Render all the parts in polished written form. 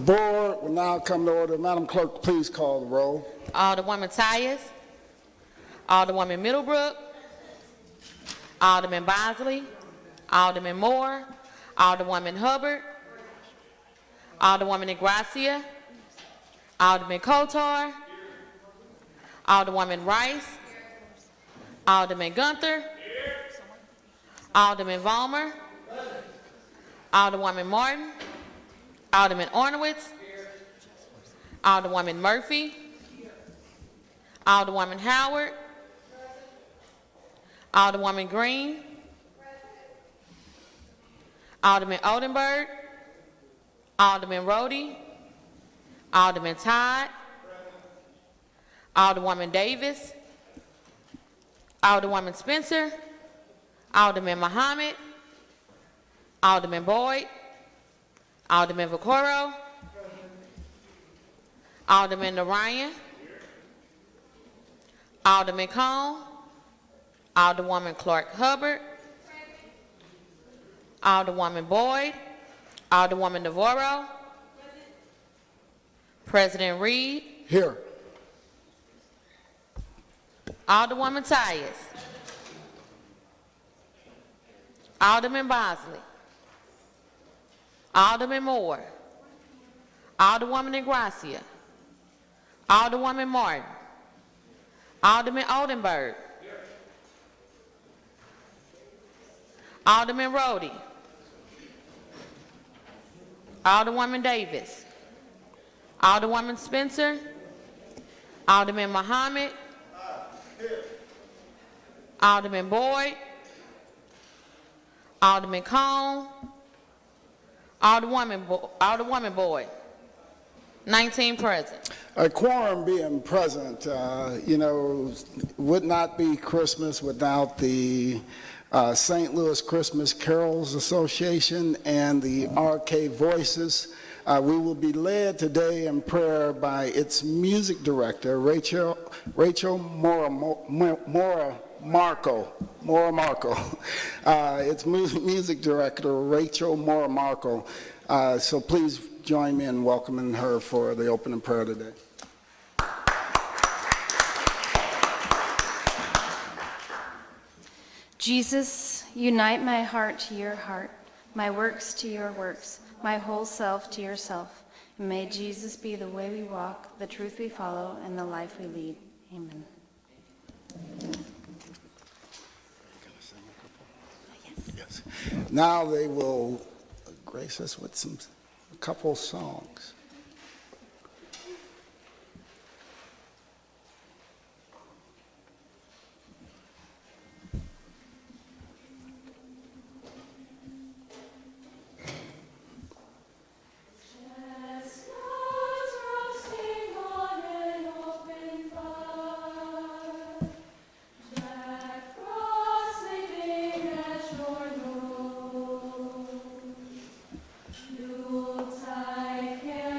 board will now come to order. Madam Clerk, please call the roll. Alderwoman Tyus, Alderwoman Middlebrook, Alderman Bosley, Alderman Moore, Alderwoman Hubbard, Alderwoman Gracia, Alderman Kotar, Alderwoman Rice, Alderman Gunther, Alderman Vollmer, Alderwoman Martin, Alderman Ornowitz, Alderwoman Murphy, Alderwoman Howard, Alderwoman Green, Alderman Oldenburg, Alderman Roddy, Alderman Todd, Alderwoman Davis, Alderwoman Spencer, Alderman Muhammad, Alderman Boyd, Alderman Vaccaro, Alderman Narayan, Alderman Cohn, Alderwoman Clark Hubbard, Alderwoman Boyd, Alderwoman Navarro, President Reed, Here. Alderwoman Tyus, Alderman Bosley, Alderman Moore, Alderwoman Gracia, Alderwoman Martin, Alderman Oldenburg, Alderman Roddy, Alderwoman Davis, Alderwoman Spencer, Alderman Muhammad, Alderman Boyd, Alderman Cohn, Alderwoman Boyd. 19 present. A quorum being present, would not be Christmas without the St. Louis Christmas Carols Association and the RK Voices. We will be led today in prayer by its music director, Rachel Mora Marco. Its music director, Rachel Mora Marco. So please join me in welcoming her for the opening prayer today. Jesus, unite my heart to your heart, my works to your works, my whole self to yourself. And may Jesus be the way we walk, the truth we follow, and the life we lead. Amen. Yes. Now they will grace us with a couple songs. Yuletide care.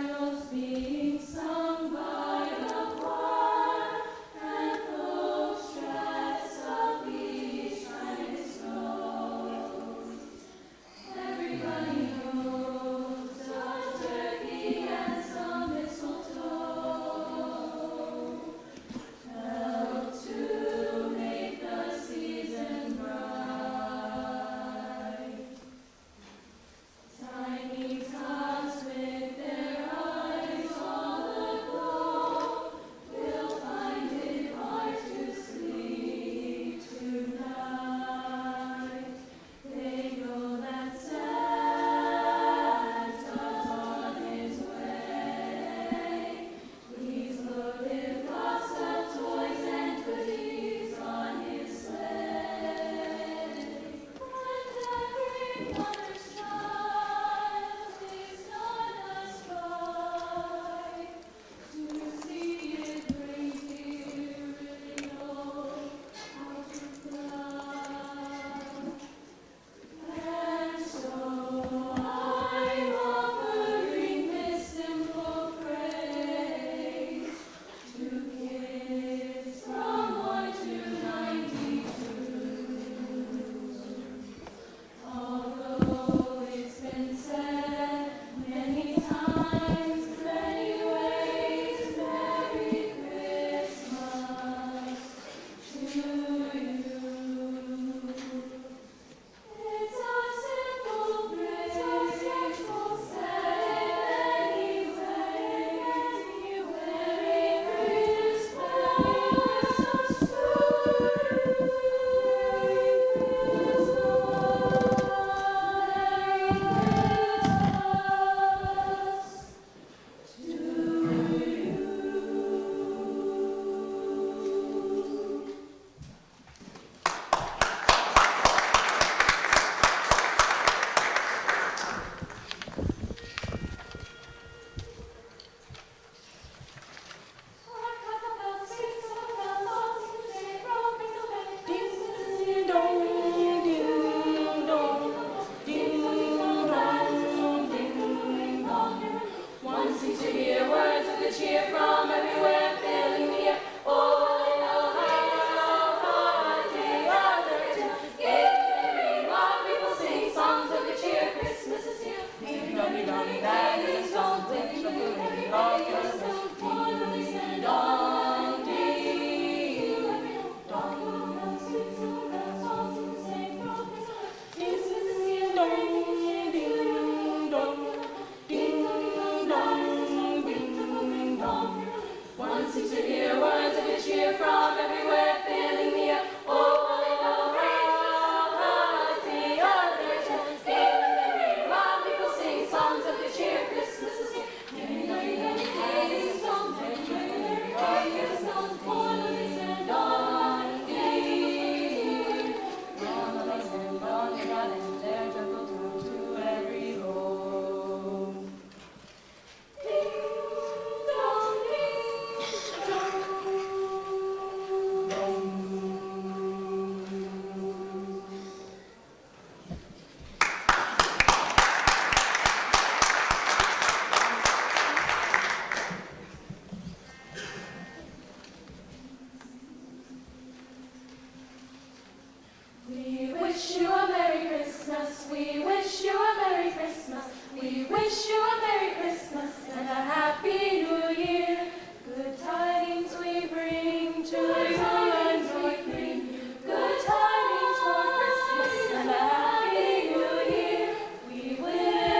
wish you a Merry Christmas. We wish you a Merry Christmas. We wish you a Merry Christmas and a Happy New Year. Good tidings we bring to you and your King. Good tidings for Christmas and a Happy New Year. We wish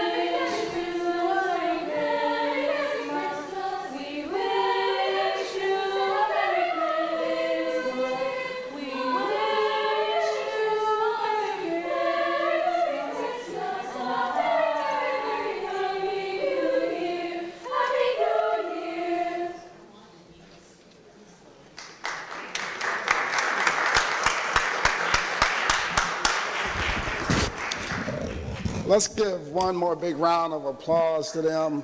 you a Merry Christmas. We wish you a Merry Christmas. We wish you a Merry Christmas and a Happy New Year. Happy New Year. Let's give one more big round of applause to them.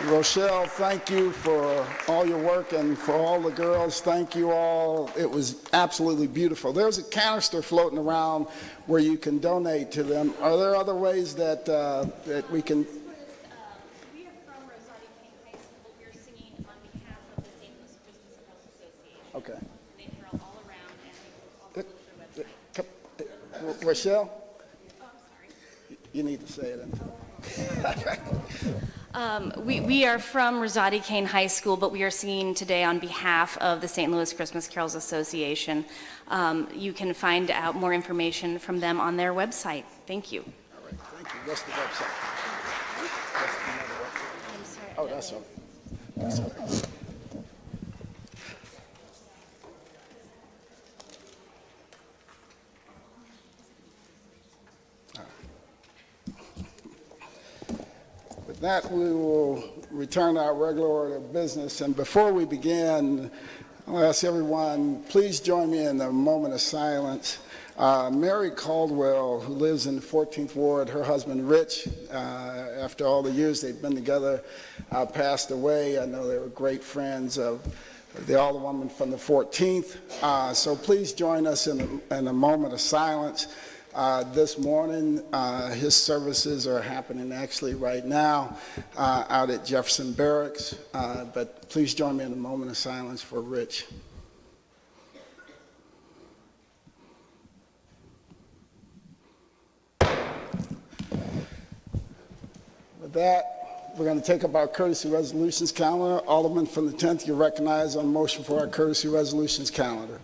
Rochelle, thank you for all your work, and for all the girls, thank you all. It was absolutely beautiful. There's a canister floating around where you can donate to them. Are there other ways that that we can? We are from Roddy High School. We're singing on behalf of the St. Louis Christmas Carols Association. Okay. They travel all around, and they also go to their website. Rochelle, Oh, I'm sorry. you need to say it. We are from Roddy High School, but we are singing today on behalf of the St. Louis Christmas Carols Association. You can find out more information from them on their website. Thank you. All right, thank you. What's the website? I'm sorry. Oh, that's okay. That's okay. With that, we will return to our regular order of business. And before we begin, I'll ask everyone, please join me in a moment of silence. Mary Caldwell, who lives in the 14th Ward, her husband Rich, after all the years they've been together, passed away. I know they were great friends of the Alderwoman from the 14th. So please join us in a moment of silence. This morning, his services are happening actually right now out at Jefferson Barracks. But please join me in a moment of silence for Rich. With that, we're going to take up our courtesy resolutions calendar. Alderman from the 10th, you're recognized on motion for our courtesy resolutions calendar.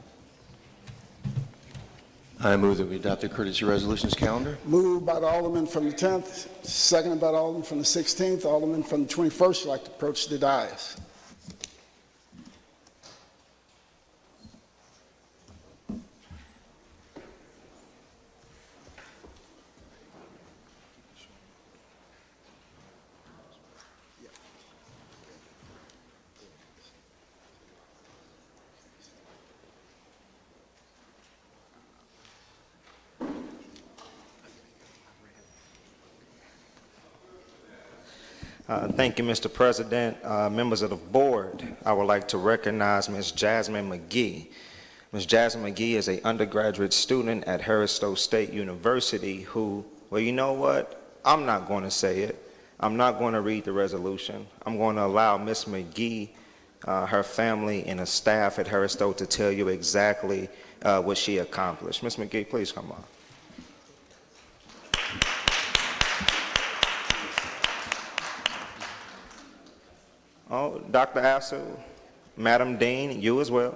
I move that we adopt the courtesy resolutions calendar. Moved by the Alderman from the 10th, seconded by the Alderman from the 16th. Alderman from the 21st, you'd like to approach the dais. Thank you, Mr. President. Members of the board, I would like to recognize Ms. Jasmine McGee. Ms. Jasmine McGee is an undergraduate student at Harris-Stowe State University who, well, you know what? I'm not going to say it. I'm not going to read the resolution. I'm going to allow Ms. McGee, her family, and the staff at Harris-Stowe to tell you exactly what she accomplished. Ms. McGee, please come on. Oh, Dr. Assel, Madam Dean, you as well.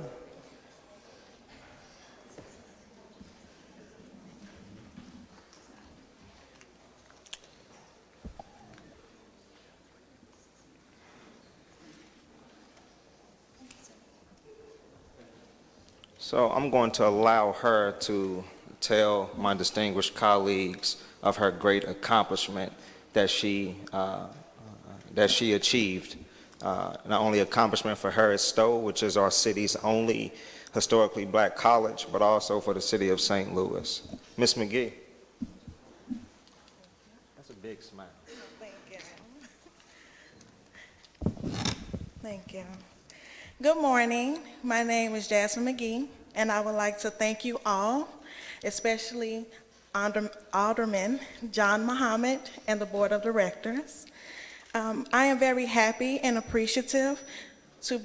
So I'm going to allow her to tell my distinguished colleagues of her great accomplishment that she achieved. Not only accomplishment for Harris-Stowe, which is our city's only historically black college, but also for the city of St. Louis. Ms. McGee. That's a big smile. Thank you. Thank you. Good morning. My name is Jasmine McGee, and I would like to thank you all, especially Alderman John Muhammad and the Board of Directors. I am very happy and appreciative to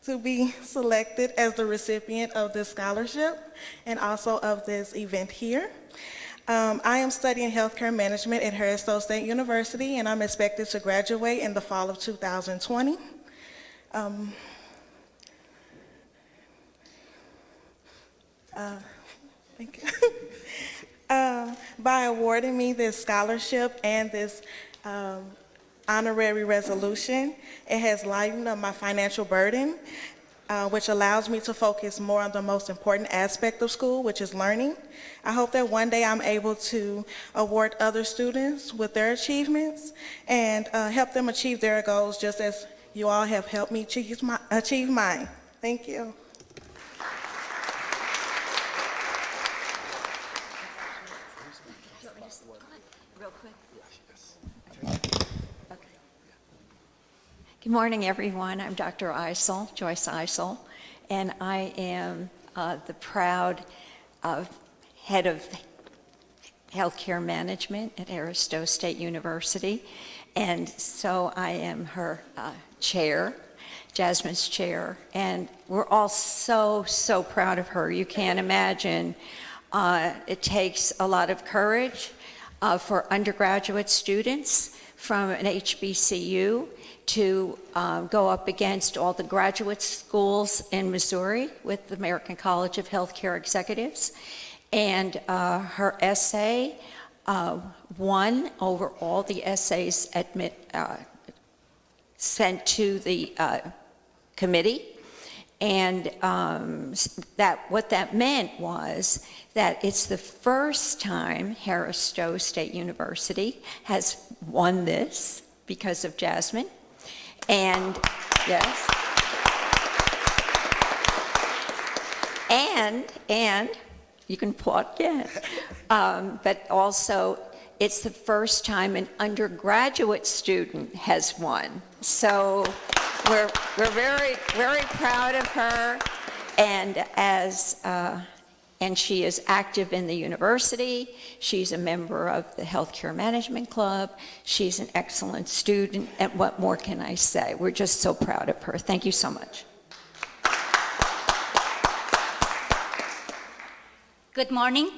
to be selected as the recipient of this scholarship and also of this event here. I am studying healthcare management at Harris Stowe State University, and I'm expected to graduate in the fall of 2020. Thank you. By awarding me this scholarship and this honorary resolution, it has lightened up my financial burden, which allows me to focus more on the most important aspect of school, which is learning. I hope that one day I'm able to award other students with their achievements and help them achieve their goals just as you all have helped me achieve mine. Thank you. Good morning, everyone. I'm Dr. Eisel, Joyce Eisel, and I am the proud head of healthcare management at Harris Stowe State University, and so I am her chair, Jasmine's chair, and we're all so proud of her. You can't imagine. It takes a lot of courage for undergraduate students from an HBCU to go up against all the graduate schools in Missouri with the American College of Healthcare Executives. And her essay won over all the essays sent to the committee. And what that meant was that it's the first time Harris Stowe State University has won this because of Jasmine. And yes, and you can applaud again, but also it's the first time an undergraduate student has won. So we're very proud of her, and and she is active in the university. She's a member of the Healthcare Management Club. She's an excellent student, and what more can I say? We're just so proud of her. Thank you so much. Good morning.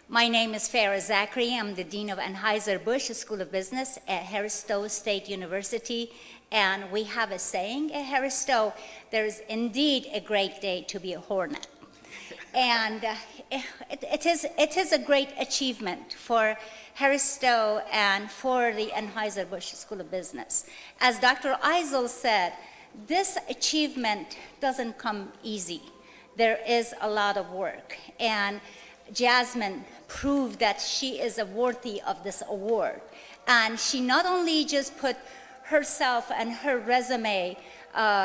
My name is Farah Zachary. I'm the Dean of Anheuser-Busch School of Business at Harris Stowe State University. And we have a saying at Harris Stowe, there is indeed a great day to be a Hornet. And it is a great achievement for Harris Stowe and for the Anheuser-Busch School of Business. As Dr. Eisel said, this achievement doesn't come easy. There is a lot of work. And Jasmine proved that she is worthy of this award. And she not only just put herself and her resume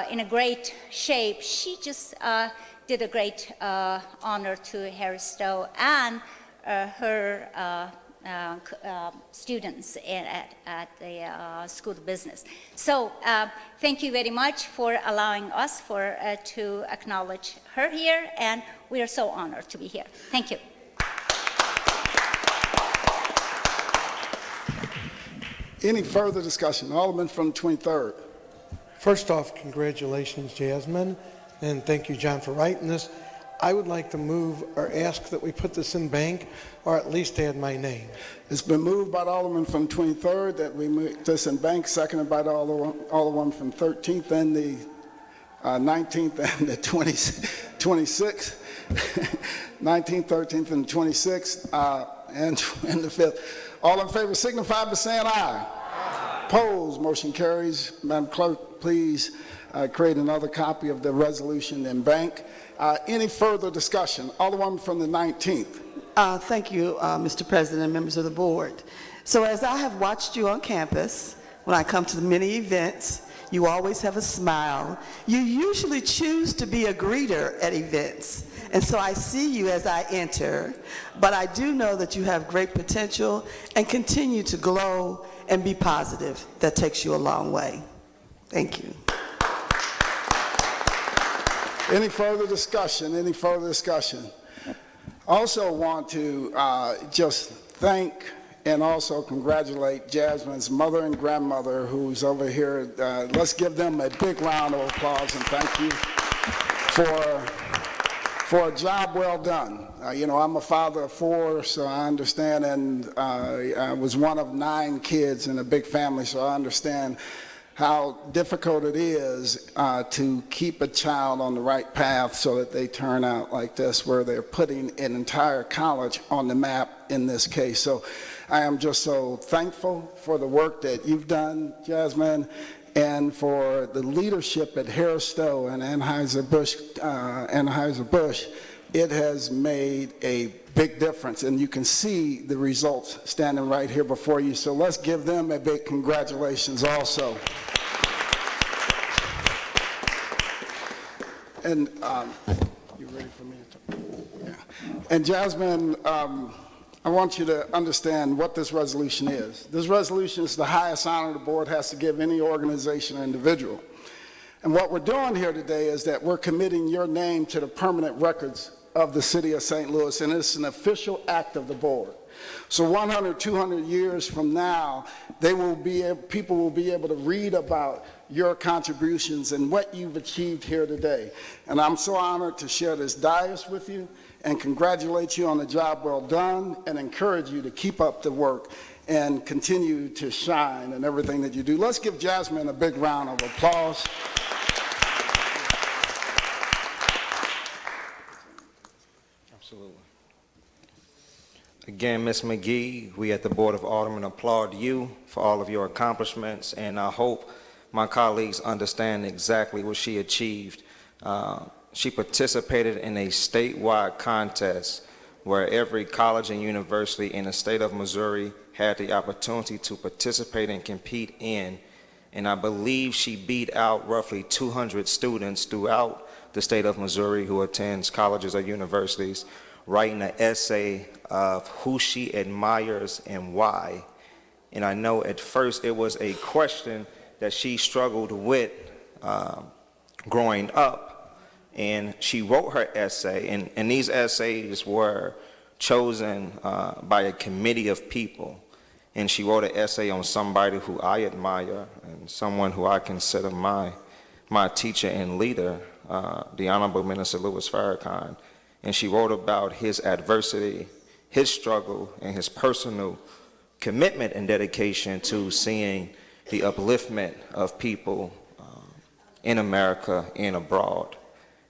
in a great shape, she just did a great honor to Harris Stowe and her students at the School of Business. So thank you very much for allowing us to acknowledge her here, and we are so honored to be here. Thank you. Any further discussion? Alderman from the 23rd. First off, congratulations, Jasmine, and thank you, John, for writing this. I would like to move or ask that we put this in bank, or at least add my name. It's been moved by the Alderman from 23rd that we move this in bank, seconded by the Alderman from 13th and the 19th and the 26th, 19th, 13th, and 26th, and the 5th. All in favor signify by saying aye. Aye. Opposed, motion carries. Madam Clerk, please create another copy of the resolution in bank. Any further discussion? Alderwoman from the 19th. Thank you, Mr. President and members of the board. So as I have watched you on campus, when I come to the many events, you always have a smile. You usually choose to be a greeter at events. And so I see you as I enter, but I do know that you have great potential and continue to glow and be positive. That takes you a long way. Thank you. Any further discussion? Any further discussion? Also want to just thank and also congratulate Jasmine's mother and grandmother who's over here. Let's give them a big round of applause and thank you. for a job well done. You know, I'm a father of 4, so I understand, and I was one of 9 kids in a big family, so I understand how difficult it is to keep a child on the right path so that they turn out like this, where they're putting an entire college on the map in this case. So I am just so thankful for the work that you've done, Jasmine, and for the leadership at Harris Stowe and Anheuser-Busch. It has made a big difference, and you can see the results standing right here before you. So let's give them a big congratulations also. And you ready for me to talk? Yeah. And Jasmine, I want you to understand what this resolution is. This resolution is the highest honor the board has to give any organization or individual. And what we're doing here today is that we're committing your name to the permanent records of the city of St. Louis, and it's an official act of the board. So 100, 200 years from now, people will be able to read about your contributions and what you've achieved here today. And I'm so honored to share this dais with you and congratulate you on the job well done and encourage you to keep up the work and continue to shine in everything that you do. Let's give Jasmine a big round of applause. Absolutely. Again, Ms. McGee, we at the Board of Aldermen applaud you for all of your accomplishments, and I hope my colleagues understand exactly what she achieved. She participated in a statewide contest where every college and university in the state of Missouri had the opportunity to participate and compete in, and I believe she beat out roughly 200 students throughout the state of Missouri who attends colleges or universities, writing an essay of who she admires and why. And I know at first it was a question that she struggled with growing up, and she wrote her essay, and these essays were chosen by a committee of people, and she wrote an essay on somebody who I admire and someone who I consider my teacher and leader, the Honorable Minister Louis Farrakhan. And she wrote about his adversity, his struggle, and his personal commitment and dedication to seeing the upliftment of people in America and abroad.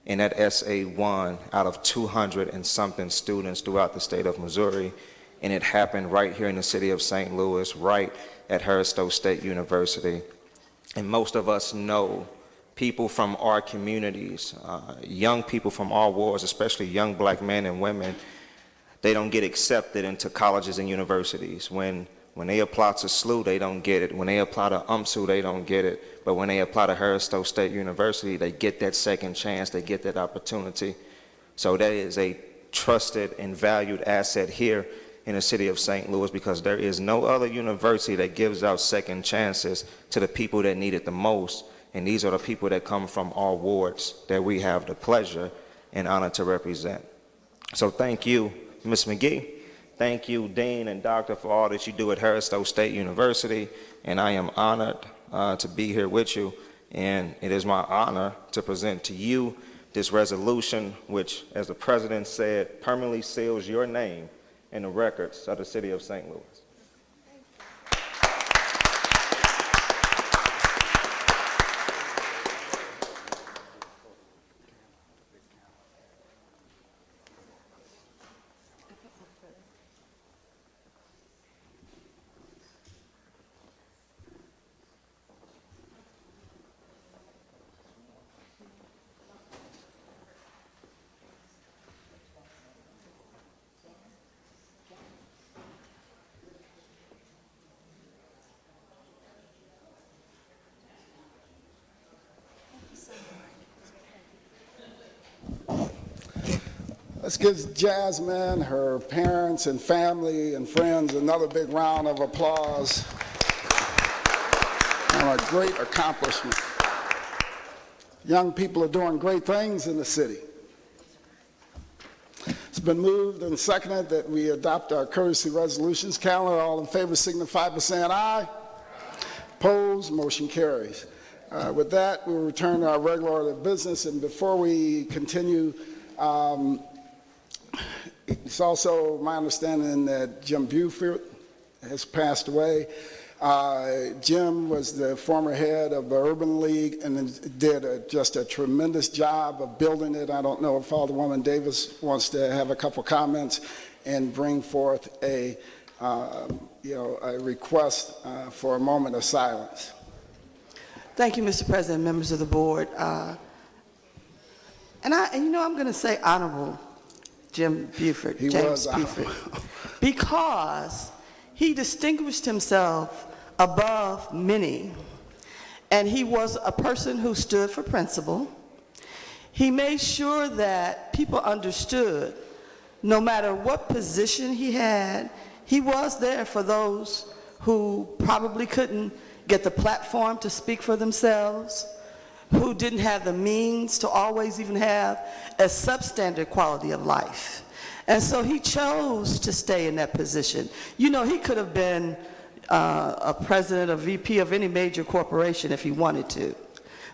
And that essay won out of 200 and something students throughout the state of Missouri. And it happened right here in the city of St. Louis, right at Harris Stowe State University. And most of us know people from our communities, young people from our wards, especially young black men and women, they don't get accepted into colleges and universities. When they apply to SLU, they don't get it. When they apply to UMSU, they don't get it. But when they apply to Harris Stowe State University, they get that second chance, they get that opportunity. So that is a trusted and valued asset here in the city of St. Louis, because there is no other university that gives out second chances to the people that need it the most. And these are the people that come from our wards that we have the pleasure and honor to represent. So thank you, Ms. McGee. Thank you, Dean and Doctor, for all that you do at Harris Stowe State University. And I am honored to be here with you. And it is my honor to present to you this resolution, which, as the President said, permanently seals your name in the records of the city of St. Louis. Let's give Jasmine, her parents and family and friends another big round of applause on a great accomplishment. Young people are doing great things in the city. It's been moved and seconded that we adopt our courtesy resolutions calendar. All in favor signify by saying aye. Opposed, motion carries. With that, we'll return to our regular order of business, and before we continue, it's also my understanding that Jim Buford has passed away. Jim was the former head of the Urban League and did just a tremendous job of building it. I don't know if Alderwoman Davis wants to have a couple comments and bring forth a request for a moment of silence. Thank you, Mr. President, members of the board. I'm going to say Honorable Jim Buford, James Buford, because he distinguished himself above many, and he was a person who stood for principle. He made sure that people understood no matter what position he had, he was there for those who probably couldn't get the platform to speak for themselves, who didn't have the means to always even have a substandard quality of life. And so he chose to stay in that position. You know, he could have been a president or VP of any major corporation if he wanted to.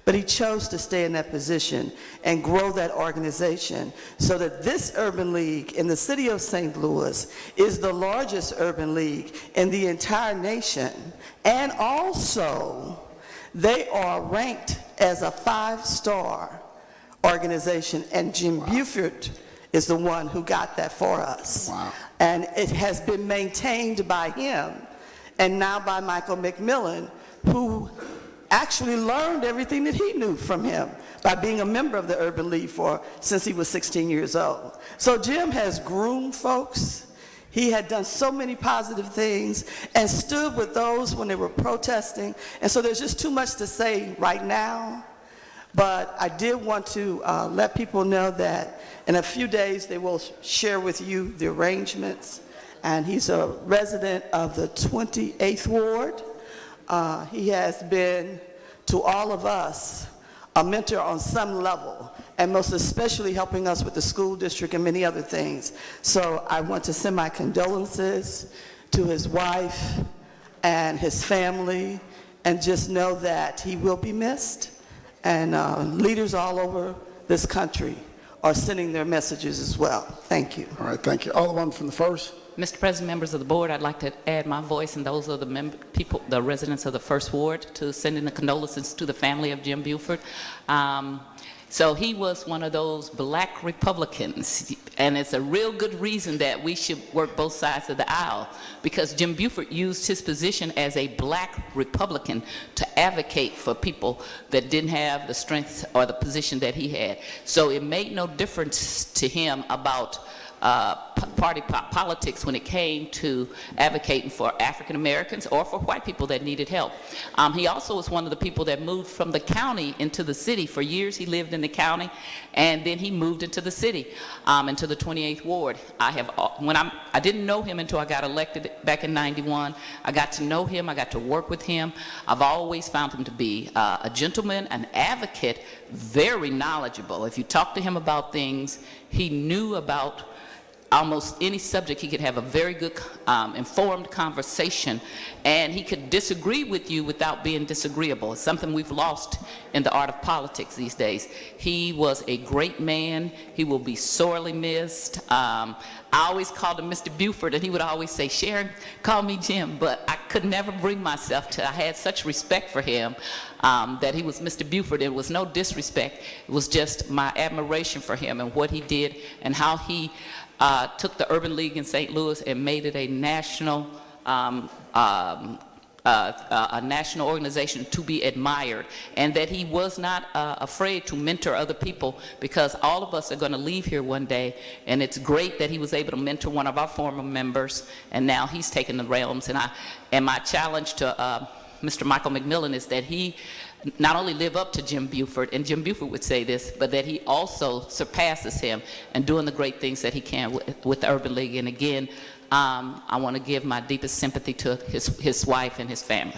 But he chose to stay in that position and grow that organization so that this urban league in the city of St. Louis is the largest urban league in the entire nation. And also, they are ranked as a 5-star organization, and Jim Buford is the one who got that for us. Wow. And it has been maintained by him and now by Michael McMillan, who actually learned everything that he knew from him by being a member of the Urban League since he was 16 years old. So Jim has groomed folks. He had done so many positive things and stood with those when they were protesting. And so there's just too much to say right now. But I did want to let people know that in a few days they will share with you the arrangements. And he's a resident of the 28th Ward. He has been, to all of us, a mentor on some level, and most especially helping us with the school district and many other things. So I want to send my condolences to his wife and his family, and just know that he will be missed. And leaders all over this country are sending their messages as well. Thank you. All right, thank you. Alderman from the 1st. Mr. President, members of the board, I'd like to add my voice and those of the residents of the 1st Ward to sending the condolences to the family of Jim Buford. So he was one of those black Republicans, and it's a real good reason that we should work both sides of the aisle, because Jim Buford used his position as a black Republican to advocate for people that didn't have the strength or the position that he had. So it made no difference to him about party politics when it came to advocating for African Americans or for white people that needed help. He also was one of the people that moved from the county into the city. For years he lived in the county, and then he moved into the city, into the 28th Ward. I didn't know him until I got elected back in '91. I got to know him, I got to work with him. I've always found him to be a gentleman, an advocate, very knowledgeable. If you talk to him about things, he knew about almost any subject. He could have a very good informed conversation, and he could disagree with you without being disagreeable. It's something we've lost in the art of politics these days. He was a great man. He will be sorely missed. I always called him Mr. Buford, and he would always say, Sharon, call me Jim, but I could never bring myself to. I had such respect for him that he was Mr. Buford. It was no disrespect. It was just my admiration for him and what he did and how he took the Urban League in St. Louis and made it a national organization to be admired, and that he was not afraid to mentor other people, because all of us are going to leave here one day, and it's great that he was able to mentor one of our former members, and now he's taken the realms. And my challenge to Mr. Michael McMillan is that he not only live up to Jim Buford, and Jim Buford would say this, but that he also surpasses him in doing the great things that he can with the Urban League. And again, I want to give my deepest sympathy to his wife and his family.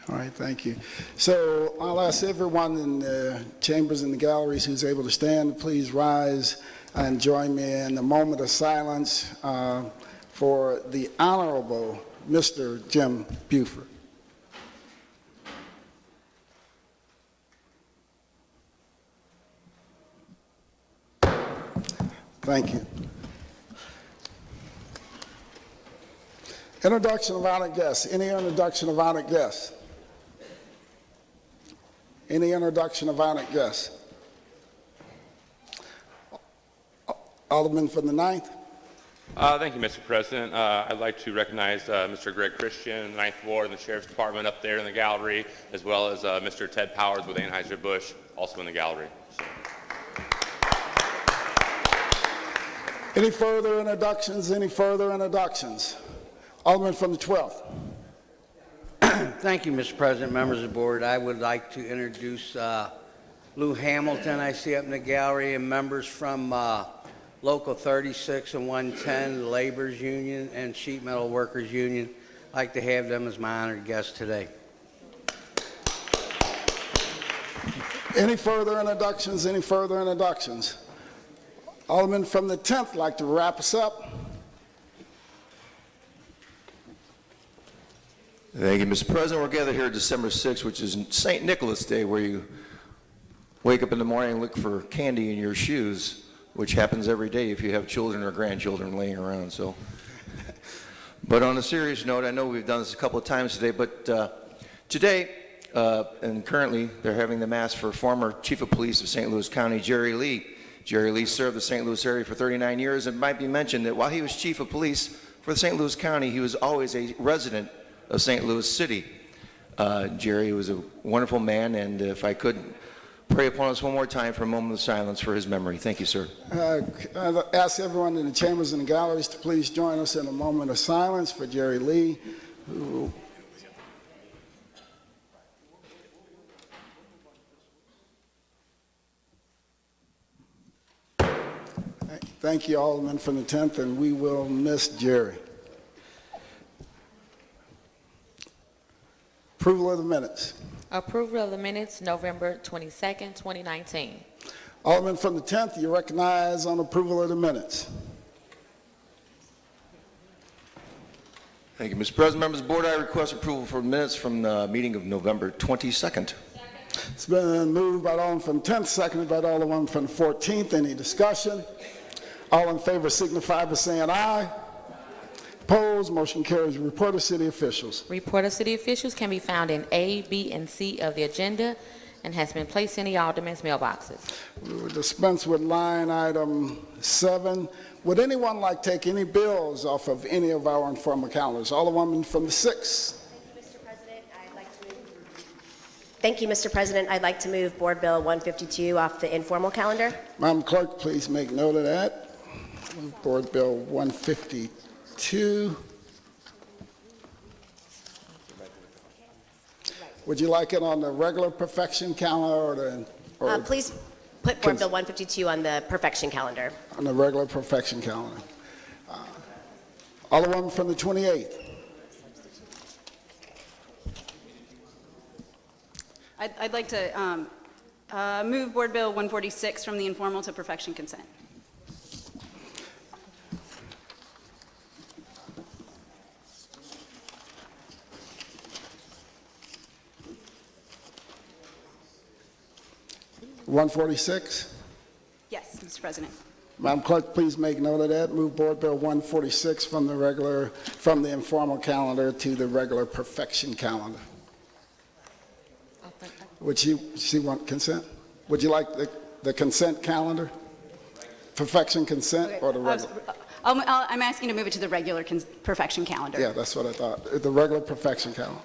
All right, thank you. So I'll ask everyone in the chambers and the galleries who's able to stand, please rise and join me in a moment of silence for the Honorable Mr. Jim Buford. Thank you. Introduction of honored guests. Any introduction of honored guests? Any introduction of honored guests? Alderman from the 9th. Thank you, Mr. President. I'd like to recognize Mr. Greg Christian, 9th Ward, and the Sheriff's Department up there in the gallery, as well as Mr. Ted Powers with Anheuser-Busch, also in the gallery. Any further introductions? Any further introductions? Alderman from the 12th. Thank you, Mr. President, members of the board. I would like to introduce Lou Hamilton, I see up in the gallery, and members from Local 36 and 110, the Labor's Union and Sheet Metal Workers Union. I'd like to have them as my honored guests today. Any further introductions? Any further introductions? Alderman from the 10th like to wrap us up. Thank you, Mr. President. We're gathered here December 6th, which is St. Nicholas Day, where you wake up in the morning and look for candy in your shoes, which happens every day if you have children or grandchildren laying around. So, but on a serious note, I know we've done this a couple of times today, but today and currently they're having the mass for former Chief of Police of St. Louis County, Jerry Lee. Jerry Lee served the St. Louis area for 39 years. It might be mentioned that while he was Chief of Police for St. Louis County, he was always a resident of St. Louis City. Jerry was a wonderful man, and if I could pray upon us one more time for a moment of silence for his memory. Thank you, sir. I ask everyone in the chambers and the galleries to please join us in a moment of silence for Jerry Lee, who thank you, Alderman from the 10th, and we will miss Jerry. Approval of the minutes. Approval of the minutes, November 22nd, 2019. Alderman from the 10th, you recognize on approval of the minutes. Thank you, Mr. President. Members of the board, I request approval for minutes from the meeting of November 22nd. It's been moved by the Alderman from the 10th, seconded by the Alderman from the 14th. Any discussion? All in favor signify by saying aye. Opposed, motion carries. Report of city officials. Report of city officials can be found in A, B, and C of the agenda and has been placed in the aldermen's mailboxes. We will dispense with line item 7. Would anyone like to take any bills off of any of our informal calendars? Alderwoman from the 6th. Thank you, Mr. President. I'd like to move Board Bill 152 off the informal calendar. Madam Clerk, please make note of that. Board Bill 152. Would you like it on the regular perfection calendar or please put Board Bill 152 on the perfection calendar. On the regular perfection calendar. Alderwoman from the 28th. I'd like to move Board Bill 146 from the informal to perfection consent. $146? Yes, Mr. President. Madam Clerk, please make note of that. Move Board Bill 146 from the informal calendar to the regular perfection calendar. Would she want consent? Would you like the consent calendar? Perfection consent or the regular? I'm asking to move it to the regular perfection calendar. Yeah, that's what I thought. The regular perfection calendar.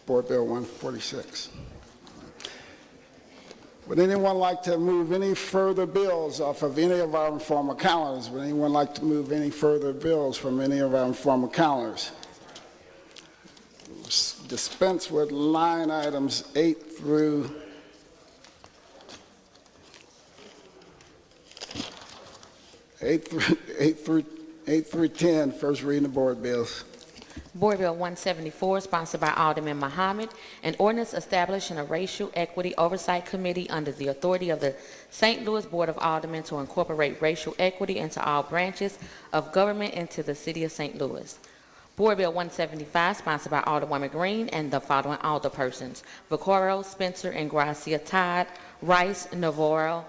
Board Bill 146. Would anyone like to move any further bills off of any of our informal calendars? Would anyone like to move any further bills from any of our informal calendars? Dispense with line items 8 through 10, first reading of board bills. Board Bill 174, sponsored by Alderman Muhammad, an ordinance establishing a racial equity oversight committee under the authority of the St. Louis Board of Aldermen to incorporate racial equity into all branches of government into the city of St. Louis. Board Bill 175, sponsored by Alderwoman Green and the following alderpersons: Vaccaro, Spencer, and Gracia, Todd, Rice, Navarro,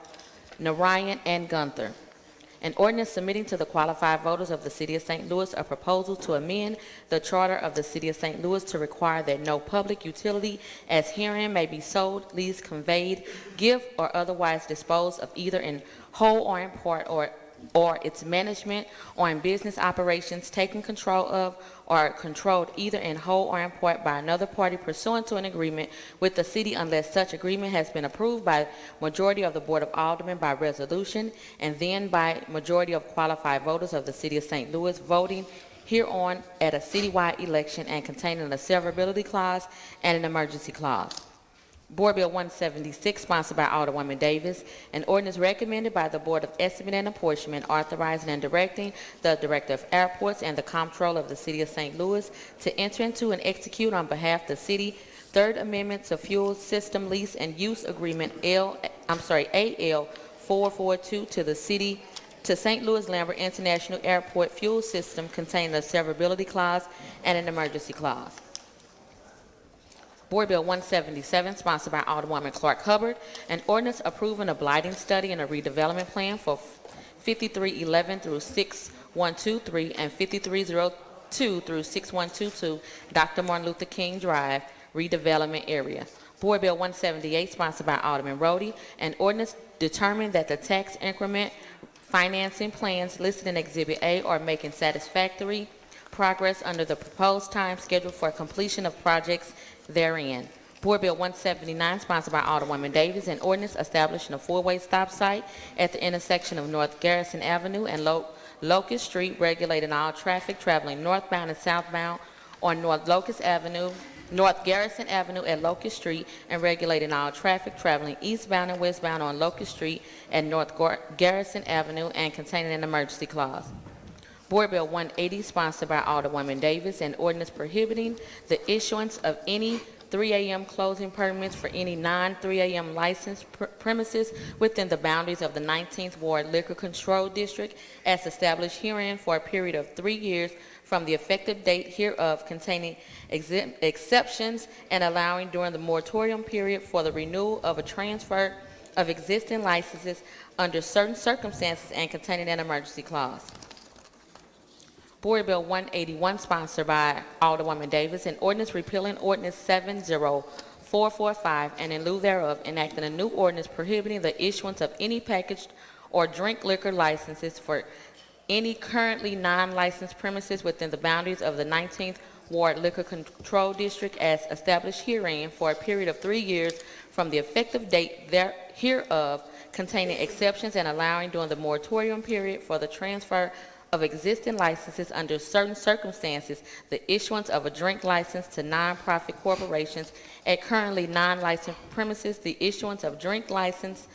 Narayan, and Gunther. An ordinance submitting to the qualified voters of the City of St. Louis a proposal to amend the charter of the City of St. Louis to require that no public utility as herein may be sold, leased, conveyed, give, or otherwise disposed of either in whole or in part or its management or in business operations taken control of or controlled either in whole or in part by another party pursuant to an agreement with the city unless such agreement has been approved by majority of the Board of Aldermen by resolution and then by majority of qualified voters of the City of St. Louis voting hereon at a citywide election and containing a severability clause and an emergency clause. Board Bill 176, sponsored by Alderwoman Davis, an ordinance recommended by the Board of Estimate and Apportionment, authorizing and directing the Director of Airports and the Comptroller of the City of St. Louis to enter into and execute on behalf of the city Third Amendment to Fuel System Lease and Use Agreement AL 442 to the City to St. Louis Lambert International Airport Fuel System containing a severability clause and an emergency clause. Board Bill 177, sponsored by Alderwoman Clark Hubbard, an ordinance approving a blighting study and a redevelopment plan for 5311 through 6123 and 5302 through 6122 Dr. Martin Luther King Drive redevelopment area. Board Bill 178, sponsored by Alderman Roddy, an ordinance determining that the tax increment financing plans listed in Exhibit A are making satisfactory progress under the proposed time schedule for completion of projects therein. Board Bill 179, sponsored by Alderwoman Davis, an ordinance establishing a four-way stop site at the intersection of North Garrison Avenue and Locust Street, regulating all traffic traveling northbound and southbound on North Garrison Avenue at Locust Street, and regulating all traffic traveling eastbound and westbound on Locust Street at North Garrison Avenue, and containing an emergency clause. Board Bill 180, sponsored by Alderwoman Davis, an ordinance prohibiting the issuance of any 3 a.m. closing permits for any non-3 a.m. licensed premises within the boundaries of the 19th Ward Liquor Control District as established herein for a period of 3 years from the effective date hereof, containing exceptions and allowing during the moratorium period for the renewal of a transfer of existing licenses under certain circumstances and containing an emergency clause. Board Bill 181, sponsored by Alderwoman Davis, an ordinance repealing Ordinance 70445 and in lieu thereof enacting a new ordinance prohibiting the issuance of any packaged or drink liquor licenses for any currently non-licensed premises within the boundaries of the 19th Ward Liquor Control District as established herein for a period of 3 years from the effective date hereof, containing exceptions and allowing during the moratorium period for the transfer of existing licenses under certain circumstances, the issuance of a drink license to nonprofit corporations at currently non-licensed premises, the issuance of drink license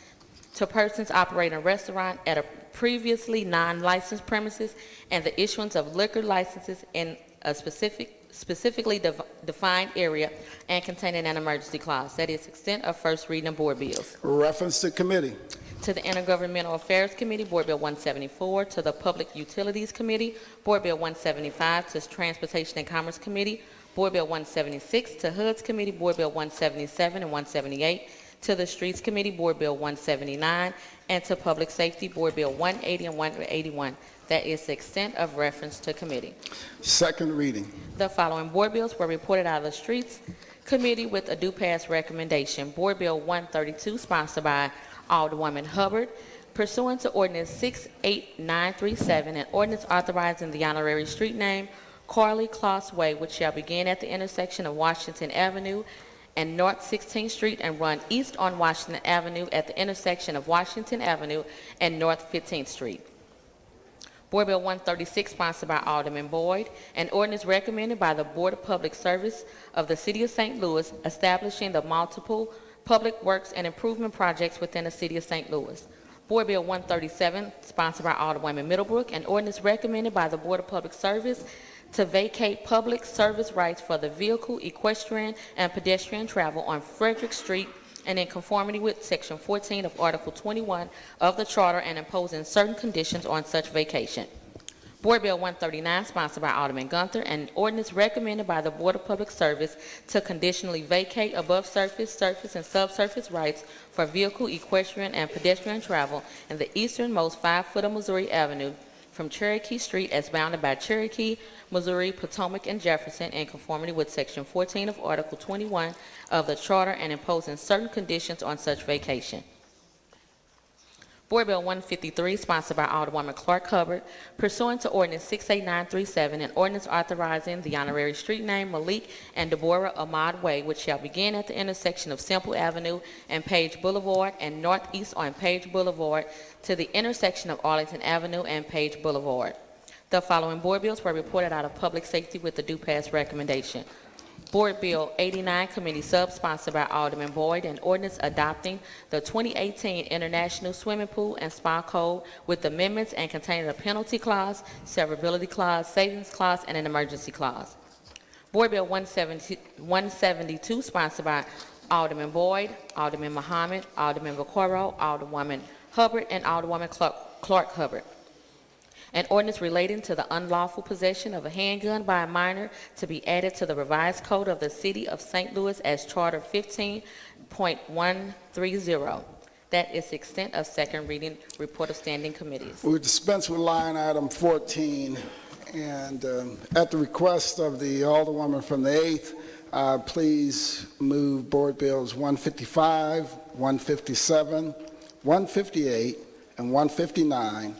to persons operating a restaurant at a previously non-licensed premises, and the issuance of liquor licenses in a specifically defined area and containing an emergency clause. That is extent of first reading of board bills. Reference to committee. To the Intergovernmental Affairs Committee, Board Bill 174. To the Public Utilities Committee, Board Bill 175. To Transportation and Commerce Committee, Board Bill 176. To HUDZ Committee, Board Bill 177 and 178. To the Streets Committee, Board Bill 179. And to Public Safety, Board Bill 180 and 181. That is the extent of reference to committee. Second reading. The following board bills were reported out of the Streets Committee with a due pass recommendation. Board Bill 132, sponsored by Alderwoman Hubbard, pursuant to Ordinance 68937, an ordinance authorizing the honorary street name Carly Kloss Way, which shall begin at the intersection of Washington Avenue and North 16th Street and run east on Washington Avenue at the intersection of Washington Avenue and North 15th Street. Board Bill 136, sponsored by Alderman Boyd, an ordinance recommended by the Board of Public Service of the City of St. Louis, establishing the multiple public works and improvement projects within the City of St. Louis. Board Bill 137, sponsored by Alderwoman Middlebrook, an ordinance recommended by the Board of Public Service to vacate public service rights for the vehicle, equestrian, and pedestrian travel on Frederick Street and in conformity with Section 14 of Article 21 of the Charter and imposing certain conditions on such vacation. Board Bill 139, sponsored by Alderman Gunther, an ordinance recommended by the Board of Public Service to conditionally vacate above surface, surface, and subsurface rights for vehicle, equestrian, and pedestrian travel in the easternmost 5-foot of Missouri Avenue from Cherokee Street as bounded by Cherokee, Missouri, Potomac, and Jefferson in conformity with Section 14 of Article 21 of the Charter and imposing certain conditions on such vacation. Board Bill 153, sponsored by Alderwoman Clark Hubbard, pursuant to Ordinance 68937, an ordinance authorizing the honorary street name Malik and Deborah Ahmad Way, which shall begin at the intersection of Semple Avenue and Page Boulevard and northeast on Page Boulevard to the intersection of Arlington Avenue and Page Boulevard. The following board bills were reported out of Public Safety with the due pass recommendation. Board Bill 89, Committee Sub, sponsored by Alderman Boyd, an ordinance adopting the 2018 International Swimming Pool and Spa Code with amendments and containing a penalty clause, severability clause, savings clause, and an emergency clause. Board Bill 172, sponsored by Alderman Boyd, Alderman Muhammad, Alderman Vaccaro, Alderwoman Hubbard, and Alderwoman Clark Hubbard. An ordinance relating to the unlawful possession of a handgun by a minor to be added to the revised code of the City of St. Louis as Charter 15.130. That is the extent of second reading report of standing committees. We dispense with line item 14, and at the request of the Alderwoman from the 8th, please move Board Bills 155, 157, 158, and 159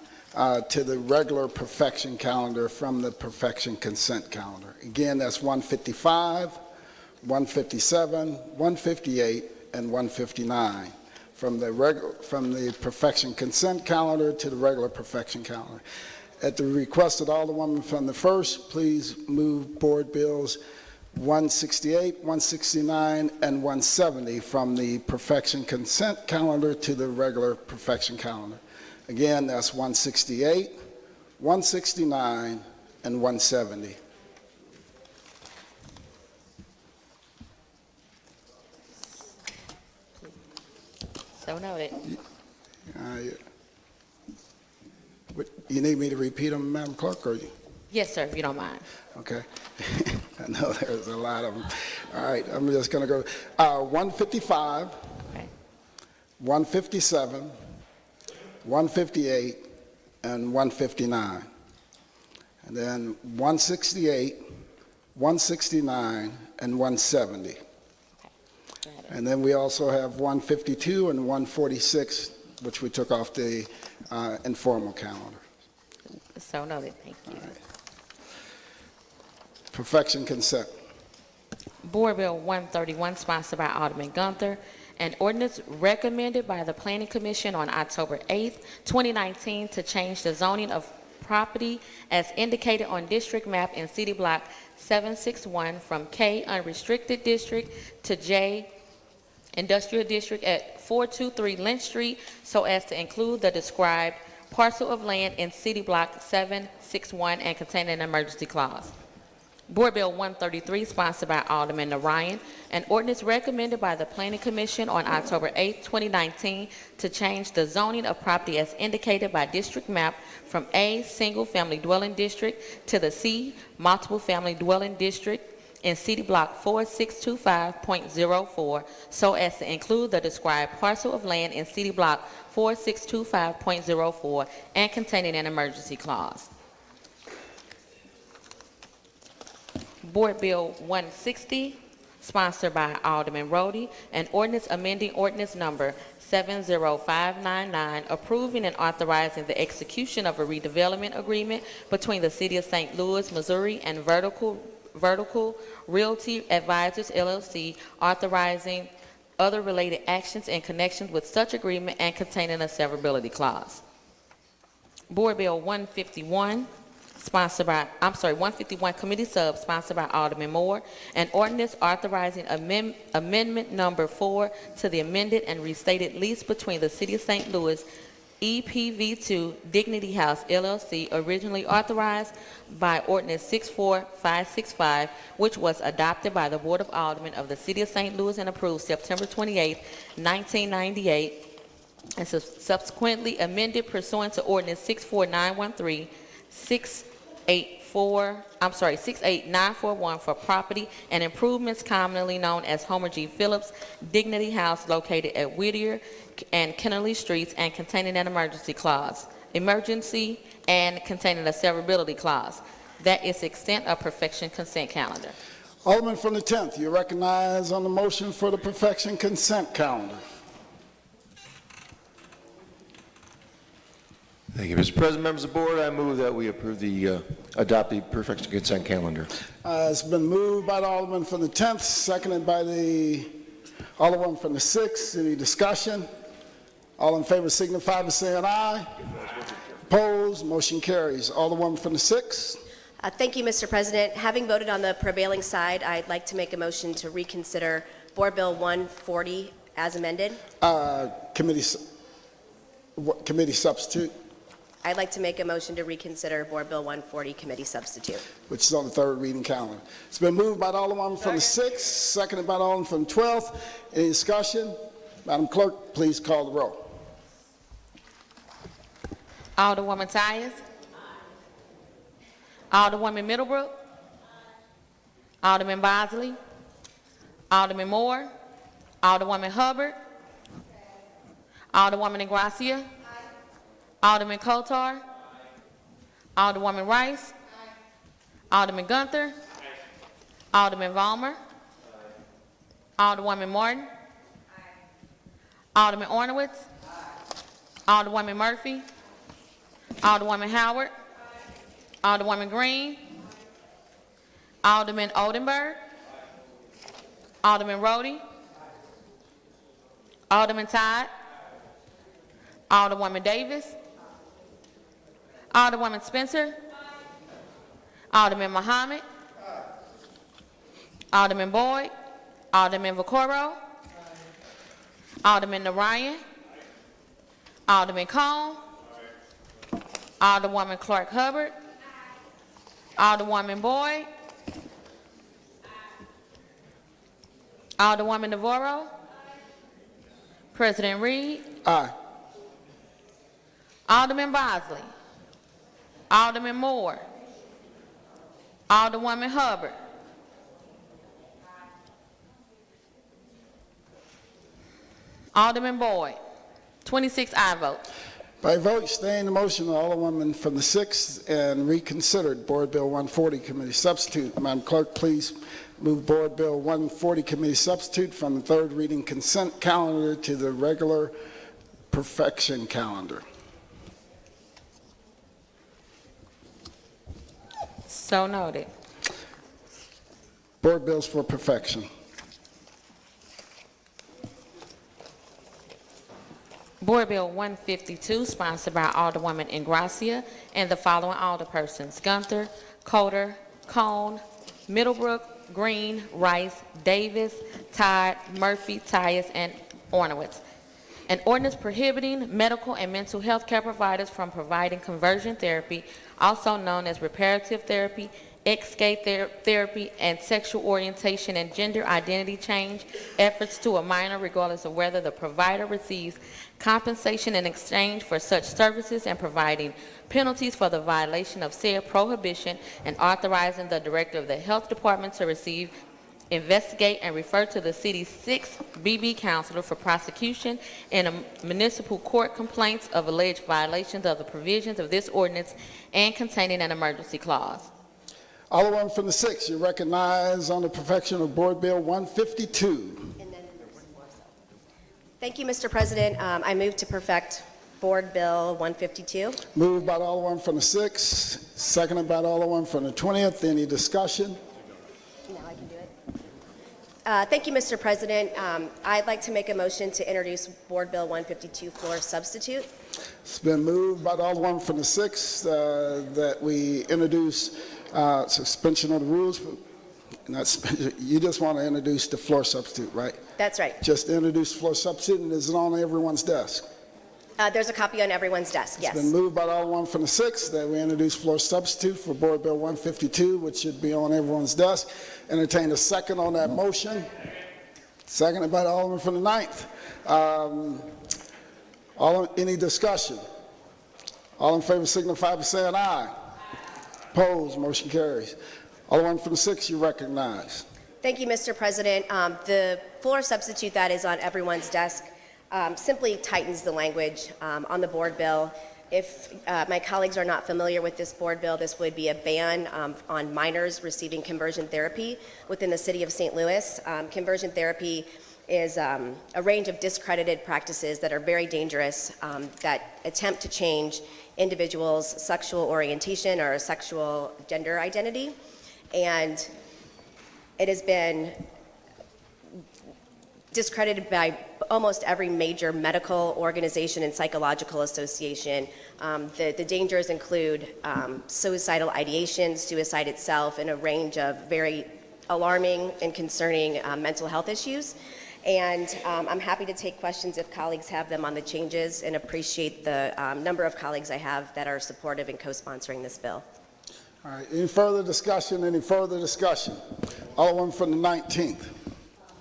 to the regular perfection calendar from the perfection consent calendar. Again, that's 155, 157, 158, and 159 from the perfection consent calendar to the regular perfection calendar. At the request of the Alderwoman from the 1st, please move Board Bills 168, 169, and 170 from the perfection consent calendar to the regular perfection calendar. Again, that's 168, 169, and 170. So noted. You need me to repeat them, Madam Clerk, or you? Yes, sir, if you don't mind. Okay. I know there's a lot of them. All right, I'm just going to go 155, okay. 157, 158, and 159. And then 168, 169, and 170. Okay. And then we also have 152 and 146, which we took off the informal calendar. So noted, thank you. All right. Perfection consent. Board Bill 131, sponsored by Alderman Gunther, an ordinance recommended by the Planning Commission on October 8th, 2019 to change the zoning of property as indicated on district map in City Block 761 from K Unrestricted District to J Industrial District at 423 Lynch Street so as to include the described parcel of land in City Block 761 and contain an emergency clause. Board Bill 133, sponsored by Alderman Narayan, an ordinance recommended by the Planning Commission on October 8, 2019 to change the zoning of property as indicated by district map from A, single family dwelling district to the C, multiple family dwelling district in City Block 4625.04 so as to include the described parcel of land in City Block 4625.04 and containing an emergency clause. Board Bill 160, sponsored by Alderman Roddy, an ordinance amending ordinance number 70599, approving and authorizing the execution of a redevelopment agreement between the City of St. Louis, Missouri, and Vertical Realty Advisors, LLC, authorizing other related actions in connection with such agreement and containing a severability clause. Board Bill 151, 151 Committee Sub, sponsored by Alderman Moore, an ordinance authorizing amendment number 4 to the amended and restated lease between the City of St. Louis, EPV2 Dignity House, LLC, originally authorized by Ordinance 64565, which was adopted by the Board of Aldermen of the City of St. Louis and approved September 28, 1998, and subsequently amended pursuant to Ordinance 64913, 68941 for property and improvements commonly known as Homer G. Phillips Dignity House located at Whittier and Kennelly Streets and containing an emergency clause. Emergency and containing a severability clause. That is the extent of perfection consent calendar. Alderman from the 10th, you recognize on the motion for the perfection consent calendar. Thank you, Mr. President, members of the board. I move that we approve adopt the perfection consent calendar. It's been moved by the Alderman from the 10th, seconded by the Alderman from the 6th. Any discussion? All in favor signify by saying aye. Opposed? Motion carries. Alderman from the 6th. Thank you, Mr. President. Having voted on the prevailing side, I'd like to make a motion to reconsider Board Bill 140 as amended. Committee substitute, I'd like to make a motion to reconsider Board Bill 140 committee substitute. which is on the third reading calendar. It's been moved by the Alderman from the 6th, seconded by the Alderman from the 12th. Any discussion? Madam Clerk, please call the roll. Alderwoman Tyus. Alderwoman Middlebrook. Alderman Bosley. Alderman Moore. Alderwoman Hubbard. Alderwoman Ingracia. Alderman Kotar. Alderwoman Rice. Alderman Gunther. Alderman Vollmer. Alderwoman Martin. Alderman Ornowitz. Alderwoman Murphy. Alderwoman Howard. Alderwoman Green. Alderman Oldenburg. Alderman Roddy. Alderman Todd. Alderwoman Davis. Alderwoman Spencer. Alderman Muhammad. Alderman Boyd. Alderman Vaccaro. Alderman Narayan. Alderman Cohn. Alderwoman Clark Hubbard. Alderwoman Boyd. Alderwoman Navarro. President Reed. Aye. Alderman Bosley. Alderman Moore. Alderwoman Hubbard. Alderman Boyd. 26 aye votes. By vote, staying the motion of the Alderwoman from the 6th and reconsidered Board Bill 140 committee substitute. Madam Clerk, please move Board Bill 140 committee substitute from the third reading consent calendar to the regular perfection calendar. So noted. Board bills for perfection. Board Bill 152, sponsored by Alderwoman Ingracia and the following alderpersons: Gunther, Coder, Cohn, Middlebrook, Green, Rice, Davis, Todd, Murphy, Tyus, and Ornowitz. An ordinance prohibiting medical and mental health care providers from providing conversion therapy, also known as reparative therapy, ex-gay therapy, and sexual orientation and gender identity change efforts to a minor, regardless of whether the provider receives compensation in exchange for such services, and providing penalties for the violation of said prohibition, and authorizing the director of the health department to receive, investigate, and refer to the city's 6th BB counselor for prosecution in a municipal court complaints of alleged violations of the provisions of this ordinance and containing an emergency clause. Alderman from the 6th, you recognize on the perfection of Board Bill 152. Thank you, Mr. President. I move to perfect Board Bill 152. Moved by the Alderman from the 6th, seconded by the Alderman from the 20th. Any discussion? Now I can do it. Thank you, Mr. President. I'd like to make a motion to introduce Board Bill 152 floor substitute. It's been moved by the Alderman from the 6th that we introduce suspension of the rules. Not suspension, you just want to introduce the floor substitute, right? That's right. Just introduce floor substitute, and is it on everyone's desk? There's a copy on everyone's desk, yes. It's been moved by the Alderman from the 6th that we introduce floor substitute for Board Bill 152, which should be on everyone's desk. Entertain a second on that motion. Seconded by the Alderman from the 9th. Any discussion? All in favor signify by saying aye. Opposed? Motion carries. Alderman from the 6th, you recognize. Thank you, Mr. President. The floor substitute that is on everyone's desk simply tightens the language on the board bill. If my colleagues are not familiar with this board bill, this would be a ban on minors receiving conversion therapy within the city of St. Louis. Conversion therapy is a range of discredited practices that are very dangerous that attempt to change individuals' sexual orientation or sexual gender identity. And it has been discredited by almost every major medical organization and psychological association. The dangers include suicidal ideation, suicide itself, and a range of very alarming and concerning mental health issues. And I'm happy to take questions if colleagues have them on the changes, and appreciate the number of colleagues I have that are supportive and co-sponsoring this bill. All right, any further discussion? Any further discussion? Alderman from the 19th.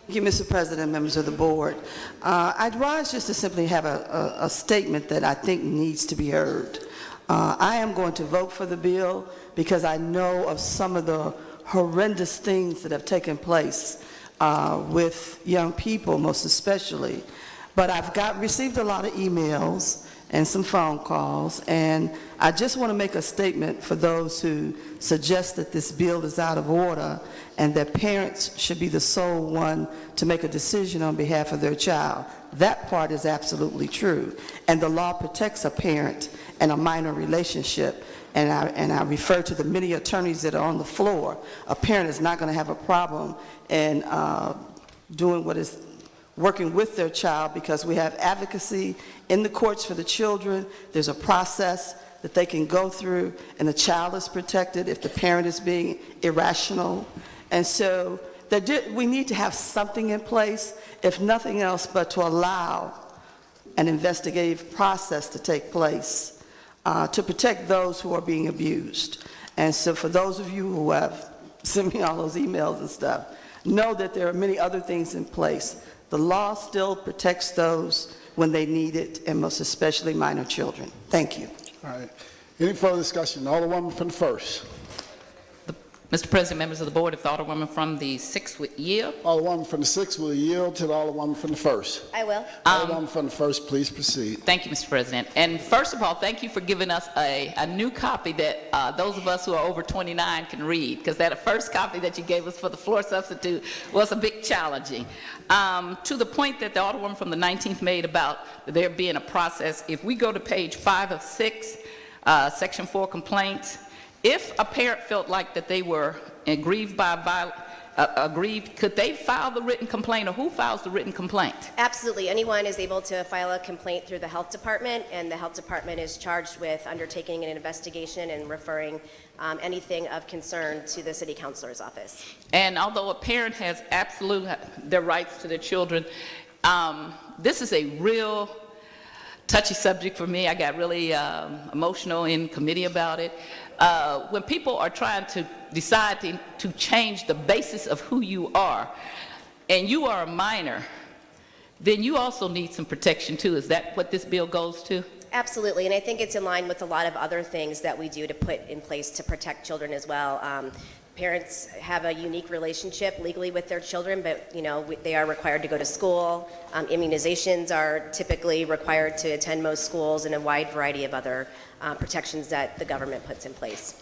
Thank you, Mr. President, members of the board. I'd rise just to simply have a statement that I think needs to be heard. I am going to vote for the bill because I know of some of the horrendous things that have taken place with young people, most especially. But I've received a lot of emails and some phone calls, and I just want to make a statement for those who suggest that this bill is out of order and that parents should be the sole one to make a decision on behalf of their child. That part is absolutely true, and the law protects a parent and a minor relationship. And I refer to the many attorneys that are on the floor. A parent is not going to have a problem in doing what is working with their child, because we have advocacy in the courts for the children. There's a process that they can go through, and the child is protected if the parent is being irrational. And so we need to have something in place, if nothing else, but to allow an investigative process to take place to protect those who are being abused. And so for those of you who have sent me all those emails and stuff, know that there are many other things in place. The law still protects those when they need it, and most especially minor children. Thank you. All right. Any further discussion? Alderwoman from the 1st. Mr. President, members of the board, if the Alderwoman from the 6th would yield. Alderwoman from the 6th will yield to the Alderwoman from the 1st. I will. Alderwoman from the 1st, please proceed. Thank you, Mr. President. And first of all, thank you for giving us a new copy that those of us who are over 29 can read, because that first copy that you gave us for the floor substitute was a bit challenging. To the point that the Alderwoman from the 19th made about there being a process, if we go to page 5 of 6, section 4 complaints, if a parent felt like that they were aggrieved by aggrieved, could they file the written complaint, or who files the written complaint? Absolutely. Anyone is able to file a complaint through the health department, and the health department is charged with undertaking an investigation and referring anything of concern to the city councilor's office. And although a parent has their rights to their children, this is a real touchy subject for me. I got really emotional in committee about it. When people are trying to decide to change the basis of who you are, and you are a minor, then you also need some protection too. Is that what this bill goes to? Absolutely, and I think it's in line with a lot of other things that we do to put in place to protect children as well. Parents have a unique relationship legally with their children, but they are required to go to school. Immunizations are typically required to attend most schools, and a wide variety of other protections that the government puts in place.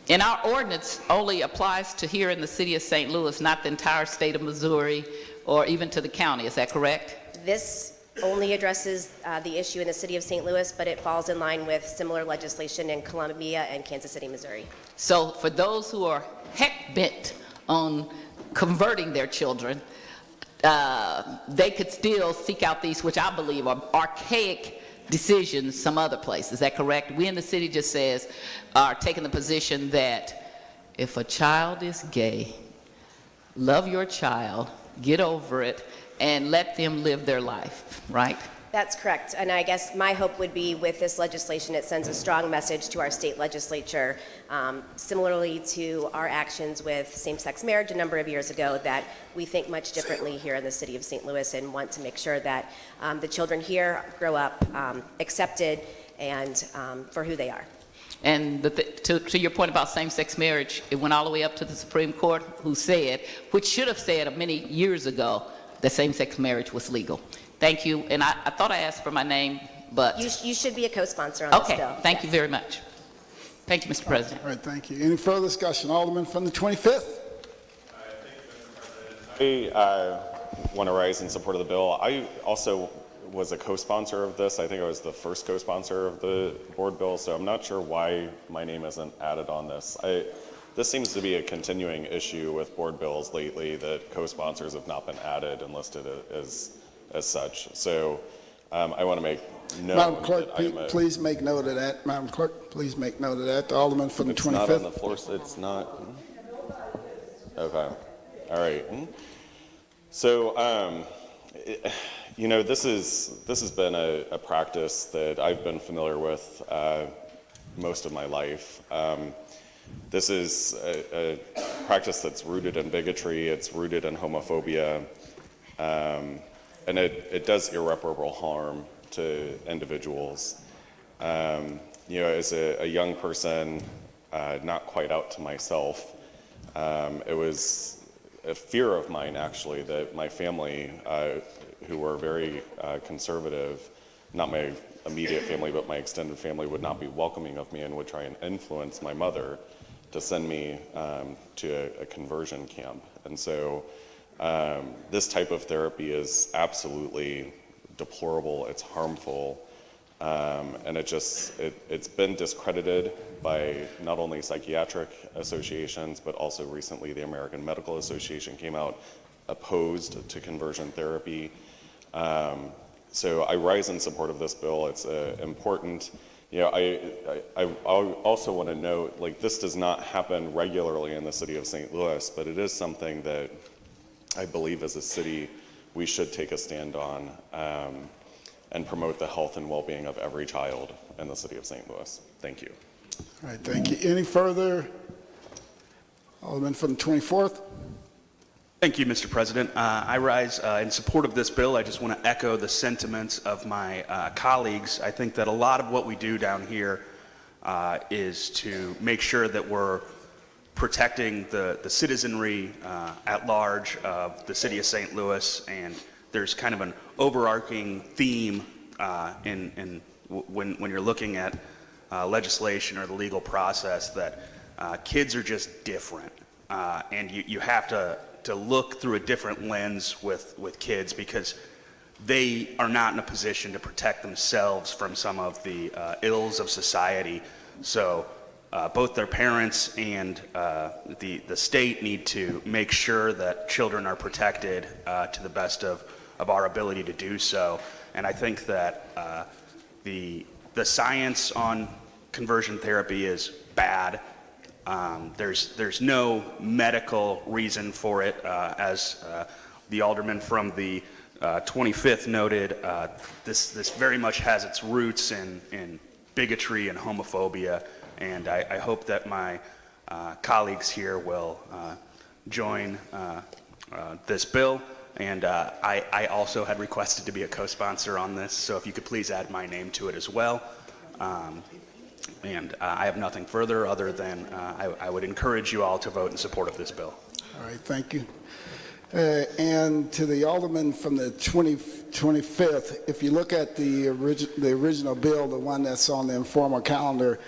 And our ordinance only applies to here in the city of St. Louis, not the entire state of Missouri or even to the county. Is that correct? This only addresses the issue in the city of St. Louis, but it falls in line with similar legislation in Columbia and Kansas City, Missouri. So for those who are heck bent on converting their children, they could still seek out these, which I believe are archaic decisions some other place. Is that correct? We in the city just are taking the position that if a child is gay, love your child, get over it, and let them live their life, right? That's correct. And I guess my hope would be with this legislation, it sends a strong message to our state legislature, similarly to our actions with same-sex marriage a number of years ago, that we think much differently here in the city of St. Louis and want to make sure that the children here grow up accepted and for who they are. And to your point about same-sex marriage, it went all the way up to the Supreme Court, who said, which should have said many years ago, that same-sex marriage was legal. Thank you. And I thought I asked for my name, but... You should be a co-sponsor on this bill. Okay, thank you very much. Thank you, Mr. President. All right, thank you. Any further discussion? Alderman from the 25th. I want to rise in support of the bill. I also was a co-sponsor of this. I think I was the first co-sponsor of the board bill, so I'm not sure why my name isn't added on this. This seems to be a continuing issue with board bills lately, that co-sponsors have not been added and listed as such. So I want to make note. Madam Clerk, please make note of that. Madam Clerk, please make note of that. The Alderman from the 25th. It's not on the floor, so it's not. Okay. All right. So, you know, this has been a practice that I've been familiar with most of my life. This is a practice that's rooted in bigotry. It's rooted in homophobia, and it does irreparable harm to individuals. You know, as a young person, not quite out to myself, it was a fear of mine, actually, that my family, who were very conservative, not my immediate family, but my extended family, would not be welcoming of me and would try and influence my mother to send me to a conversion camp. And so this type of therapy is absolutely deplorable. It's harmful. And it's been discredited by not only psychiatric associations, but also recently the American Medical Association came out opposed to conversion therapy. So I rise in support of this bill. It's important. You know, I also want to note, like, this does not happen regularly in the city of St. Louis, but it is something that I believe as a city we should take a stand on and promote the health and well-being of every child in the city of St. Louis. Thank you. All right, thank you. Any further? Alderman from the 24th. Thank you, Mr. President. I rise in support of this bill. I just want to echo the sentiments of my colleagues. I think that a lot of what we do down here is to make sure that we're protecting the citizenry at large of the city of St. Louis, and there's kind of an overarching theme when you're looking at legislation or the legal process, that kids are just different, and you have to look through a different lens with kids, because they are not in a position to protect themselves from some of the ills of society. So both their parents and the state need to make sure that children are protected to the best of our ability to do so. And I think that the science on conversion therapy is bad. There's no medical reason for it. As the alderman from the 25th noted, this very much has its roots in bigotry and homophobia, and I hope that my colleagues here will join this bill. And I also had requested to be a co-sponsor on this, so if you could please add my name to it as well. And I have nothing further other than I would encourage you all to vote in support of this bill. All right, thank you. And to the alderman from the 25th, if you look at the original bill, the one that's on the informal calendar,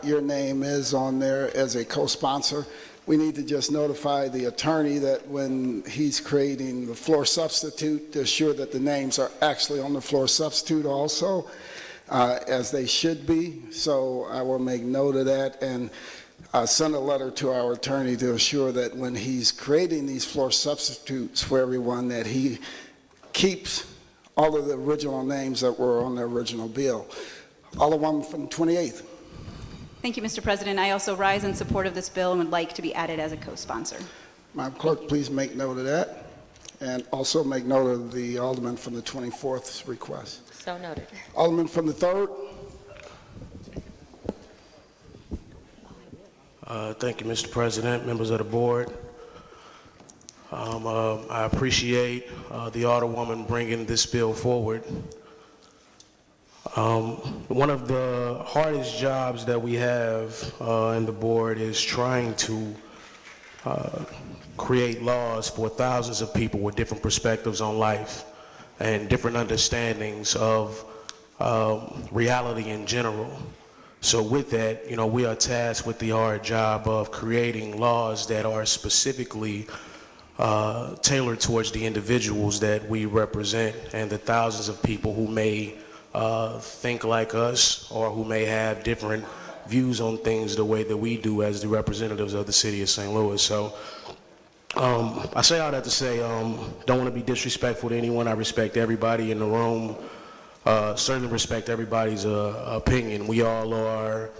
your name is on there as a co-sponsor. We need to just notify the attorney that when he's creating the floor substitute, to assure that the names are actually on the floor substitute also, as they should be. So I will make note of that and send a letter to our attorney to assure that when he's creating these floor substitutes for everyone, that he keeps all of the original names that were on the original bill. Alderman from the 28th. Thank you, Mr. President. I also rise in support of this bill and would like to be added as a co-sponsor. Madam Clerk, please make note of that. And also make note of the alderman from the 24th's request. So noted. Alderman from the 3rd. Thank you, Mr. President, members of the board. I appreciate the alderwoman bringing this bill forward. One of the hardest jobs that we have in the board is trying to create laws for thousands of people with different perspectives on life and different understandings of reality in general. So with that, we are tasked with the hard job of creating laws that are specifically tailored towards the individuals that we represent and the thousands of people who may think like us or who may have different views on things the way that we do as the representatives of the city of St. Louis. So I say all that to say, don't want to be disrespectful to anyone. I respect everybody in the room. Certainly respect everybody's opinion. We all are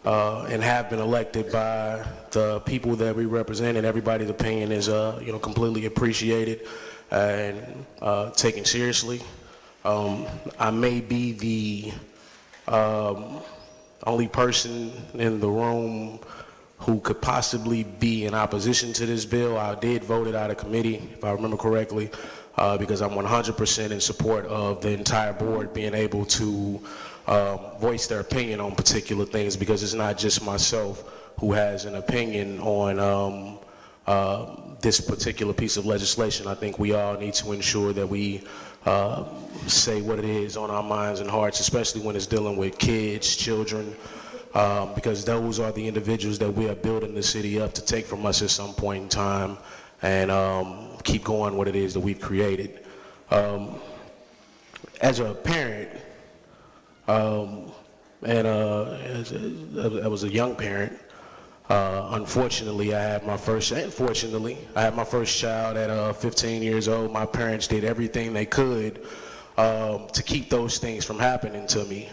and have been elected by the people that we represent, and everybody's opinion is completely appreciated and taken seriously. I may be the only person in the room who could possibly be in opposition to this bill. I did vote it out of committee, if I remember correctly, because I'm 100% in support of the entire board being able to voice their opinion on particular things, because it's not just myself who has an opinion on this particular piece of legislation. I think we all need to ensure that we say what it is on our minds and hearts, especially when it's dealing with kids, children, because those are the individuals that we are building the city up to take from us at some point in time and keep going what it is that we've created. As a parent, and as I was a young parent, unfortunately, I had my first child at 15 years old. My parents did everything they could to keep those things from happening to me,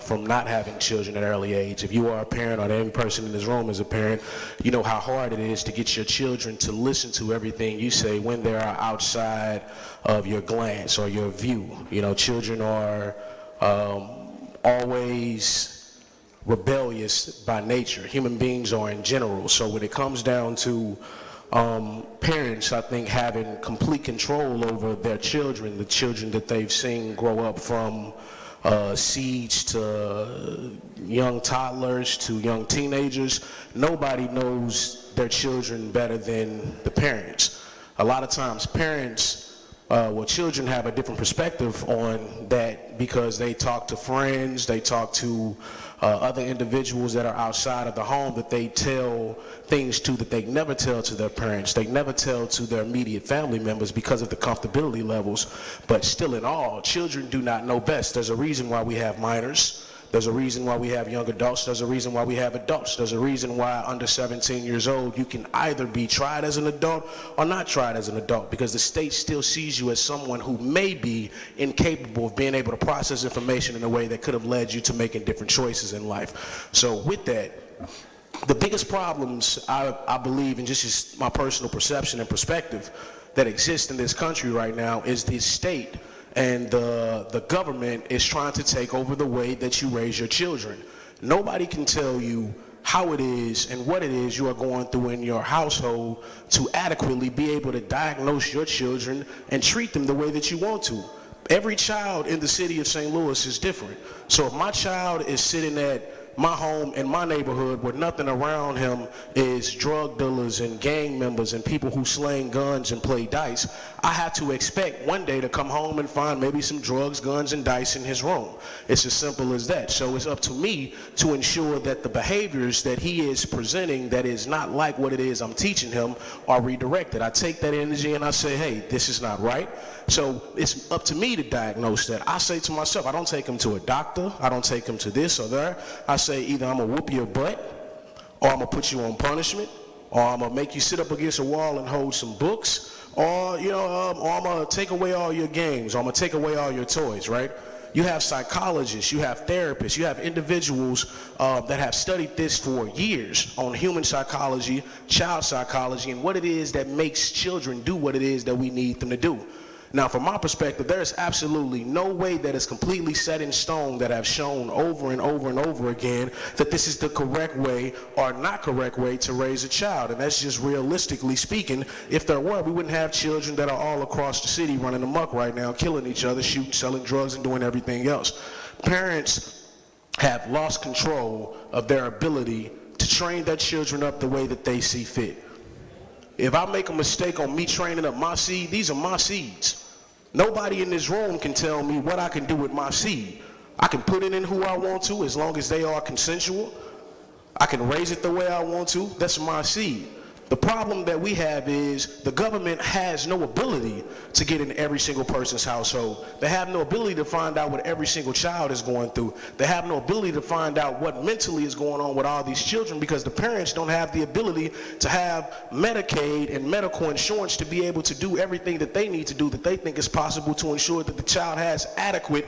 from not having children at an early age. If you are a parent, or any person in this room is a parent, you know how hard it is to get your children to listen to everything you say when they are outside of your glance or your view. Children are always rebellious by nature. Human beings are in general. So when it comes down to parents, I think, having complete control over their children, the children that they've seen grow up from seeds to young toddlers to young teenagers, nobody knows their children better than the parents. A lot of times children have a different perspective on that because they talk to friends, they talk to other individuals that are outside of the home that they tell things to that they never tell to their parents, they never tell to their immediate family members because of the comfortability levels. But still in all, children do not know best. There's a reason why we have minors. There's a reason why we have young adults. There's a reason why we have adults. There's a reason why under 17 years old, you can either be tried as an adult or not tried as an adult, because the state still sees you as someone who may be incapable of being able to process information in a way that could have led you to making different choices in life. So with that, the biggest problems I believe, and just my personal perception and perspective that exist in this country right now, is the state and the government is trying to take over the way that you raise your children. Nobody can tell you how it is and what it is you are going through in your household to adequately be able to diagnose your children and treat them the way that you want to. Every child in the city of St. Louis is different. So if my child is sitting at my home in my neighborhood where nothing around him is drug dealers and gang members and people who sling guns and play dice, I have to expect one day to come home and find maybe some drugs, guns, and dice in his room. It's as simple as that. So it's up to me to ensure that the behaviors that he is presenting that is not like what it is I'm teaching him are redirected. I take that energy and I say, hey, this is not right. So it's up to me to diagnose that. I say to myself, I don't take him to a doctor. I don't take him to this or that. I say either I'm going to whoop your butt, or I'm going to put you on punishment, or I'm going to make you sit up against a wall and hold some books, or, or I'm going to take away all your games, or I'm going to take away all your toys, right? You have psychologists, you have therapists, you have individuals that have studied this for years on human psychology, child psychology, and what it is that makes children do what it is that we need them to do. Now, from my perspective, there is absolutely no way that is completely set in stone that I've shown over and over and over again that this is the correct way or not correct way to raise a child. And that's just realistically speaking. If there were, we wouldn't have children that are all across the city running amok right now, killing each other, shooting, selling drugs, and doing everything else. Parents have lost control of their ability to train their children up the way that they see fit. If I make a mistake on me training up my seed, these are my seeds. Nobody in this room can tell me what I can do with my seed. I can put it in who I want to as long as they are consensual. I can raise it the way I want to. That's my seed. The problem that we have is the government has no ability to get in every single person's household. They have no ability to find out what every single child is going through. They have no ability to find out what mentally is going on with all these children because the parents don't have the ability to have Medicaid and medical insurance to be able to do everything that they need to do that they think is possible to ensure that the child has adequate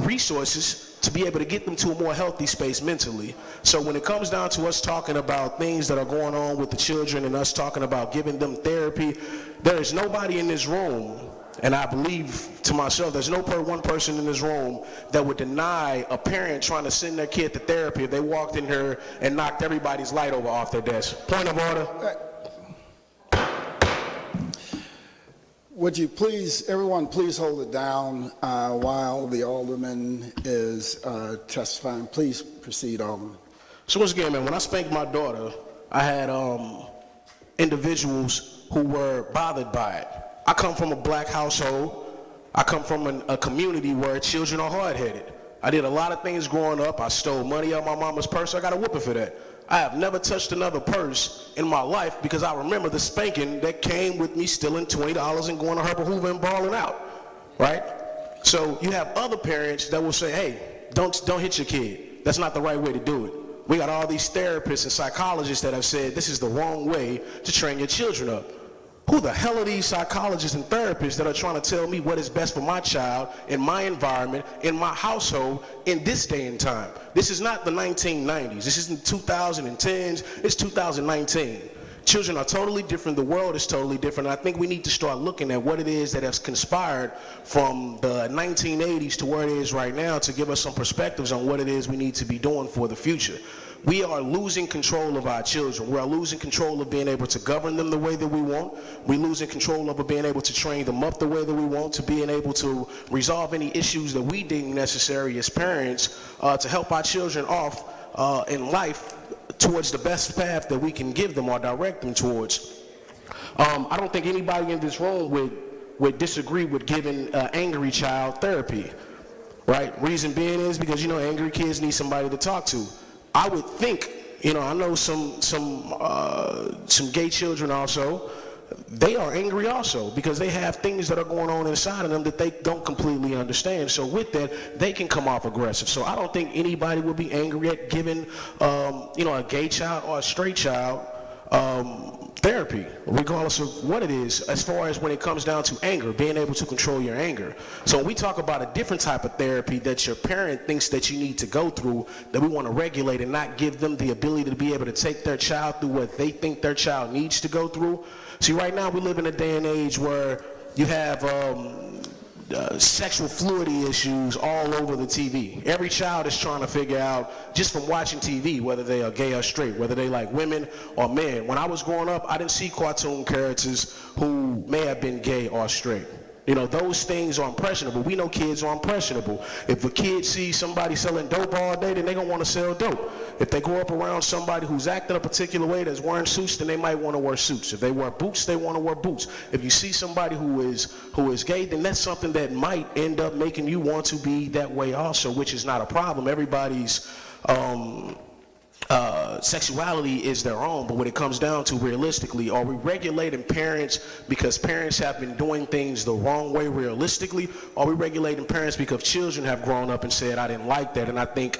resources to be able to get them to a more healthy space mentally. So when it comes down to us talking about things that are going on with the children and us talking about giving them therapy, there is nobody in this room, and I believe to myself, there's no one person in this room that would deny a parent trying to send their kid to therapy if they walked in here and knocked everybody's light over off their desk. Point of order. Would you please, everyone please hold it down while the alderman is testifying. Please proceed, Alderman. So once again, man, when I spanked my daughter, I had individuals who were bothered by it. I come from a black household. I come from a community where children are hard-headed. I did a lot of things growing up. I stole money out of my mama's purse. I got a whooping for that. I have never touched another purse in my life because I remember the spanking that came with me stealing $20 and going to Herbert Hoover and balling out, right? So you have other parents that will say, hey, don't hit your kid. That's not the right way to do it. We got all these therapists and psychologists that have said this is the wrong way to train your children up. Who the hell are these psychologists and therapists that are trying to tell me what is best for my child, in my environment, in my household, in this day and time? This is not the 1990s. This isn't 2010s. It's 2019. Children are totally different. The world is totally different. And I think we need to start looking at what it is that has conspired from the 1980s to where it is right now to give us some perspectives on what it is we need to be doing for the future. We are losing control of our children. We are losing control of being able to govern them the way that we want. We're losing control of being able to train them up the way that we want, to being able to resolve any issues that we deem necessary as parents to help our children off in life towards the best path that we can give them or direct them towards. I don't think anybody in this room would disagree with giving an angry child therapy, right? Reason being is because, angry kids need somebody to talk to. I would think, I know some gay children also, they are angry also because they have things that are going on inside of them that they don't completely understand. So with that, they can come off aggressive. So I don't think anybody would be angry at giving, a gay child or a straight child therapy, regardless of what it is, as far as when it comes down to anger, being able to control your anger. So when we talk about a different type of therapy that your parent thinks that you need to go through, that we want to regulate and not give them the ability to be able to take their child through what they think their child needs to go through. See, right now we live in a day and age where you have sexual fluidity issues all over the TV. Every child is trying to figure out, just from watching TV, whether they are gay or straight, whether they like women or men. When I was growing up, I didn't see cartoon characters who may have been gay or straight. Those things are impressionable. We know kids are impressionable. If a kid sees somebody selling dope all day, then they're going to want to sell dope. If they grow up around somebody who's acting a particular way that's wearing suits, then they might want to wear suits. If they wear boots, they want to wear boots. If you see somebody who is gay, then that's something that might end up making you want to be that way also, which is not a problem. Everybody's sexuality is their own, but when it comes down to realistically, are we regulating parents because parents have been doing things the wrong way realistically? Are we regulating parents because children have grown up and said, I didn't like that, and I think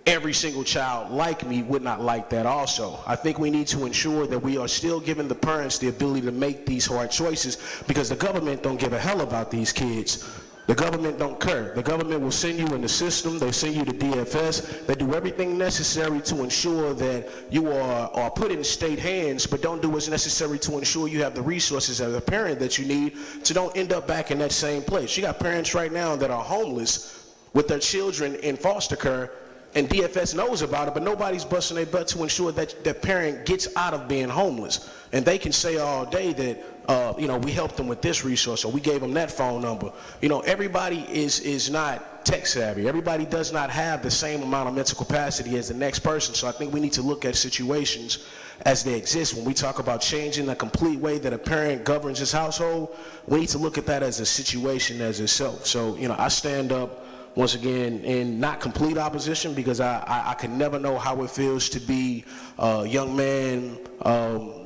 every single child like me would not like that also? I think we need to ensure that we are still giving the parents the ability to make these hard choices because the government don't give a hell about these kids. The government don't care. The government will send you in the system. They send you to DFS. They do everything necessary to ensure that you are put in state hands, but don't do what's necessary to ensure you have the resources as a parent that you need to don't end up back in that same place. You got parents right now that are homeless with their children in foster care, and DFS knows about it, but nobody's busting their butt to ensure that the parent gets out of being homeless. And they can say all day that we helped them with this resource, or we gave them that phone number. Everybody is not tech savvy. Everybody does not have the same amount of mental capacity as the next person. So I think we need to look at situations as they exist. When we talk about changing the complete way that a parent governs his household, we need to look at that as a situation as itself. So, I stand up once again in not complete opposition, because I can never know how it feels to be a young man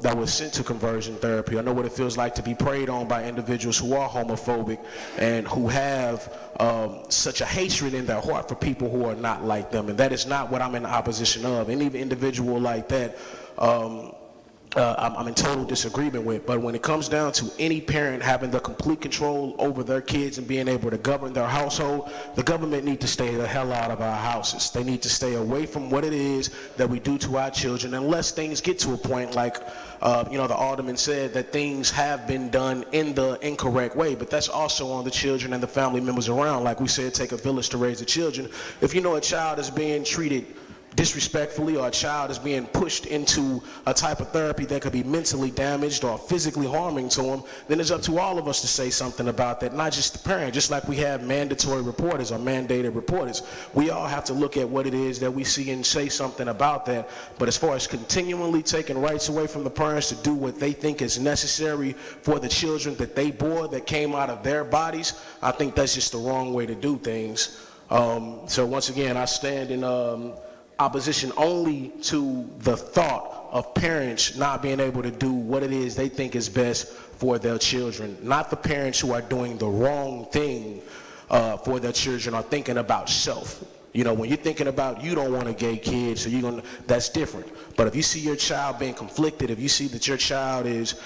that was sent to conversion therapy. I know what it feels like to be preyed on by individuals who are homophobic and who have such a hatred in their heart for people who are not like them. And that is not what I'm in opposition of. Any individual like that, I'm in total disagreement with. But when it comes down to any parent having the complete control over their kids and being able to govern their household, the government needs to stay the hell out of our houses. They need to stay away from what it is that we do to our children, unless things get to a point like, the alderman said, that things have been done in the incorrect way. But that's also on the children and the family members around. Like we said, take a village to raise the children. If you know a child is being treated disrespectfully, or a child is being pushed into a type of therapy that could be mentally damaged or physically harming to them, then it's up to all of us to say something about that, not just the parent. Just like we have mandatory reporters or mandated reporters, we all have to look at what it is that we see and say something about that. But as far as continually taking rights away from the parents to do what they think is necessary for the children that they bore, that came out of their bodies, I think that's just the wrong way to do things. So once again, I stand in opposition only to the thought of parents not being able to do what it is they think is best for their children, not the parents who are doing the wrong thing for their children or thinking about self. When you're thinking about you don't want a gay kid, so that's different. But if you see your child being conflicted, if you see that your child is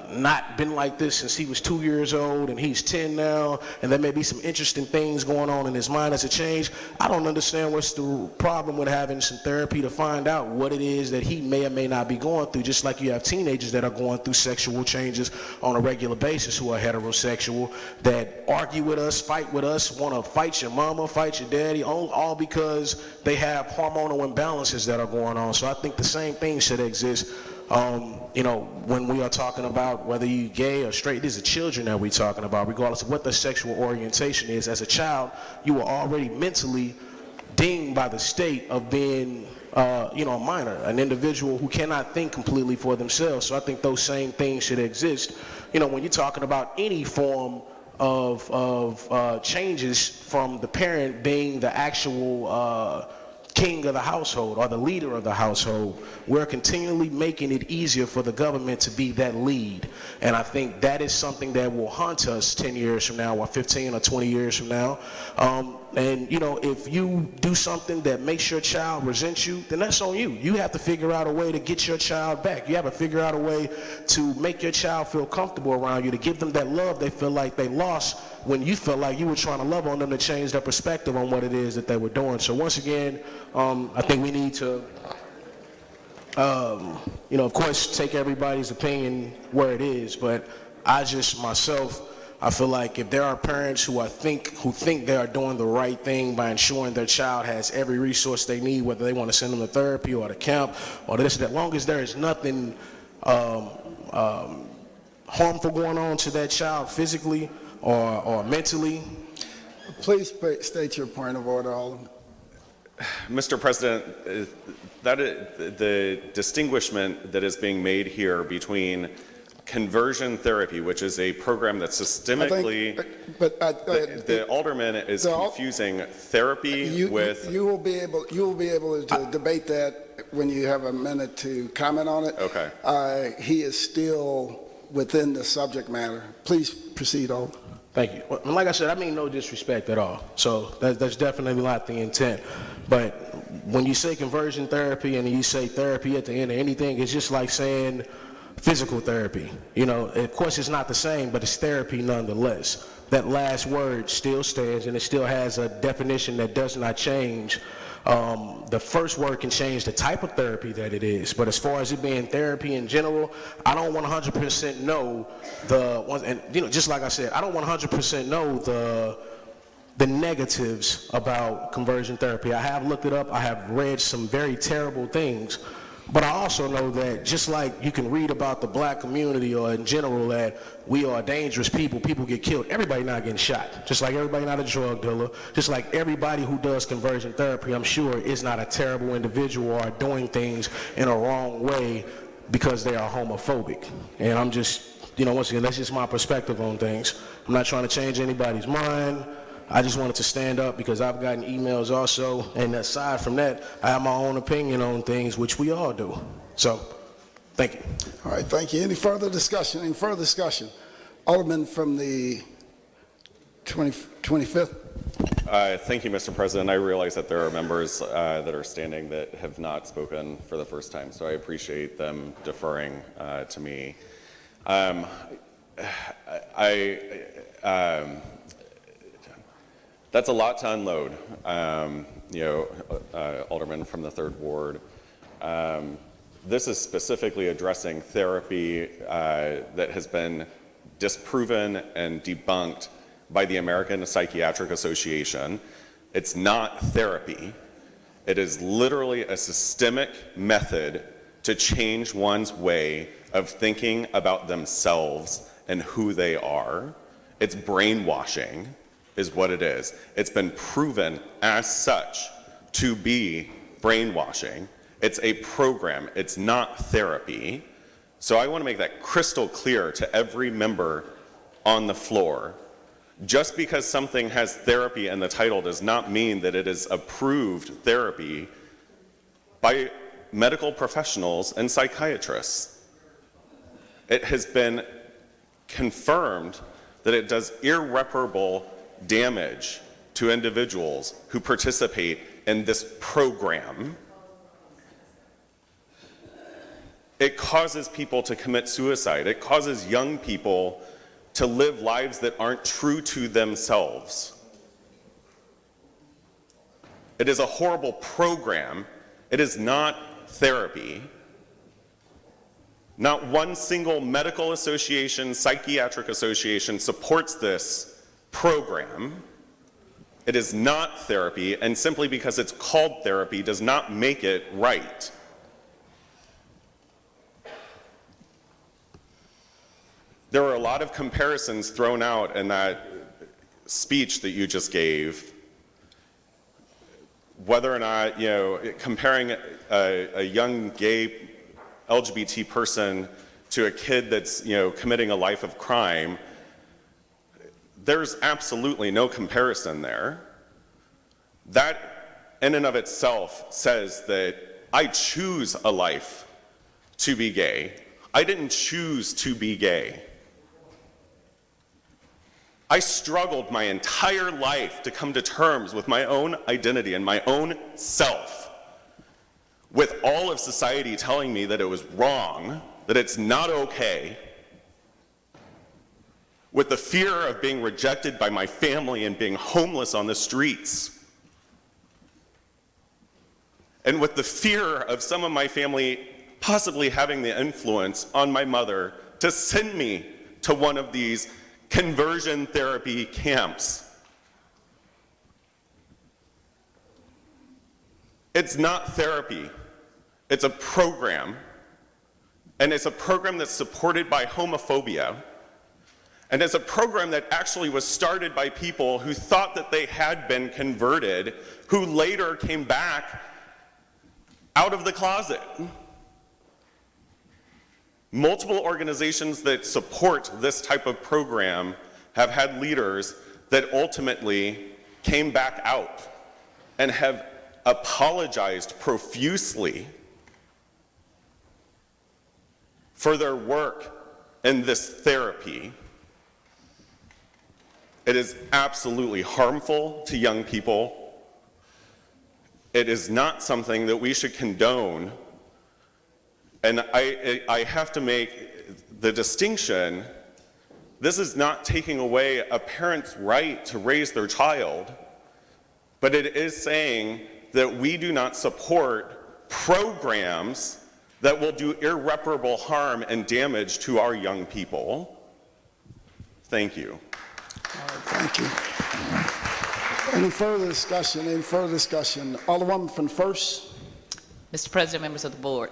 not been like this since he was 2 years old and he's 10 now, and there may be some interesting things going on in his mind as a change, I don't understand what's the problem with having some therapy to find out what it is that he may or may not be going through, just like you have teenagers that are going through sexual changes on a regular basis who are heterosexual, that argue with us, fight with us, want to fight your mama, fight your daddy, all because they have hormonal imbalances that are going on. So I think the same thing should exist. When we are talking about whether you're gay or straight, these are children that we're talking about, regardless of what their sexual orientation is. As a child, you are already mentally deemed by the state of being a minor, an individual who cannot think completely for themselves. So I think those same things should exist. When you're talking about any form of changes from the parent being the actual king of the household or the leader of the household, we're continually making it easier for the government to be that lead. And I think that is something that will haunt us 10 years from now or 15 or 20 years from now. If you do something that makes your child resent you, then that's on you. You have to figure out a way to get your child back. You have to figure out a way to make your child feel comfortable around you, to give them that love they feel like they lost when you felt like you were trying to love on them, to change their perspective on what it is that they were doing. So once again, I think we need to, of course, take everybody's opinion where it is, but I feel like if there are parents who think they are doing the right thing by ensuring their child has every resource they need, whether they want to send them to therapy or to camp or this, as long as there is nothing harmful going on to that child physically or mentally. Please state your point of order, Alderman. Mr. President, the distinguishment that is being made here between conversion therapy, which is a program that systemically, the alderman is confusing therapy with. You will be able to debate that when you have a minute to comment on it. Okay. He is still within the subject matter. Please proceed, Alderman. Thank you. Well, like I said, I mean no disrespect at all. So that's definitely not the intent. But when you say conversion therapy and you say therapy at the end of anything, it's just like saying physical therapy. Of course it's not the same, but it's therapy nonetheless. That last word still stands, and it still has a definition that does not change. The first word can change the type of therapy that it is, but as far as it being therapy in general, I don't 100% know just like I said, I don't 100% know the negatives about conversion therapy. I have looked it up. I have read some very terrible things But I also know that just like you can read about the black community or in general that we are dangerous people, people get killed, everybody not getting shot. Just like everybody not a drug dealer, just like everybody who does conversion therapy, I'm sure is not a terrible individual or doing things in a wrong way because they are homophobic. And I'm just, once again, that's just my perspective on things. I'm not trying to change anybody's mind. I just wanted to stand up because I've gotten emails also, and aside from that, I have my own opinion on things, which we all do. So, thank you. All right, thank you. Any further discussion? Any further discussion? Alderman from the 25th. Thank you, Mr. President. I realize that there are members that are standing that have not spoken for the first time, so I appreciate them deferring to me. That's a lot to unload, Alderman from the 3rd Ward. This is specifically addressing therapy that has been disproven and debunked by the American Psychiatric Association. It's not therapy. It is literally a systemic method to change one's way of thinking about themselves and who they are. It's brainwashing, is what it is. It's been proven as such to be brainwashing. It's a program. It's not therapy. So I want to make that crystal clear to every member on the floor. Just because something has therapy in the title does not mean that it is approved therapy by medical professionals and psychiatrists. It has been confirmed that it does irreparable damage to individuals who participate in this program. It causes people to commit suicide. It causes young people to live lives that aren't true to themselves. It is a horrible program. It is not therapy. Not one single medical association, psychiatric association supports this program. It is not therapy, and simply because it's called therapy does not make it right. There were a lot of comparisons thrown out in that speech that you just gave, whether or not, comparing a young gay LGBT person to a kid that's, committing a life of crime. There's absolutely no comparison there. That in and of itself says that I choose a life to be gay. I didn't choose to be gay. I struggled my entire life to come to terms with my own identity and my own self, with all of society telling me that it was wrong, that it's not okay, with the fear of being rejected by my family and being homeless on the streets, and with the fear of some of my family possibly having the influence on my mother to send me to one of these conversion therapy camps. It's not therapy. It's a program. And it's a program that's supported by homophobia. And it's a program that actually was started by people who thought that they had been converted, who later came back out of the closet. Multiple organizations that support this type of program have had leaders that ultimately came back out and have apologized profusely for their work in this therapy. It is absolutely harmful to young people. It is not something that we should condone. And I have to make the distinction, this is not taking away a parent's right to raise their child, but it is saying that we do not support programs that will do irreparable harm and damage to our young people. Thank you. All right, thank you. Any further discussion? Any further discussion? Alderwoman from First. Mr. President, members of the board,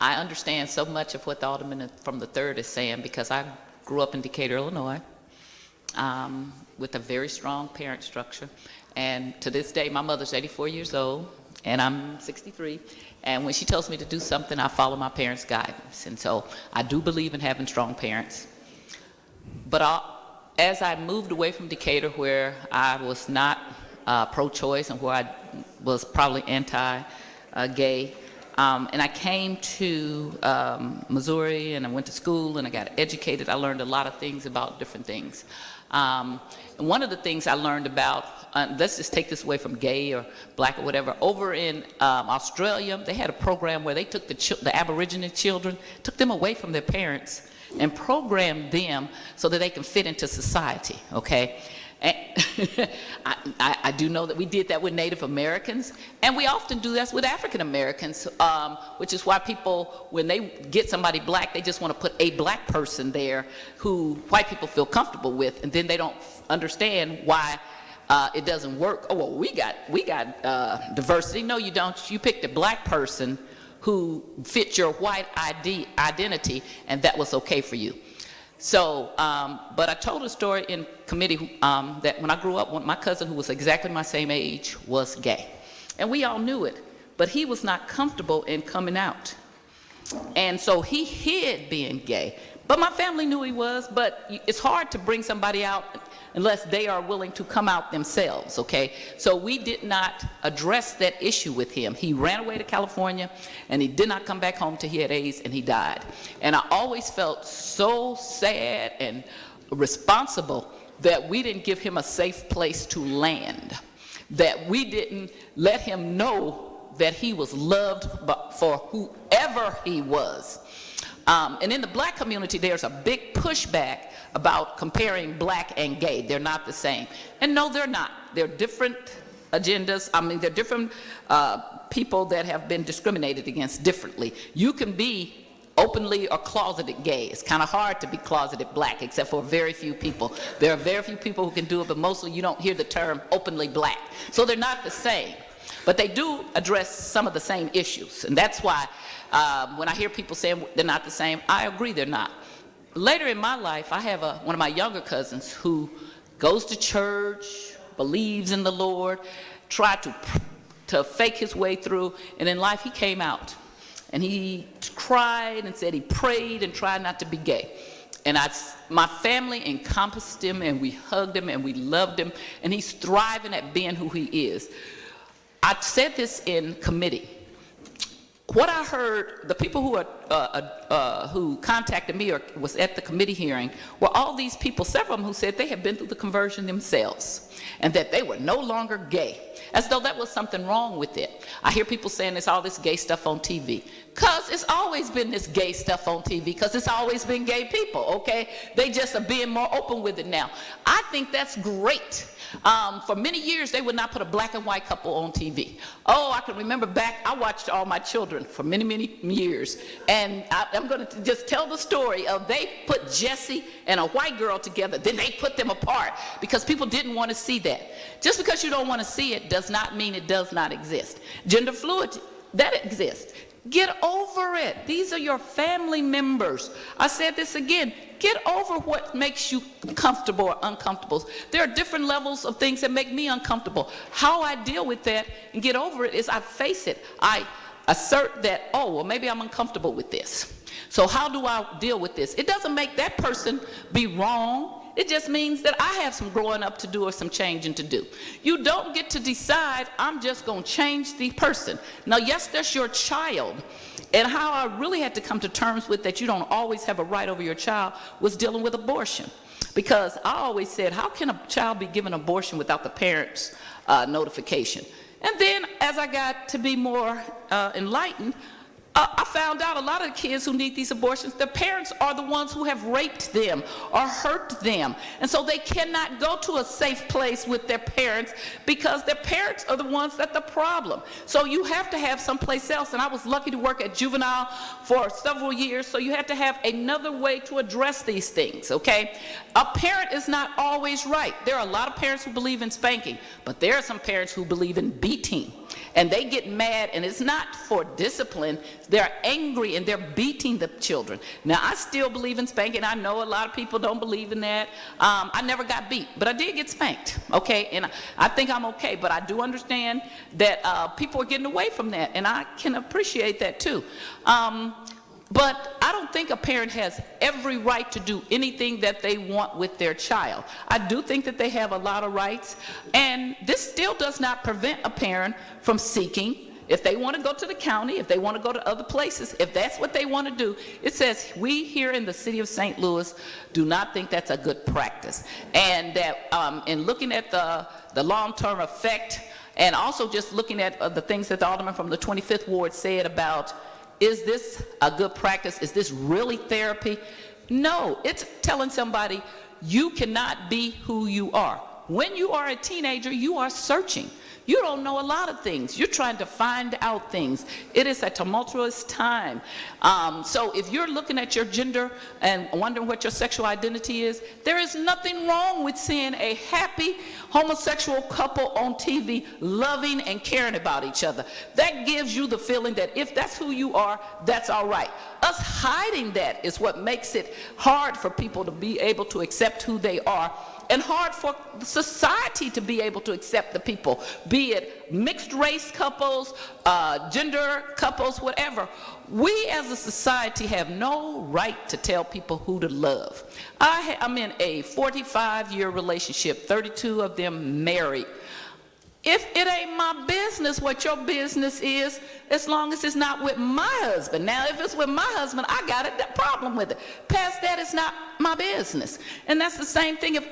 I understand so much of what the Alderman from the 3rd is saying because I grew up in Decatur, Illinois, with a very strong parent structure. And to this day, my mother's 84 years old, and I'm 63. And when she tells me to do something, I follow my parents' guidance. And so I do believe in having strong parents. But as I moved away from Decatur, where I was not pro-choice and where I was probably anti-gay, and I came to Missouri, and I went to school, and I got educated. I learned a lot of things about different things. And one of the things I learned about, let's just take this away from gay or black or whatever, over in Australia, they had a program where they took the Aboriginal children, took them away from their parents, and programmed them so that they can fit into society, okay? And I do know that we did that with Native Americans, and we often do that with African Americans, which is why people, when they get somebody black, they just want to put a black person there who white people feel comfortable with, and then they don't understand why it doesn't work. Oh, well, we got diversity. No, you don't. You picked a black person who fit your white identity, and that was okay for you. So, but I told a story in committee that when I grew up, my cousin, who was exactly my same age, was gay. And we all knew it, but he was not comfortable in coming out. And so he hid being gay. But my family knew he was, but it's hard to bring somebody out unless they are willing to come out themselves, okay? So we did not address that issue with him. He ran away to California, and he did not come back home till he had AIDS, and he died. And I always felt so sad and responsible that we didn't give him a safe place to land, that we didn't let him know that he was loved for whoever he was. And in the black community, there's a big pushback about comparing black and gay. They're not the same. And no, they're not. They're different agendas. I mean, they're different people that have been discriminated against differently. You can be openly or closeted gay. It's kind of hard to be closeted black, except for very few people. There are very few people who can do it, but mostly you don't hear the term openly black. So they're not the same. But they do address some of the same issues. And that's why when I hear people saying they're not the same, I agree they're not. Later in my life, I have one of my younger cousins who goes to church, believes in the Lord, tried to fake his way through, and in life he came out. And he cried and said he prayed and tried not to be gay. And my family encompassed him, and we hugged him, and we loved him, and he's thriving at being who he is. I said this in committee. What I heard, the people who contacted me or was at the committee hearing were all these people, several of them who said they had been through the conversion themselves and that they were no longer gay, as though that was something wrong with it. I hear people saying there's all this gay stuff on TV. Because it's always been this gay stuff on TV, because it's always been gay people, okay? They just are being more open with it now. I think that's great. For many years, they would not put a black and white couple on TV. Oh, I can remember back, I watched all my children for many, many years. And I'm going to just tell the story of they put Jesse and a white girl together, then they put them apart because people didn't want to see that. Just because you don't want to see it does not mean it does not exist. Gender fluidity, that exists. Get over it. These are your family members. I said this again. Get over what makes you comfortable or uncomfortable. There are different levels of things that make me uncomfortable. How I deal with that and get over it is I face it. I assert that, oh, well, maybe I'm uncomfortable with this. So how do I deal with this? It doesn't make that person be wrong. It just means that I have some growing up to do or some changing to do. You don't get to decide, I'm just going to change the person. Now, yes, that's your child. And how I really had to come to terms with that you don't always have a right over your child was dealing with abortion. Because I always said, how can a child be given abortion without the parents' notification? And then as I got to be more enlightened, I found out a lot of the kids who need these abortions, their parents are the ones who have raped them or hurt them. And so they cannot go to a safe place with their parents because their parents are the ones that's the problem. So you have to have someplace else. And I was lucky to work at juvenile for several years, so you have to have another way to address these things, okay? A parent is not always right. There are a lot of parents who believe in spanking, but there are some parents who believe in beating. And they get mad, and it's not for discipline. They're angry, and they're beating the children. Now, I still believe in spanking. I know a lot of people don't believe in that. I never got beat, but I did get spanked, okay? And I think I'm okay, but I do understand that people are getting away from that, and I can appreciate that too. But I don't think a parent has every right to do anything that they want with their child. I do think that they have a lot of rights, and this still does not prevent a parent from seeking. If they want to go to the county, if they want to go to other places, if that's what they want to do, it says we here in the city of St. Louis do not think that's a good practice. And that in looking at the long-term effect, and also just looking at the things that the alderman from the 25th Ward said about, is this a good practice? Is this really therapy? No, it's telling somebody you cannot be who you are. When you are a teenager, you are searching. You don't know a lot of things. You're trying to find out things. It is a tumultuous time. So if you're looking at your gender and wondering what your sexual identity is, there is nothing wrong with seeing a happy homosexual couple on TV loving and caring about each other. That gives you the feeling that if that's who you are, that's all right. Us hiding that is what makes it hard for people to be able to accept who they are, and hard for society to be able to accept the people, be it mixed race couples, gender couples, whatever. We as a society have no right to tell people who to love. I'm in a 45-year relationship, 32 of them married. If it ain't my business what your business is, as long as it's not with my husband. Now, if it's with my husband, I got a problem with it. Past that, it's not my business. And that's the same thing if,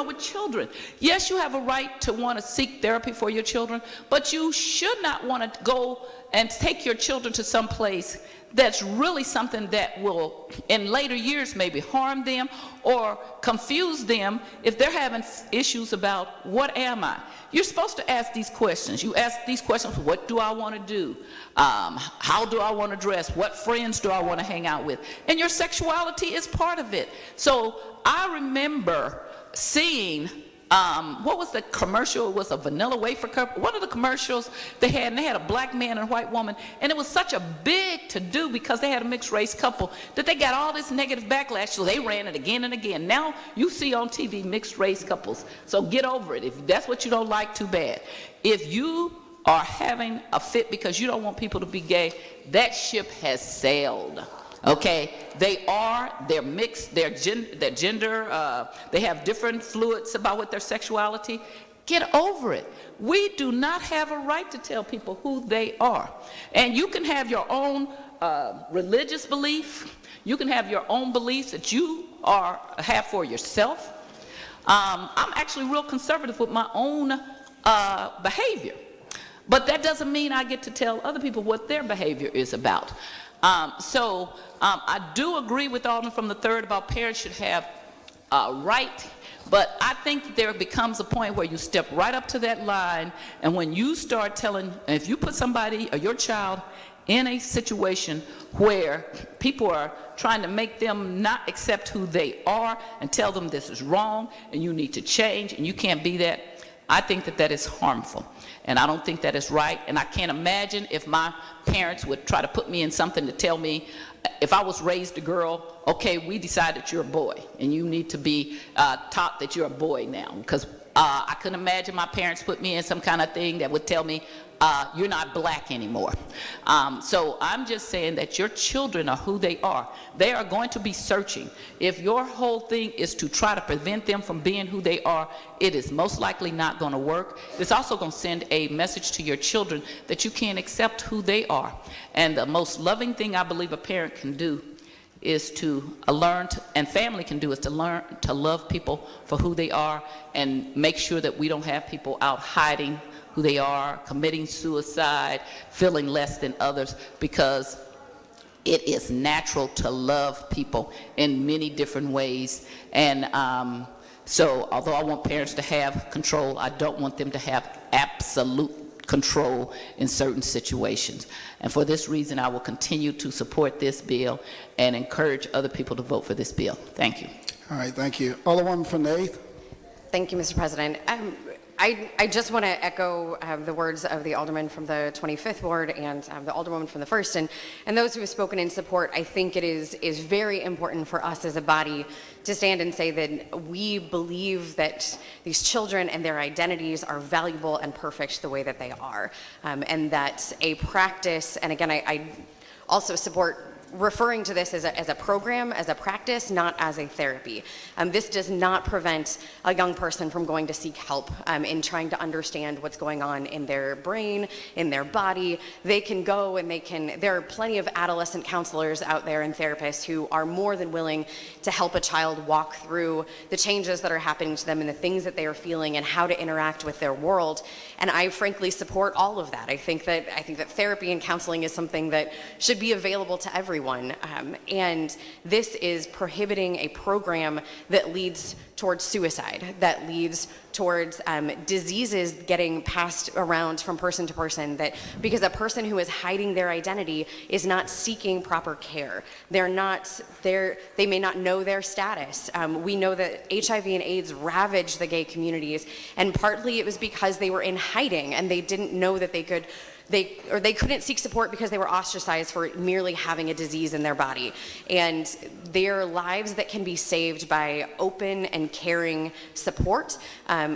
with children. Yes, you have a right to want to seek therapy for your children, but you should not want to go and take your children to some place that's really something that will, in later years, maybe harm them or confuse them if they're having issues about what am I? You're supposed to ask these questions. You ask these questions, what do I want to do? How do I want to dress? What friends do I want to hang out with? And your sexuality is part of it. So I remember seeing what was the commercial? It was a vanilla wafer cup. One of the commercials they had, and they had a black man and a white woman, and it was such a big to-do because they had a mixed race couple that they got all this negative backlash, so they ran it again and again. Now you see on TV mixed race couples, so get over it. If that's what you don't like, too bad. If you are having a fit because you don't want people to be gay, that ship has sailed. Okay, they're mixed, their gender, they have different fluids about what their sexuality. Get over it. We do not have a right to tell people who they are. And you can have your own religious belief. You can have your own beliefs that you have for yourself. I'm actually real conservative with my own behavior. But that doesn't mean I get to tell other people what their behavior is about. I do agree with Alderman from the 3rd about parents should have right, but I think there becomes a point where you step right up to that line, and when you start telling, if you put somebody or your child in a situation where people are trying to make them not accept who they are and tell them this is wrong and you need to change and you can't be that, I think that that is harmful. And I don't think that is right. And I can't imagine if my parents would try to put me in something to tell me, if I was raised a girl, okay, we decided you're a boy and you need to be taught that you're a boy now. Because I couldn't imagine my parents put me in some kind of thing that would tell me, you're not black anymore. So I'm just saying that your children are who they are. They are going to be searching. If your whole thing is to try to prevent them from being who they are, it is most likely not going to work. It's also going to send a message to your children that you can't accept who they are. And the most loving thing I believe a parent can do is to learn, and family can do, is to learn to love people for who they are and make sure that we don't have people out hiding who they are, committing suicide, feeling less than others, because it is natural to love people in many different ways. And so although I want parents to have control, I don't want them to have absolute control in certain situations. And for this reason, I will continue to support this bill and encourage other people to vote for this bill. Thank you. All right, thank you. Alderwoman from the 8th. Thank you, Mr. President. I just want to echo the words of the alderman from the 25th ward and the alderwoman from the 1st, and those who have spoken in support. I think it is very important for us as a body to stand and say that we believe that these children and their identities are valuable and perfect the way that they are, and that a practice, and again, I also support referring to this as a program, as a practice, not as a therapy. This does not prevent a young person from going to seek help in trying to understand what's going on in their brain, in their body. They can go and there are plenty of adolescent counselors out there and therapists who are more than willing to help a child walk through the changes that are happening to them and the things that they are feeling and how to interact with their world. And I frankly support all of that. I think that therapy and counseling is something that should be available to everyone. And this is prohibiting a program that leads towards suicide, that leads towards diseases getting passed around from person to person, that because a person who is hiding their identity is not seeking proper care. They may not know their status. We know that HIV and AIDS ravaged the gay communities, and partly it was because they were in hiding and they didn't know that they couldn't seek support because they were ostracized for merely having a disease in their body. And their lives that can be saved by open and caring support. And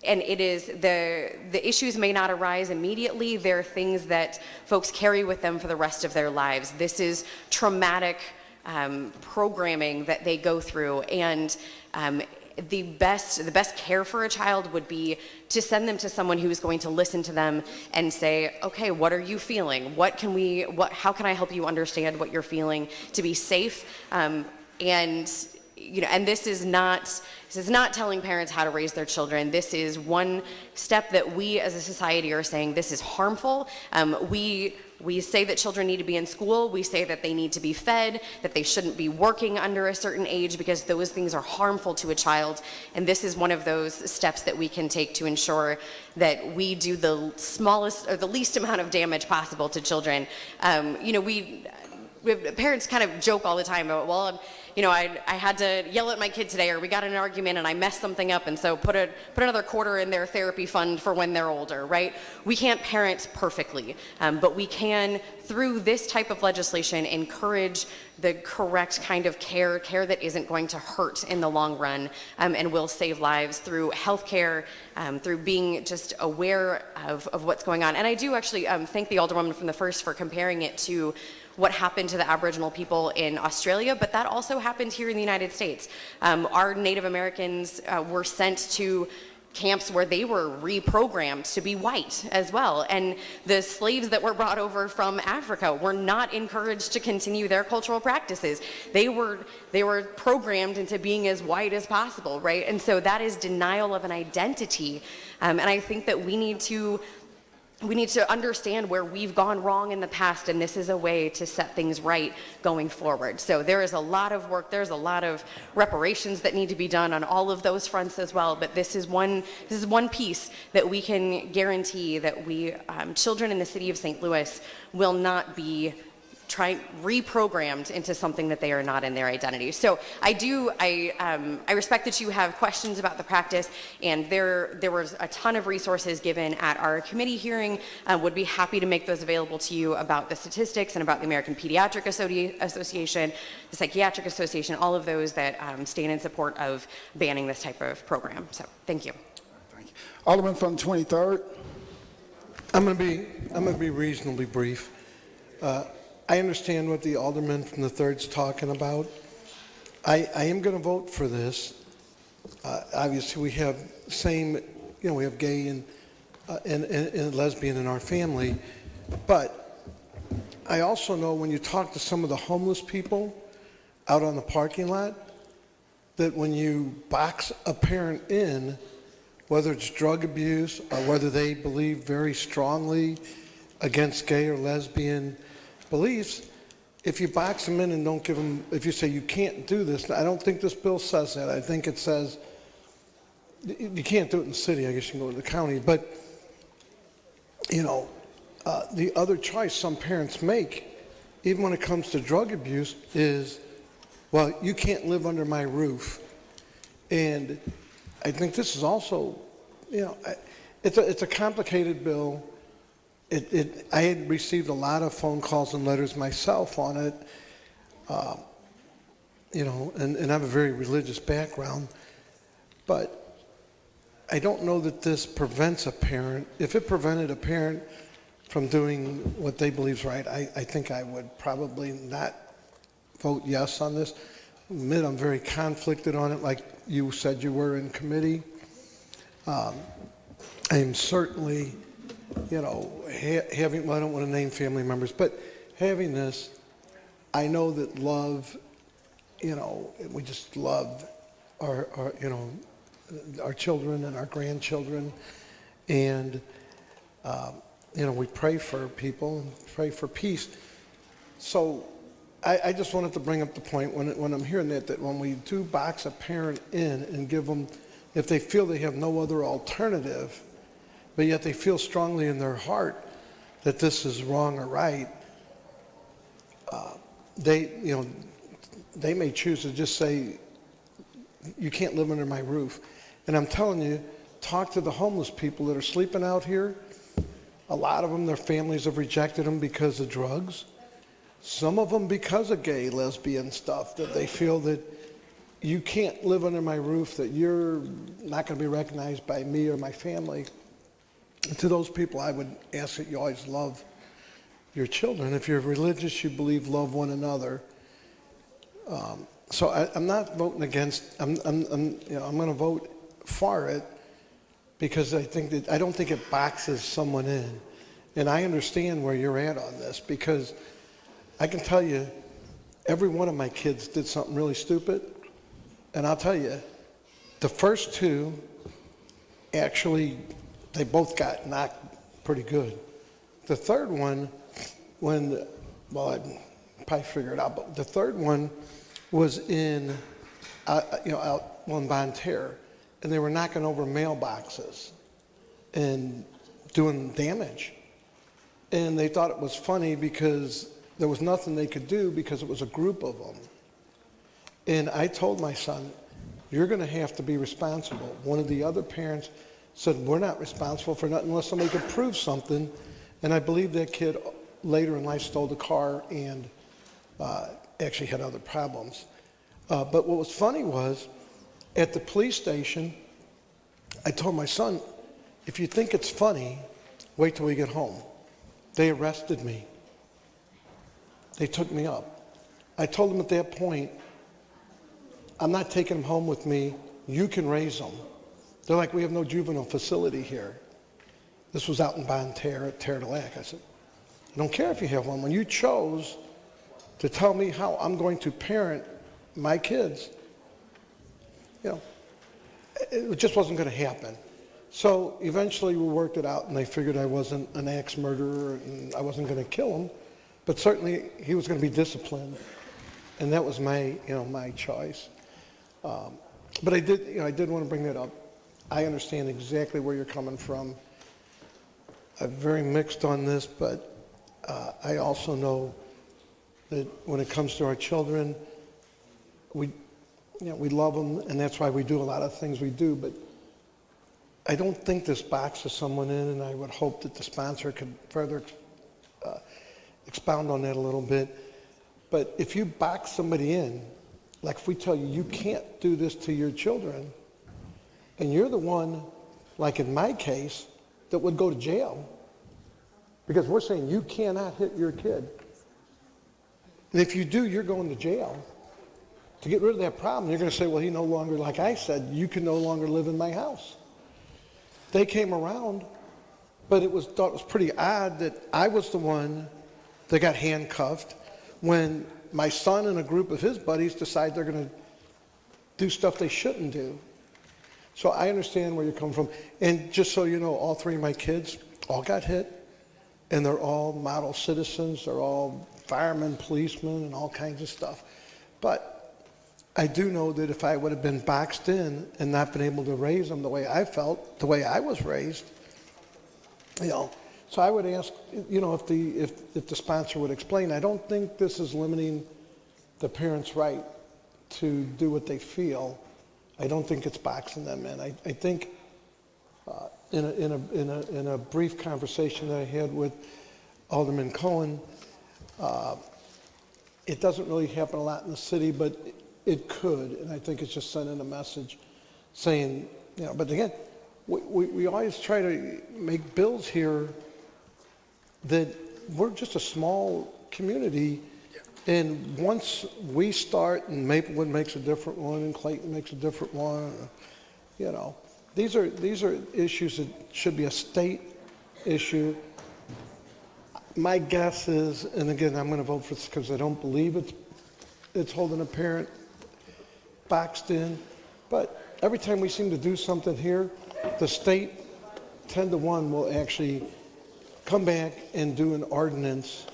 it is, the issues may not arise immediately. They're things that folks carry with them for the rest of their lives. This is traumatic programming that they go through. And the best care for a child would be to send them to someone who is going to listen to them and say, okay, what are you feeling? How can I help you understand what you're feeling to be safe? And this is not telling parents how to raise their children. This is one step that we as a society are saying this is harmful. We say that children need to be in school. We say that they need to be fed, that they shouldn't be working under a certain age because those things are harmful to a child. And this is one of those steps that we can take to ensure that we do the smallest or the least amount of damage possible to children. Parents kind of joke all the time about, well, I had to yell at my kid today, or we got in an argument and I messed something up, and so put another quarter in their therapy fund for when they're older, right? We can't parent perfectly, but we can, through this type of legislation, encourage the correct kind of care that isn't going to hurt in the long run, and will save lives through healthcare, through being just aware of what's going on. And I do actually thank the Alderwoman from the 1st for comparing it to what happened to the Aboriginal people in Australia, but that also happened here in the United States. Our Native Americans were sent to camps where they were reprogrammed to be white as well. And the slaves that were brought over from Africa were not encouraged to continue their cultural practices. They were programmed into being as white as possible, right? And so that is denial of an identity. And I think that we need to understand where we've gone wrong in the past, and this is a way to set things right going forward. So there is a lot of work, there's a lot of reparations that need to be done on all of those fronts as well, but this is one piece that we can guarantee that children in the city of St. Louis will not be reprogrammed into something that they are not in their identity. So I respect that you have questions about the practice, and there was a ton of resources given at our committee hearing. Would be happy to make those available to you about the statistics and about the American Pediatric Association, the Psychiatric Association, all of those that stand in support of banning this type of program. So thank you. Thank you. Alderman from the 23rd. I'm going to be reasonably brief. I understand what the alderman from the 3rd is talking about. I am going to vote for this. Obviously, we have we have gay and lesbian in our family, but I also know when you talk to some of the homeless people out on the parking lot, that when you box a parent in, whether it's drug abuse or whether they believe very strongly against gay or lesbian beliefs, if you box them in and don't give them, if you say you can't do this, I don't think this bill says that. I think it says you can't do it in the city. I guess you can go to the county. But, the other choice some parents make, even when it comes to drug abuse, is, well, you can't live under my roof. And I think this is also It's a complicated bill. I had received a lot of phone calls and letters myself on it, and I have a very religious background, but I don't know that this prevents a parent. If it prevented a parent from doing what they believe is right, I think I would probably not vote yes on this. Admit I'm very conflicted on it, like you said you were in committee. I am certainly, having, well, I don't want to name family members, but having this, I know that love, we just love our children and our grandchildren, and we pray for people and pray for peace. So I just wanted to bring up the point when I'm hearing that when we do box a parent in and give them, if they feel they have no other alternative, but yet they feel strongly in their heart that this is wrong or right, they may choose to just say, you can't live under my roof. And I'm telling you, talk to the homeless people that are sleeping out here. A lot of them, their families have rejected them because of drugs. Some of them because of gay, lesbian stuff, that they feel that you can't live under my roof, that you're not going to be recognized by me or my family. And to those people, I would ask that you always love your children. If you're religious, you believe love one another. So I'm not voting against. I'm going to vote for it because I don't think it boxes someone in. And I understand where you're at on this because I can tell you, every one of my kids did something really stupid, and I'll tell you, the first two actually, they both got knocked pretty good. The third one, I'd probably figure it out, but the third one was in, out in Bonne Terre, and they were knocking over mailboxes and doing damage. And they thought it was funny because there was nothing they could do because it was a group of them. And I told my son, you're going to have to be responsible. One of the other parents said, we're not responsible for nothing unless somebody could prove something. And I believe that kid later in life stole the car and actually had other problems. But what was funny was, at the police station, I told my son, if you think it's funny, wait till we get home. They arrested me. They took me up. I told them at that point, I'm not taking them home with me. You can raise them. They're like, we have no juvenile facility here. This was out in Bonne Terre at Terre de Lac. I said, I don't care if you have one. When you chose to tell me how I'm going to parent my kids, it just wasn't going to happen. So eventually we worked it out, and they figured I wasn't an axe murderer and I wasn't going to kill him. But certainly he was going to be disciplined, and that was my choice. But I did want to bring that up. I understand exactly where you're coming from. I'm very mixed on this, but I also know that when it comes to our children, we love them, and that's why we do a lot of things we do. But I don't think this boxes someone in, and I would hope that the sponsor could further expound on that a little bit. But if you box somebody in, like if we tell you, you can't do this to your children, and you're the one, like in my case, that would go to jail, because we're saying you cannot hit your kid. And if you do, you're going to jail. To get rid of that problem, you're going to say, well, he no longer, like I said, you can no longer live in my house. They came around, but thought it was pretty odd that I was the one that got handcuffed when my son and a group of his buddies decide they're going to do stuff they shouldn't do. So I understand where you're coming from. And just so you know, all three of my kids all got hit, and they're all model citizens. They're all firemen, policemen, and all kinds of stuff. But I do know that if I would have been boxed in and not been able to raise them the way I felt, the way I was raised, so I would ask, if the sponsor would explain. I don't think this is limiting the parents' right to do what they feel. I don't think it's boxing them in. I think in a brief conversation that I had with Alderman Cohn, it doesn't really happen a lot in the city, but it could, and I think it's just sending a message saying, you know, but again, we always try to make bills here that we're just a small community, and once we start, and Maplewood makes a different one, and Clayton makes a different one, you know, these are issues that should be a state issue. My guess is, and again, I'm going to vote for this because I don't believe it's holding a parent boxed in, but every time we seem to do something here, the state 10 to 1 will actually come back and do an ordinance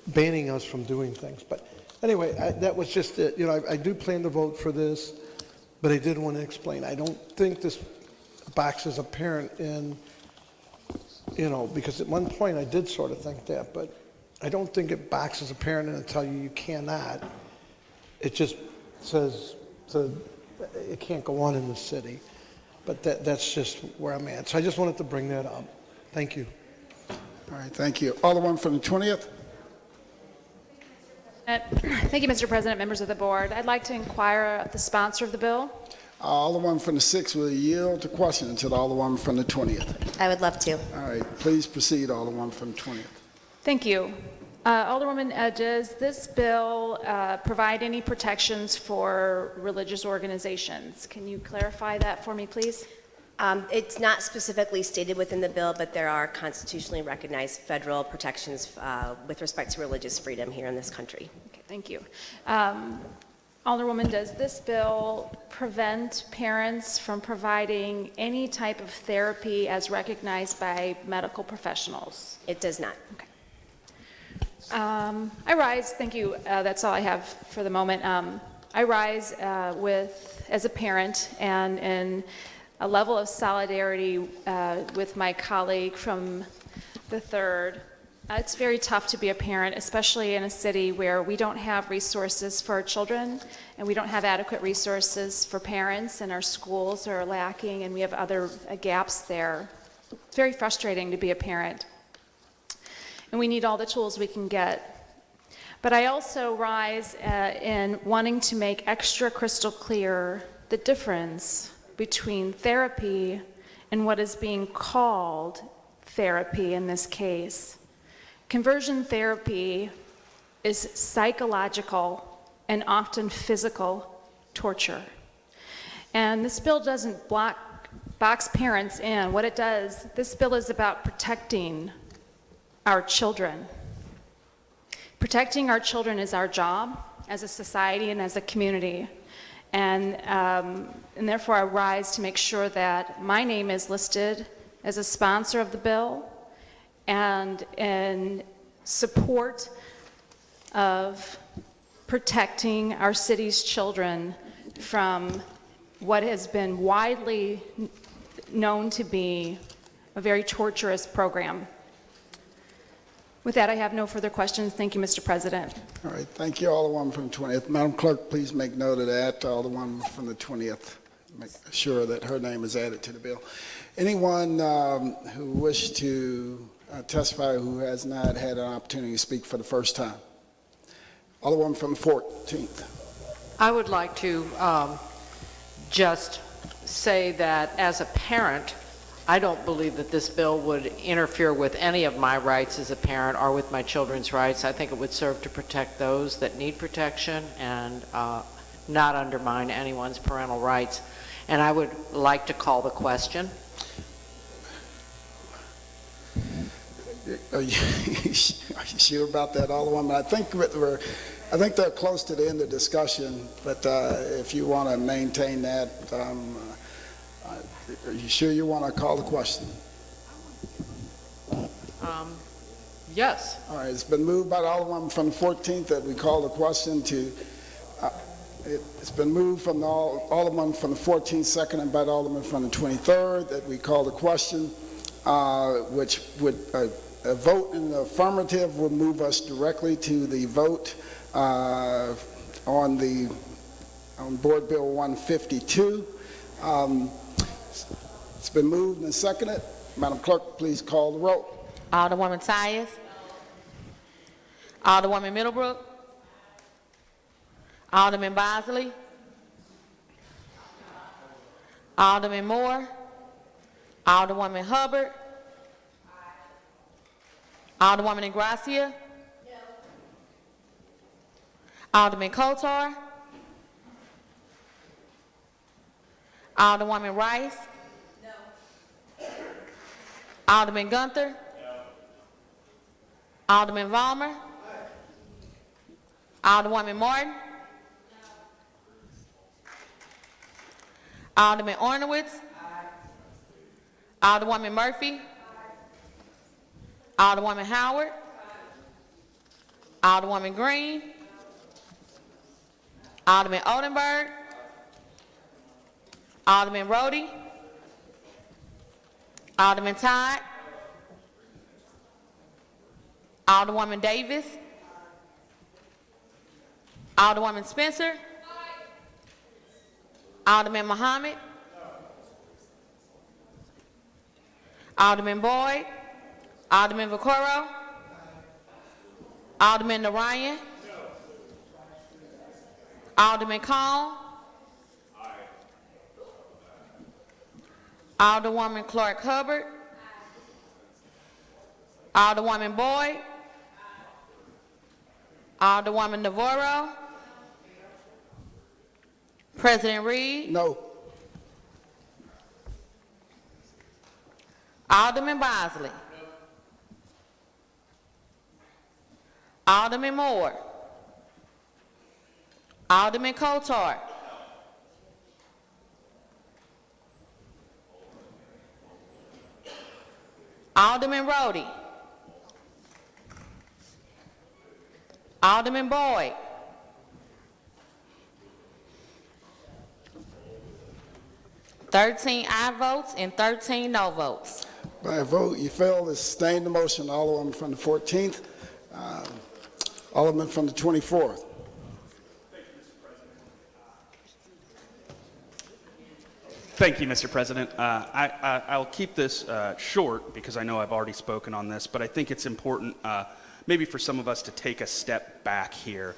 banning us from doing things. But anyway, that was just it. You know, I do plan to vote for this, but I did want to explain. I don't think this boxes a parent in, you know, because at one point I did sort of think that, but I don't think it boxes a parent in and tell you cannot. It just says it can't go on in the city. But that's just where I'm at. So I just wanted to bring that up. Thank you. All right, thank you. Alderman from the 20th. Thank you, Mr. President, members of the board. I'd like to inquire of the sponsor of the bill. Alderman from the 6th will yield to question until the Alderman from the 20th. I would love to. All right, please proceed, Alderman from the 20th. Thank you. Alderwoman, does this bill provide any protections for religious organizations? Can you clarify that for me, please? It's not specifically stated within the bill, but there are constitutionally recognized federal protections with respect to religious freedom here in this country. Okay, thank you. Alderwoman, does this bill prevent parents from providing any type of therapy as recognized by medical professionals? It does not. Okay. I rise, thank you, that's all I have for the moment. I rise as a parent and in a level of solidarity with my colleague from the 3rd. It's very tough to be a parent, especially in a city where we don't have resources for our children and we don't have adequate resources for parents, and our schools are lacking and we have other gaps there. It's very frustrating to be a parent. And we need all the tools we can get. But I also rise in wanting to make extra crystal clear the difference between therapy and what is being called therapy in this case. Conversion therapy is psychological and often physical torture. And this bill doesn't box parents in. What it does, this bill is about protecting our children. Protecting our children is our job as a society and as a community. And therefore I rise to make sure that my name is listed as a sponsor of the bill and in support of protecting our city's children from what has been widely known to be a very torturous program. With that, I have no further questions. Thank you, Mr. President. All right, thank you, Alderman from the 20th. Madam Clerk, please make note of that. Alderman from the 20th, make sure that her name is added to the bill. Anyone who wishes to testify who has not had an opportunity to speak for the first time? Alderman from the 14th. I would like to just say that as a parent, I don't believe that this bill would interfere with any of my rights as a parent or with my children's rights. I think it would serve to protect those that need protection and not undermine anyone's parental rights. And I would like to call the question. Are you sure about that, Alderman? I think they're close to the end of discussion, but if you want to maintain that, are you sure you want to call the question? Yes. All right, it's been moved by the Alderman from the 14th that we call the question to, it's been moved from the Alderman from the 14th, seconded by the Alderman from the 23rd, that we call the question, which would, a vote in the affirmative would move us directly to the vote on Board Bill 152. It's been moved and seconded. Madam Clerk, please call the roll. Alderwoman Tyus. Alderwoman Middlebrook. Alderman Bosley. Alderman Moore. Alderwoman Hubbard. Alderwoman Ingracia. Alderman Kotar. Alderwoman Rice. Alderman Gunther. Alderman Vollmer. Alderwoman Martin. Alderman Ornowitz. Alderwoman Murphy. Alderwoman Howard. Alderwoman Green. Alderman Oldenburg. Alderman Roddy. Alderman Todd. Alderwoman Davis. Alderwoman Spencer. Alderman Muhammad. Alderman Boyd. Alderman Vaccaro. Alderman Narayan. Alderman Cohn. Alderwoman Clark Hubbard. Alderwoman Boyd. Alderwoman Navarro. President Reed. No. Alderman Bosley. Alderman Moore. Alderman Kotar. Alderman Roddy. Alderman Boyd. "13 aye votes and 13 no votes. By a vote, you fail to sustain the motion. Alderman from the 14th, Alderman from the 24th. Thank you, Mr. President. I'll keep this short because I know I've already spoken on this, but I think it's important maybe for some of us to take a step back here.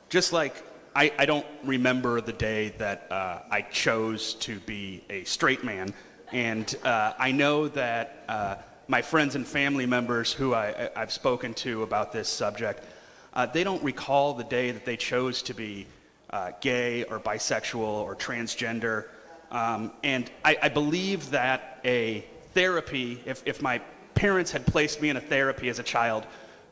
Just like I don't remember the day that I chose to be a straight man, and I know that my friends and family members who I've spoken to about this subject, they don't recall the day that they chose to be gay or bisexual or transgender. And I believe that a therapy, if my parents had placed me in a therapy as a child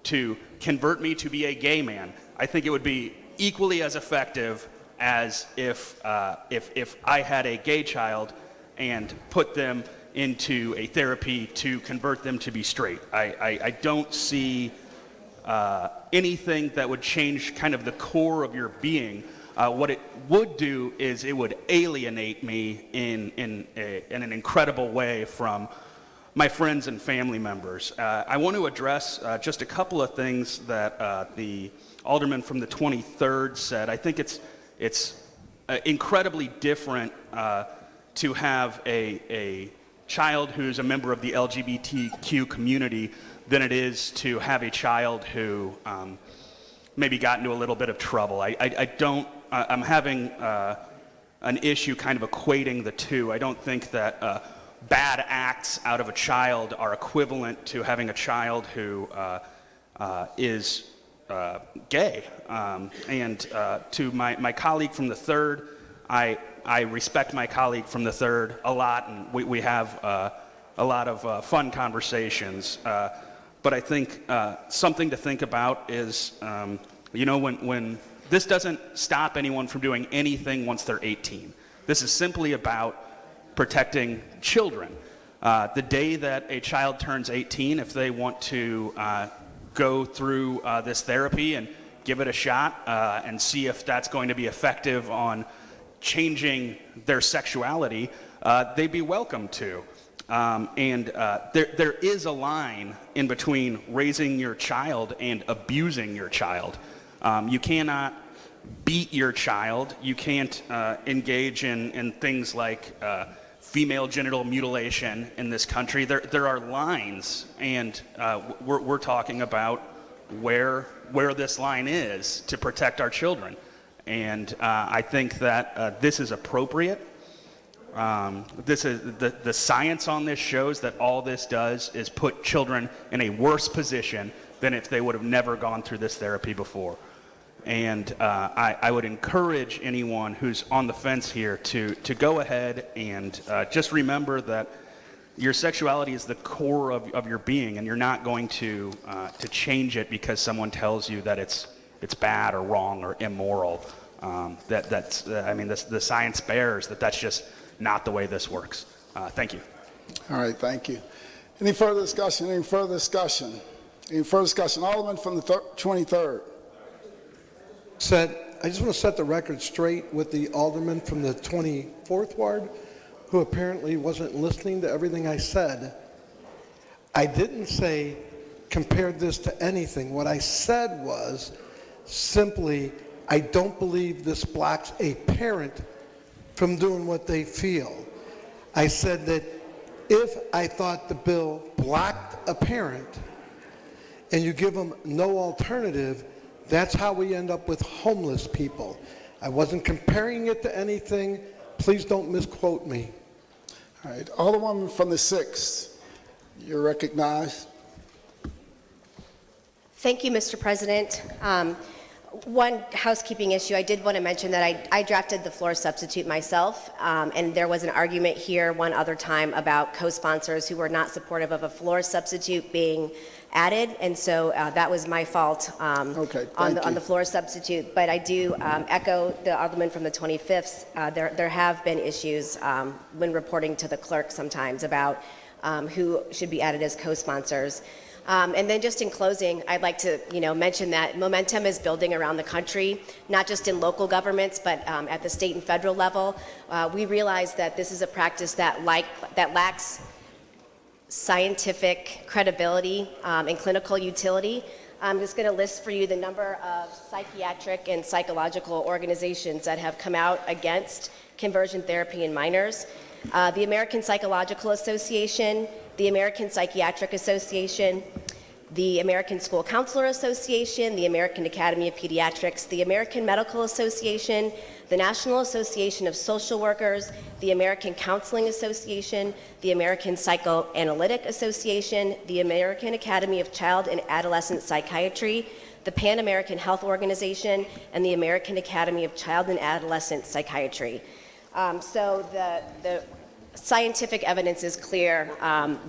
to convert me to be a gay man, I think it would be equally as effective as if I had a gay child and put them into a therapy to convert them to be straight. I don't see anything that would change kind of the core of your being. What it would do is it would alienate me in an incredible way from my friends and family members. I want to address just a couple of things that the alderman from the 23rd said. I think it's incredibly different to have a child who's a member of the LGBTQ community than it is to have a child who maybe got into a little bit of trouble. I'm having an issue kind of equating the two. I don't think that bad acts out of a child are equivalent to having a child who is gay. And to my colleague from the 3rd, I respect my colleague from the 3rd a lot, and we have a lot of fun conversations. But I think something to think about is, when this doesn't stop anyone from doing anything once they're 18. This is simply about protecting children. The day that a child turns 18, if they want to go through this therapy and give it a shot and see if that's going to be effective on changing their sexuality, they'd be welcome to. There is a line in between raising your child and abusing your child. You cannot beat your child. You can't engage in things like female genital mutilation in this country. There are lines, and we're talking about where this line is to protect our children. And I think that this is appropriate. This is the science on this shows that all this does is put children in a worse position than if they would have never gone through this therapy before. And I would encourage anyone who's on the fence here to go ahead and just remember that your sexuality is the core of your being, and you're not going to change it because someone tells you that it's bad or wrong or immoral. The science bears that that's just not the way this works. Thank you. All right, thank you. Any further discussion? Any further discussion? Any further discussion? Alderman from the 23rd. I just want to set the record straight with the alderman from the 24th ward, who apparently wasn't listening to everything I said. I didn't say compare this to anything. What I said was simply, I don't believe this blocks a parent from doing what they feel. I said that if I thought the bill blocked a parent and you give them no alternative, that's how we end up with homeless people. I wasn't comparing it to anything. Please don't misquote me. All right, Alderwoman from the 6th, you're recognized. Thank you, Mr. President. One housekeeping issue, I did want to mention that I drafted the floor substitute myself, and there was an argument here one other time about co-sponsors who were not supportive of a floor substitute being added, and so that was my fault on the floor substitute. But I do echo the alderman from the 25th. There have been issues when reporting to the clerk sometimes about who should be added as co-sponsors. And then just in closing, I'd like to mention that momentum is building around the country, not just in local governments, but at the state and federal level. We realize that this is a practice that lacks scientific credibility and clinical utility. I'm just going to list for you the number of psychiatric and psychological organizations that have come out against conversion therapy in minors. The American Psychological Association, the American Psychiatric Association, the American School Counselor Association, the American Academy of Pediatrics, the American Medical Association, the National Association of Social Workers, the American Counseling Association, the American Psychoanalytic Association, the American Academy of Child and Adolescent Psychiatry, the Pan American Health Organization, and the American Academy of Child and Adolescent Psychiatry. So the scientific evidence is clear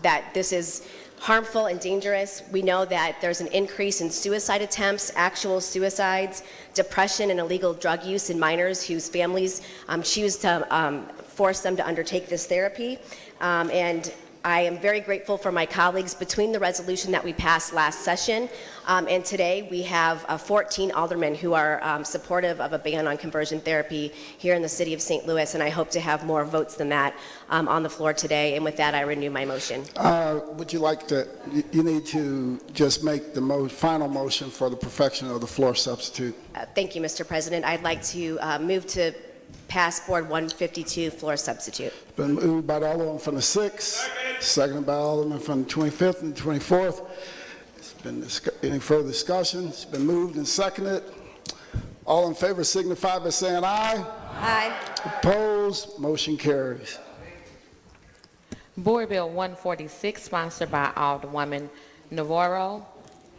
that this is harmful and dangerous. We know that there's an increase in suicide attempts, actual suicides, depression, and illegal drug use in minors whose families choose to force them to undertake this therapy. And I am very grateful for my colleagues between the resolution that we passed last session and today. We have 14 aldermen who are supportive of a ban on conversion therapy here in the city of St. Louis, and I hope to have more votes than that on the floor today. And with that, I renew my motion. Would you like to, you need to just make the final motion for the perfection of the floor substitute. Thank you, Mr. President. I'd like to move to pass Board 152 floor substitute. Been moved by the Alderman from the 6th, seconded by Alderman from the 25th and 24th. Any further discussion? It's been moved and seconded. All in favor signify by saying aye. Aye. Opposed? Motion carries. Board Bill 146, sponsored by Alderwoman Navarro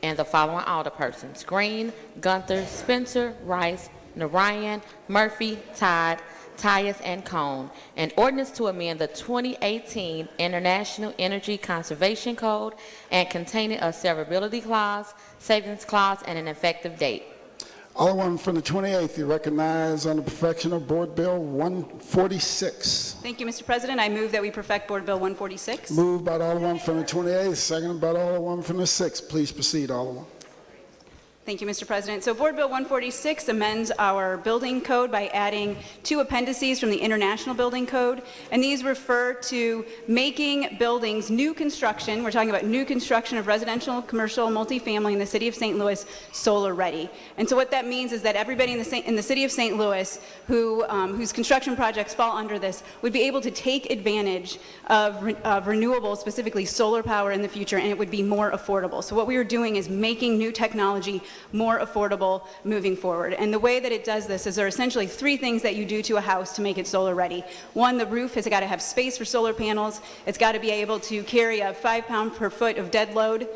and the following alderpersons: Green, Gunther, Spencer, Rice, Narayan, Murphy, Todd, Tyus, and Cohn. An ordinance to amend the 2018 International Energy Conservation Code and containing a severability clause, savings clause, and an effective date. Alderman from the 28th, you recognize on the perfection of Board Bill 146. Thank you, Mr. President. I move that we perfect Board Bill 146. Moved by the Alderman from the 28th, seconded by the Alderman from the 6th. Please proceed, Alderman. Thank you, Mr. President. So Board Bill 146 amends our building code by adding 2 appendices from the International Building Code, and these refer to making buildings new construction. We're talking about new construction of residential, commercial, multifamily in the city of St. Louis solar ready. And so what that means is that everybody in the city of St. Louis whose construction projects fall under this would be able to take advantage of renewables, specifically solar power in the future, and it would be more affordable. So what we are doing is making new technology more affordable moving forward. And the way that it does this is there are essentially 3 things that you do to a house to make it solar ready. 1, the roof has got to have space for solar panels. It's got to be able to carry a 5 pound per foot of dead load.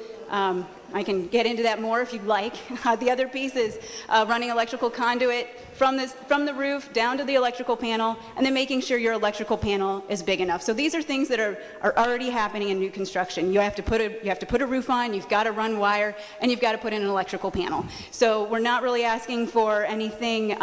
I can get into that more if you'd like. The other piece is running electrical conduit from the roof down to the electrical panel, and then making sure your electrical panel is big enough. So these are things that are already happening in new construction. You have to put a roof on, you've got to run wire, and you've got to put in an electrical panel. So we're not really asking for anything.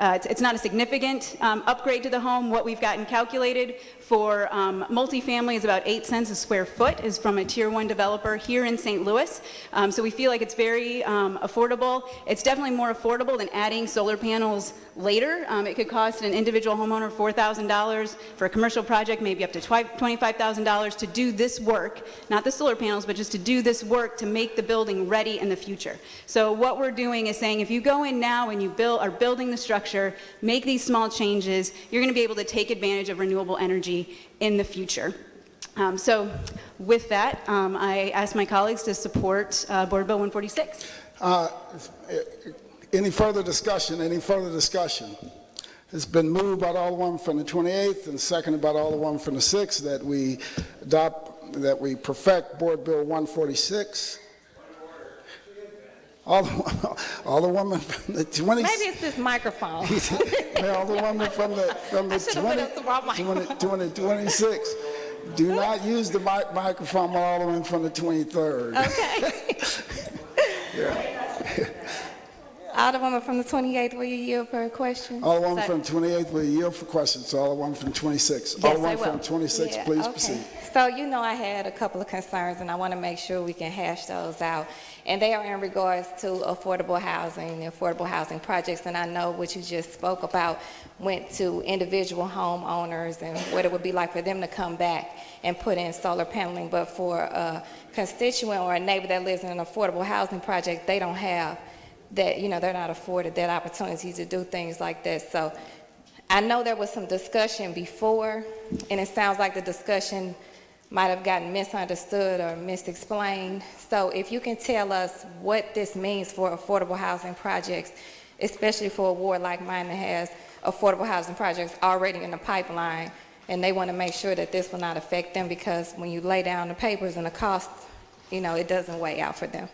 It's not a significant upgrade to the home. What we've gotten calculated for multifamily is about 8 cents a square foot, is from a tier 1 developer here in St. Louis. So we feel like it's very affordable. It's definitely more affordable than adding solar panels later. It could cost an individual homeowner $4,000 for a commercial project, maybe up to $25,000 to do this work, not the solar panels, but just to do this work to make the building ready in the future. So what we're doing is saying if you go in now and you are building the structure, make these small changes, you're going to be able to take advantage of renewable energy in the future. So with that, I ask my colleagues to support Board Bill 146. Any further discussion? Any further discussion? It's been moved by the Alderman from the 28th and seconded by the Alderman from the 6th that we perfect Board Bill 146. Alderwoman from the 20th. Maybe it's this microphone. Alderwoman from the 26th. Do not use the microphone, Alderman from the 23rd. Okay. Yeah. Alderwoman from the 28th, will you yield for a question? Alderwoman from the 28th, will you yield for questions? Alderwoman from the 26th. Yes, Alderwoman from the 26th, yeah, please okay. proceed. So I had a couple of concerns, and I want to make sure we can hash those out. And they are in regards to affordable housing, the affordable housing projects. And I know what you just spoke about went to individual homeowners and what it would be like for them to come back and put in solar paneling. But for a constituent or a neighbor that lives in an affordable housing project, they don't have that, they're not afforded that opportunity to do things like that. So I know there was some discussion before, and it sounds like the discussion might have gotten misunderstood or misexplained. So if you can tell us what this means for affordable housing projects, especially for a ward like mine that has affordable housing projects already in the pipeline, and they want to make sure that this will not affect them, because when you lay down the papers and the cost, it doesn't weigh out for them.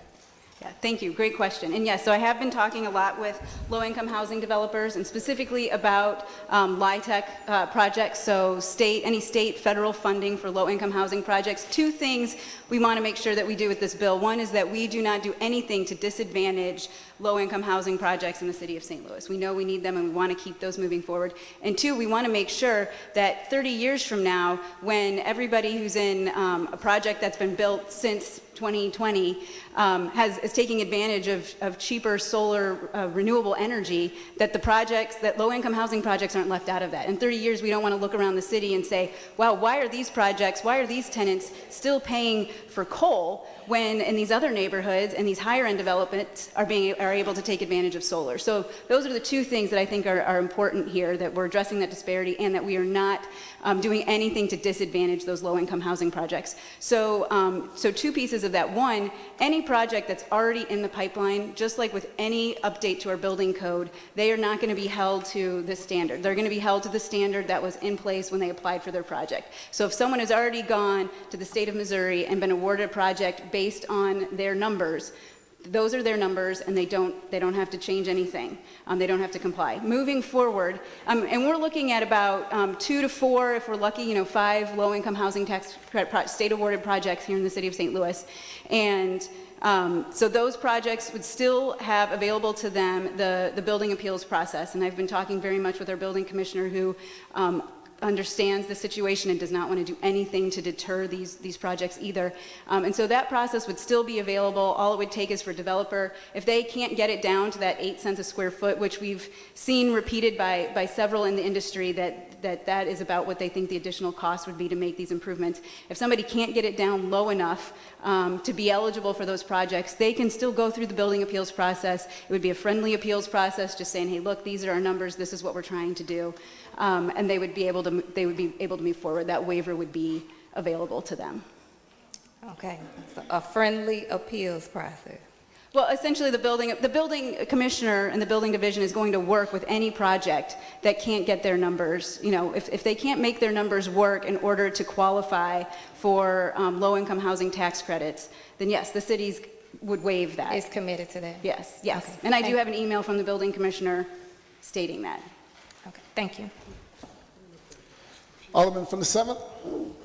Yeah, thank you. Great question. And yes, so I have been talking a lot with low-income housing developers, and specifically about LIHTC projects, so any state, federal funding for low-income housing projects. 2 things we want to make sure that we do with this bill. One is that we do not do anything to disadvantage low-income housing projects in the city of St. Louis. We know we need them, and we want to keep those moving forward. And 2, we want to make sure that 30 years from now, when everybody who's in a project that's been built since 2020 is taking advantage of cheaper solar renewable energy, that low-income housing projects aren't left out of that. In 30 years, we don't want to look around the city and say, wow, why are these tenants still paying for coal when in these other neighborhoods and these higher-end developments are able to take advantage of solar? So those are the 2 things that I think are important here, that we're addressing that disparity and that we are not doing anything to disadvantage those low-income housing projects. So 2 pieces of that. 1, any project that's already in the pipeline, just like with any update to our building code, they are not going to be held to the standard. They're going to be held to the standard that was in place when they applied for their project. So if someone has already gone to the state of Missouri and been awarded a project based on their numbers, those are their numbers, and they don't have to change anything. They don't have to comply. Moving forward, and we're looking at about 2 to 4, if we're lucky, 5 low-income housing tax state-awarded projects here in the city of St. Louis. And so those projects would still have available to them the building appeals process. And I've been talking very much with our building commissioner, who understands the situation and does not want to do anything to deter these projects either. And so that process would still be available. All it would take is for a developer, if they can't get it down to that 8 cents a square foot, which we've seen repeated by several in the industry, that is about what they think the additional cost would be to make these improvements. If somebody can't get it down low enough to be eligible for those projects, they can still go through the building appeals process. It would be a friendly appeals process, just saying, hey, look, these are our numbers, this is what we're trying to do. And they would be able to move forward. That waiver would be available to them. Okay, so a friendly appeals process. Well, essentially, the building commissioner and the building division is going to work with any project that can't get their numbers. You know, if they can't make their numbers work in order to qualify for low-income housing tax credits, then yes, the cities would waive that. Is committed to that? Yes, yes. Okay. And I do have an email from the building commissioner stating that. Okay, thank you. Alderman from the 7th.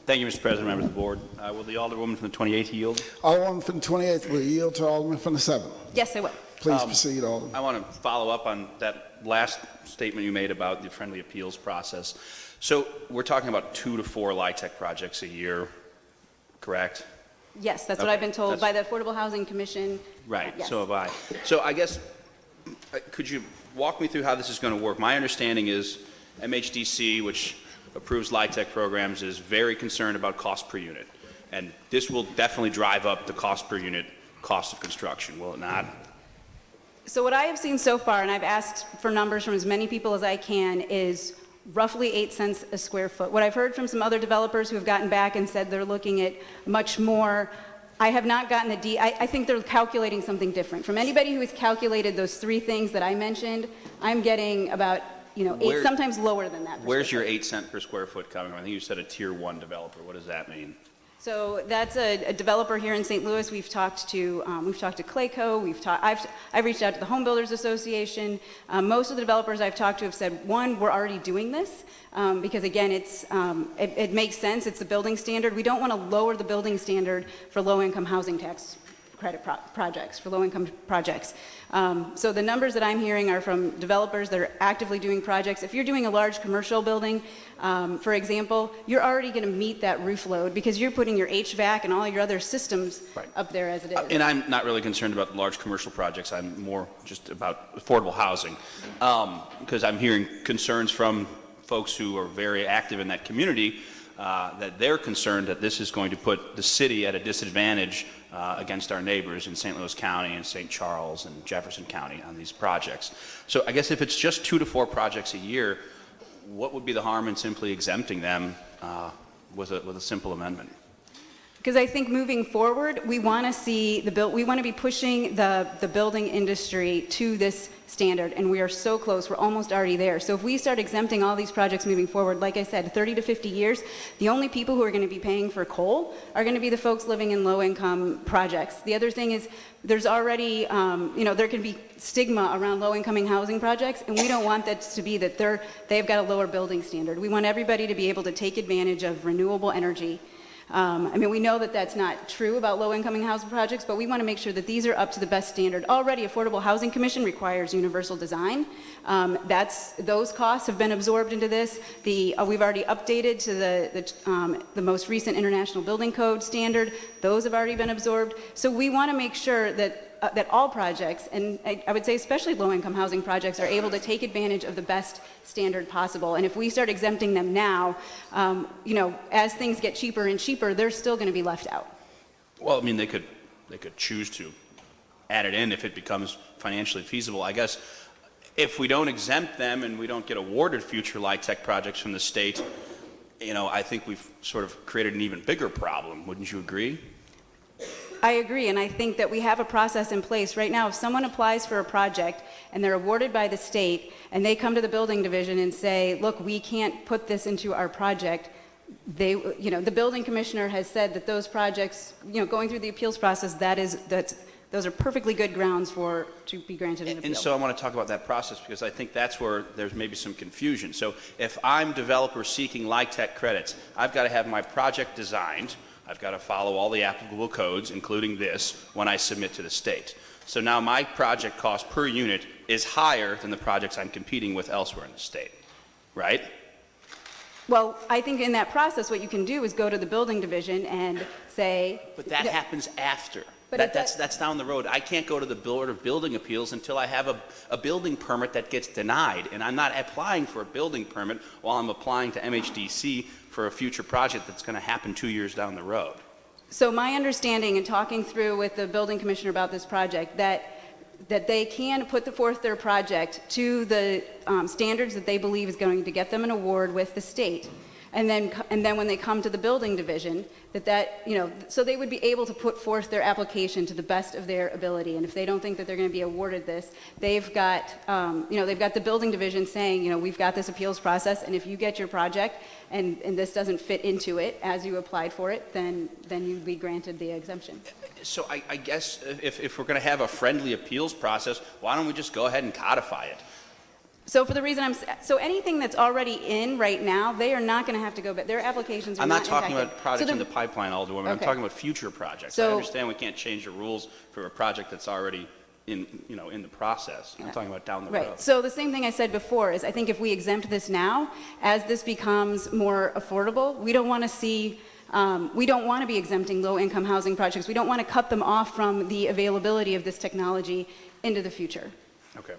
Thank you, Mr. President, members of the board. Will the Alderwoman from the 28th yield? Alderman from the 28th will yield to Alderman from the 7th. Yes, I will. Please proceed, Alderman. I want to follow up on that last statement you made about the friendly appeals process. So we're talking about 2 to 4 LIHTC projects a year, correct? Yes, that's what I've been told by the Affordable Housing Commission. Right, Yes. so have I. So I guess, could you walk me through how this is going to work? My understanding is MHDC, which approves LIHTC programs, is very concerned about cost per unit. And this will definitely drive up the cost per unit cost of construction, will it not? So what I have seen so far, and I've asked for numbers from as many people as I can, is roughly 8 cents a square foot. What I've heard from some other developers who have gotten back and said they're looking at much more. I have not gotten I think they're calculating something different. From anybody who has calculated those 3 things that I mentioned, I'm getting about, 8, sometimes lower than that. Where's your 8 cent per square foot coming from? I think you said a tier 1 developer. What does that mean? So that's a developer here in St. Louis. We've talked to Clayco. I've reached out to the Home Builders Association. Most of the developers I've talked to have said, one, we're already doing this because again, it makes sense. It's the building standard. We don't want to lower the building standard for low-income housing tax credit projects, for low-income projects. So the numbers that I'm hearing are from developers that are actively doing projects. If you're doing a large commercial building, for example, you're already going to meet that roof load because you're putting your HVAC and all your other systems up there as it is. And I'm not really concerned about large commercial projects. I'm more just about affordable housing because I'm hearing concerns from folks who are very active in that community that they're concerned that this is going to put the city at a disadvantage against our neighbors in St. Louis County and St. Charles and Jefferson County on these projects. So I guess if it's just 2 to 4 projects a year, what would be the harm in simply exempting them with a simple amendment? Because I think moving forward, we want to see we want to be pushing the building industry to this standard, and we are so close. We're almost already there. So if we start exempting all these projects moving forward, like I said, 30 to 50 years, the only people who are going to be paying for coal are going to be the folks living in low-income projects. The other thing is there's already, there can be stigma around low-income housing projects, and we don't want that to be that they've got a lower building standard. We want everybody to be able to take advantage of renewable energy. We know that that's not true about low-income housing projects, but we want to make sure that these are up to the best standard. Already, Affordable Housing Commission requires universal design. Those costs have been absorbed into this. We've already updated to the most recent International Building Code standard. Those have already been absorbed. So we want to make sure that all projects, and I would say especially low-income housing projects, are able to take advantage of the best standard possible. And if we start exempting them now, as things get cheaper and cheaper, they're still going to be left out. Well, they could choose to add it in if it becomes financially feasible. I guess if we don't exempt them and we don't get awarded future LIHTC projects from the state, I think we've sort of created an even bigger problem. Wouldn't you agree? I agree, and I think that we have a process in place. Right now, if someone applies for a project and they're awarded by the state and they come to the building division and say, look, we can't put this into our project, the building commissioner has said that those projects, going through the appeals process, those are perfectly good grounds to be granted an appeal. And so I want to talk about that process because I think that's where there's maybe some confusion. So if I'm developer seeking LIHTC credits, I've got to have my project designed. I've got to follow all the applicable codes, including this, when I submit to the state. So now my project cost per unit is higher than the projects I'm competing with elsewhere in the state, right? Well, I think in that process, what you can do is go to the building division and say. But that happens after. But That's down the road. I can't go to the Board of Building Appeals until I have a building permit that gets denied. And I'm not applying for a building permit while I'm applying to MHDC for a future project that's going to happen 2 years down the road. So my understanding in talking through with the building commissioner about this project, that they can put forth their project to the standards that they believe is going to get them an award with the state. And then when they come to the building division, so they would be able to put forth their application to the best of their ability. And if they don't think that they're going to be awarded this, they've got the building division saying, we've got this appeals process, and if you get your project and this doesn't fit into it as you applied for it, then you'd be granted the exemption. So I guess if we're going to have a friendly appeals process, why don't we just go ahead and codify it? So for the reason so anything that's already in right now, they are not going to have to go back. Their applications are I'm not talking impacted. about projects in the pipeline, Alderwoman. I'm Okay. talking about future projects. So- I understand we can't change the rules for a project that's already in the process. I'm talking about down the road. Right. So the same thing I said before is I think if we exempt this now, as this becomes more affordable, we don't want to be exempting low-income housing projects. We don't want to cut them off from the availability of this technology into the future. Okay.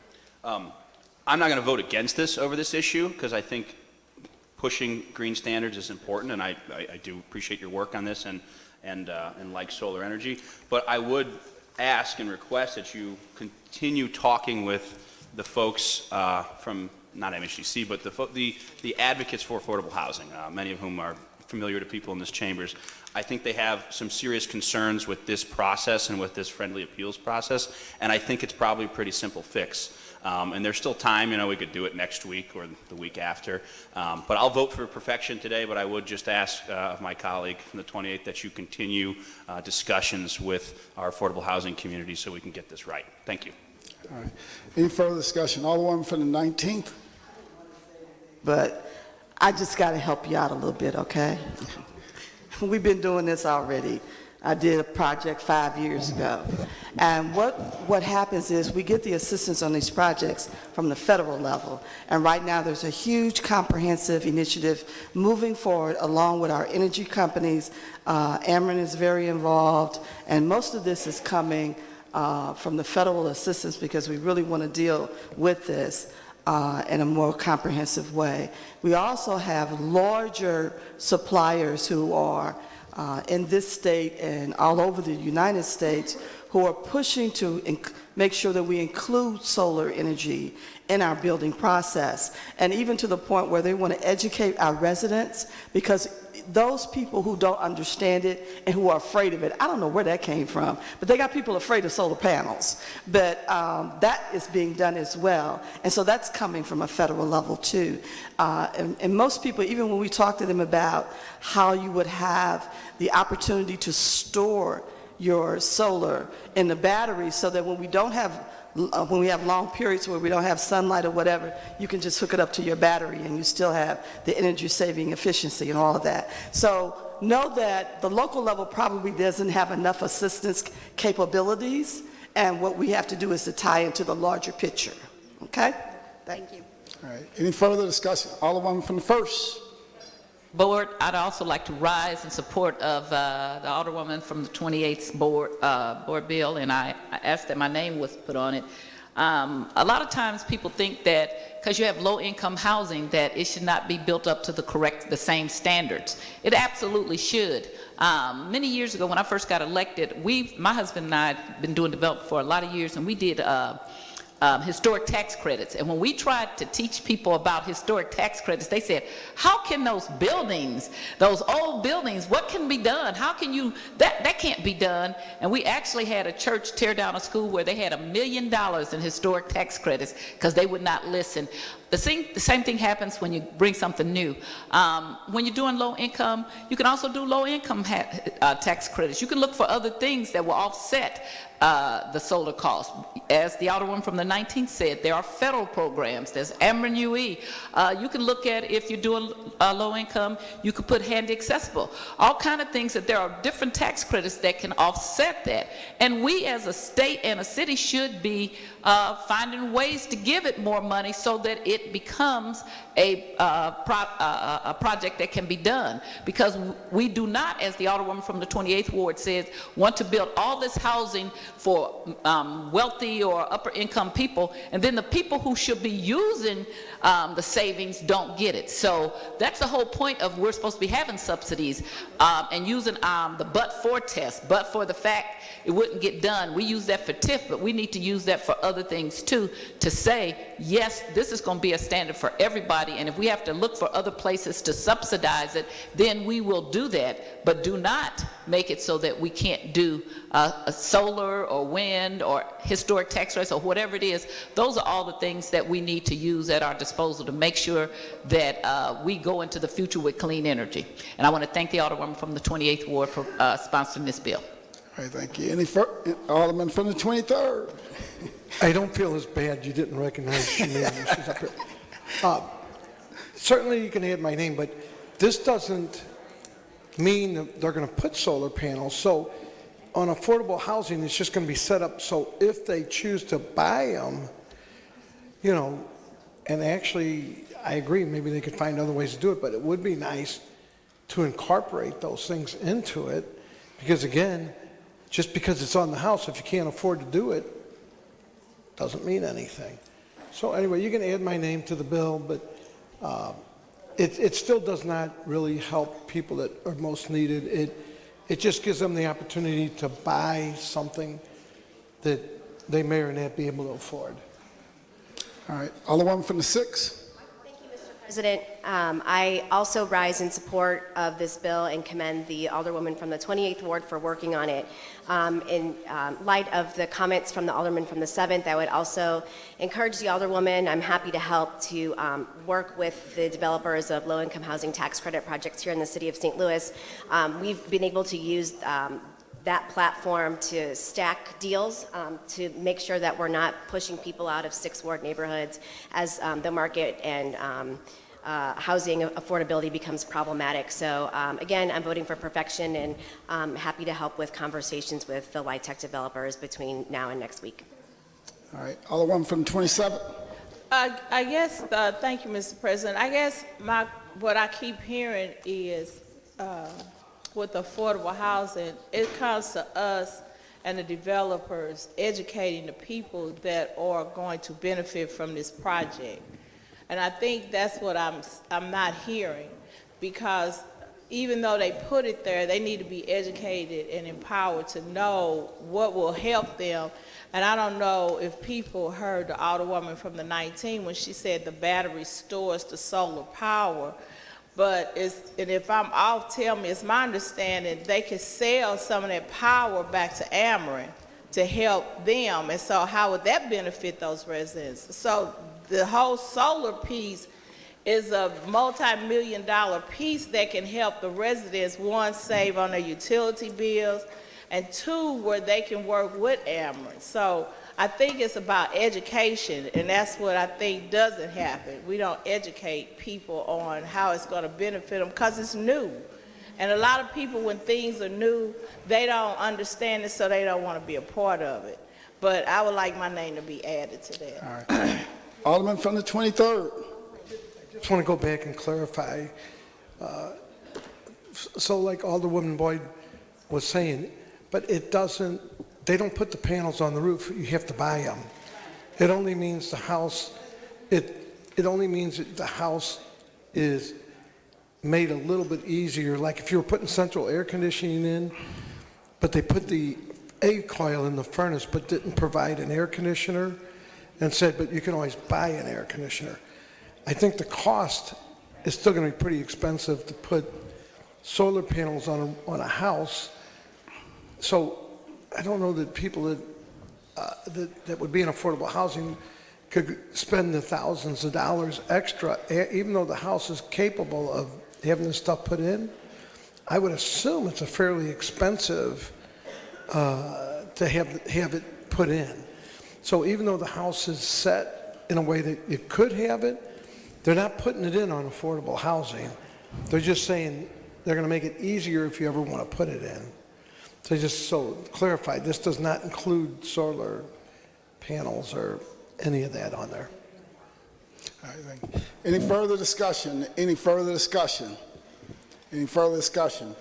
I'm not going to vote against this over this issue because I think pushing green standards is important, and I do appreciate your work on this and like solar energy. But I would ask and request that you continue talking with the folks from not MHDC, but the advocates for affordable housing, many of whom are familiar to people in this chambers. I think they have some serious concerns with this process and with this friendly appeals process, and I think it's probably a pretty simple fix. And there's still time, we could do it next week or the week after. But I'll vote for perfection today, but I would just ask of my colleague from the 28th that you continue discussions with our affordable housing community so we can get this right. Thank you. All right. Any further discussion? Alderman for the 19th? But I just got to help you out a little bit, okay? We've been doing this already. I did a project 5 years ago. And what happens is we get the assistance on these projects from the federal level. And right now there's a huge comprehensive initiative moving forward along with our energy companies. Ameren is very involved. And most of this is coming from the federal assistance because we really want to deal with this in a more comprehensive way. We also have larger suppliers who are in this state and all over the United States who are pushing to make sure that we include solar energy in our building process, and even to the point where they want to educate our residents, because those people who don't understand it and who are afraid of it, I don't know where that came from, but they got people afraid of solar panels. But that is being done as well. And so that's coming from a federal level too. And most people, even when we talk to them about how you would have the opportunity to store your solar in the battery so that when we don't have when we have long periods where we don't have sunlight or whatever, you can just hook it up to your battery and you still have the energy saving efficiency and all of that. So know that the local level probably doesn't have enough assistance capabilities, and what we have to do is to tie into the larger picture. Okay? Thank you. All right. Any further discussion? Alderman from the 1st. Board, I'd also like to rise in support of the Alderwoman from the 28th board bill, and I asked that my name was put on it. A lot of times people think that because you have low-income housing that it should not be built up to the same standards. It absolutely should. Many years ago when I first got elected, my husband and I had been doing development for a lot of years, and we did historic tax credits. And when we tried to teach people about historic tax credits, they said, how can those buildings, those old buildings, what can be done? How can you, that can't be done. And we actually had a church tear down a school where they had $1 million in historic tax credits because they would not listen. The same thing happens when you bring something new. When you're doing low income, you can also do low income tax credits. You can look for other things that will offset the solar cost. As the Alderwoman from the 19th said, there are federal programs. There's Ameren UE. You can look at, if you're doing low income, you could put handy accessible. All kind of things that there are different tax credits that can offset that. And we as a state and a city should be finding ways to give it more money so that it becomes a project that can be done. Because we do not, as the Alderwoman from the 28th Ward says, want to build all this housing for wealthy or upper income people, and then the people who should be using the savings don't get it. So that's the whole point of we're supposed to be having subsidies and using the but-for test. But for the fact it wouldn't get done, we use that for TIF, but we need to use that for other things too, to say, yes, this is going to be a standard for everybody, and if we have to look for other places to subsidize it, then we will do that. But do not make it so that we can't do a solar or wind or historic tax rates or whatever it is. Those are all the things that we need to use at our disposal to make sure that we go into the future with clean energy. And I want to thank the Alderwoman from the 28th Ward for sponsoring this bill. All right, thank you. Any Alderman from the 23rd? I don't feel as bad you didn't recognize Shameem. She's up here. Certainly you can add my name, but this doesn't mean that they're going to put solar panels. So on affordable housing, it's just going to be set up so if they choose to buy them, you know, and actually, I agree, maybe they could find other ways to do it, but it would be nice to incorporate those things into it, because again, just because it's on the house, if you can't afford to do it, doesn't mean anything. So anyway, you can add my name to the bill, but it still does not really help people that are most needed. It just gives them the opportunity to buy something that they may or not be able to afford. All right, Alderwoman from the 6th. President, I also rise in support of this bill and commend the Alderwoman from the 28th Ward for working on it. In light of the comments from the Alderman from the 7th, I would also encourage the Alderwoman, I'm happy to help to work with the developers of low-income housing tax credit projects here in the city of St. Louis. We've been able to use that platform to stack deals to make sure that we're not pushing people out of 6th Ward neighborhoods as the market and housing affordability becomes problematic. So again, I'm voting for perfection, and I'm happy to help with conversations with the light tech developers between now and next week. All right, Alderwoman from 27. I guess, thank you, Mr. President. I guess what I keep hearing is with affordable housing, it comes to us and the developers educating the people that are going to benefit from this project. And I think that's what I'm not hearing, because even though they put it there, they need to be educated and empowered to know what will help them. And I don't know if people heard the Alderwoman from the 19 when she said the battery stores the solar power. But and if I'm off, tell me, it's my understanding they could sell some of that power back to Ameren to help them. And so how would that benefit those residents? So the whole solar piece is a multi-million-dollar piece that can help the residents, one, save on their utility bills, and two, where they can work with Ameren. So I think it's about education, and that's what I think doesn't happen. We don't educate people on how it's going to benefit them because it's new. And a lot of people, when things are new, they don't understand it, so they don't want to be a part of it. But I would like my name to be added to that. All right. Alderman from the 23rd. I just want to go back and clarify. So like Alderwoman Boyd was saying, but it doesn't, they don't put the panels on the roof. You have to buy them. It only means the house, it only means that the house is made a little bit easier. Like if you were putting central air conditioning in, but they put the egg coil in the furnace but didn't provide an air conditioner, and said, but you can always buy an air conditioner. I think the cost is still going to be pretty expensive to put solar panels on a house. So I don't know that people that would be in affordable housing could spend the thousands of dollars extra, even though the house is capable of having this stuff put in. I would assume it's a fairly expensive to to have it put in. So even though the house is set in a way that you could have it, they're not putting it in on affordable housing. They're just saying they're going to make it easier if you ever want to put it in. So just so clarify, this does not include solar panels or any of that on there. All right, thank you. Any further discussion? Any further discussion? Any further discussion?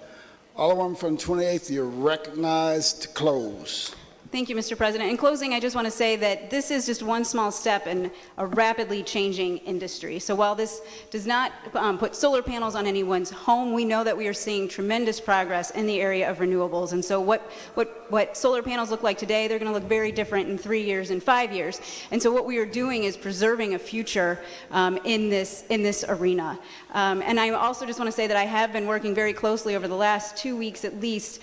Alderman from 28th, you're recognized to close. Thank you, Mr. President. In closing, I just want to say that this is just one small step in a rapidly changing industry. So while this does not put solar panels on anyone's home, we know that we are seeing tremendous progress in the area of renewables. And so what solar panels look like today, they're going to look very different in 3 years and 5 years. And so what we are doing is preserving a future in this arena. And I also just want to say that I have been working very closely over the last 2 weeks at least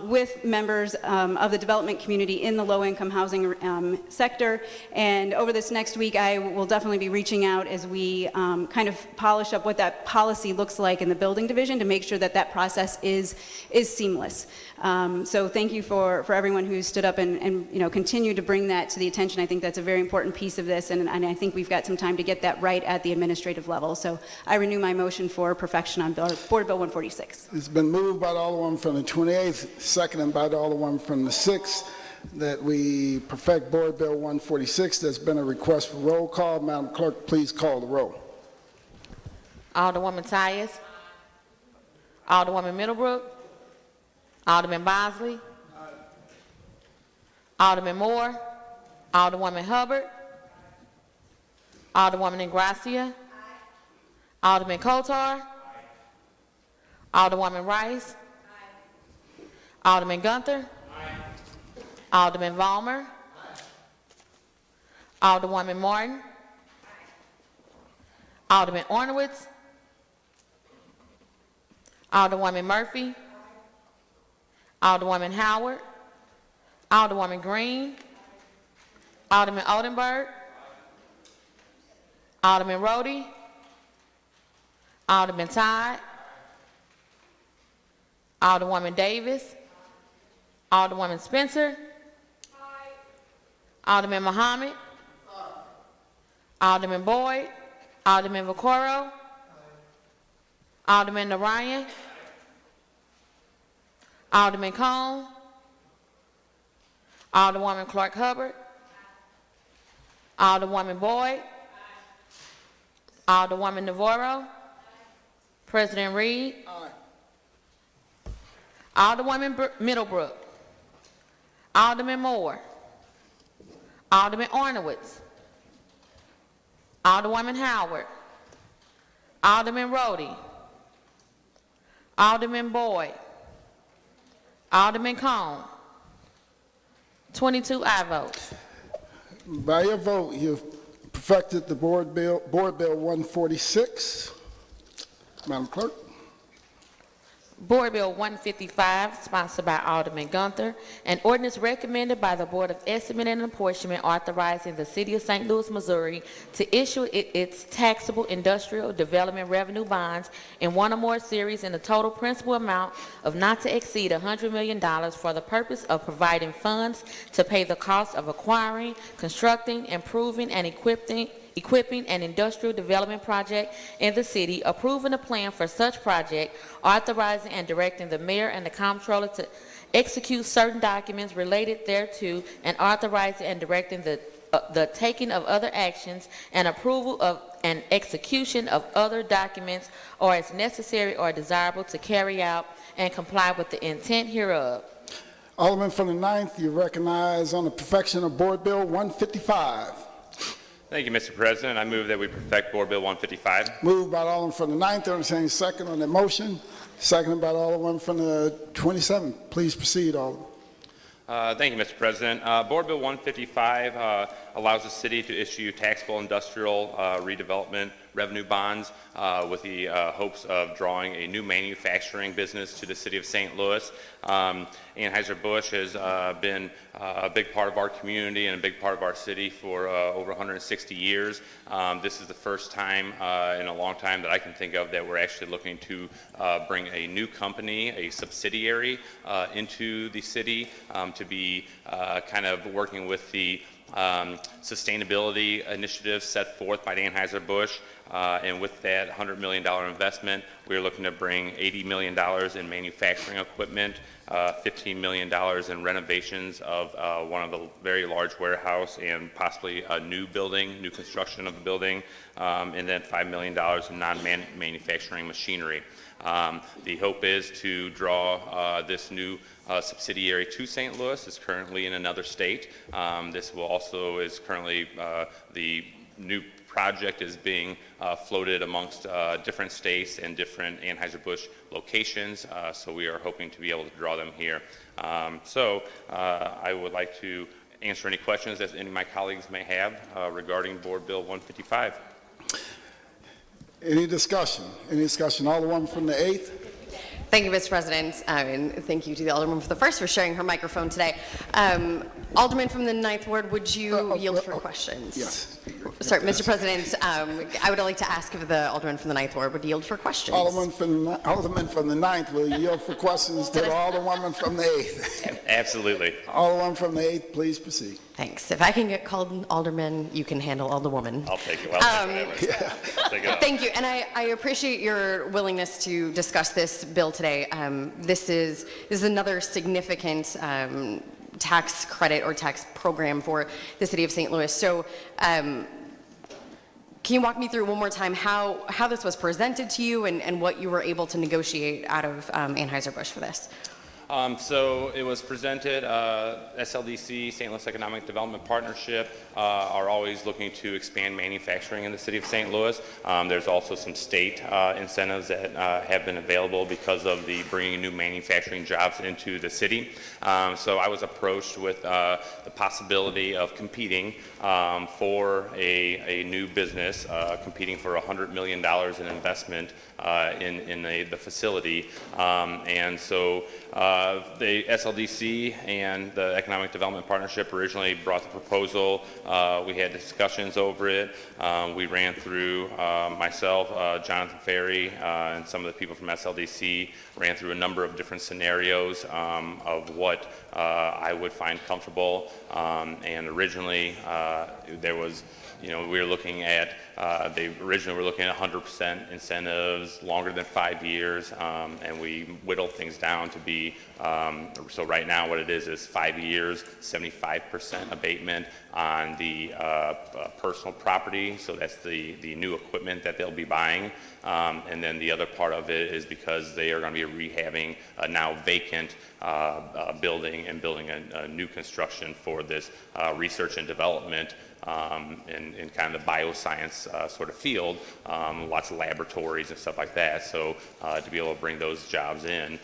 with members of the development community in the low-income housing sector. And over this next week, I will definitely be reaching out as we kind of polish up what that policy looks like in the building division to make sure that that process is seamless. So thank you for everyone who stood up and continue to bring that to the attention. I think that's a very important piece of this, and I think we've got some time to get that right at the administrative level. So I renew my motion for perfection on Board Bill 146. It's been moved by the Alderman from the 28th, seconded by the Alderman from the 6th, that we perfect Board Bill 146. There's been a request for roll call. Madam Clerk, please call the roll. Alderwoman Tyus. Alderwoman Middlebrook. Alderman Bosley. Alderman Moore. Alderwoman Hubbard. Alderwoman Ingracia. Alderman Kotar. Alderwoman Rice. Alderman Gunther. Alderman Vollmer. Alderwoman Martin. Alderman Ornowitz. Alderwoman Murphy. Alderwoman Howard. Alderwoman Green. Alderman Oldenburg. Alderman Roddy. Alderman Todd. Alderwoman Davis. Alderwoman Spencer. Alderman Muhammad. Alderman Boyd. Alderman Vaccaro. Alderman Narayan. Alderman Cohn. Alderwoman Clark Hubbard. Alderwoman Boyd. Alderwoman Navarro. President Reed. Alderwoman Middlebrook. Alderman Moore. Alderman Ornowitz. Alderwoman Howard. Alderman Roddy. Alderman Boyd. Alderman Cohn. 22 aye votes. By your vote, you've perfected the Board Bill 146. Madam Clerk. Board Bill 155, sponsored by Alderman Gunther, an ordinance recommended by the Board of Estimate and Apportionment authorizing the City of St. Louis, Missouri to issue its taxable industrial development revenue bonds in one or more series in the total principal amount of not to exceed $100 million for the purpose of providing funds to pay the cost of acquiring, constructing, improving, and equipping an industrial development project in the city, approving a plan for such project, authorizing and directing the mayor and the comptroller to execute certain documents related thereto, and authorizing and directing the taking of other actions and approval of and execution of other documents or as necessary or desirable to carry out and comply with the intent hereof. Alderman from the 9th, you recognize on the perfection of Board Bill 155. Thank you, Mr. President. I move that we perfect Board Bill 155. Moved by the Alderman from the 9th, entertaining second on the motion. Seconded by the Alderman from the 27th. Please proceed, Alderman. Thank you, Mr. President. Board Bill 155 allows the city to issue taxable industrial redevelopment revenue bonds with the hopes of drawing a new manufacturing business to the city of St. Louis. Anheuser-Busch has been a big part of our community and a big part of our city for over 160 years. This is the first time in a long time that I can think of that we're actually looking to bring a new company, a subsidiary, into the city to be kind of working with the sustainability initiatives set forth by Anheuser-Busch. And with that $100 million investment, we're looking to bring $80 million in manufacturing equipment, $15 million in renovations of one of the very large warehouse and possibly a new building, new construction of the building, and then $5 million in non-manufacturing machinery. The hope is to draw this new subsidiary to St. Louis. It's currently in another state. This will also is currently the new project is being floated amongst different states and different Anheuser-Busch locations, so we are hoping to be able to draw them here. I would like to answer any questions that any of my colleagues may have regarding Board Bill 155. Any discussion? Any discussion? Alderman from the 8th? Thank you, Mr. President, and thank you to the Alderman for the first for sharing her microphone today. Alderman from the 9th Ward, would you yield for questions? Yes. Sorry, Mr. President, I would like to ask if the Alderman from the 9th Ward would yield for questions. Alderman from the 9th will yield for questions to the Alderwoman from the 8th. Absolutely. Alderman from the 8th, please proceed. Thanks. If I can get called Alderman, you can handle Alderwoman. I'll take it. Thank you, and I appreciate your willingness to discuss this bill today. This is another significant tax credit or tax program for the city of St. Louis. So can you walk me through one more time how this was presented to you and what you were able to negotiate out of Anheuser-Busch for this? So it was presented, SLDC, St. Louis Economic Development Partnership, are always looking to expand manufacturing in the city of St. Louis. There's also some state incentives that have been available because of the bringing new manufacturing jobs into the city. So I was approached with the possibility of competing for a new business, competing for $100 million in investment in the facility. And so the SLDC and the Economic Development Partnership originally brought the proposal. We had discussions over it. We ran through, myself, Jonathan Ferry, and some of the people from SLDC ran through a number of different scenarios of what I would find comfortable. And originally there was, we were looking at, they originally were looking at 100% incentives, longer than 5 years, and we whittled things down to be, so right now what it is 5 years, 75% abatement on the personal property, so that's the new equipment that they'll be buying, and then the other part of it is because they are going to be rehabbing a now vacant building and building a new construction for this research and development in kind of the bioscience sort of field, lots of laboratories and stuff like that. So to be able to bring those jobs in,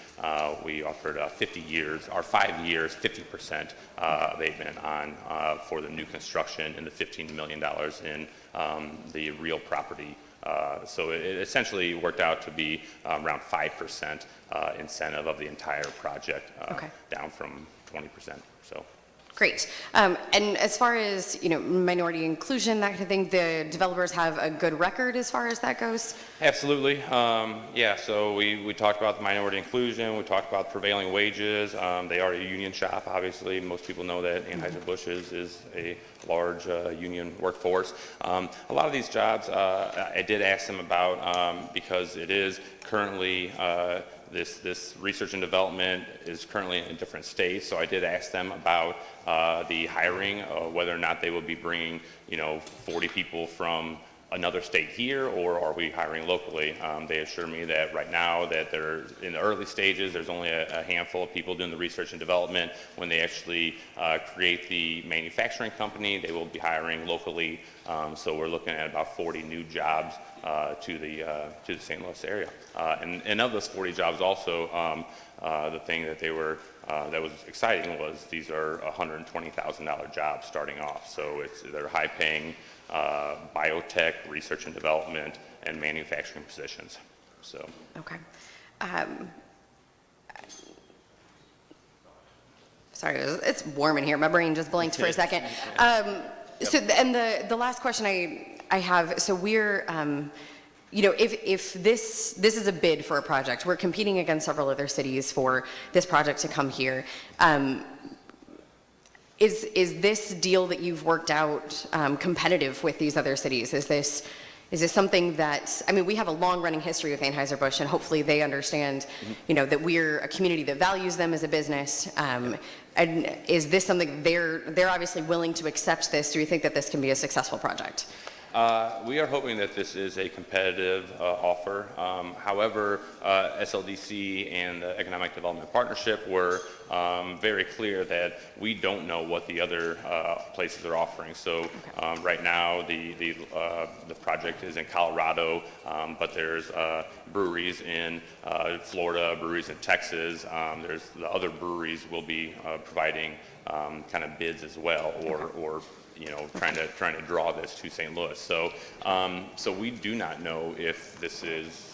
we offered 50 years, or 5 years, 50% abatement on for the new construction and the $15 million in the real property. So it essentially worked out to be around 5% incentive of the entire project, down from 20%. So. Great. And as far as, minority inclusion, that kind of thing, the developers have a good record as far as that goes? Absolutely. Yeah, so we talked about the minority inclusion. We talked about prevailing wages. They are a union shop, obviously. Most people know that Anheuser-Busch is a large union workforce. A lot of these jobs, I did ask them about because it is currently this research and development is currently in different states, so I did ask them about the hiring, whether or not they will be bringing, 40 people from another state here, or are we hiring locally? They assure me that right now that they're in the early stages, there's only a handful of people doing the research and development. When they actually create the manufacturing company, they will be hiring locally. So we're looking at about 40 new jobs to the St. Louis area. And of those 40 jobs also, the thing that they were that was exciting was these are $120,000 jobs starting off. So they're high-paying biotech, research and development, and manufacturing positions. So. Okay. Sorry, it's warm in here. My brain just blinked for a second. And the last question I have, so we're, if this is a bid for a project, we're competing against several other cities for this project to come here. Is this deal that you've worked out competitive with these other cities? Is this something that, I mean, we have a long-running history with Anheuser-Busch, and hopefully they understand, that we're a community that values them as a business. And is this something they're obviously willing to accept this? Do you think that this can be a successful project? We are hoping that this is a competitive offer. However, SLDC and the Economic Development Partnership were very clear that we don't know what the other places are offering. So right now the project is in Colorado, but there's breweries in Florida, breweries in Texas. There's the other breweries will be providing kind of bids as well, or trying to draw this to St. Louis. So, so we do not know if this is,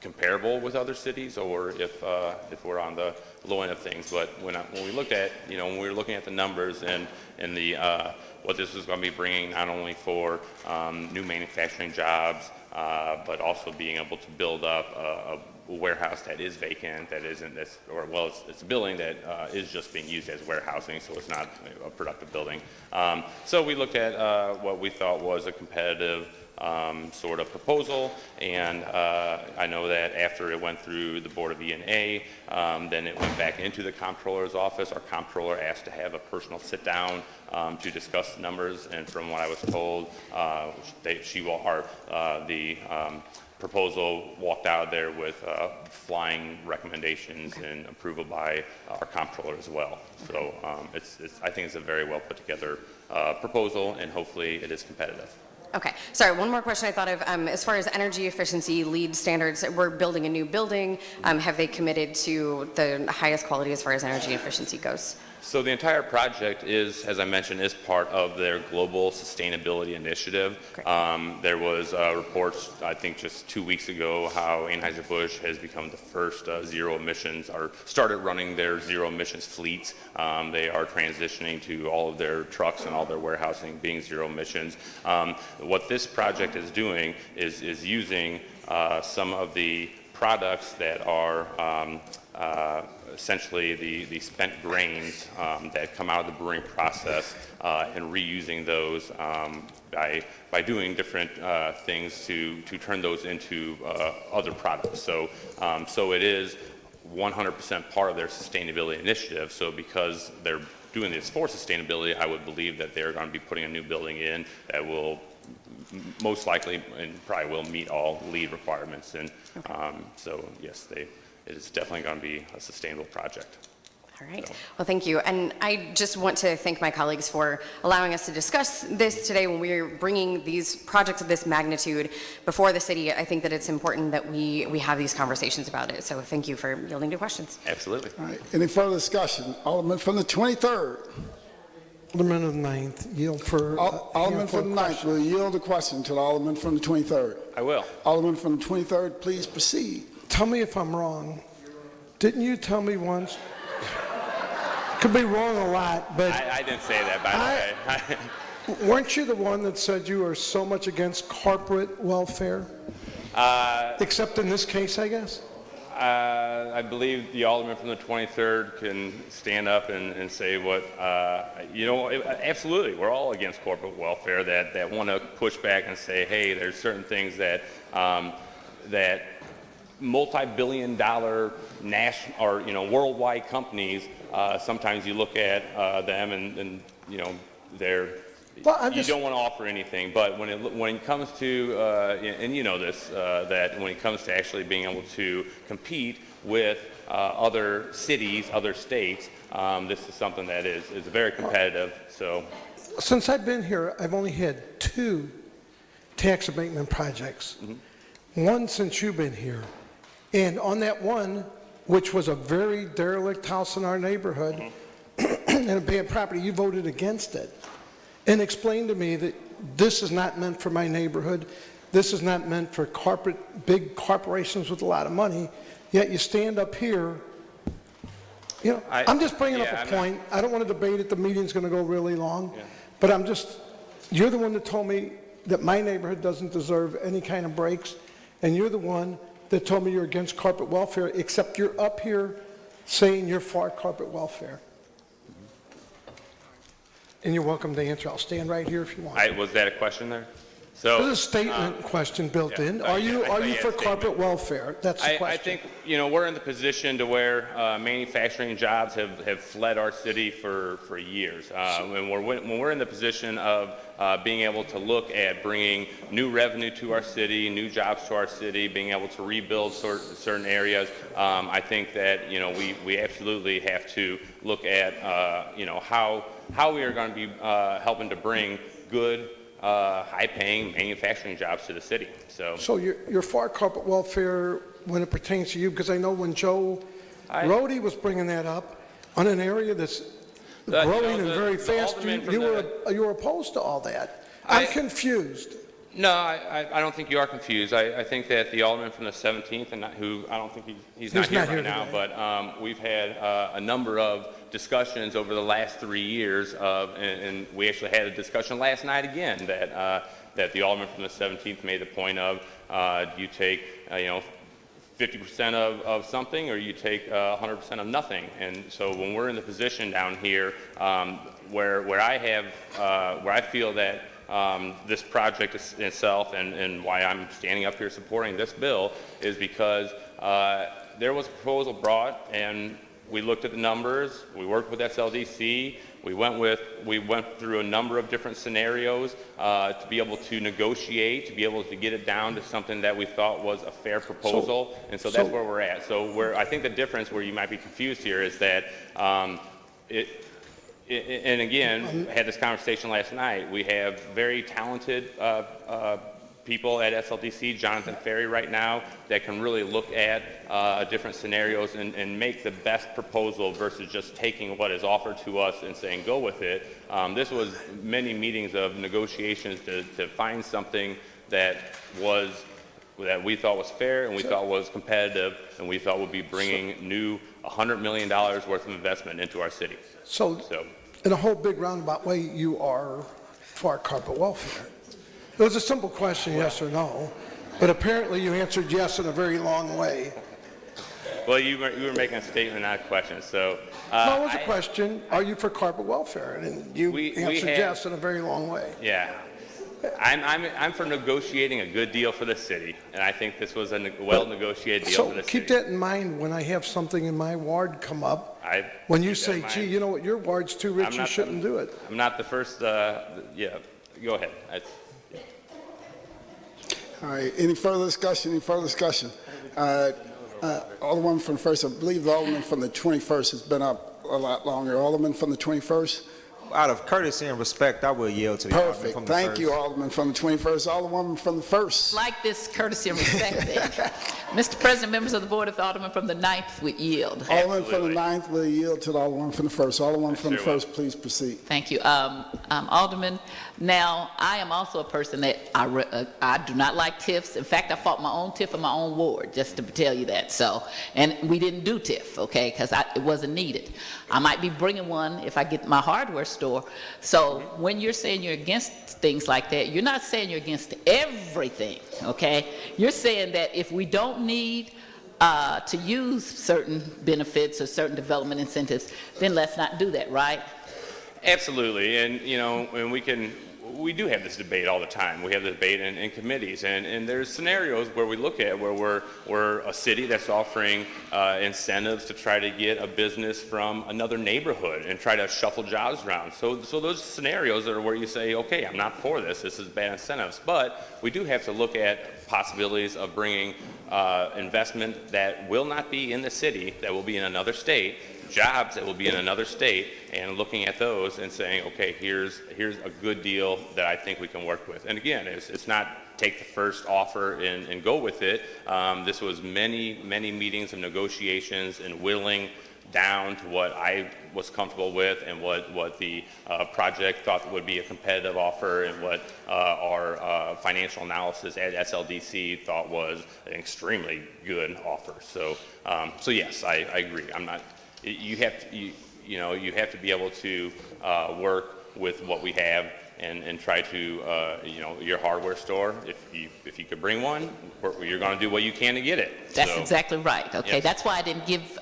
comparable with other cities, or if we're on the low end of things. But when we looked at, when we were looking at the numbers and the what this was going to be bringing, not only for new manufacturing jobs, but also being able to build up a warehouse that is vacant, that isn't this, or well, it's a building that is just being used as warehousing, so it's not a productive building. So we looked at what we thought was a competitive sort of proposal, and I know that after it went through the Board of E&A, then it went back into the comptroller's office. Our comptroller asked to have a personal sit down to discuss the numbers, and from what I was told, the proposal walked out of there with flying recommendations and approval by our comptroller as well. So I think it's a very well put together proposal, and hopefully it is competitive. Okay, sorry, one more question I thought of. As far as energy efficiency LEED standards, we're building a new building. Have they committed to the highest quality as far as energy efficiency goes? So the entire project is, as I mentioned, is part of their global sustainability initiative. There was reports, I think just 2 weeks ago, how Anheuser-Busch has become the first zero emissions, or started running their zero emissions fleets. They are transitioning to all of their trucks and all their warehousing being zero emissions. What this project is doing is using some of the products that are essentially the spent grains that come out of the brewing process, and reusing those by doing different things to turn those into other products. So it is 100% part of their sustainability initiative. So because they're doing this for sustainability, I would believe that they're going to be putting a new building in that will most likely and probably will meet all LEED requirements. And so yes, it is definitely going to be a sustainable project. All right. Well, thank you. And I just want to thank my colleagues for allowing us to discuss this today. When we're bringing these projects of this magnitude before the city, I think that it's important that we have these conversations about it. So thank you for yielding to questions. Absolutely. All right. Any further discussion? Alderman from the 23rd. Alderman of the 9th, yield for... Alderman from the 9th will yield the question to the Alderman from the 23rd. I will. Alderman from the 23rd, please proceed. Tell me if I'm wrong. Didn't you tell me once... Could be wrong a lot, but... I didn't say that, by the way. Weren't you the one that said you are so much against corporate welfare? Except in this case, I guess? I believe the Alderman from the 23rd can stand up and say what, absolutely, we're all against corporate welfare that want to push back and say, hey, there's certain things that multi-billion-dollar national or worldwide companies. Sometimes you look at them and they're. Well, you don't want to offer anything, but when it comes to and you know this, that when it comes to actually being able to compete with other cities, other states, this is something that is very competitive. So, since I've been here, I've only had 2 tax abatement projects. Mm-hmm. One since you've been here, and on that one, which was a very derelict house in our neighborhood, and a bad property, you voted against it, and explained to me that this is not meant for my neighborhood, this is not meant for big corporations with a lot of money, yet you stand up here. You know, I'm just bringing up a point. I don't want to debate it. The meeting's going to go really long. Yeah. But you're the one that told me that my neighborhood doesn't deserve any kind of breaks, and you're the one that told me you're against carpet welfare, except you're up here saying you're for carpet welfare. And you're welcome to answer. I'll stand right here if you want. Was that a question there? So, there's a statement question built in. Are you for carpet welfare? That's the question. I think, we're in the position to where manufacturing jobs have fled our city for years. When we're in the position of being able to look at bringing new revenue to our city, new jobs to our city, being able to rebuild certain areas, I think that, we absolutely have to look at, how we are going to be helping to bring good, high-paying manufacturing jobs to the city. So you're for carpet welfare when it pertains to you, because I know when Roddy was bringing that up on an area that's growing and very fast, you were opposed to all that. I'm confused. No, I don't think you are confused. I think that the Alderman from the 17th, and who I don't think he's not here right now, but we've had a number of discussions over the last 3 years and we actually had a discussion last night again that the Alderman from the 17th made the point of, do you take 50% of something, or you take 100% of nothing? And so when we're in the position down here where I feel that this project itself and why I'm standing up here supporting this bill is because there was a proposal brought, and we looked at the numbers, we worked with SLDC, we went through a number of different scenarios to be able to negotiate, to be able to get it down to something that we thought was a fair proposal, and so that's where we're at. So I think the difference where you might be confused here is that and again, I had this conversation last night. We have very talented people at SLDC, Jonathan Ferry right now, that can really look at different scenarios and make the best proposal versus just taking what is offered to us and saying go with it. This was many meetings of negotiations to find something that we thought was fair and we thought was competitive and we thought would be bringing new $100 million worth of investment into our city. So in a whole big roundabout way, you are for carpet welfare. It was a simple question, yes or no, but apparently you answered yes in a very long way. Well, you were making a statement, not a question. So no, it was a question. Are you for carpet welfare? And you answered yes in a very long way. Yeah. I'm for negotiating a good deal for the city, and I think this was a well-negotiated deal for the city. So keep that in mind when I have something in my ward come up. When you say, gee, you know what, your ward's too rich, you shouldn't do it. I'm not the first, yeah, go ahead. All right, any further discussion, Alderman from the 1st, I believe the Alderman from the 21st has been up a lot longer. Alderman from the 21st? Out of courtesy and respect, I will yield to the Alderman from the 1st. Thank you, Alderman from the 21st. Alderwoman from the 1st. Like this courtesy and respect thing. Mr. President, members of the board, if the Alderman from the 9th would yield. Alderman from the 9th will yield to the Alderman from the 1st. Alderman from the 1st, please proceed. Thank you. Alderman, now, I am also a person that I do not like TIFs. In fact, I fought my own TIF in my own ward, just to tell you that. So, and we didn't do TIF, okay, because it wasn't needed. I might be bringing one if I get my hardware store. So when you're saying you're against things like that, you're not saying you're against everything, okay? You're saying that if we don't need to use certain benefits or certain development incentives, then let's not do that, right? Absolutely, and and we do have this debate all the time. We have the debate in committees, and there's scenarios where we look at where we're a city that's offering incentives to try to get a business from another neighborhood and try to shuffle jobs around. So those scenarios are where you say, okay, I'm not for this. This is bad incentives, but we do have to look at possibilities of bringing investment that will not be in the city, that will be in another state, jobs that will be in another state and looking at those and saying, okay, here's a good deal that I think we can work with. And again, it's not take the first offer and go with it. This was many meetings of negotiations and whittling down to what I was comfortable with and what the project thought would be a competitive offer and what our financial analysis at SLDC thought was an extremely good offer. So yes, I agree. I'm not. You have to you have to be able to work with what we have and try to your hardware store. If you could bring one, you're going to do what you can to get it. That's exactly right. Okay, yes. That's why I didn't give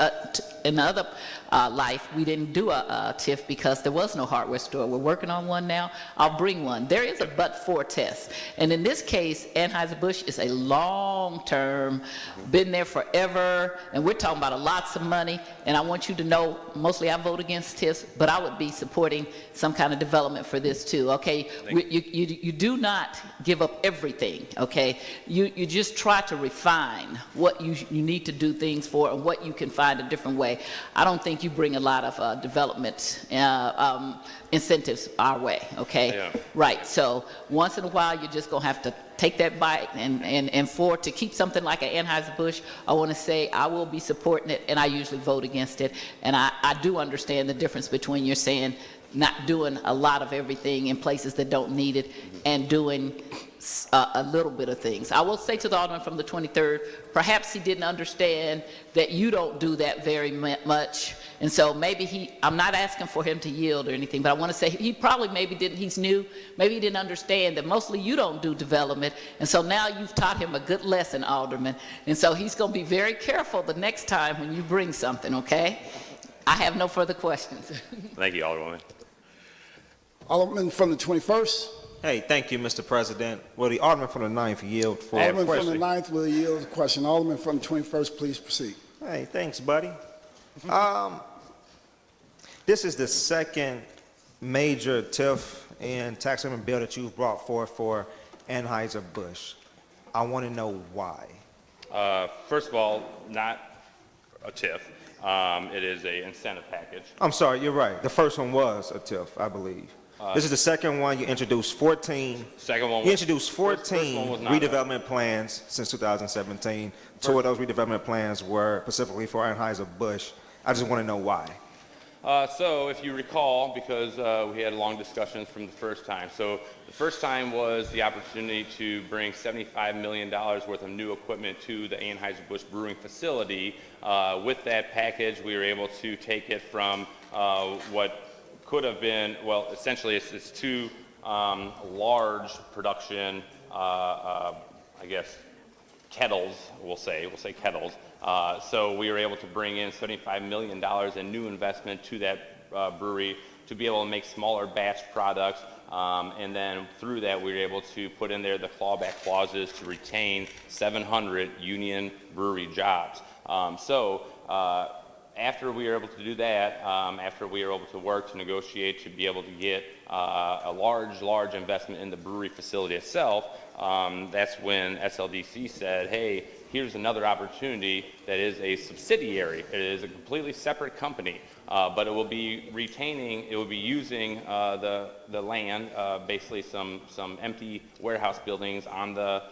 in the other life we didn't do a TIF because there was no hardware store. We're working on one now. I'll bring one. There is a but-for test, and in this case, Anheuser-Busch is a long-term, been there forever, and we're talking about lots of money. And I want you to know, mostly I vote against TIFs, but I would be supporting some kind of development for this too. Okay, you do not give up everything. Okay, you just try to refine what you need to do things for and what you can find a different way. I don't think you bring a lot of development incentives our way, okay? Yeah. Right, so once in a while you're just gonna have to take that bite and for to keep something like an Anheuser-Busch, I wanna say I will be supporting it and I usually vote against it. And I do understand the difference between you're saying not doing a lot of everything in places that don't need it and doing a little bit of things. I will say to the Alderman from the 23rd, perhaps he didn't understand that you don't do that very much. And so maybe I'm not asking for him to yield or anything, but I want to say he probably maybe didn't, he's new, maybe he didn't understand that mostly you don't do development. And so now you've taught him a good lesson, Alderman. And so he's going to be very careful the next time when you bring something, okay? I have no further questions. Thank you, Alderwoman. Alderman from the 21st. Hey, thank you, Mr. President. Will the Alderman from the 9th yield for a Alderman question? from the 9th will yield the question. Alderman from the 21st, please proceed. Hey, thanks, buddy. This is the second major TIF and tax amendment bill that you've brought forth for Anheuser-Busch. I want to know why. First of all, not a TIF. It is an incentive package. I'm sorry, you're right. The first one was a TIF, I believe. This is the second one. You introduced 14. Second one. You introduced 14 first one was not redevelopment plans since 2017. Two of those redevelopment plans were specifically for Anheuser-Busch. I just want to know why. So if you recall, because we had long discussions from the first time. So the first time was the opportunity to bring $75 million worth of new equipment to the Anheuser-Busch brewing facility. With that package, we were able to take it from what could have been, well, essentially it's two large production, I guess, kettles, we'll say kettles. So we were able to bring in $75 million in new investment to that brewery to be able to make smaller batch products. And then through that, we were able to put in there the clawback clauses to retain 700 union brewery jobs. After we were able to do that, after we were able to work to negotiate to be able to get a large investment in the brewery facility itself, that's when SLDC said, hey, here's another opportunity that is a subsidiary. It is a completely separate company, but it will be retaining, it will be using the land, basically some empty warehouse buildings on the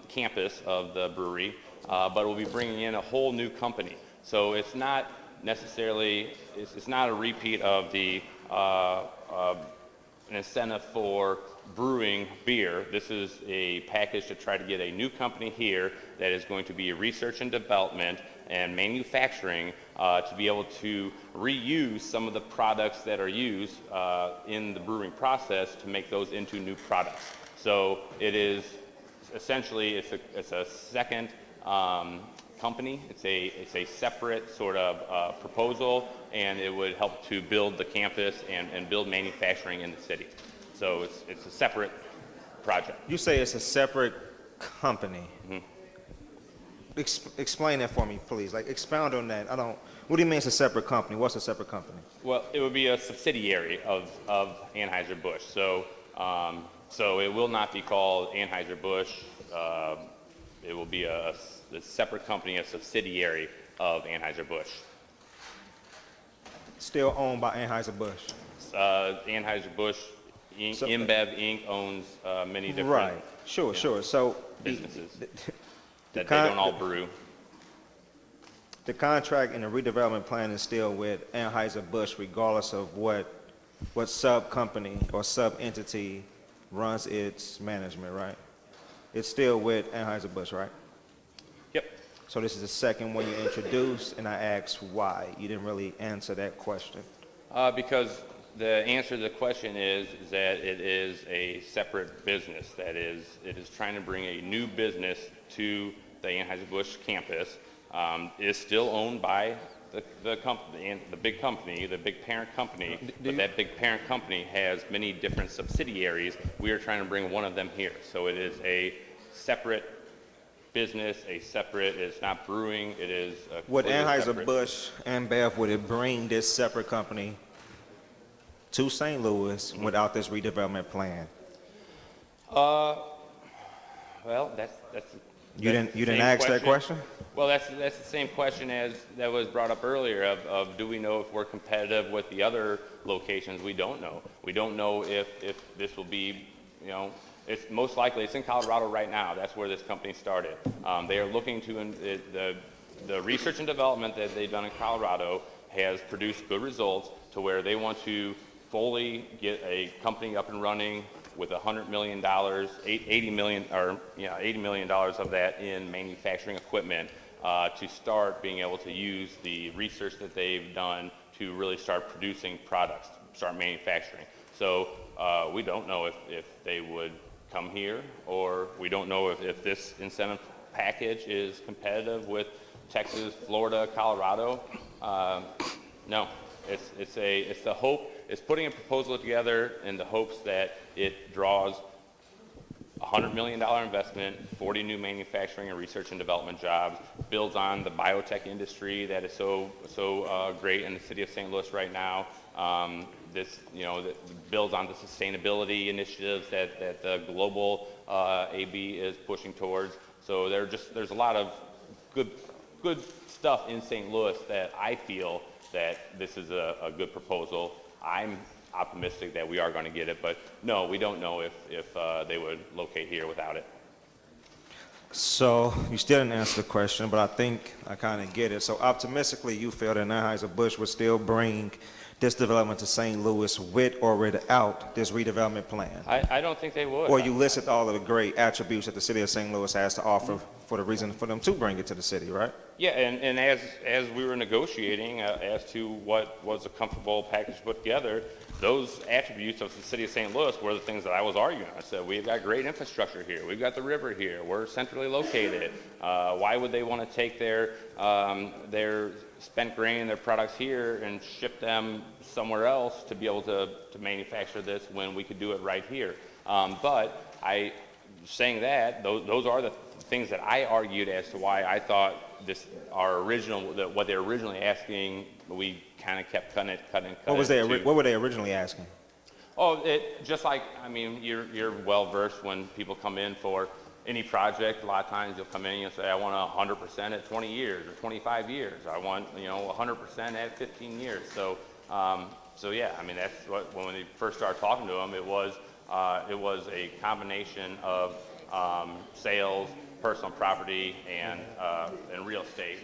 campus of the brewery, but it will be bringing in a whole new company. So it's not necessarily, it's not a repeat of the an incentive for brewing beer. This is a package to try to get a new company here that is going to be research and development and manufacturing to be able to reuse some of the products that are used in the brewing process to make those into new products. So it is essentially, it's a second company. It's a separate sort of proposal, and it would help to build the campus and build manufacturing in the city. So it's a separate project. You say it's a separate company. Mm-hmm. Explain that for me, please. Like, expound on that. What do you mean it's a separate company? What's a separate company? Well, it would be a subsidiary of Anheuser-Busch. So it will not be called Anheuser-Busch. It will be a separate company, a subsidiary of Anheuser-Busch. Still owned by Anheuser-Busch. Anheuser-Busch, InBev Inc. owns many different Right. Sure. So businesses that they con- don't all brew. the contract and the redevelopment plan is still with Anheuser-Busch, regardless of what sub-company or sub-entity runs its management, right? It's still with Anheuser-Busch, right? Yep. So this is the second one you introduced, and I asked why. You didn't really answer that question. Because the answer to the question is that it is a separate business. That is, it is trying to bring a new business to the Anheuser-Busch campus. It is still owned by the company, and the big company, the big parent company, but that big parent company has many different subsidiaries. We are trying to bring one of them here. So it is a separate business, it's not brewing, it is Would Anheuser-Busch and Bev, would it bring this separate company to St. Louis without this redevelopment plan? Well, that's You didn't ask that question? Well, that's the same question as that was brought up earlier of do we know if we're competitive with the other locations? We don't know. We don't know if this will be, it's most likely, it's in Colorado right now. That's where this company started. They are looking to, the research and development that they've done in Colorado has produced good results to where they want to fully get a company up and running with $100 million, $80 million of that in manufacturing equipment to start being able to use the research that they've done to really start producing products, start manufacturing. So we don't know if they would come here, or we don't know if this incentive package is competitive with Texas, Florida, Colorado. No, it's the hope. It's putting a proposal together in the hopes that it draws $100 million investment, 40 new manufacturing and research and development jobs, builds on the biotech industry that is so great in the city of St. Louis right now. This builds on the sustainability initiatives that the global AB is pushing towards. So there's a lot of good stuff in St. Louis that I feel that this is a good proposal. I'm optimistic that we are going to get it, but no, we don't know if they would locate here without it. So you still didn't answer the question, but I think I kind of get it. So optimistically, you feel that Anheuser-Busch would still bring this development to St. Louis with or without this redevelopment plan? I don't think they would. Or you listed all of the great attributes that the city of St. Louis has to offer for the reason for them to bring it to the city, right? Yeah, and as we were negotiating as to what was a comfortable package to put together, those attributes of the city of St. Louis were the things that I was arguing. I said, we've got great infrastructure here. We've got the river here. We're centrally located. Why would they want to take their spent grain, their products here, and ship them somewhere else to be able to manufacture this when we could do it right here? But saying that, those are the things that I argued as to why I thought what they're originally asking, we kind of kept cutting. What were they originally asking? Oh, just like, I mean, you're well versed when people come in for any project. A lot of times you'll come in and you'll say, I want 100% at 20 years or 25 years. I want 100% at 15 years. So yeah, I mean, that's what, when we first started talking to them, it was a combination of sales, personal property, and real estate.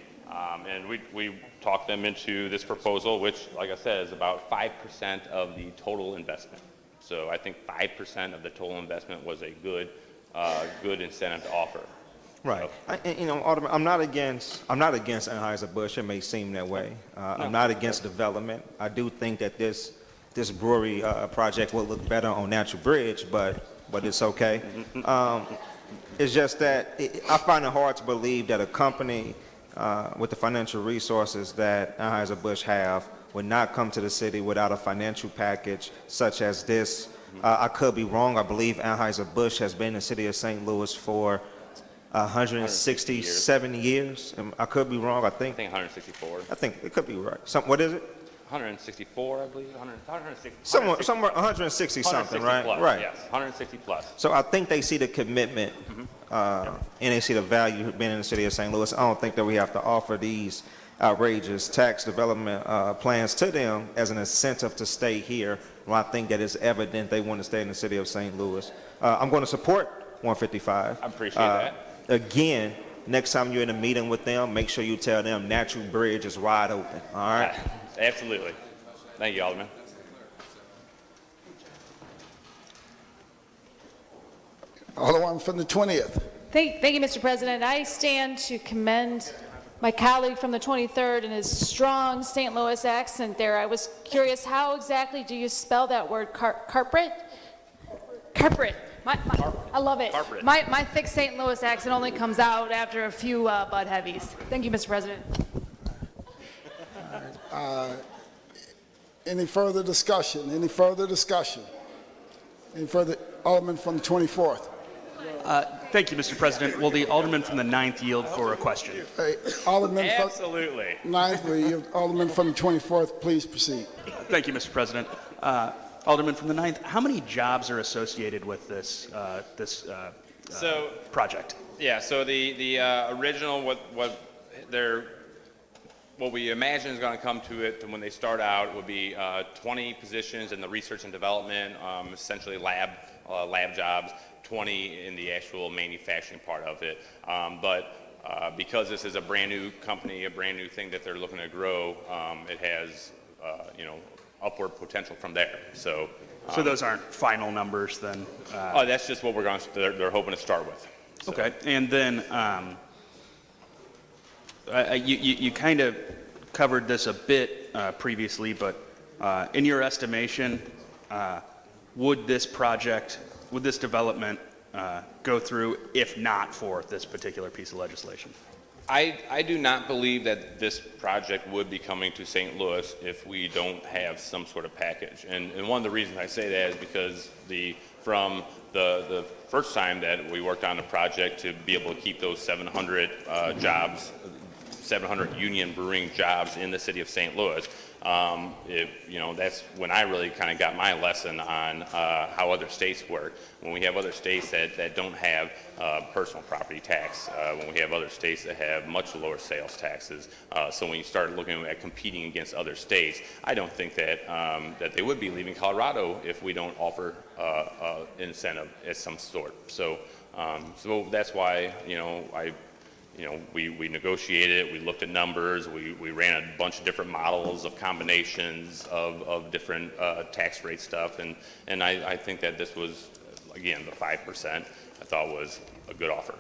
And we talked them into this proposal, which, like I said, is about 5% of the total investment. So I think 5% of the total investment was a good incentive to offer. Right. Alderman, I'm not against Anheuser-Busch. It may seem that way. I'm not against development. I do think that this brewery project will look better on Natural Bridge, but it's okay. It's just that I find it hard to believe that a company with the financial resources that Anheuser-Busch have would not come to the city without a financial package such as this. I could be wrong. I believe Anheuser-Busch has been in the city of St. Louis for 167 years. I could be wrong. I think 164. I think it could be right. What is it? 164, I believe. 160. Somewhere 160 something, right? Plus, right. Yes, 160 plus. So I think they see the commitment and they see the value being in the city of St. Louis. I don't think that we have to offer these outrageous tax development plans to them as an incentive to stay here. Well, I think that it's evident they want to stay in the city of St. Louis. I'm going to support 155. I appreciate that. Again, next time you're in a meeting with them, make sure you tell them Natural Bridge is wide open. All right? Absolutely. Thank you, Alderman. Alderman from the 20th. Thank you, Mr. President. I stand to commend my colleague from the 23rd and his strong St. Louis accent there. I was curious, how exactly do you spell that word? Carpet? Carpet. I love it. Carpet. My thick St. Louis accent only comes out after a few Bud Heavies. Thank you, Mr. President. Any further discussion? Any further discussion? Any further? Alderman from the 24th. Thank you, Mr. President. Will the Alderman from the 9th yield for a question? Alderman Absolutely. From 9th, will you, Alderman from the 24th, please proceed. Thank you, Mr. President. Alderman from the 9th, how many jobs are associated with this project? Yeah, so the original, what we imagine is going to come to it when they start out would be 20 positions in the research and development, essentially lab jobs, 20 in the actual manufacturing part of it. But because this is a brand new company, a brand new thing that they're looking to grow, it has upward potential from there. So those aren't final numbers then? That's just what they're hoping to start with. So. Okay, and then you kind of covered this a bit previously, but in your estimation, would this development go through if not for this particular piece of legislation? I do not believe that this project would be coming to St. Louis if we don't have some sort of package. And one of the reasons I say that is because from the first time that we worked on the project to be able to keep those 700 jobs, 700 union brewing jobs in the city of St. Louis, that's when I really kind of got my lesson on how other states work. When we have other states that don't have personal property tax, when we have other states that have much lower sales taxes. So when you start looking at competing against other states, I don't think that they would be leaving Colorado if we don't offer incentive of some sort. So that's why we negotiated, we looked at numbers, we ran a bunch of different models of combinations of different tax rate stuff, and I think that this was, again, the 5% I thought was a good offer.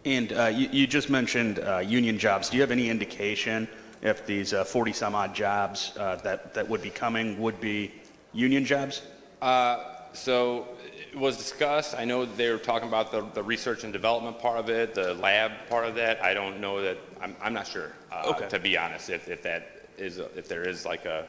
And you just mentioned union jobs. Do you have any indication if these 40 some odd jobs that would be coming would be union jobs? So it was discussed. I know they were talking about the research and development part of it, the lab part of that. I don't know that. I'm not sure, to be honest, if there is like a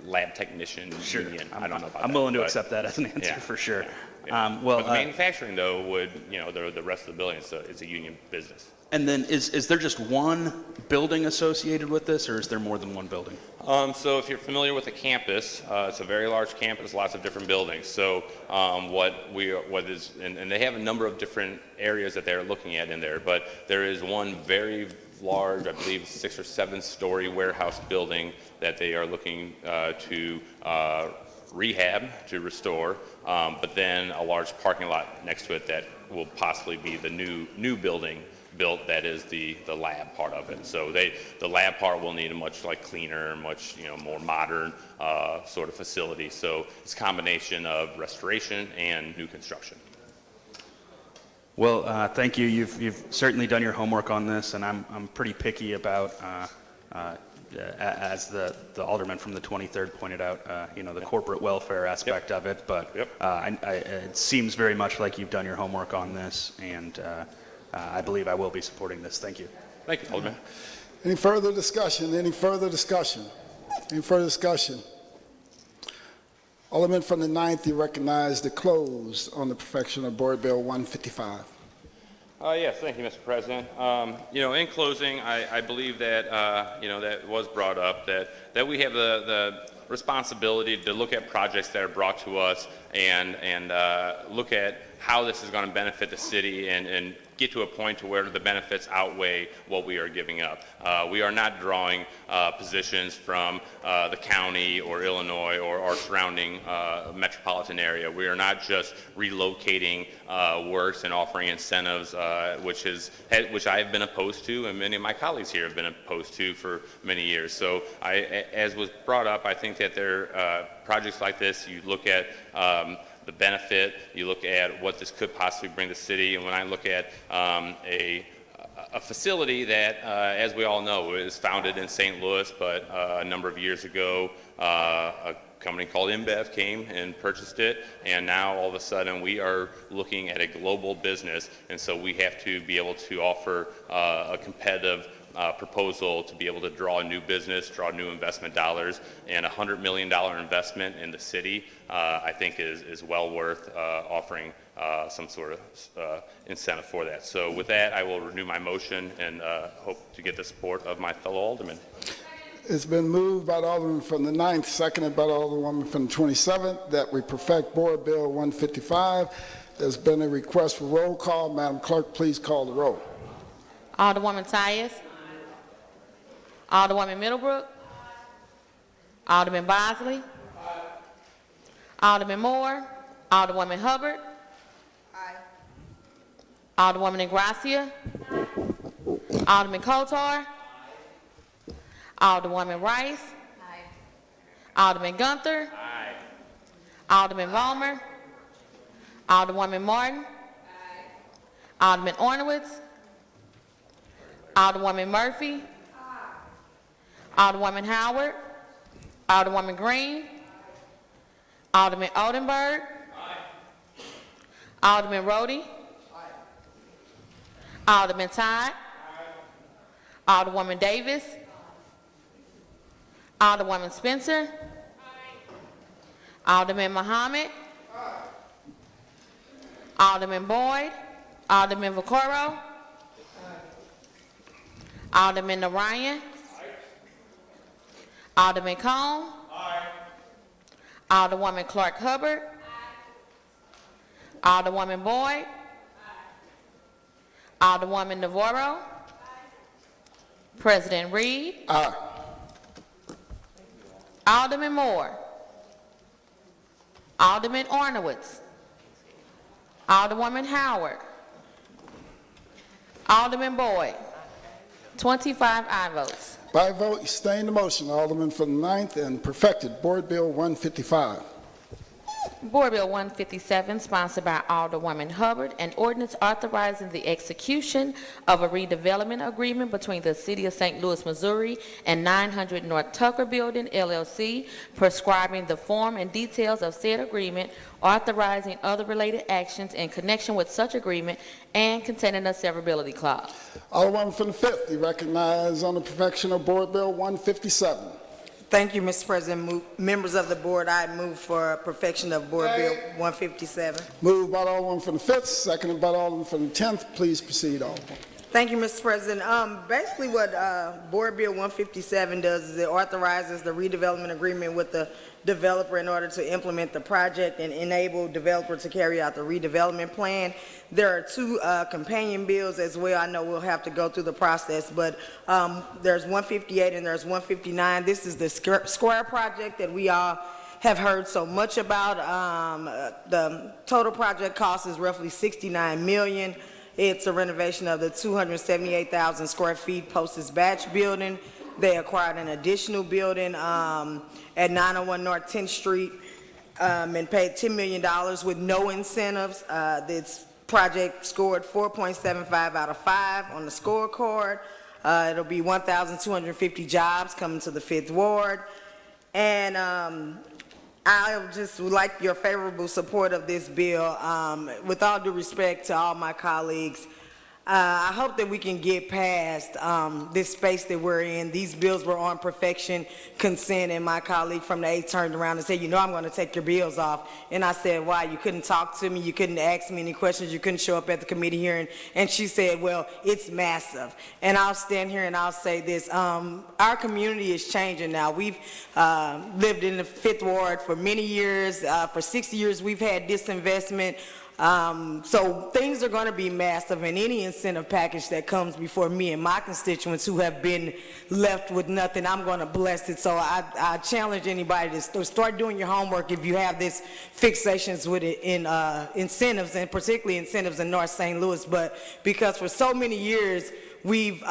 lab technician union. I don't know about that. I'm willing to accept that as an answer for sure. Yeah. But manufacturing, though, would, the rest of the building, it's a union business. And then is there just one building associated with this, or is there more than one building? So if you're familiar with the campus, it's a very large campus, lots of different buildings. So and they have a number of different areas that they're looking at in there, but there is one very large, I believe 6 or 7 story warehouse building that they are looking to rehab, to restore, but then a large parking lot next to it that will possibly be the new building built that is the lab part of it. So the lab part will need a much cleaner, much more modern sort of facility. So it's a combination of restoration and new construction. Well, thank you. You've certainly done your homework on this, and I'm pretty picky about as the alderman from the 23rd pointed out, the corporate welfare aspect of it. But it seems very much like you've done your homework on this, and I believe I will be supporting this. Thank you. Thank you, Alderman. Any further discussion? Any further discussion? Any further discussion? Alderman from the 9th, you recognize the close on the perfection of Board Bill 155. Yes, thank you, Mr. President. In closing, I believe that, that was brought up, that that we have the responsibility to look at projects that are brought to us and look at how this is going to benefit the city and get to a point to where the benefits outweigh what we are giving up. We are not drawing positions from the county or Illinois or our surrounding metropolitan area. We are not just relocating works and offering incentives, which I have been opposed to, and many of my colleagues here have been opposed to for many years. So as was brought up, I think that projects like this, you look at the benefit, you look at what this could possibly bring the city, and when I look at a facility that, as we all know, is founded in St. Louis, but a number of years ago, a company called InBev came and purchased it, and now all of a sudden we are looking at a global business, and so we have to be able to offer a competitive proposal to be able to draw new business, draw new investment dollars, and a $100 million investment in the city, I think is well worth offering some sort of incentive for that. So with that, I will renew my motion and hope to get the support of my fellow aldermen. It's been moved by the Alderman from the 9th, seconded by the Alderwoman from the 27th, that we perfect Board Bill 155. There's been a request for roll call. Madam Clerk, please call the roll. Alderwoman Tyus. Alderwoman Middlebrook. Alderman Bosley. Alderman Moore. Alderwoman Hubbard. Alderwoman Ingracia. Alderman Kotar. Alderwoman Rice. Alderman Gunther. Alderman Vollmer. Alderwoman Martin. Alderman Ornowitz. Alderwoman Murphy. Alderwoman Howard. Alderwoman Green. Alderman Oldenburg. Alderman Roddy. Alderman Todd. Alderwoman Davis. Alderwoman Spencer. Alderman Muhammad. Alderman Boyd. Alderman Vaccaro. Alderman Narayan. Alderman Cohn. Alderwoman Clark Hubbard. Alderwoman Boyd. Alderwoman Navarro. President Reed. Alderman Moore. Alderman Ornowitz. Alderwoman Howard. Alderman Boyd. 25 aye votes. By vote, you sustain the motion. Alderman from the 9th and perfected Board Bill 155. Board Bill 157, sponsored by Alderwoman Hubbard, an ordinance authorizing the execution of a redevelopment agreement between the City of St. Louis, Missouri and 900 North Tucker Building, LLC, prescribing the form and details of said agreement, authorizing other related actions in connection with such agreement, and containing a severability clause. Alderwoman from the 5th, you recognize on the perfection of Board Bill 157. Thank you, Mr. President. Members of the board, I move for perfection of Board Bill 157. Moved by the Alderman from the 5th, seconded by the Alderman from the 10th. Please proceed, Alderman. Thank you, Mr. President. Basically what Board Bill 157 does is it authorizes the redevelopment agreement with the developer in order to implement the project and enable developer to carry out the redevelopment plan. There are two companion bills as well. I know we'll have to go through the process, but there's 158 and there's 159. This is the square project that we all have heard so much about. The total project cost is roughly $69 million. It's a renovation of the 278,000 square feet post-dispatch building. They acquired an additional building at 901 North 10th Street and paid $10 million with no incentives. This project scored 4.75 out of 5 on the scorecard. It'll be 1,250 jobs coming to the 5th Ward. And I just would like your favorable support of this bill. With all due respect to all my colleagues, I hope that we can get past this space that we're in. These bills were on perfection consent, and my colleague from the 8th turned around and said, you know, I'm going to take your bills off. And I said, why? You couldn't talk to me, you couldn't ask me any questions, you couldn't show up at the committee hearing. And she said, well, it's massive. And I'll stand here and I'll say this. Our community is changing now. We've lived in the 5th Ward for many years. For 60 years, we've had disinvestment. So things are going to be massive, and any incentive package that comes before me and my constituents who have been left with nothing, I'm going to bless it. So I challenge anybody to start doing your homework if you have this fixations with it in incentives, and particularly incentives in North St. Louis. But because for so many years, we've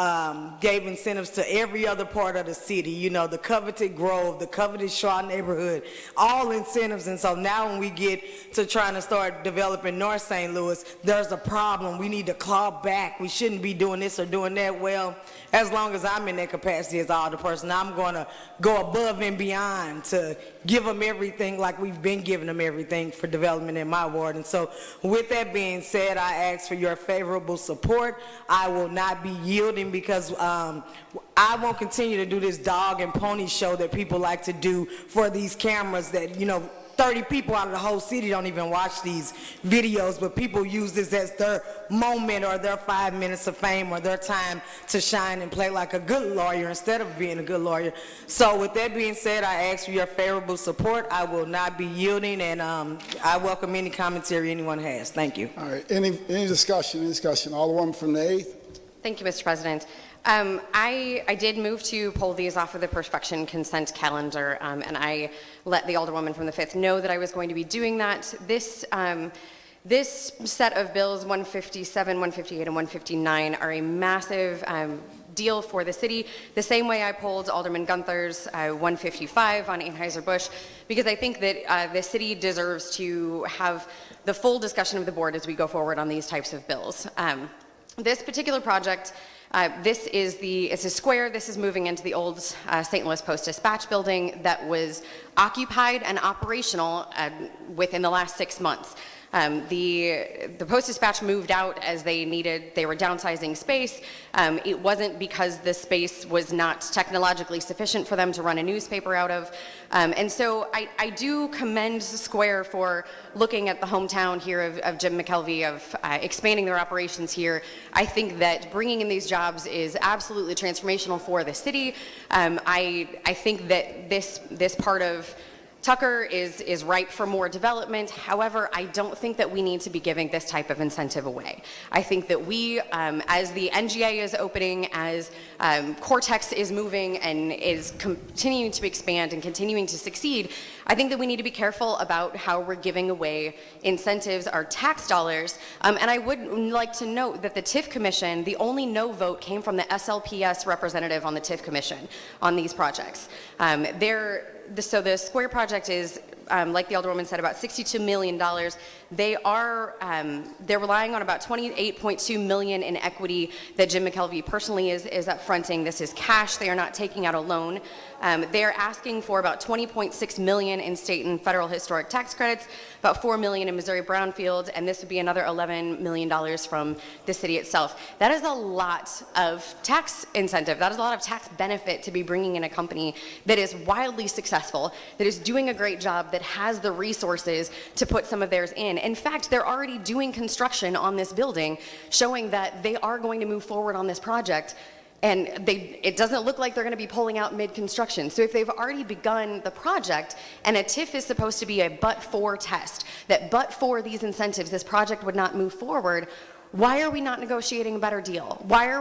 gave incentives to every other part of the city, you know, the coveted Grove, the coveted Shaw neighborhood, all incentives. And so now when we get to trying to start developing North St. Louis, there's a problem. We need to claw back. We shouldn't be doing this or doing that. Well, as long as I'm in that capacity as alderperson, I'm going to go above and beyond to give them everything like we've been giving them everything for development in my ward. And so with that being said, I ask for your favorable support. I will not be yielding because I won't continue to do this dog and pony show that people like to do for these cameras that, you know, 30 people out of the whole city don't even watch these videos, but people use this as their moment or their 5 minutes of fame or their time to shine and play like a good lawyer instead of being a good lawyer. So with that being said, I ask for your favorable support. I will not be yielding, and I welcome any commentary anyone has. Thank you. All right, any discussion, Alderwoman from the 8th. Thank you, Mr. President. I did move to pull these off of the perfection consent calendar, and I let the Alderwoman from the 5th know that I was going to be doing that. This set of bills, 157, 158, and 159, are a massive deal for the city, the same way I pulled Alderman Gunther's 155 on Anheuser-Busch, because I think that the city deserves to have the full discussion of the board as we go forward on these types of bills. This particular project, it's a square. This is moving into the old St. Louis Post-Dispatch building that was occupied and operational within the last 6 months. The Post-Dispatch moved out as they were downsizing space. It wasn't because the space was not technologically sufficient for them to run a newspaper out of. And so I do commend Square for looking at the hometown here of Jim McKelvey, of expanding their operations here. I think that bringing in these jobs is absolutely transformational for the city. I think that this part of Tucker is ripe for more development. However, I don't think that we need to be giving this type of incentive away. I think that we, as the NGA is opening, as Cortex is moving and is continuing to expand and continuing to succeed, I think that we need to be careful about how we're giving away incentives, our tax dollars. And I would like to note that the TIF Commission, the only no vote came from the SLPS representative on the TIF Commission on these projects. So the Square project is, like the Alderwoman said, about $62 million. They're relying on about $28.2 million in equity that Jim McKelvey personally is upfronting. This is cash. They are not taking out a loan. They're asking for about $20.6 million in state and federal historic tax credits, about $4 million in Missouri Brownfield, and this would be another $11 million from the city itself. That is a lot of tax incentive. That is a lot of tax benefit to be bringing in a company that is wildly successful, that is doing a great job, that has the resources to put some of theirs in. In fact, they're already doing construction on this building, showing that they are going to move forward on this project. And it doesn't look like they're going to be pulling out mid-construction. So if they've already begun the project, and a TIF is supposed to be a but-for test, that but for these incentives, this project would not move forward, why are we not negotiating a better deal? Why are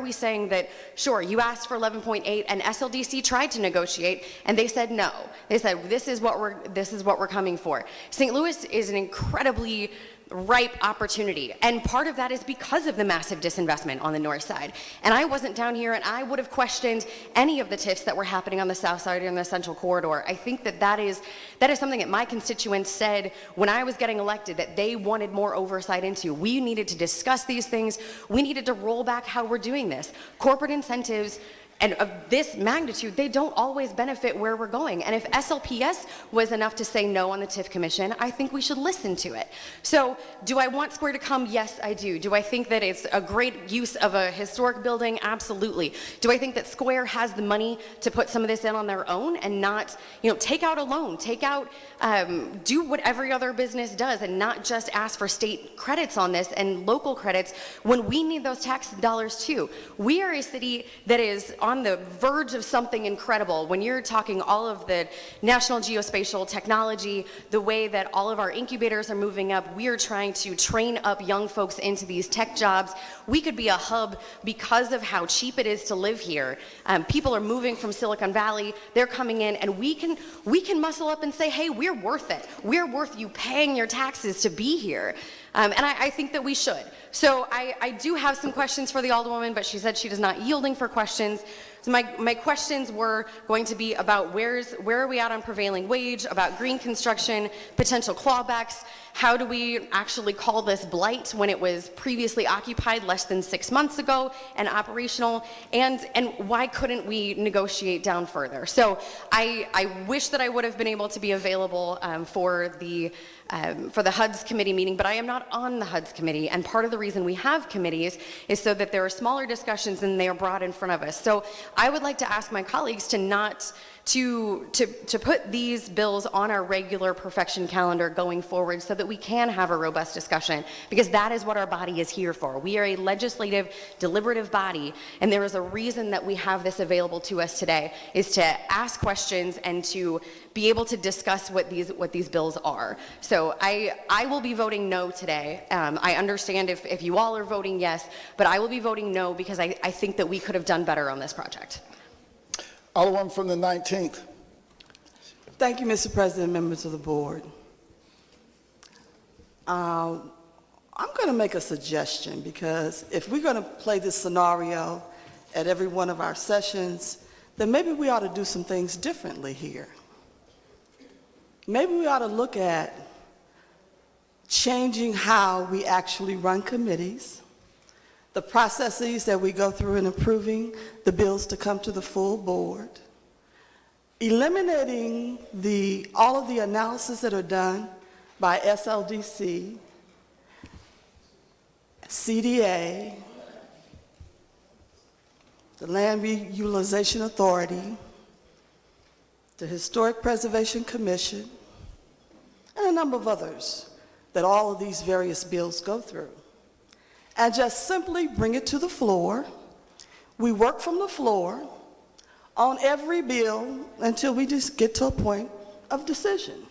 we saying that, sure, you asked for 11.8 and SLDC tried to negotiate and they said no. They said, this is what we're coming for. St. Louis is an incredibly ripe opportunity, and part of that is because of the massive disinvestment on the north side. And I wasn't down here, and I would have questioned any of the TIFs that were happening on the south side or in the central corridor. I think that is something that my constituents said when I was getting elected that they wanted more oversight into. We needed to discuss these things. We needed to roll back how we're doing this. Corporate incentives and of this magnitude, they don't always benefit where we're going. And if SLPS was enough to say no on the TIF Commission, I think we should listen to it. So do I want Square to come? Yes, I do. Do I think that it's a great use of a historic building? Absolutely. Do I think that Square has the money to put some of this in on their own and not, take out a loan, do what every other business does and not just ask for state credits on this and local credits when we need those tax dollars too? We are a city that is on the verge of something incredible. When you're talking all of the national geospatial technology, the way that all of our incubators are moving up, we are trying to train up young folks into these tech jobs. We could be a hub because of how cheap it is to live here. People are moving from Silicon Valley, they're coming in, and we can muscle up and say, hey, we're worth it. We're worth you paying your taxes to be here. And I think that we should. So I do have some questions for the Alderwoman, but she said she is not yielding for questions. So my questions were going to be about where are we at on prevailing wage, about green construction, potential clawbacks, how do we actually call this blight when it was previously occupied less than 6 months ago and operational, and why couldn't we negotiate down further? So I wish that I would have been able to be available for the HUDZ committee meeting, but I am not on the HUDZ committee, and part of the reason we have committees is so that there are smaller discussions and they are brought in front of us. So I would like to ask my colleagues to not to put these bills on our regular perfection calendar going forward so that we can have a robust discussion, because that is what our body is here for. We are a legislative, deliberative body, and there is a reason that we have this available to us today, is to ask questions and to be able to discuss what these bills are. So I will be voting no today. I understand if you all are voting yes, but I will be voting no because I think that we could have done better on this project. Alderman from the 19th. Thank you, Mr. President, members of the board. I'm going to make a suggestion, because if we're going to play this scenario at every one of our sessions, then maybe we ought to do some things differently here. Maybe we ought to look at changing how we actually run committees, the processes that we go through in approving the bills to come to the full board, eliminating all of the analysis that are done by SLDC, CDA, the Land Reutilization Authority, the Historic Preservation Commission, and a number of others that all of these various bills go through, and just simply bring it to the floor. We work from the floor on every bill until we just get to a point of decision.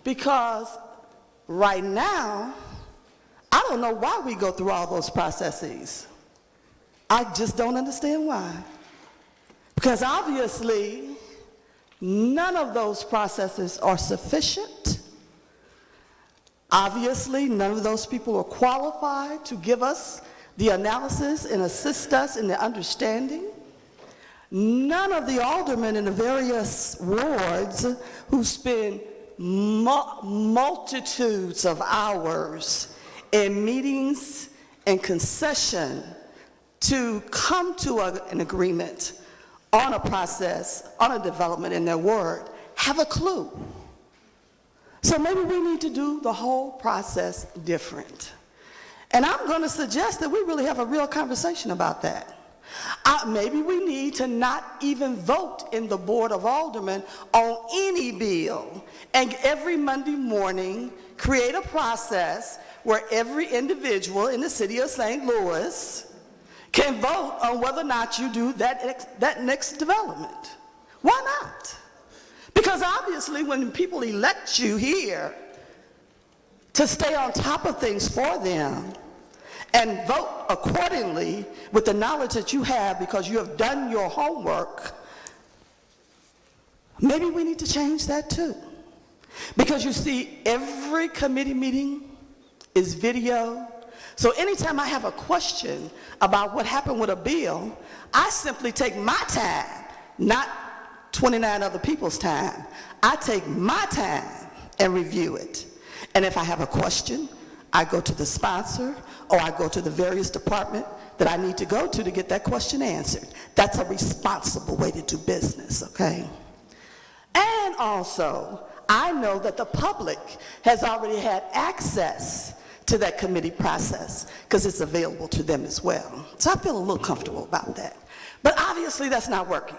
Because right now, I don't know why we go through all those processes. I just don't understand why. Because obviously, none of those processes are sufficient. Obviously, none of those people are qualified to give us the analysis and assist us in the understanding. None of the aldermen in the various wards who spend multitudes of hours in meetings and concession to come to an agreement on a process, on a development in their ward, have a clue. So maybe we need to do the whole process different. And I'm going to suggest that we really have a real conversation about that. Maybe we need to not even vote in the Board of Aldermen on any bill, and every Monday morning create a process where every individual in the city of St. Louis can vote on whether or not you do that next development. Why not? Because obviously when people elect you here to stay on top of things for them and vote accordingly with the knowledge that you have because you have done your homework, maybe we need to change that too. Because you see, every committee meeting is video. So anytime I have a question about what happened with a bill, I simply take my time, not 29 other people's time. I take my time and review it. And if I have a question, I go to the sponsor or I go to the various department that I need to go to get that question answered. That's a responsible way to do business, okay? And also, I know that the public has already had access to that committee process because it's available to them as well. So I feel a little comfortable about that. But obviously that's not working.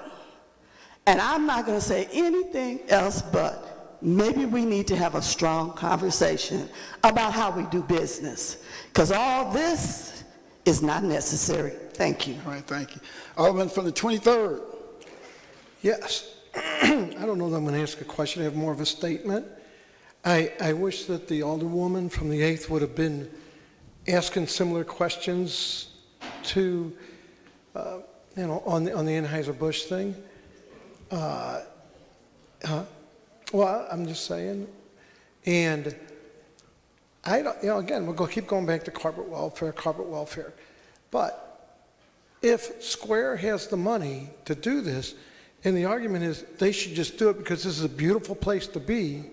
And I'm not going to say anything else but maybe we need to have a strong conversation about how we do business, because all this is not necessary. Thank you. All right, thank you. Alderman from the 23rd. Yes. I don't know that I'm going to ask a question. I have more of a statement. I wish that the Alderwoman from the 8th would have been asking similar questions to, on the Anheuser-Busch thing. Well, I'm just saying. And I don't, again, we'll keep going back to corporate welfare. But if Square has the money to do this, and the argument is they should just do it because this is a beautiful place to be,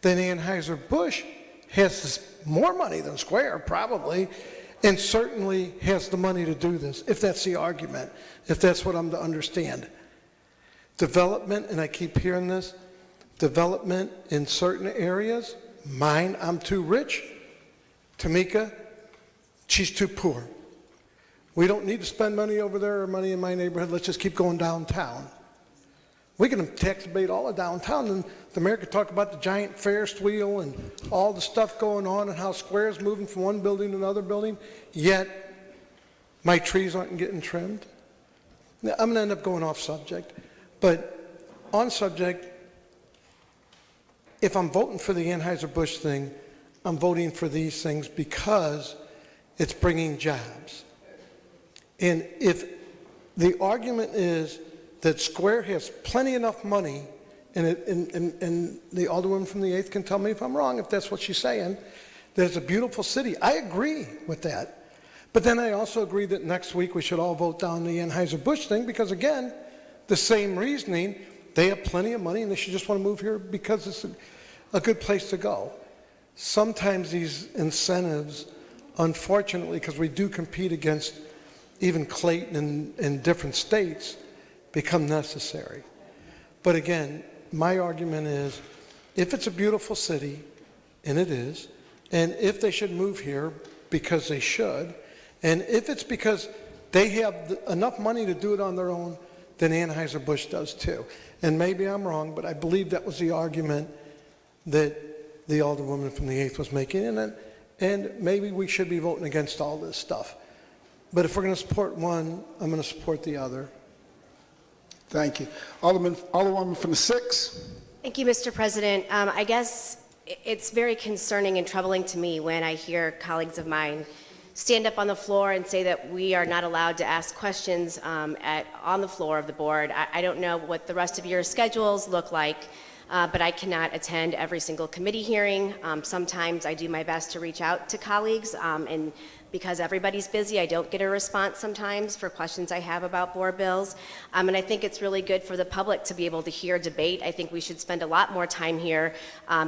then Anheuser-Busch has more money than Square, probably, and certainly has the money to do this, if that's the argument, if that's what I'm to understand. Development, and I keep hearing this, development in certain areas, mine, I'm too rich. Tamika, she's too poor. We don't need to spend money over there or money in my neighborhood. Let's just keep going downtown. We can tax abate all of downtown, and the mayor could talk about the giant Ferris wheel and all the stuff going on and how Square's moving from one building to another building, yet my trees aren't getting trimmed. Now, I'm going to end up going off subject, but on subject, if I'm voting for the Anheuser-Busch thing, I'm voting for these things because it's bringing jobs. And if the argument is that Square has plenty enough money, and the Alderwoman from the 8th can tell me if I'm wrong, if that's what she's saying, that it's a beautiful city. I agree with that. But then I also agree that next week we should all vote down the Anheuser-Busch thing because, again, the same reasoning, they have plenty of money and they should just want to move here because it's a good place to go. Sometimes these incentives, unfortunately, because we do compete against even Clayton and different states, become necessary. But again, my argument is, if it's a beautiful city, and it is, and if they should move here because they should, and if it's because they have enough money to do it on their own, then Anheuser-Busch does too. And maybe I'm wrong, but I believe that was the argument that the Alderwoman from the 8th was making, and maybe we should be voting against all this stuff. But if we're going to support one, I'm going to support the other. Thank you. Alderwoman from the 6th. Thank you, Mr. President. I guess it's very concerning and troubling to me when I hear colleagues of mine stand up on the floor and say that we are not allowed to ask questions on the floor of the board. I don't know what the rest of your schedules look like, but I cannot attend every single committee hearing. Sometimes I do my best to reach out to colleagues, and because everybody's busy, I don't get a response sometimes for questions I have about board bills. And I think it's really good for the public to be able to hear debate. I think we should spend a lot more time here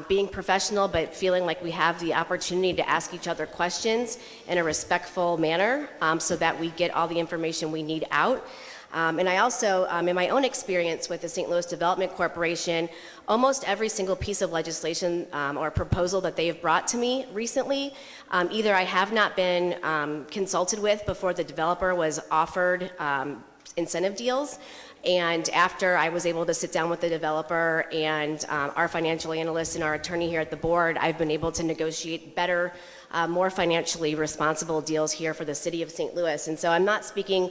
being professional, but feeling like we have the opportunity to ask each other questions in a respectful manner so that we get all the information we need out. And I also, in my own experience with the St. Louis Development Corporation, almost every single piece of legislation or proposal that they have brought to me recently, either I have not been consulted with before the developer was offered incentive deals, and after I was able to sit down with the developer and our financial analyst and our attorney here at the board, I've been able to negotiate better, more financially responsible deals here for the city of St. Louis. And so I'm not speaking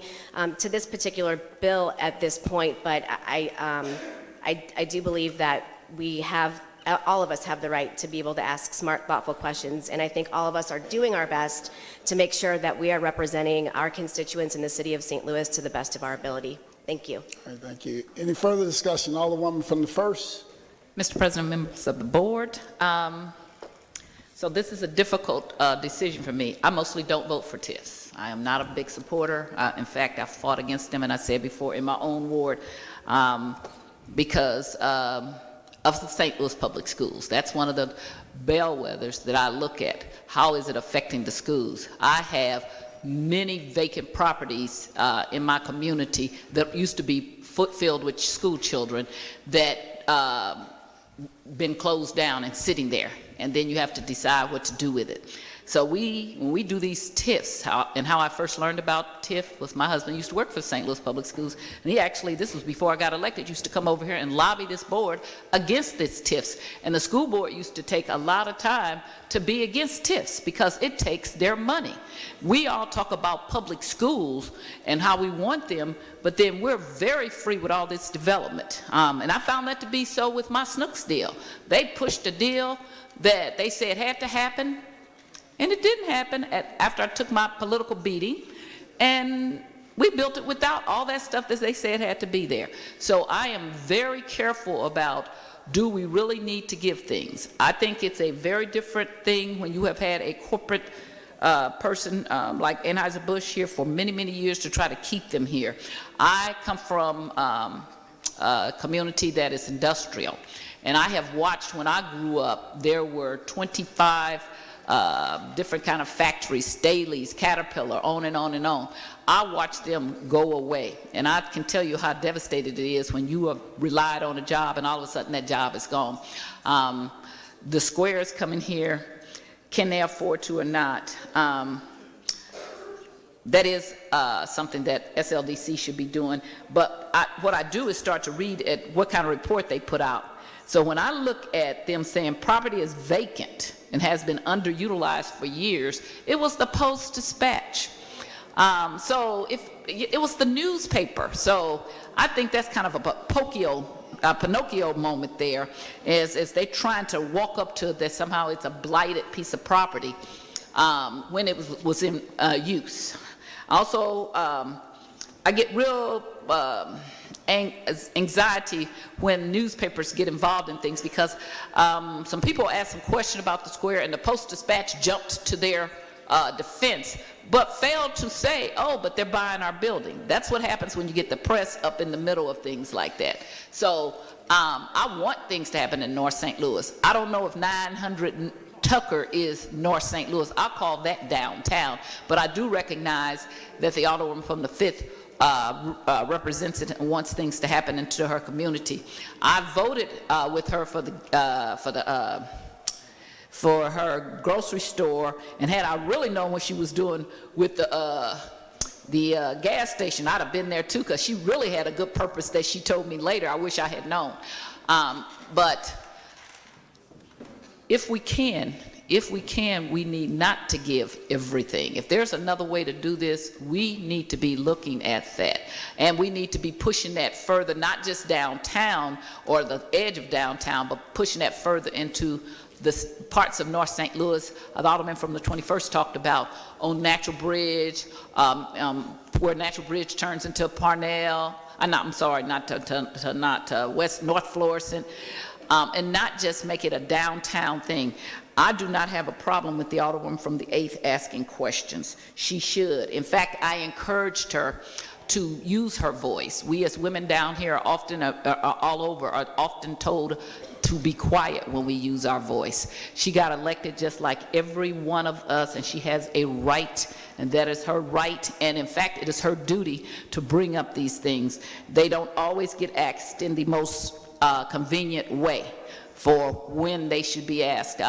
to this particular bill at this point, but I do believe that we have, all of us have the right to be able to ask smart, thoughtful questions. And I think all of us are doing our best to make sure that we are representing our constituents in the city of St. Louis to the best of our ability. Thank you. All right, thank you. Any further discussion? Alderwoman from the 1st. Mr. President, members of the board, so this is a difficult decision for me. I mostly don't vote for TIFs. I am not a big supporter. In fact, I fought against them, and I said before, in my own ward, because of the St. Louis Public Schools. That's one of the bellwethers that I look at. How is it affecting the schools? I have many vacant properties in my community that used to be filled with school children that been closed down and sitting there, and then you have to decide what to do with it. So when we do these TIFs, how I first learned about TIF was my husband used to work for St. Louis Public Schools, and he actually, this was before I got elected, used to come over here and lobby this board against this TIFs. And the school board used to take a lot of time to be against TIFs because it takes their money. We all talk about public schools and how we want them, but then we're very free with all this development. And I found that to be so with my Snooks deal. They pushed a deal that they said had to happen, and it didn't happen after I took my political beating, and we built it without all that stuff that they said had to be there. So I am very careful about, do we really need to give things? I think it's a very different thing when you have had a corporate person like Anheuser-Busch here for many, many years to try to keep them here. I come from a community that is industrial, and I have watched when I grew up, there were 25 different kind of factories, Staley's, Caterpillar, on and on and on. I watched them go away, and I can tell you how devastated it is when you have relied on a job and all of a sudden that job is gone. The squares coming here, can they afford to or not? That is something that SLDC should be doing, but what I do is start to read at what kind of report they put out. So when I look at them saying property is vacant and has been underutilized for years, it was the Post-Dispatch. So if it was the newspaper. So I think that's kind of a Pinocchio moment there, as they trying to walk up to that somehow it's a blighted piece of property when it was in use. Also, I get real anxiety when newspapers get involved in things because some people asked some question about the square and the Post-Dispatch jumped to their defense, but failed to say, oh, but they're buying our building. That's what happens when you get the press up in the middle of things like that. So I want things to happen in North St. Louis. I don't know if 900 Tucker is North St. Louis. I'll call that downtown, but I do recognize that the Alderman from the 5th represents it and wants things to happen into her community. I voted with her for her grocery store, and had I really known what she was doing with the gas station, I'd have been there too, because she really had a good purpose that she told me later. I wish I had known. But if we can, we need not to give everything. If there's another way to do this, we need to be looking at that. And we need to be pushing that further, not just downtown or the edge of downtown, but pushing that further into the parts of North St. Louis. The Alderman from the 21st talked about on Natural Bridge, where Natural Bridge turns into Parnell. West North Florissant. And not just make it a downtown thing. I do not have a problem with the Alderwoman from the 8th asking questions. She should. In fact, I encouraged her to use her voice. We as women down here are often, all over, are often told to be quiet when we use our voice. She got elected just like every one of us, and she has a right, and that is her right, and in fact, it is her duty to bring up these things. They don't always get asked in the most convenient way for when they should be asked.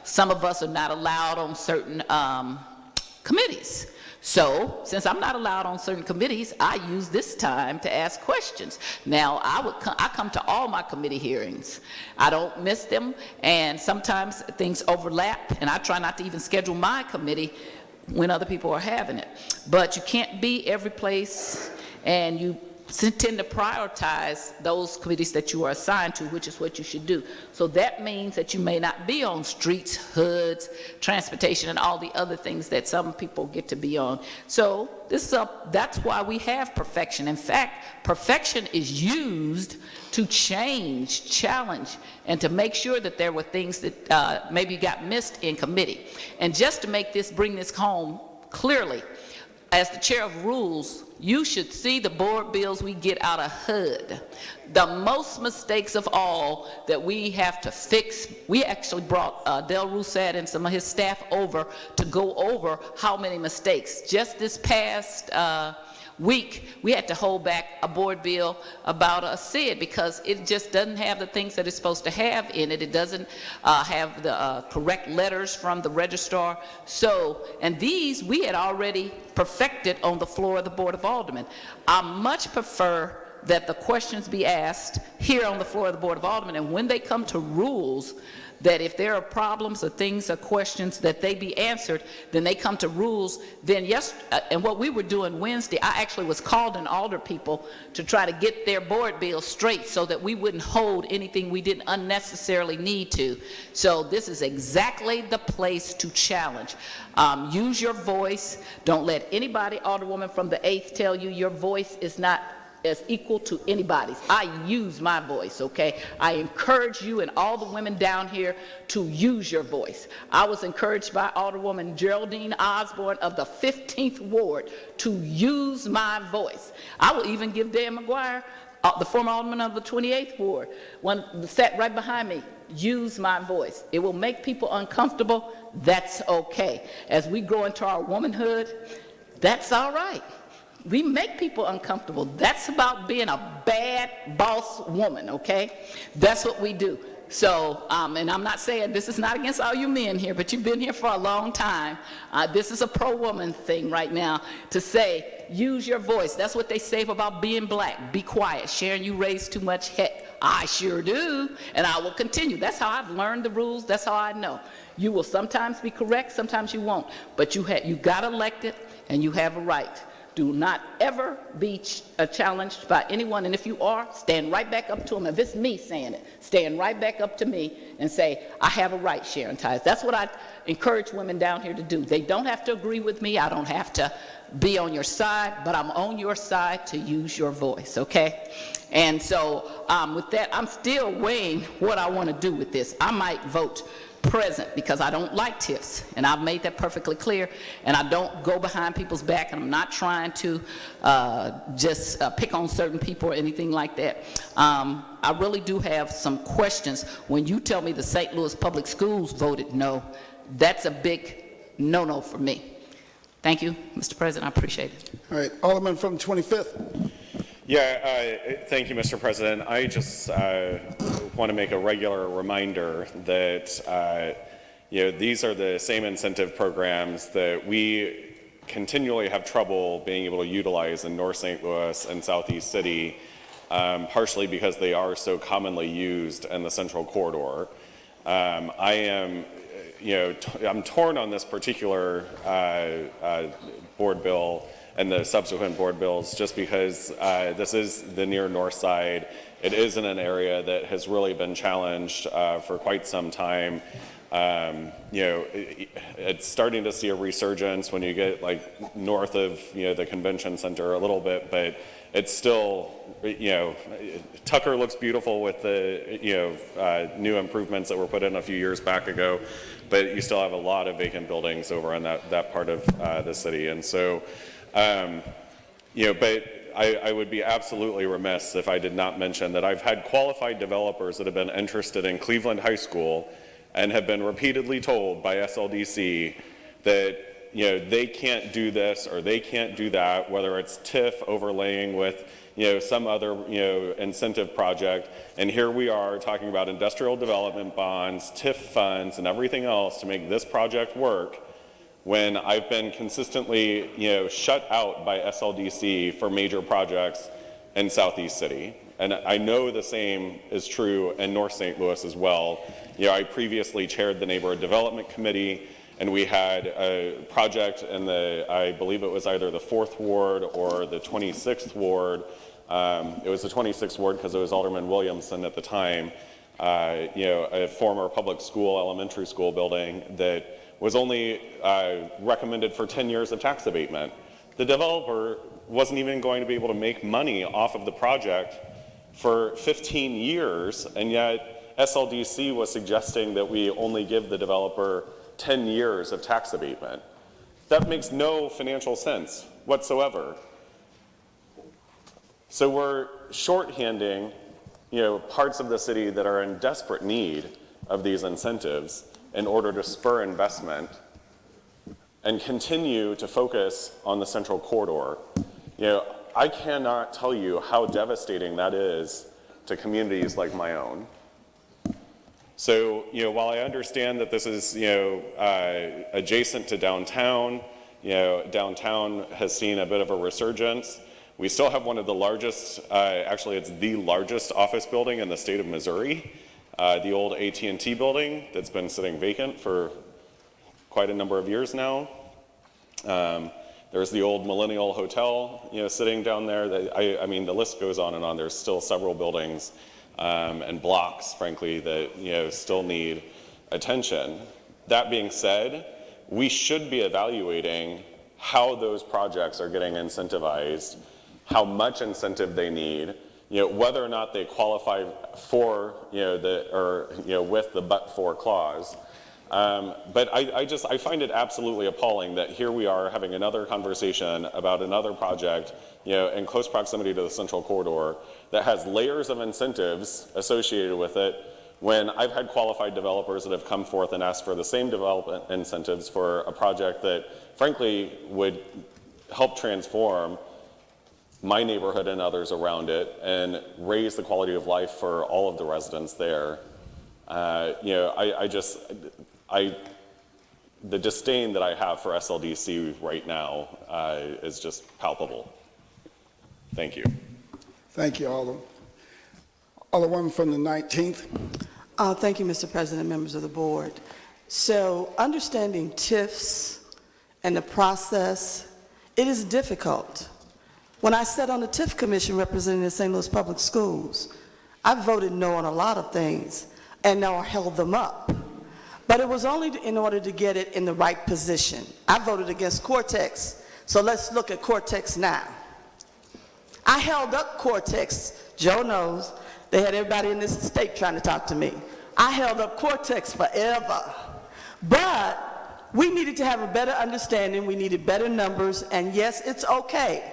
Some of us are not allowed on certain committees. So, since I'm not allowed on certain committees, I use this time to ask questions. Now, I come to all my committee hearings. I don't miss them, and sometimes things overlap, and I try not to even schedule my committee when other people are having it. But you can't be every place, and you tend to prioritize those committees that you are assigned to, which is what you should do. So that means that you may not be on streets, HUDZ, transportation, and all the other things that some people get to be on. So that's why we have perfection. In fact, perfection is used to change, challenge, and to make sure that there were things that maybe got missed in committee. And just to bring this home clearly, as the chair of rules, you should see the board bills we get out of HUD. The most mistakes of all that we have to fix, we actually brought Del Rousset and some of his staff over to go over how many mistakes. Just this past week, we had to hold back a board bill about a SID because it just doesn't have the things that it's supposed to have in it. It doesn't have the correct letters from the registrar. So, and these we had already perfected on the floor of the Board of Aldermen. I much prefer that the questions be asked here on the floor of the Board of Aldermen, and when they come to rules, that if there are problems or things or questions that they be answered, then they come to rules. Then yes, and what we were doing Wednesday, I actually was called in alder people to try to get their board bills straight so that we wouldn't hold anything we didn't unnecessarily need to. So this is exactly the place to challenge. Use your voice. Don't let anybody, Alderwoman from the 8th, tell you your voice is not as equal to anybody's. I use my voice, okay? I encourage you and all the women down here to use your voice. I was encouraged by Alderwoman Geraldine Osborne of the 15th Ward to use my voice. I will even give Dan McGuire, the former alderman of the 28th Ward, one sat right behind me, use my voice. It will make people uncomfortable. That's okay. As we grow into our womanhood, that's all right. We make people uncomfortable. That's about being a bad boss woman, okay? That's what we do. So, and I'm not saying this is not against all you men here, but you've been here for a long time. This is a pro-woman thing right now to say, use your voice. That's what they say about being black. Be quiet. Sharon, you raise too much heck. I sure do, and I will continue. That's how I've learned the rules. That's how I know. You will sometimes be correct, sometimes you won't. But you got elected, and you have a right. Do not ever be challenged by anyone, and if you are, stand right back up to them. If it's me saying it, stand right back up to me and say, I have a right, Sharon Tyus. That's what I encourage women down here to do. They don't have to agree with me. I don't have to be on your side, but I'm on your side to use your voice, okay? And so with that, I'm still weighing what I want to do with this. I might vote present because I don't like tiffs, and I've made that perfectly clear, and I don't go behind people's back, and I'm not trying to just pick on certain people or anything like that. I really do have some questions. When you tell me the St. Louis Public Schools voted no, that's a big no-no for me. Thank you, Mr. President. I appreciate it. All right, Alderman from 25th. Yeah, thank you, Mr. President. I just want to make a regular reminder that these are the same incentive programs that we continually have trouble being able to utilize in North St. Louis and Southeast City, partially because they are so commonly used in the Central Corridor. I'm torn on this particular board bill and the subsequent board bills just because this is the near north side. It is in an area that has really been challenged for quite some time. It's starting to see a resurgence when you get like north of the convention center a little bit, but it's still, Tucker looks beautiful with the new improvements that were put in a few years back ago, but you still have a lot of vacant buildings over in that part of the city. And so but I would be absolutely remiss if I did not mention that I've had qualified developers that have been interested in Cleveland High School and have been repeatedly told by SLDC that they can't do this or they can't do that, whether it's TIF overlaying with some other incentive project. And here we are talking about industrial development bonds, TIF funds, and everything else to make this project work, when I've been consistently, shut out by SLDC for major projects in Southeast City. And I know the same is true in North St. Louis as well. I previously chaired the Neighborhood Development Committee, and we had a project in I believe it was either the 4th Ward or the 26th Ward. It was the 26th Ward because it was Alderman Williamson at the time, a former public school, elementary school building that was only recommended for 10 years of tax abatement. The developer wasn't even going to be able to make money off of the project for 15 years, and yet SLDC was suggesting that we only give the developer 10 years of tax abatement. That makes no financial sense whatsoever. So we're shorthanding, parts of the city that are in desperate need of these incentives in order to spur investment and continue to focus on the central corridor. I cannot tell you how devastating that is to communities like my own. So, while I understand that this is, adjacent to downtown, downtown has seen a bit of a resurgence. We still have one of the largest, actually it's the largest office building in the state of Missouri, the old AT&T building that's been sitting vacant for quite a number of years now. There's the old Millennial Hotel, sitting down there. I mean, the list goes on and on. There's still several buildings and blocks, frankly, that still need attention. That being said, we should be evaluating how those projects are getting incentivized, how much incentive they need, whether or not they qualify for, with the but-for clause. But I find it absolutely appalling that here we are having another conversation about another project, in close proximity to the central corridor that has layers of incentives associated with it, when I've had qualified developers that have come forth and asked for the same development incentives for a project that, frankly, would help transform my neighborhood and others around it and raise the quality of life for all of the residents there. The disdain that I have for SLDC right now is just palpable. Thank you. Thank you, Alderman. Alderwoman from the 19th. Thank you, Mr. President, members of the board. So understanding TIFs and the process, it is difficult. When I sat on the TIF commission representing the St. Louis Public Schools, I voted no on a lot of things and now held them up. But it was only in order to get it in the right position. I voted against Cortex, so let's look at Cortex now. I held up Cortex. Joe knows. They had everybody in this state trying to talk to me. I held up Cortex forever. But we needed to have a better understanding. We needed better numbers. And yes, it's okay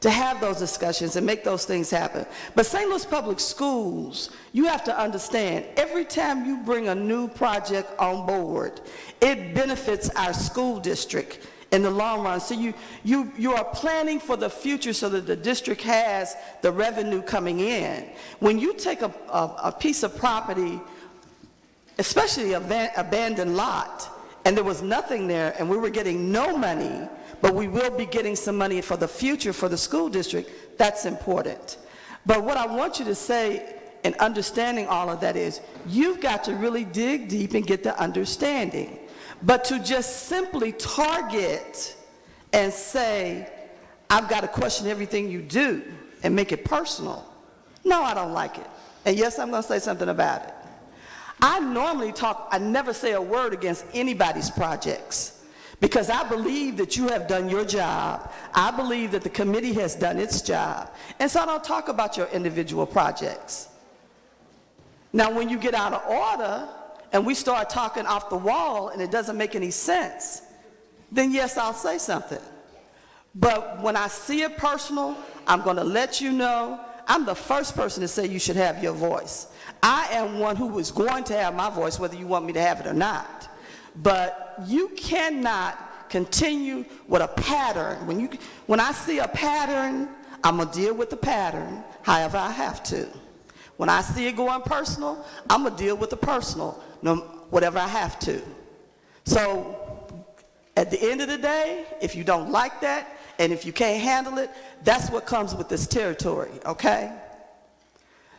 to have those discussions and make those things happen. But St. Louis Public Schools, you have to understand, every time you bring a new project on board, it benefits our school district in the long run. So you are planning for the future so that the district has the revenue coming in. When you take a piece of property, especially an abandoned lot, and there was nothing there and we were getting no money, but we will be getting some money for the future for the school district, that's important. But what I want you to say in understanding all of that is, you've got to really dig deep and get the understanding. But to just simply target and say, I've got to question everything you do and make it personal, no, I don't like it. And yes, I'm going to say something about it. I normally I never say a word against anybody's projects, because I believe that you have done your job. I believe that the committee has done its job. And so I don't talk about your individual projects. Now, when you get out of order and we start talking off the wall and it doesn't make any sense, then yes, I'll say something. But when I see it personal, I'm going to let you know. I'm the first person to say you should have your voice. I am one who is going to have my voice, whether you want me to have it or not. But you cannot continue with a pattern. When I see a pattern, I'm going to deal with the pattern however I have to. When I see it going personal, I'm going to deal with the personal, whatever I have to. So at the end of the day, if you don't like that, and if you can't handle it, that's what comes with this territory, okay?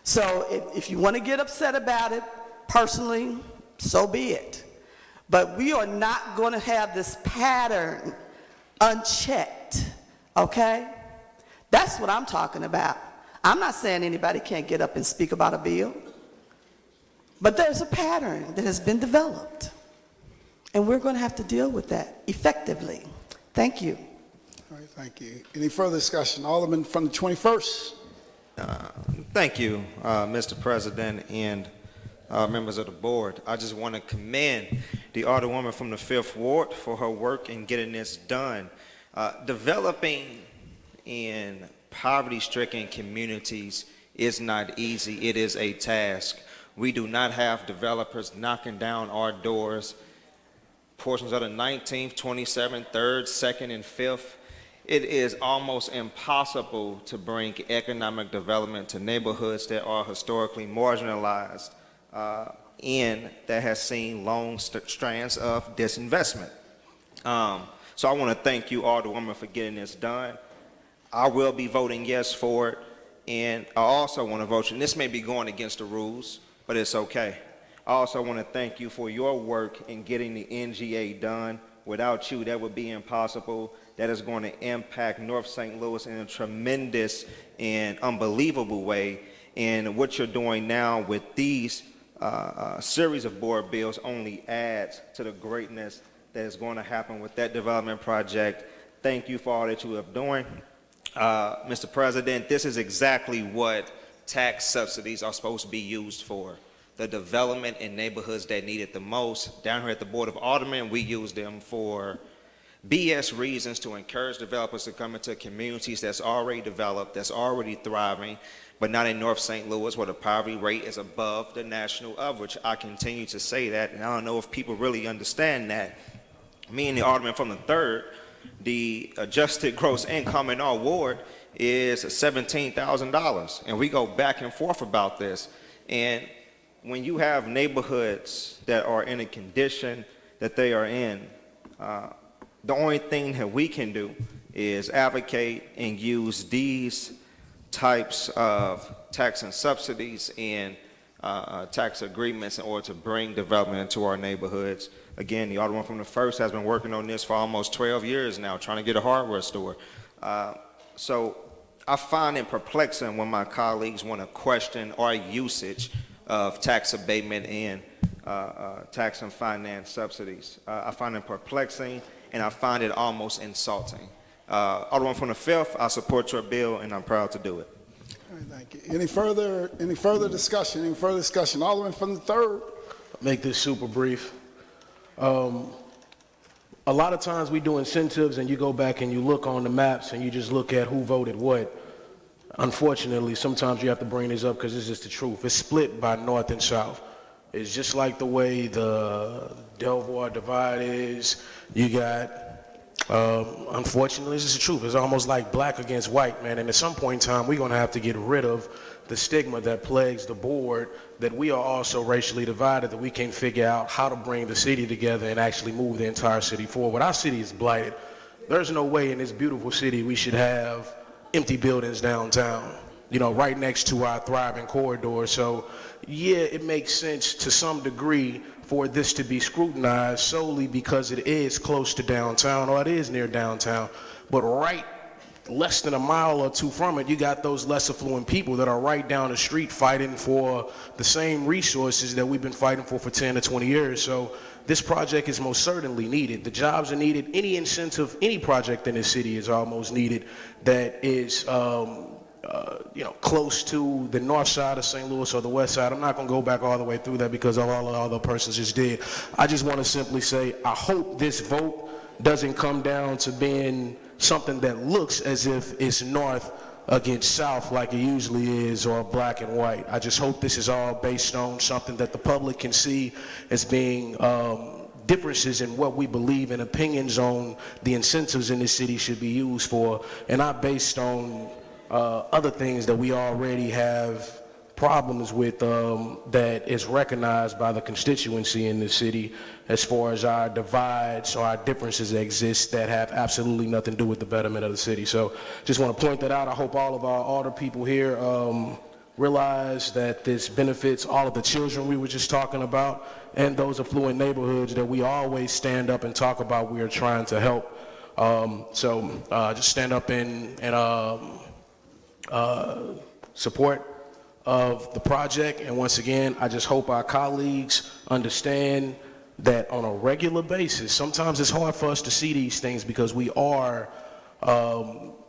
So if you want to get upset about it personally, so be it. But we are not going to have this pattern unchecked, okay? That's what I'm talking about. I'm not saying anybody can't get up and speak about a bill, but there's a pattern that has been developed, and we're going to have to deal with that effectively. Thank you. All right, thank you. Any further discussion? Alderman from the 21st. Thank you, Mr. President and members of the board. I just want to commend the Alderwoman from the 5th Ward for her work in getting this done. Developing in poverty-stricken communities is not easy. It is a task. We do not have developers knocking down our doors. Portions of the 19th, 27th, 3rd, 2nd, and 5th. It is almost impossible to bring economic development to neighborhoods that are historically marginalized that has seen long strands of disinvestment. So I want to thank you, Alderwoman, for getting this done. I will be voting yes for it, and I also want to vote, and this may be going against the rules, but it's okay. I also want to thank you for your work in getting the NGA done. Without you, that would be impossible. That is going to impact North St. Louis in a tremendous and unbelievable way. And what you're doing now with these series of board bills only adds to the greatness that is going to happen with that development project. Thank you for all that you have doing. Mr. President, this is exactly what tax subsidies are supposed to be used for. The development in neighborhoods that need it the most. Down here at the Board of Aldermen, we use them for BS reasons to encourage developers to come into communities that's already developed, that's already thriving, but not in North St. Louis where the poverty rate is above the national average. I continue to say that, and I don't know if people really understand that. Me and the Alderman from the 3rd, the adjusted gross income in our ward is $17,000, and we go back and forth about this. And when you have neighborhoods that are in a condition that they are in, the only thing that we can do is advocate and use these types of tax and subsidies and tax agreements in order to bring development into our neighborhoods. Again, the Alderman from the 1st has been working on this for almost 12 years now, trying to get a hardware store. So I find it perplexing when my colleagues want to question our usage of tax abatement and tax and finance subsidies. I find it perplexing, and I find it almost insulting. Alderman from the 5th, I support your bill, and I'm proud to do it. All right, thank you. Any further discussion? Any further discussion? Alderman from the 3rd. I'll make this super brief. A lot of times we do incentives, and you go back and you look on the maps, and you just look at who voted what. Unfortunately, sometimes you have to bring this up because it's just the truth. It's split by north and south. It's just like the way the Delaware divide is. You got, unfortunately, it's just the truth. It's almost like black against white, man. And at some point in time, we're going to have to get rid of the stigma that plagues the board, that we are also racially divided, that we can't figure out how to bring the city together and actually move the entire city forward. Our city is blighted. There's no way in this beautiful city we should have empty buildings downtown, you know, right next to our thriving corridor. So yeah, it makes sense to some degree for this to be scrutinized solely because it is close to downtown, or it is near downtown. But right less than a mile or two from it, you got those less affluent people that are right down the street fighting for the same resources that we've been fighting for 10 to 20 years. So this project is most certainly needed. The jobs are needed. Any incentive, any project in this city is almost needed that is, close to the north side of St. Louis or the west side. I'm not going to go back all the way through that because of all the other persons just did. I just want to simply say, I hope this vote doesn't come down to being something that looks as if it's north against south like it usually is, or black and white. I just hope this is all based on something that the public can see as being differences in what we believe and opinions on the incentives in this city should be used for, and not based on other things that we already have problems with that is recognized by the constituency in the city as far as our divides or our differences that exist that have absolutely nothing to do with the betterment of the city. So just want to point that out. I hope all of our older people here realize that this benefits all of the children we were just talking about and those affluent neighborhoods that we always stand up and talk about we are trying to help. Just stand up and support of the project. And once again, I just hope our colleagues understand that on a regular basis, sometimes it's hard for us to see these things because we are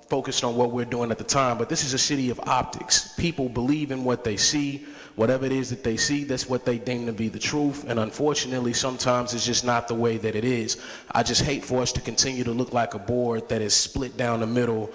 focused on what we're doing at the time, but this is a city of optics. People believe in what they see. Whatever it is that they see, that's what they deem to be the truth. And unfortunately, sometimes it's just not the way that it is. I just hate for us to continue to look like a board that is split down the middle,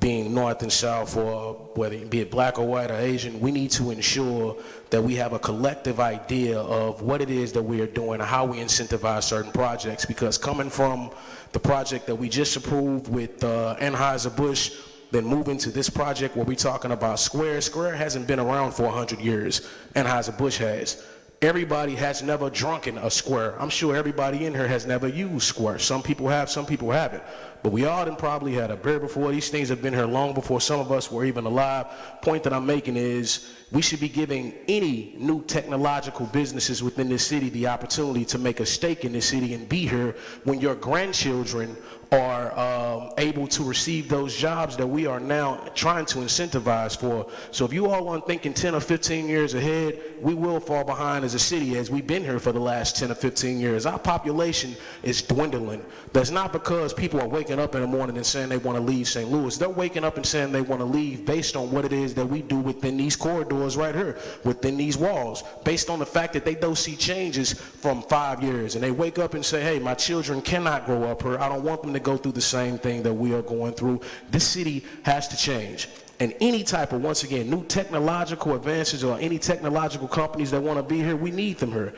being north and south, or whether it be it black or white or Asian. We need to ensure that we have a collective idea of what it is that we are doing and how we incentivize certain projects, because coming from the project that we just approved with Anheuser-Busch, then moving to this project where we're talking about Square. Square hasn't been around for 100 years. Anheuser-Busch has. Everybody has never drunken a Square. I'm sure everybody in here has never used Square. Some people have, some people haven't. But we all done probably had a beer before. These things have been here long before some of us were even alive. Point that I'm making is we should be giving any new technological businesses within this city the opportunity to make a stake in this city and be here when your grandchildren are able to receive those jobs that we are now trying to incentivize for. So if you all aren't thinking 10 or 15 years ahead, we will fall behind as a city, as we've been here for the last 10 or 15 years. Our population is dwindling. That's not because people are waking up in the morning and saying they want to leave St. Louis. They're waking up and saying they want to leave based on what it is that we do within these corridors right here, within these walls, based on the fact that they don't see changes from 5 years. And they wake up and say, hey, my children cannot grow up here. I don't want them to go through the same thing that we are going through. This city has to change. And any type of, once again, new technological advances or any technological companies that want to be here, we need them here.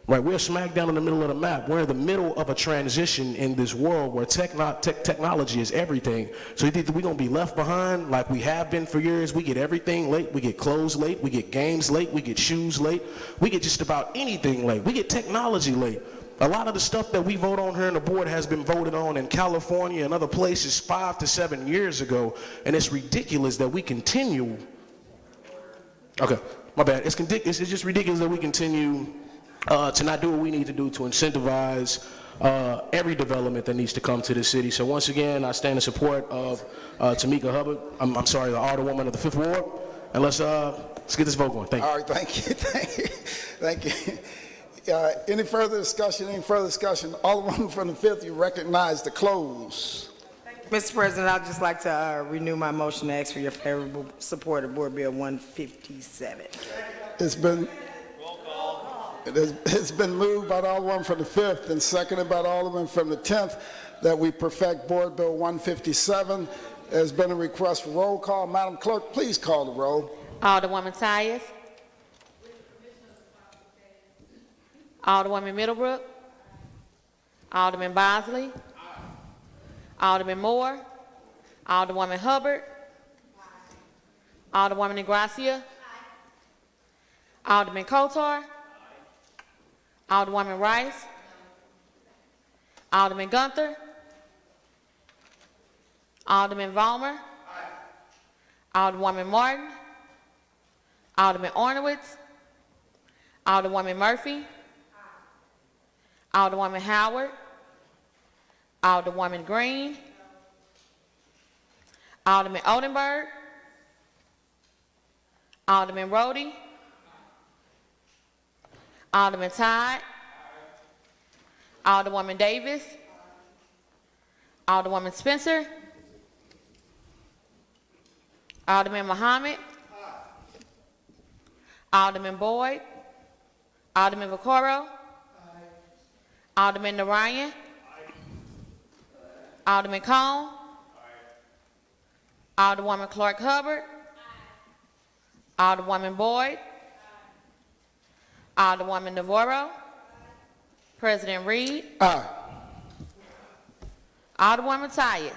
Right, we're smack down in the middle of the map. We're in the middle of a transition in this world where technology is everything. So you think that we're going to be left behind like we have been for years? We get everything late. We get clothes late. We get games late. We get shoes late. We get just about anything late. We get technology late. A lot of the stuff that we vote on here on the board has been voted on in California and other places 5 to 7 years ago, and it's ridiculous that we continue. Okay, my bad. It's just ridiculous that we continue to not do what we need to do to incentivize every development that needs to come to the city. So once again, I stand in support of Tamika Hubbard. I'm sorry, the Alderwoman of the 5th Ward, and let's get this vote going. Thank you. All right, thank you, thank you. Any further discussion? Alderwoman from the 5th, you recognize the close. Mr. President, I'd just like to renew my motion to ask for your favorable support of Board Bill 157. It's been moved by the Alderman from the 5th and seconded by the Alderman from the 10th that we perfect Board Bill 157. There's been a request for roll call. Madam Clerk, please call the roll. Alderwoman Tyus. Alderwoman Middlebrook. Alderman Bosley. Alderman Moore. Alderwoman Hubbard. Alderwoman Negracia. Alderman Kotar. Alderwoman Rice. Alderman Gunther. Alderman Vollmer. Alderwoman Martin. Alderman Ornowitz. Alderwoman Murphy. Alderwoman Howard. Alderwoman Green. Alderman Oldenburg. Alderman Roddy. Alderman Todd. Alderwoman Davis. Alderwoman Spencer. Alderman Muhammad. Alderman Boyd. Alderman Vaccaro. Alderman Narayan. Alderman Cohn. Alderwoman Clark Hubbard. Alderwoman Boyd. Alderwoman Navarro. President Reed. Aye. Alderwoman Tyus.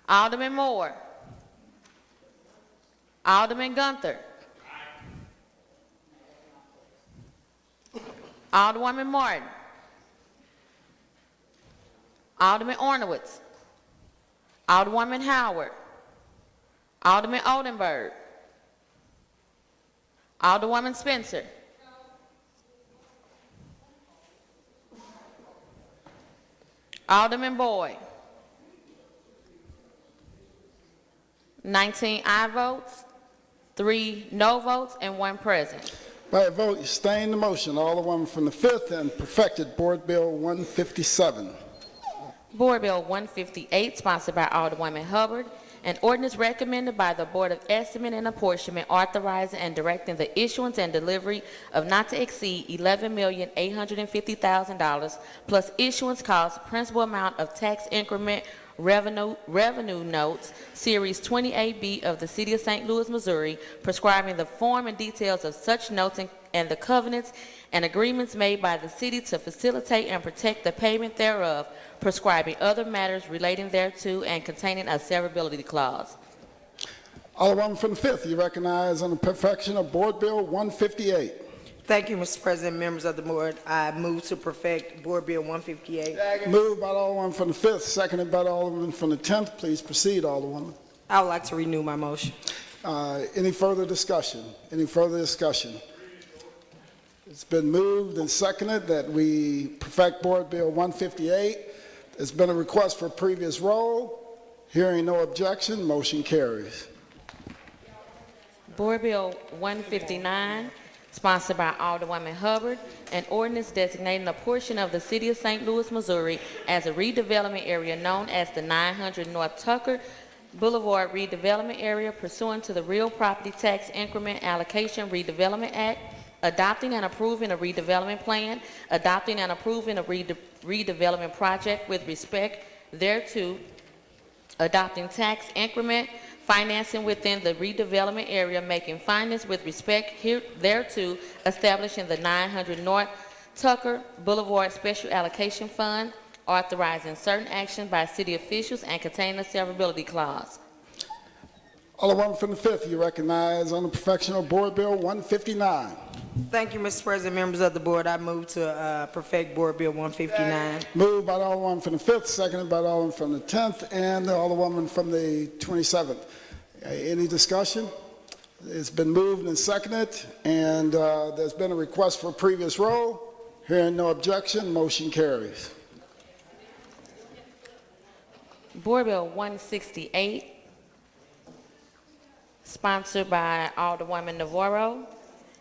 Alderman Moore. Alderman Gunther. Alderwoman Martin. Alderman Ornowitz. Alderwoman Howard. Alderman Oldenburg. Alderwoman Spencer. Alderman Boyd. 19 aye votes, 3 no votes, and 1 present. By a vote, you sustain the motion. Alderwoman from the 5th and perfected Board Bill 157. Board Bill 158, sponsored by Alderwoman Hubbard, an ordinance recommended by the Board of Estimate and Apportionment authorizing and directing the issuance and delivery of not to exceed $11,850,000 plus issuance costs, principal amount of tax increment revenue notes, Series 28B of the City of St. Louis, Missouri, prescribing the form and details of such notes and the covenants and agreements made by the city to facilitate and protect the payment thereof, prescribing other matters relating thereto, and containing a severability clause. Alderwoman from the 5th, you recognize on the perfection of Board Bill 158. Thank you, Mr. President, members of the board. I move to perfect Board Bill 158. Moved by the Alderwoman from the 5th, seconded by the Alderman from the 10th. Please proceed, Alderwoman. I would like to renew my motion. Any further discussion? Any further discussion? It's been moved and seconded that we perfect Board Bill 158. There's been a request for previous roll. Hearing no objection, motion carries. Board Bill 159, sponsored by Alderwoman Hubbard, an ordinance designating a portion of the City of St. Louis, Missouri as a redevelopment area known as the 900 North Tucker Boulevard Redevelopment Area pursuant to the Real Property Tax Increment Allocation Redevelopment Act, adopting and approving a redevelopment plan, adopting and approving a redevelopment project with respect thereto, adopting tax increment financing within the redevelopment area, making findings with respect thereto, establishing the 900 North Tucker Boulevard Special Allocation Fund, authorizing certain actions by city officials, and containing a severability clause. Alderwoman from the 5th, you recognize on the perfection of Board Bill 159. Thank you, Mr. President, members of the board. I move to perfect Board Bill 159. Moved by the Alderwoman from the 5th, seconded by the Alderman from the 10th, and the Alderwoman from the 27th. Any discussion? It's been moved and seconded, and there's been a request for previous roll. Hearing no objection, motion carries. Board Bill 168, sponsored by Alderwoman Navarro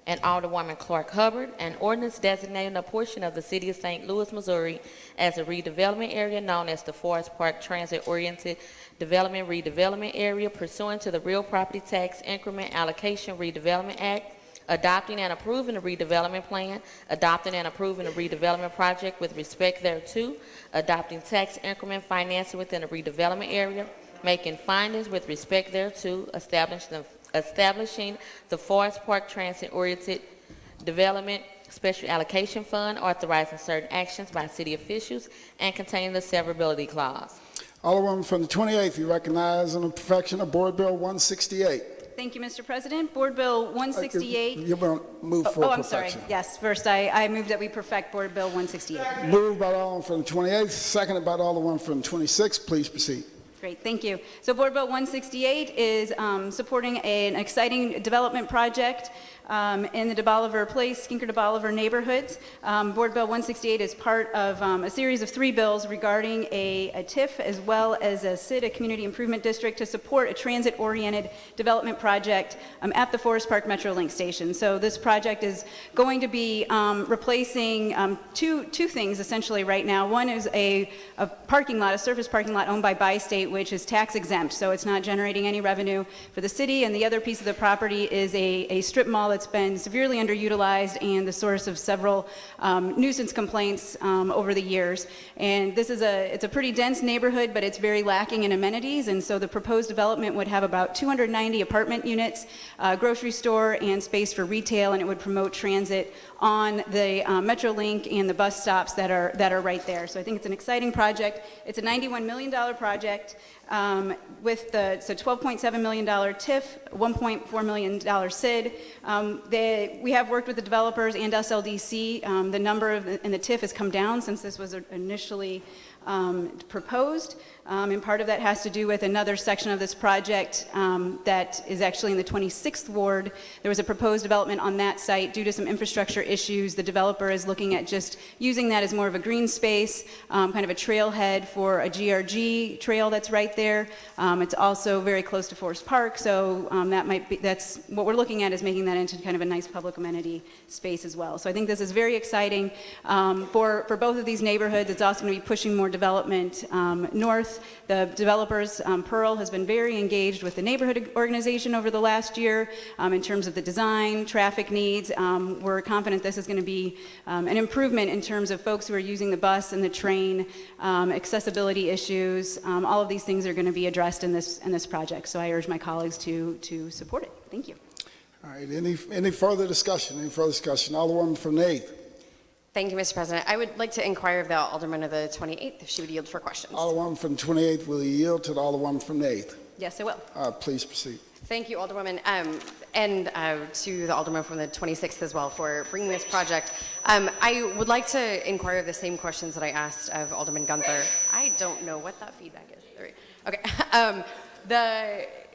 and Alderwoman Clark Hubbard, an ordinance designating a portion of the City of St. Louis, Missouri as a redevelopment area known as the Forest Park Transit-Oriented Redevelopment Area pursuant to the Real Property Tax Increment Allocation Redevelopment Act, adopting and approving a redevelopment plan, adopting and approving a redevelopment project with respect thereto, adopting tax increment financing within a redevelopment area, making findings with respect thereto, establishing the Forest Park Transit-Oriented Development Special Allocation Fund, authorizing certain actions by city officials, and containing the severability clause. Alderwoman from the 28th, you recognize on the perfection of Board Bill 168. Thank you, Mr. President. Board Bill 168. You're going to move for I'm sorry. perfection. Yes, first I move that we perfect Board Bill 168. Moved by the Alderman from the 28th, seconded by the Alderman from the 26th. Please proceed. Great, thank you. So Board Bill 168 is supporting an exciting development project in the DeBoliver Place, Skinker DeBoliver neighborhoods. Board Bill 168 is part of a series of 3 bills regarding a TIF as well as a CID, a Community Improvement District, to support a transit-oriented development project at the Forest Park Metrolink station. So this project is going to be replacing two things essentially right now. One is a parking lot, a surface parking lot owned by Bi-State, which is tax exempt, so it's not generating any revenue for the city. And the other piece of the property is a strip mall that's been severely underutilized and the source of several nuisance complaints over the years. And this is it's a pretty dense neighborhood, but it's very lacking in amenities. And so the proposed development would have about 290 apartment units, grocery store, and space for retail, and it would promote transit on the Metrolink and the bus stops that are right there. So I think it's an exciting project. It's a $91 million project with the $12.7 million TIF, $1.4 million CID. We have worked with the developers and SLDC. The number in the TIF has come down since this was initially proposed, and part of that has to do with another section of this project that is actually in the 26th ward. There was a proposed development on that site. Due to some infrastructure issues, the developer is looking at just using that as more of a green space, kind of a trailhead for a GRG trail that's right there. It's also very close to Forest Park, so that's what we're looking at, is making that into into kind of a nice public amenity space as well. So I think this is very exciting for both of these neighborhoods. It's also going to be pushing more development north. The developers, Pearl, has been very engaged with the neighborhood organization over the last year in terms of the design, traffic needs. We're confident this is going to be an improvement in terms of folks who are using the bus and the train, accessibility issues. All of these things are going to be addressed in this project. So I urge my colleagues to support it. Thank you. All right, any further discussion? Any further discussion? Alderwoman from the 8th. Thank you, Mr. President. I would like to inquire of the Alderman of the 28th if she would yield for questions. Alderwoman from the 28th, will you yield to the Alderwoman from the 8th? Yes, I will. Please proceed. Thank you, Alderwoman, and to the Alderman from the 26th as well for bringing this project. I would like to inquire the same questions that I asked of Alderman Gunther. I don't know what that feedback is. Okay.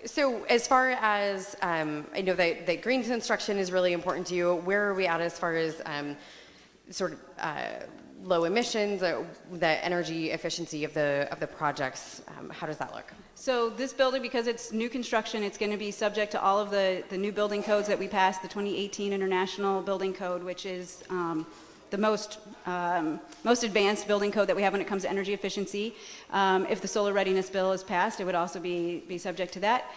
So as far as, I know that green construction is really important to you. Where are we at as far as sort of low emissions, the energy efficiency of the projects? How does that look? So this building, because it's new construction, it's going to be subject to all of the new building codes that we passed, the 2018 International Building Code, which is the most advanced building code that we have when it comes to energy efficiency. If the solar readiness bill is passed, it would also be subject to that.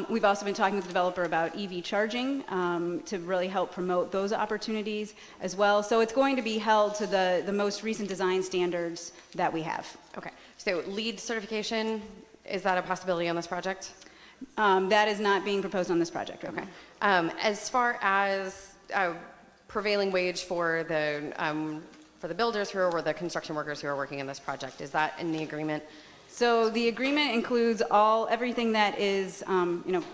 We've also been talking with the developer about EV charging to really help promote those opportunities as well. So it's going to be held to the most recent design standards that we have. Okay, so LEED certification, is that a possibility on this project? That is not being proposed on this project. Okay. As far as prevailing wage for the builders who are, or the construction workers who are working in this project, is that in the agreement? So the agreement includes everything that is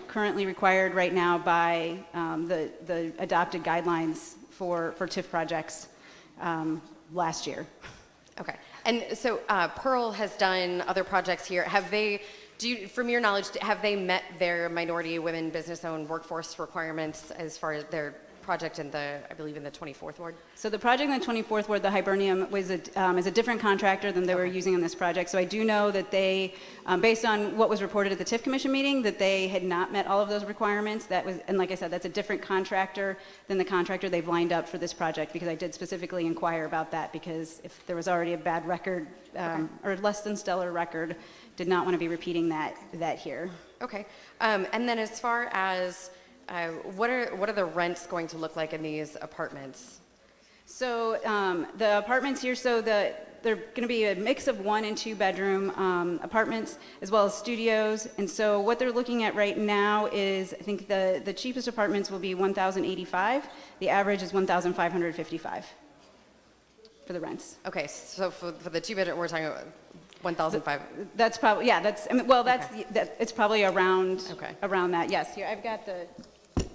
currently required right now by the adopted guidelines for TIF projects last year. Okay. And so Pearl has done other projects here. From your knowledge, have they met their minority women business-owned workforce requirements as far as their project in I believe in the 24th ward? So the project in the 24th ward, the Hibernium, is a different contractor than they were using on this project. So I do know that they, based on what was reported at the TIF Commission meeting, that they had not met all of those requirements. And like I said, that's a different contractor than the contractor they've lined up for this project, because I did specifically inquire about that, because if there was already a bad record or less than stellar record, did not want to be repeating that here. Okay. And then as far as what are the rents going to look like in these apartments? So the apartments here, they're going to be a mix of 1 and 2 bedroom apartments, as well as studios. And so what they're looking at right now is, I think the cheapest apartments will be $1,085. The average is $1,555 for the rents. Okay, so for the 2 bedroom, we're talking about 1,500. That's probably, yeah. It's probably around that. Yes. Here I've got the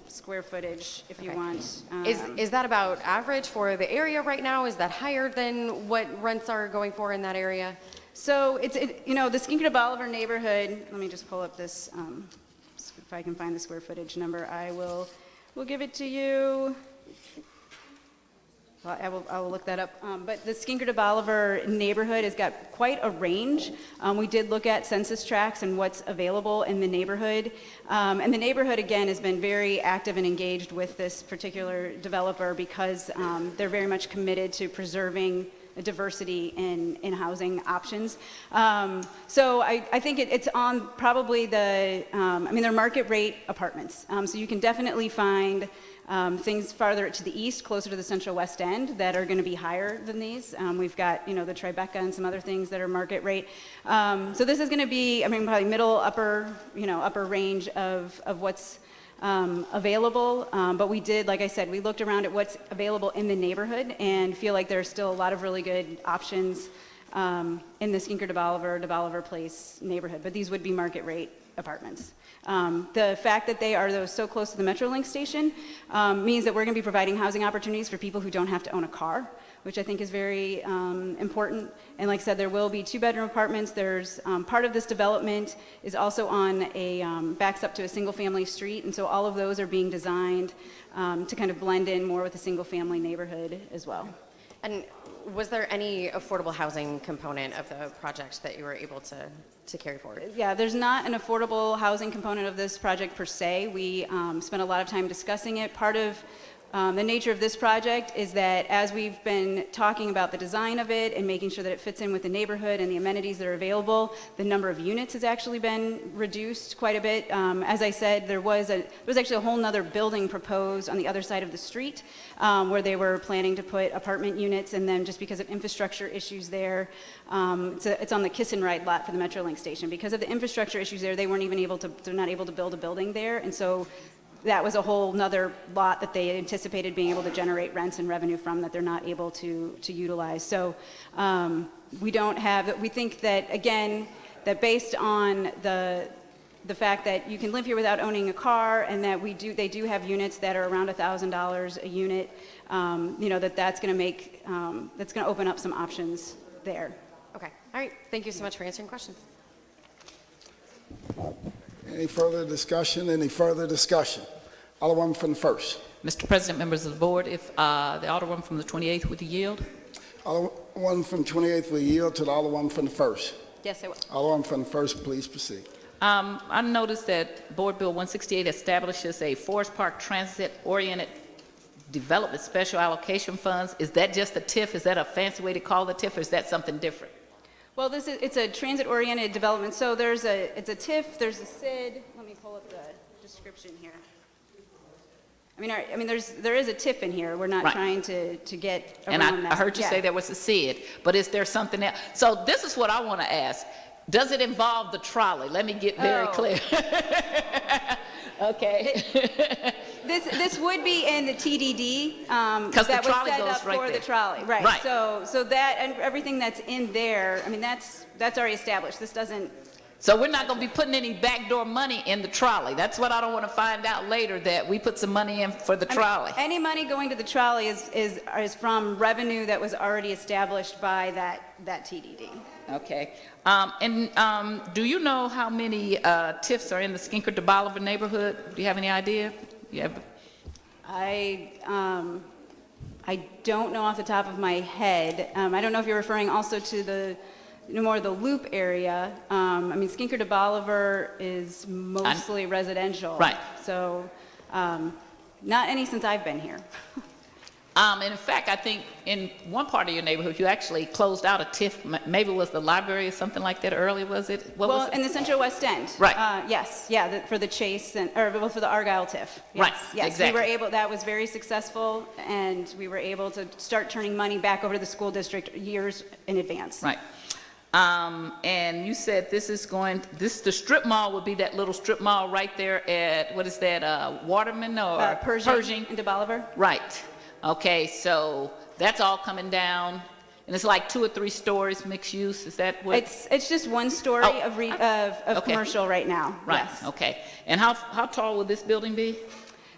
square footage if you want. Is that about average for the area right now? Is that higher than what rents are going for in that area? So the Skinkert Bolivar neighborhood, let me just pull up this, if I can find the square footage number, we'll give it to you. Well, I will look that up. But the Skinkert Bolivar neighborhood has got quite a range. We did look at census tracts and what's available in the neighborhood. And the neighborhood, again, has been very active and engaged with this particular developer, because they're very much committed to preserving diversity in housing options. So I think it's on probably they're market rate apartments. So you can definitely find things farther to the east, closer to the Central West End, that are going to be higher than these. We've got, the Tribeca and some other things that are market rate. So this is going to be, probably middle, upper range of what's available. But we did, like I said, we looked around at what's available in the neighborhood and feel like there's still a lot of really good options in the Skinkert Bolivar Place neighborhood. But these would be market rate apartments. The fact that they are so close to the Metrolink station means that we're going to be providing housing opportunities for people who don't have to own a car, which I think is very important. And like I said, there will be 2-bedroom apartments. There's part of this development is also on backs up to a single-family street, and so all of those are being designed to kind of blend in more with a single-family neighborhood as well. And was there any affordable housing component of the project that you were able to carry forward? Yeah, there's not an affordable housing component of this project per se. We spent a lot of time discussing it. Part of the nature of this project is that as we've been talking about the design of it and making sure that it fits in with the neighborhood and the amenities that are available, the number of units has actually been reduced quite a bit. As I said, there was actually a whole nother building proposed on the other side of the street where they were planning to put apartment units, and then just because of infrastructure issues there, it's on the Kiss and Ride lot for the Metrolink station. Because of the infrastructure issues there, they're not able to build a building there, and so that was a whole nother lot that they anticipated being able to generate rents and revenue from that they're not able to utilize. So we think that, again, that based on the fact that you can live here without owning a car, and that they do have units that are around $1,000 a unit, that's going to open up some options there. Okay. All right. Thank you so much for answering questions. Any further discussion? Any further discussion? Alderman from the 1st. Mr. President, members of the board, if the Alderman from the 28th would yield. Alderman from 28th will yield to the Alderman from the 1st. Yes, I will. Alderman from the 1st, please proceed. I noticed that Board Bill 168 establishes a Forest Park Transit-Oriented Development Special Allocation Funds. Is that just a TIF? Is that a fancy way to call the TIF, or is that something different? Well, it's a transit-oriented development. So it's a TIF, there's a SID. Let me pull up the description here. There is a TIF in here. We're not trying to get around and that. I heard you say there was a SID, but is there something else? So this is what I want to ask. Does it involve the trolley? Let me get very clear. Okay. This would be in the TDD because that the trolley was set goes up right for there. the trolley, right? Right. So that and everything that's in there, that's already established. This doesn't. So we're not going to be putting any backdoor money in the trolley. That's what I don't want to find out later, that we put some money in for the trolley. Any money going to the trolley is from revenue that was already established by that TDD. Okay. Do you know how many TIFs are in the Skinker to Bolivar neighborhood? Do you have any idea? I don't know off the top of my head. I don't know if you're referring also to more the Loop area. Skinker to Bolivar is mostly residential. Right. So not any since I've been here. And in fact, I think in one part of your neighborhood, you actually closed out a TIF. Maybe it was the library or something like that earlier, was it? Was it? In the Central West End. Right. Yes. Yeah. For the Chase for the Argyle TIF. Yes. Right. Yes. Exactly. That was very successure, and we were able to start turning money back over to the school district years in advance. Right. And you said the strip mall would be that little strip mall right there at, what is that, Waterman or Pershing into Bolivar? Right. Okay, so that's all coming down, and it's like 2 or 3 stories, mixed use. Is that what? It's just 1 story of commercial right now. Right. Yes. Okay. And how tall will this building be?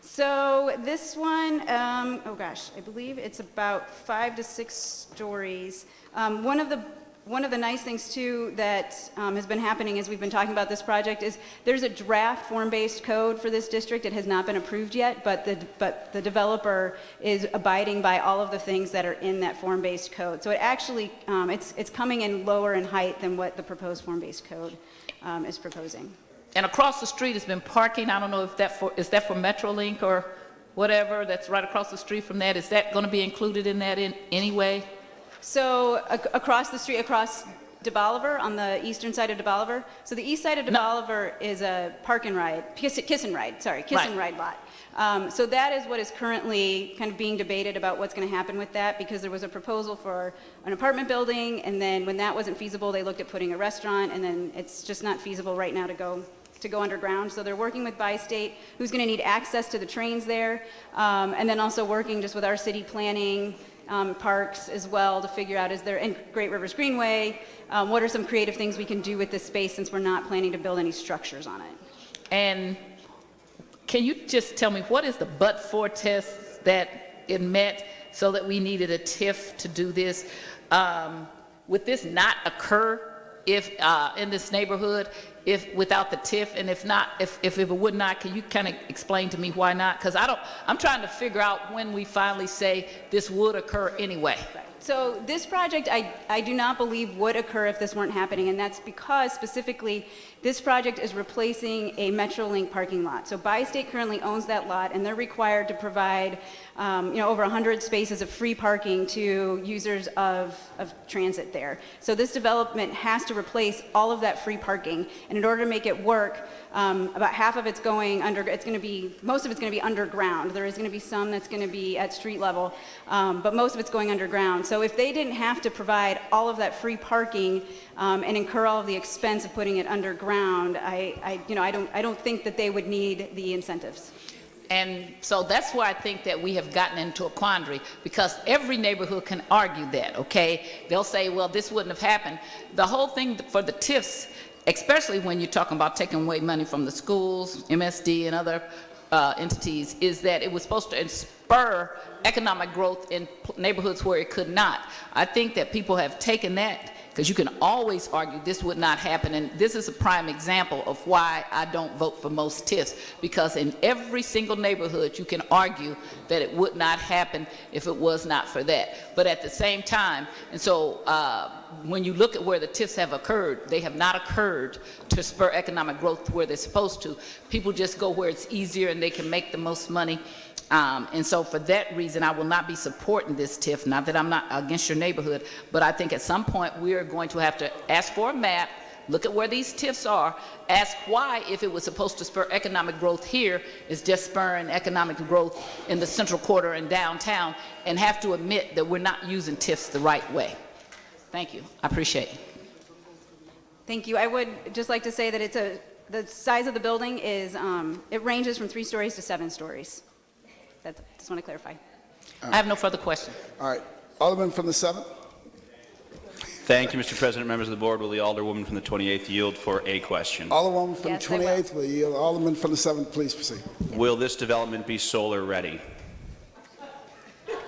So this one, I believe it's about 5 to 6 stories. One of the nice things too that has been happening as we've been talking about this project is there's a draft form-based code for this district. It has not been approved yet, but the developer is abiding by all of the things that are in that form-based code. So it actually it's coming in lower in height than what the proposed form-based code is proposing. And across the street has been parking. I don't know if is that for Metrolink or whatever. That's right across the street from that. Is that going to be included in that in any way? So across the street, across de Bolivar, on the eastern side of de Bolivar. So the east side of de Bolivar is a park and ride, kiss and ride lot. So that is what is currently kind of being debated about what's going to happen with that, because there was a proposal for an apartment building, and then when that wasn't feasible, they looked at putting a restaurant, and then it's just not feasible right now to go underground. So they're working with Bi-State, who's going to need access to the trains there, and then also working just with our city planning, parks as well, to figure out, in Great Rivers Greenway, what are some creative things we can do with this space since we're not planning to build any structures on it. And can you just tell me what is the but-for test that it met so that we needed a TIF to do this? Would this not occur if in this neighborhood without the TIF, and if it would not, can you kind of explain to me why not? Because I'm trying to figure out when we finally say this would occur anyway. So this project, I do not believe would occur if this weren't happening, and that's because specifically this project is replacing a Metrolink parking lot. So Bi-State currently owns that lot, and they're required to provide over 100 spaces of free parking to users of transit there. So this development has to replace all of that free parking, and in order to make it work, about half of it's going under, most of it's going to be underground. There is going to be some that's going to be at street level, but most of it's going underground. So if they didn't have to provide all of that free parking and incur all of the expense of putting it underground, I don't think that they would need the incentives. And so that's why I think that we have gotten into a quandary, because every neighborhood can argue that, okay? They'll say, well, this wouldn't have happened. The whole thing for the TIFs, especially when you're talking about taking away money from the schools, MSD, and other entities, is that it was supposed to spur economic growth in neighborhoods where it could not. I think that people have taken that, because you can always argue this would not happen, and this is a prime example of why I don't vote for most TIFs, because in every single neighborhood you can argue that it would not happen if it was not for that. But at the same time, and so when you look at where the TIFs have occurred, they have not occurred to spur economic growth where they're supposed to. People just go where it's easier and they can make the most money. And so for that reason, I will not be supporting this TIF. Not that I'm not against your neighborhood, but I think at some point we are going to have to ask for a map, look at where these TIFs are, ask why, if it was supposed to spur economic growth here, is just spurring economic growth in the central quarter and downtown, and have to admit that we're not using TIFs the right way. Thank you. I appreciate it. Thank you. I would just like to say that the size of the building is, it ranges from 3 stories to 7 stories. Just want to clarify. I have no further questions. All right. Alderman from the 7th. Thank you, Mr. President. Members of the board, will the Alderwoman from the 28th yield for a question? Alderwoman from the 28th will yield. Alderman from the 7th, please proceed. Will this development be solar ready?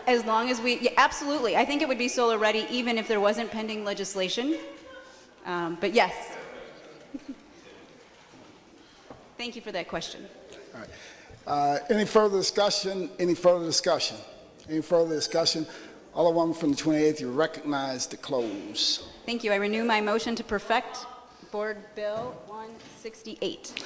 As long as yeah, absolutely. I think it would be solar ready even if there wasn't pending legislation. But yes. Thank you for that question. All right. Any further discussion? Any further discussion? Any further discussion? Alderwoman from the 28th, you're recognized to close. Thank you. I renew my motion to perfect Board Bill 168.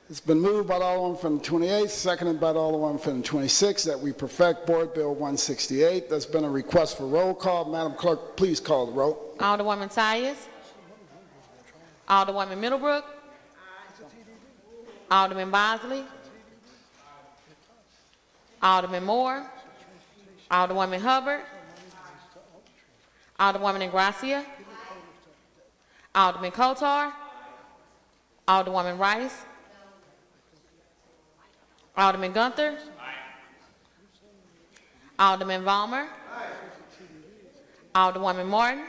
It's been moved by the Alderwoman from the 28th, seconded by the Alderwoman from the 26th, that we perfect Board Bill 168. There's been a request for roll call. Madam Clerk, please call the roll. Alderwoman Tyus. Alderwoman Middlebrook. Alderman Bosley. Alderman Moore. Alderwoman Hubbard. Alderwoman Ingracia. Alderman Kotar. Alderwoman Rice. Alderman Gunther. Alderman Vollmer. Alderwoman Martin.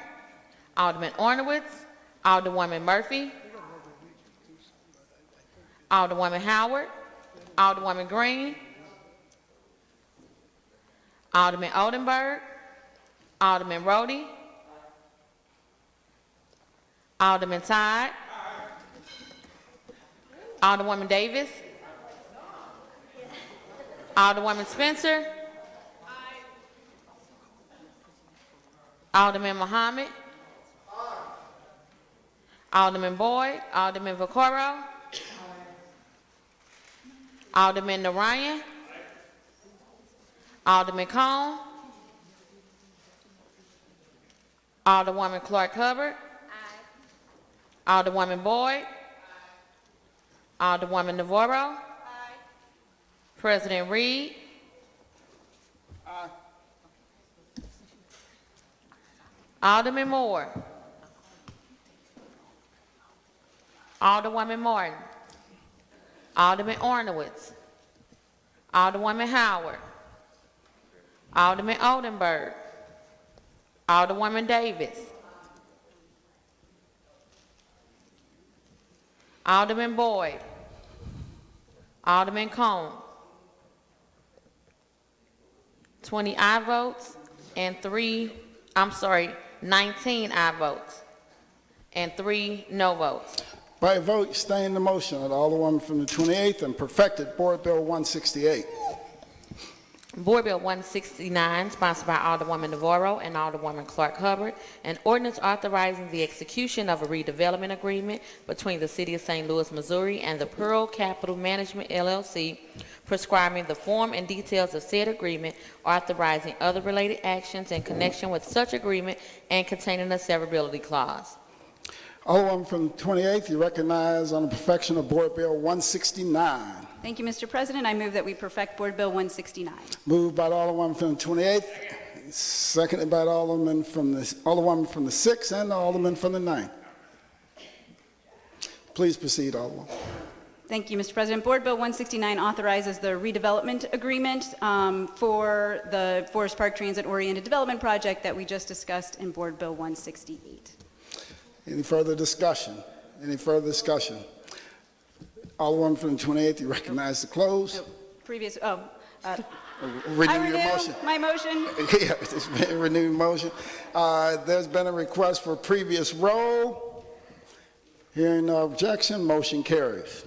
Alderman Ornowitz. Alderwoman Murphy. Alderwoman Howard. Alderwoman Green. Alderman Oldenburg. Alderman Roddy. Alderman Todd. Alderwoman Davis. Alderwoman Spencer. Alderman Muhammad. Alderman Boyd. Alderman Vaccaro. Alderman Narayan. Alderman Cohn. Alderwoman Clark Hubbard. Alderwoman Boyd. Alderwoman Navarro. President Reed. Alderman Moore. Alderwoman Martin. Alderman Ornowitz. Alderwoman Howard. Alderman Oldenburg. Alderwoman Davis. Alderman Boyd. Alderman Cohn. 20 aye votes and 19 aye votes and 3 no votes. By a vote, staying the motion of the Alderwoman from the 28th and perfected Board Bill 168. Board Bill 169, sponsored by Alderwoman Navarro and Alderwoman Clark Hubbard, an ordinance authorizing the execution of a redevelopment agreement between the City of St. Louis, Missouri and the Pearl Capital Management, LLC, prescribing the form and details of said agreement, authorizing other related actions in connection with such agreement, and containing a severability clause. Alderwoman from the 28th, you recognize on the perfection of Board Bill 169. Thank you, Mr. President. I move that we perfect Board Bill 169. Moved by the Alderwoman from the 28th, seconded by the Alderwoman from the 6th and the Alderman from the 9th. Please proceed, Alderwoman. Thank you, Mr. President. Board Bill 169 authorizes the redevelopment agreement for the Forest Park Transit-Oriented Development Project that we just discussed in Board Bill 168. Any further discussion? Any further discussion? Alderwoman from the 28th, you recognize the close. Previous, Renew your motion. My motion. Yeah, it's been a renewed motion. There's been a request for previous roll. Hearing no objection, motion carries.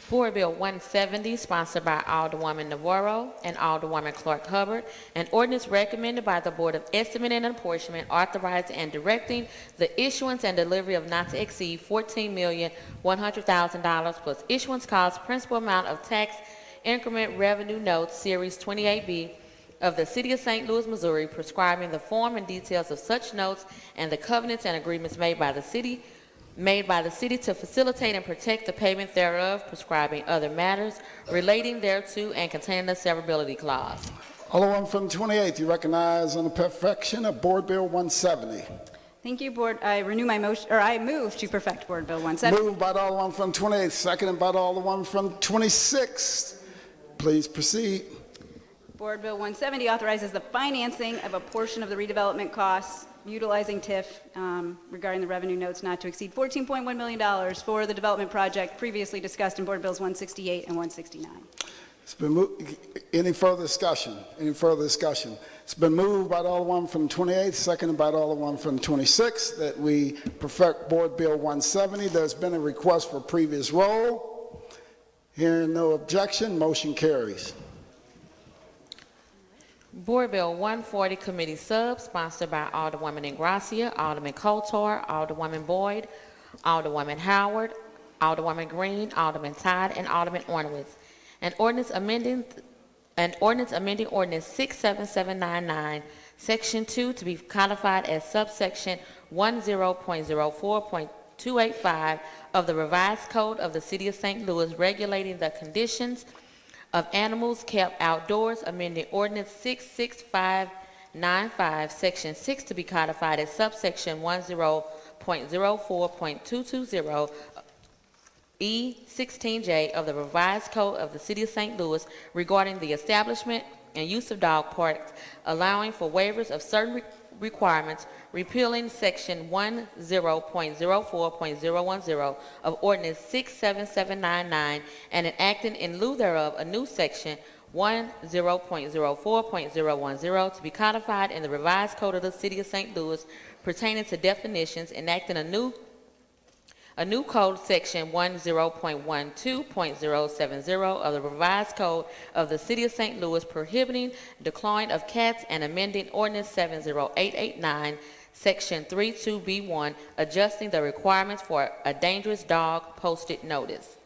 Board Bill 170, sponsored by Alderwoman Navarro and Alderwoman Clark Hubbard, an ordinance recommended by the Board of Estimate and Apportionment, authorizing and directing the issuance and delivery of not to exceed $14,100,000 plus issuance costs, principal amount of tax increment revenue notes, Series 28B of the City of St. Louis, Missouri, prescribing the form and details of such notes and the covenants and agreements made by the city to facilitate and protect the payment thereof, prescribing other matters relating thereto, and containing a severability clause. Alderwoman from the 28th, you recognize on the perfection of Board Bill 170. Thank you, Board. I renew my motion, or I move to perfect Board Bill 170. Moved by the Alderwoman from the 28th, seconded by the Alderwoman from the 26th. Please proceed. Board Bill 170 authorizes the financing of a portion of the redevelopment costs utilizing TIF regarding the revenue notes not to exceed $14.1 million for the development project previously discussed in Board Bills 168 and 169. It's been moved. Any further discussion? Any further discussion? It's been moved by the Alderwoman from the 28th, seconded by the Alderwoman from the 26th, that we perfect Board Bill 170. There's been a request for previous roll. Hearing no objection, motion carries. Board Bill 140, Committee Sub, sponsored by Alderwoman Ingracia, Alderman Kotar, Alderwoman Boyd, Alderwoman Howard, Alderwoman Green, Alderman Todd, and Alderman Ornowitz. An ordinance amending Ordinance 67799, Section 2, to be codified as subsection 10.04.285 of the Revised Code of the City of St. Louis, regulating the conditions of animals kept outdoors, amending Ordinance 66595, Section 6, to be codified as subsection 10.04.220 E16J of the Revised Code of the City of St. Louis regarding the establishment and use of dog parks, allowing for waivers of certain requirements, repealing Section 10.04.010 of Ordinance 67799, and enacting in lieu thereof a new Section 10.04.010 to be codified in the Revised Code of the City of St. Louis pertaining to definitions, enacting a new code, Section 10.12.070 of the Revised Code of the City of St. Louis, prohibiting declawing of cats, and amending Ordinance 70889, Section 32B1, adjusting the requirements for a dangerous dog posted notice.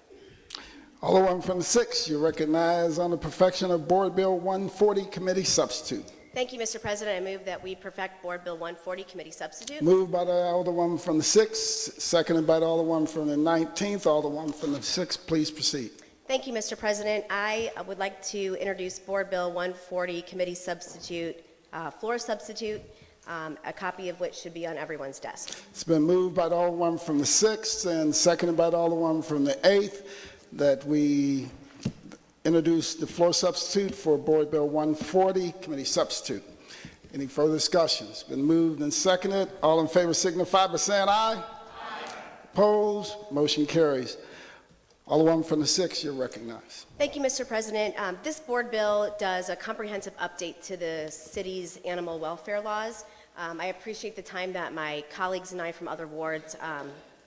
Alderwoman from the 6th, you recognize on the perfection of Board Bill 140, Committee Substitute. Thank you, Mr. President. I move that we perfect Board Bill 140, Committee Substitute. Moved by the Alderwoman from the 6th, seconded by the Alderwoman from the 19th. Alderwoman from the 6th, please proceed. Thank you, Mr. President. I would like to introduce Board Bill 140, Committee Substitute, Floor Substitute, a copy of which should be on everyone's desk. It's been moved by the Alderwoman from the 6th and seconded by the Alderwoman from the 8th that we introduce the floor substitute for Board Bill 140, Committee Substitute. Any further discussion? It's been moved and seconded. All in favor signify by saying aye. Aye. Opposed? Motion carries. Alderwoman from the 6th, you're recognized. Thank you, Mr. President. This board bill does a comprehensive update to the city's animal welfare laws. I appreciate the time that my colleagues and I from other wards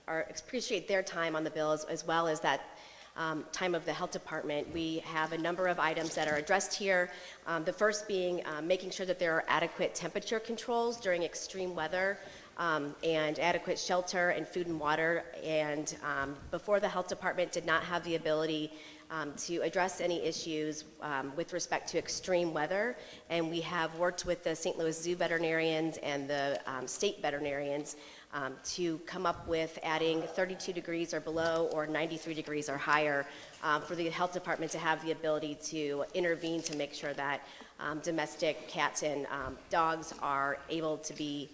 appreciate their time on the bill, as well as that time of the health department, we have a number of items that are addressed here. The first being making sure that there are adequate temperature controls during extreme weather, and adequate shelter and food and water. And before, the health department did not have the ability to address any issues with respect to extreme weather, and we have worked with the St. Louis Zoo veterinarians and the state veterinarians to come up with adding 32 degrees or below or 93 degrees or higher for the health department to have the ability to intervene to make sure that domestic cats and dogs are able to be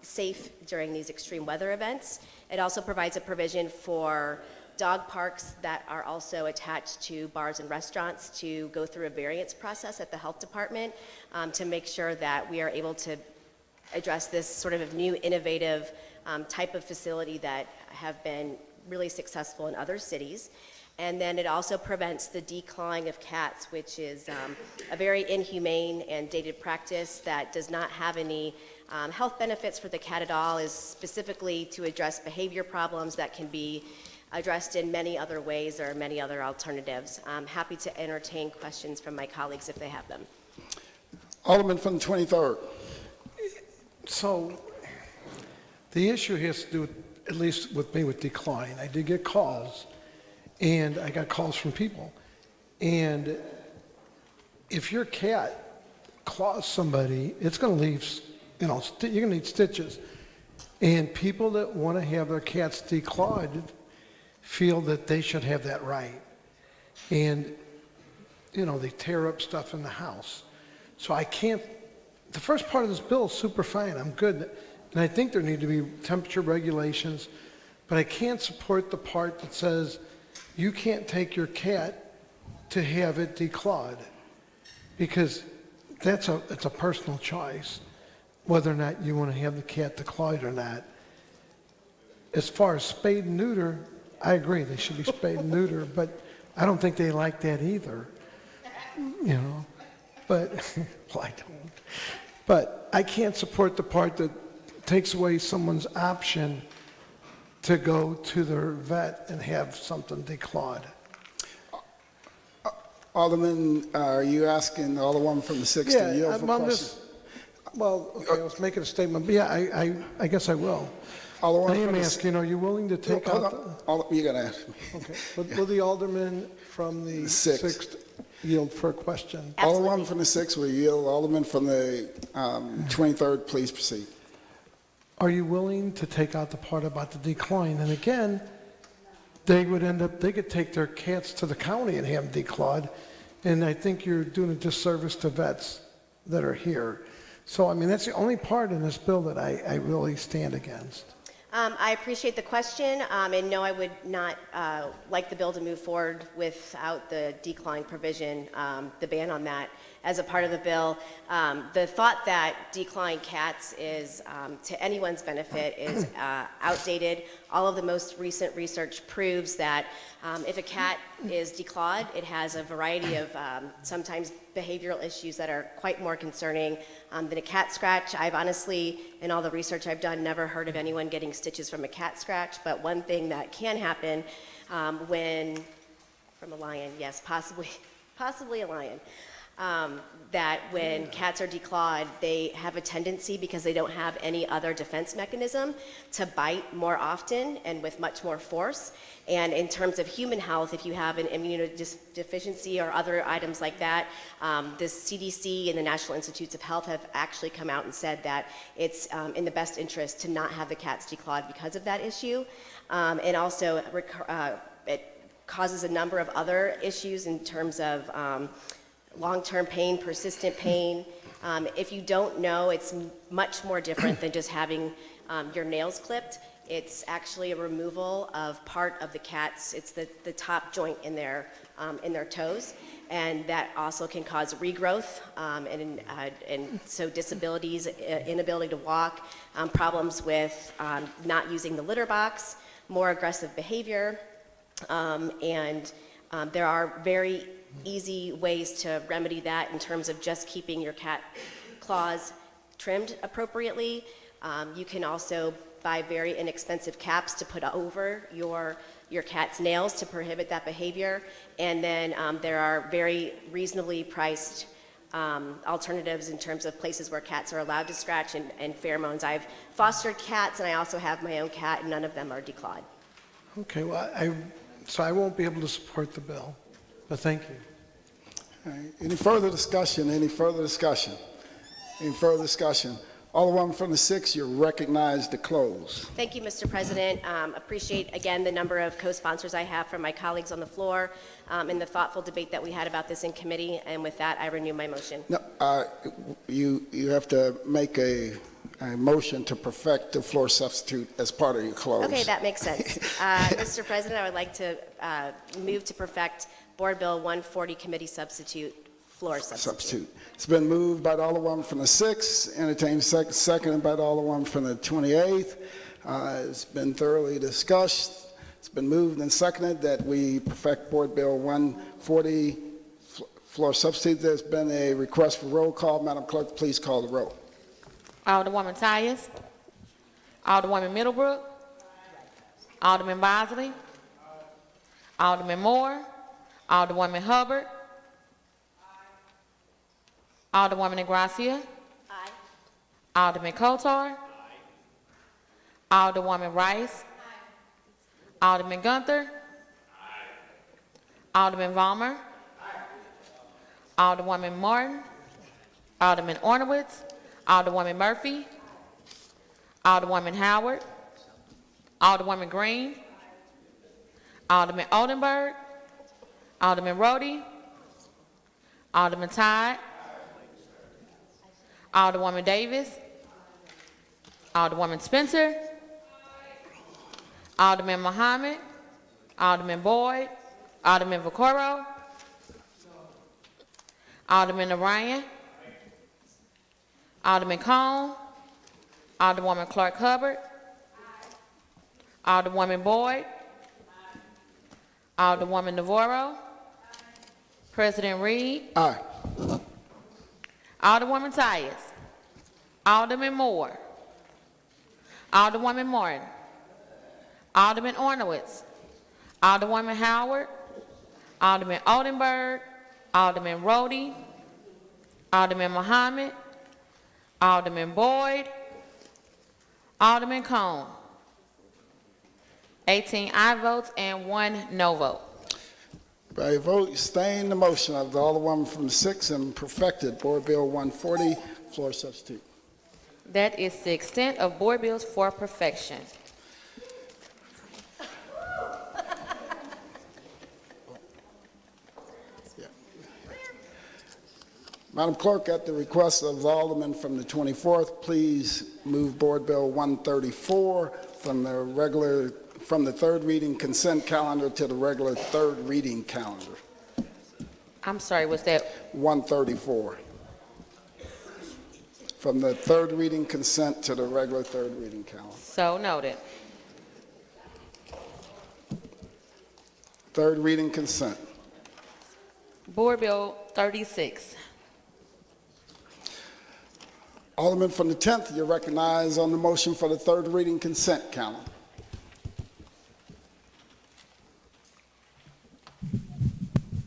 safe during these extreme weather events. It also provides a provision for dog parks that are also attached to bars and restaurants to go through a variance process at the health department to make sure that we are able to address this sort of new innovative type of facility that have been really successful in other cities. And then it also prevents the declawing of cats, which is a very inhumane and dated practice that does not have any health benefits for the cat at all, is specifically to address behavior problems that can be addressed in many other ways or many other alternatives. I'm happy to entertain questions from my colleagues if they have them. Alderman from the 23rd. So the issue has to do, at least with me, with decline. I did get calls, and I got calls from people. And if your cat claws somebody, it's going to leave, you're going to need stitches. And people that want to have their cats declawed feel that they should have that right. And, they tear up stuff in the house. So I can't, the first part of this bill is super fine, I'm good. And I think there need to be temperature regulations, but I can't support the part that says you can't take your cat to have it declawed, because it's a personal choice, whether or not you want to have the cat declawed or not. As far as spayed and neuter, I agree, they should be spayed and neuter, but I don't think they like that either, but, well, I don't. But I can't support the part that takes away someone's option to go to their vet and have something declawed. Alderman, are you asking Alderman from the 6th to yield for questions? Okay, I was making a statement, but yeah, I guess I will. I am asking, are you willing to take out you're going to ask me. Okay. Will the alderman from the 6th yield for a question? Alderman from the 6th will yield. Alderman from the 23rd, please proceed. Are you willing to take out the part about the decline? And again, they could take their cats to the county and have them declawed. And I think you're doing a disservice to vets that are here. So, I mean, that's the only part in this bill that I really stand against. I appreciate the question, and no, I would not like the bill to move forward without the declawing provision, the ban on that, as a part of the bill. The thought that declawing cats is to anyone's benefit is outdated. All of the most recent research proves that if a cat is declawed, it has a variety of sometimes behavioral issues that are quite more concerning than a cat scratch. I've honestly, in all the research I've done, never heard of anyone getting stitches from a cat scratch, but one thing that can happen from a lion, yes, possibly a lion, that when cats are declawed, they have a tendency, because they don't have any other defense mechanism, to bite more often and with much more force. And in terms of human health, if you have an immunodeficiency or other items like that, the CDC and the National Institutes of Health have actually come out and said that it's in the best interest to not have the cats declawed because of that issue. And also, it causes a number of other issues in terms of long-term pain, persistent pain. If you don't know, it's much more different than just having your nails clipped. It's actually a removal of part of the cat's, it's the top joint in their toes, and that also can cause regrowth, and so disabilities, inability to walk, problems with not using the litter box, more aggressive behavior, and there are very easy ways to remedy that in terms of just keeping your cat claws trimmed appropriately. You can also buy very inexpensive caps to put over your cat's nails to prohibit that behavior. And then there are very reasonably priced alternatives in terms of places where cats are allowed to scratch and pheromones. I've fostered cats, and I also have my own cat, and none of them are declawed. Okay, well, so I won't be able to support the bill, but thank you. All right. Any further discussion? Any further discussion? Any further discussion? Alderwoman from the 6th, you're recognized to close. Thank you, Mr. President. Appreciate, again, the number of co-sponsors I have from my colleagues on the floor and the thoughtful debate that we had about this in committee. And with that, I renew my motion. No, you have to make a motion to perfect the floor substitute as part of your close. Okay, that makes sense. Mr. President, I would like to move to perfect Board Bill 140 committee substitute, floor substitute. It's been moved by the Alderwoman from the 6th, entertained seconded by the Alderwoman from the 28th. It's been thoroughly discussed. It's been moved and seconded that we perfect Board Bill 140 floor substitute. There's been a request for roll call. Madam Clerk, please call the roll. Alderwoman Tyus. Alderwoman Middlebrook. Alderman Bosley. Alderman Moore. Alderwoman Hubbard. Alderwoman Gracia. Aye. Alderman Kotar. Alderwoman Rice. Alderman Gunther. Alderman Vollmer. Alderwoman Martin. Alderman Ornowitz. Alderwoman Murphy. Alderwoman Howard. Alderwoman Green. Alderman Oldenburg. Alderman Roddy. Alderman Todd. Alderwoman Davis. Alderwoman Spencer. Alderman Muhammad. Alderman Boyd. Alderman Vaccaro. Alderman Narayan. Alderman Cohn. Alderwoman Clark Hubbard. Alderwoman Boyd. Alderwoman Navarro. President Reed. Aye. Alderwoman Tyus. Alderman Moore. Alderwoman Martin. Alderman Ornowitz. Alderwoman Howard. Alderman Oldenburg. Alderman Roddy. Alderman Muhammad. Alderman Boyd. Alderman Cohn. 18 aye votes and 1 no vote. By a vote, you sustain the motion of the Alderwoman from the 6th and perfected Board Bill 140 floor substitute. That is the extent of board bills for perfection. Madam Clerk, at the request of the Alderman from the 24th, please move Board Bill 134 from the third reading consent calendar to the regular third reading calendar. I'm sorry, was that? 134. From the third reading consent to the regular third reading calendar. So noted. Third reading consent. Board Bill 36. Alderman from the 10th, you're recognized on the motion for the third reading consent calendar.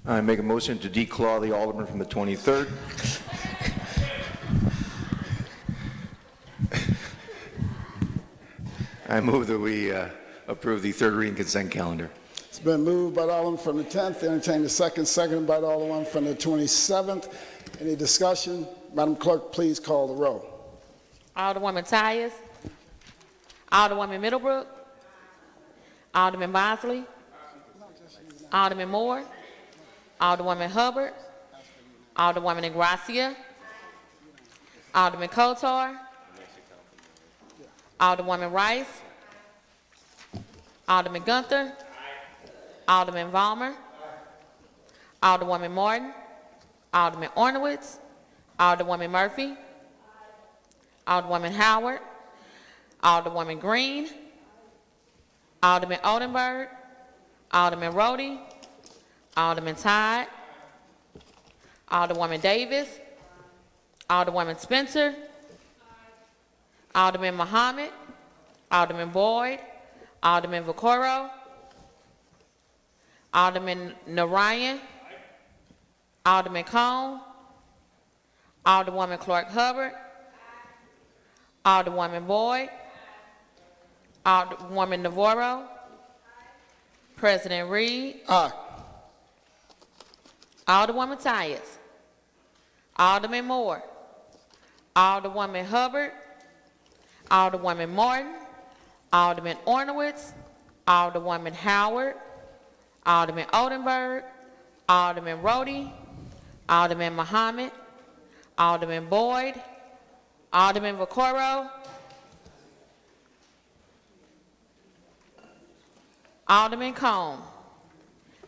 I make a motion to declaw the Alderman from the 23rd. I move that we approve the third reading consent calendar. It's been moved by the Alderman from the 10th, entertained the seconded by the Alderman from the 27th. Any discussion? Madam Clerk, please call the roll. Alderwoman Tyus. Alderwoman Middlebrook. Alderman Bosley. Alderman Moore. Alderwoman Hubbard. Alderwoman Gracia. Alderman Kotar. Alderwoman Rice. Alderman Gunther. Alderman Vollmer. Alderwoman Martin. Alderman Ornowitz. Alderwoman Murphy. Alderwoman Howard. Alderwoman Green. Alderman Oldenburg. Alderman Roddy. Alderman Todd. Alderwoman Davis. Alderwoman Spencer. Alderman Muhammad. Alderman Boyd, Alderman Vaccaro, Alderman Narayan, Alderman Cohn, Alderwoman Clark Hubbard, Alderwoman Boyd, Alderwoman Navarro, President Reed, Aye. Alderwoman Tyus, Alderman Moore, Alderwoman Hubbard, Alderwoman Martin, Alderman Ornowitz, Alderwoman Howard, Alderman Oldenburg, Alderman Roddy, Alderman Muhammad, Alderman Boyd, Alderman Vaccaro, Alderman Cohn.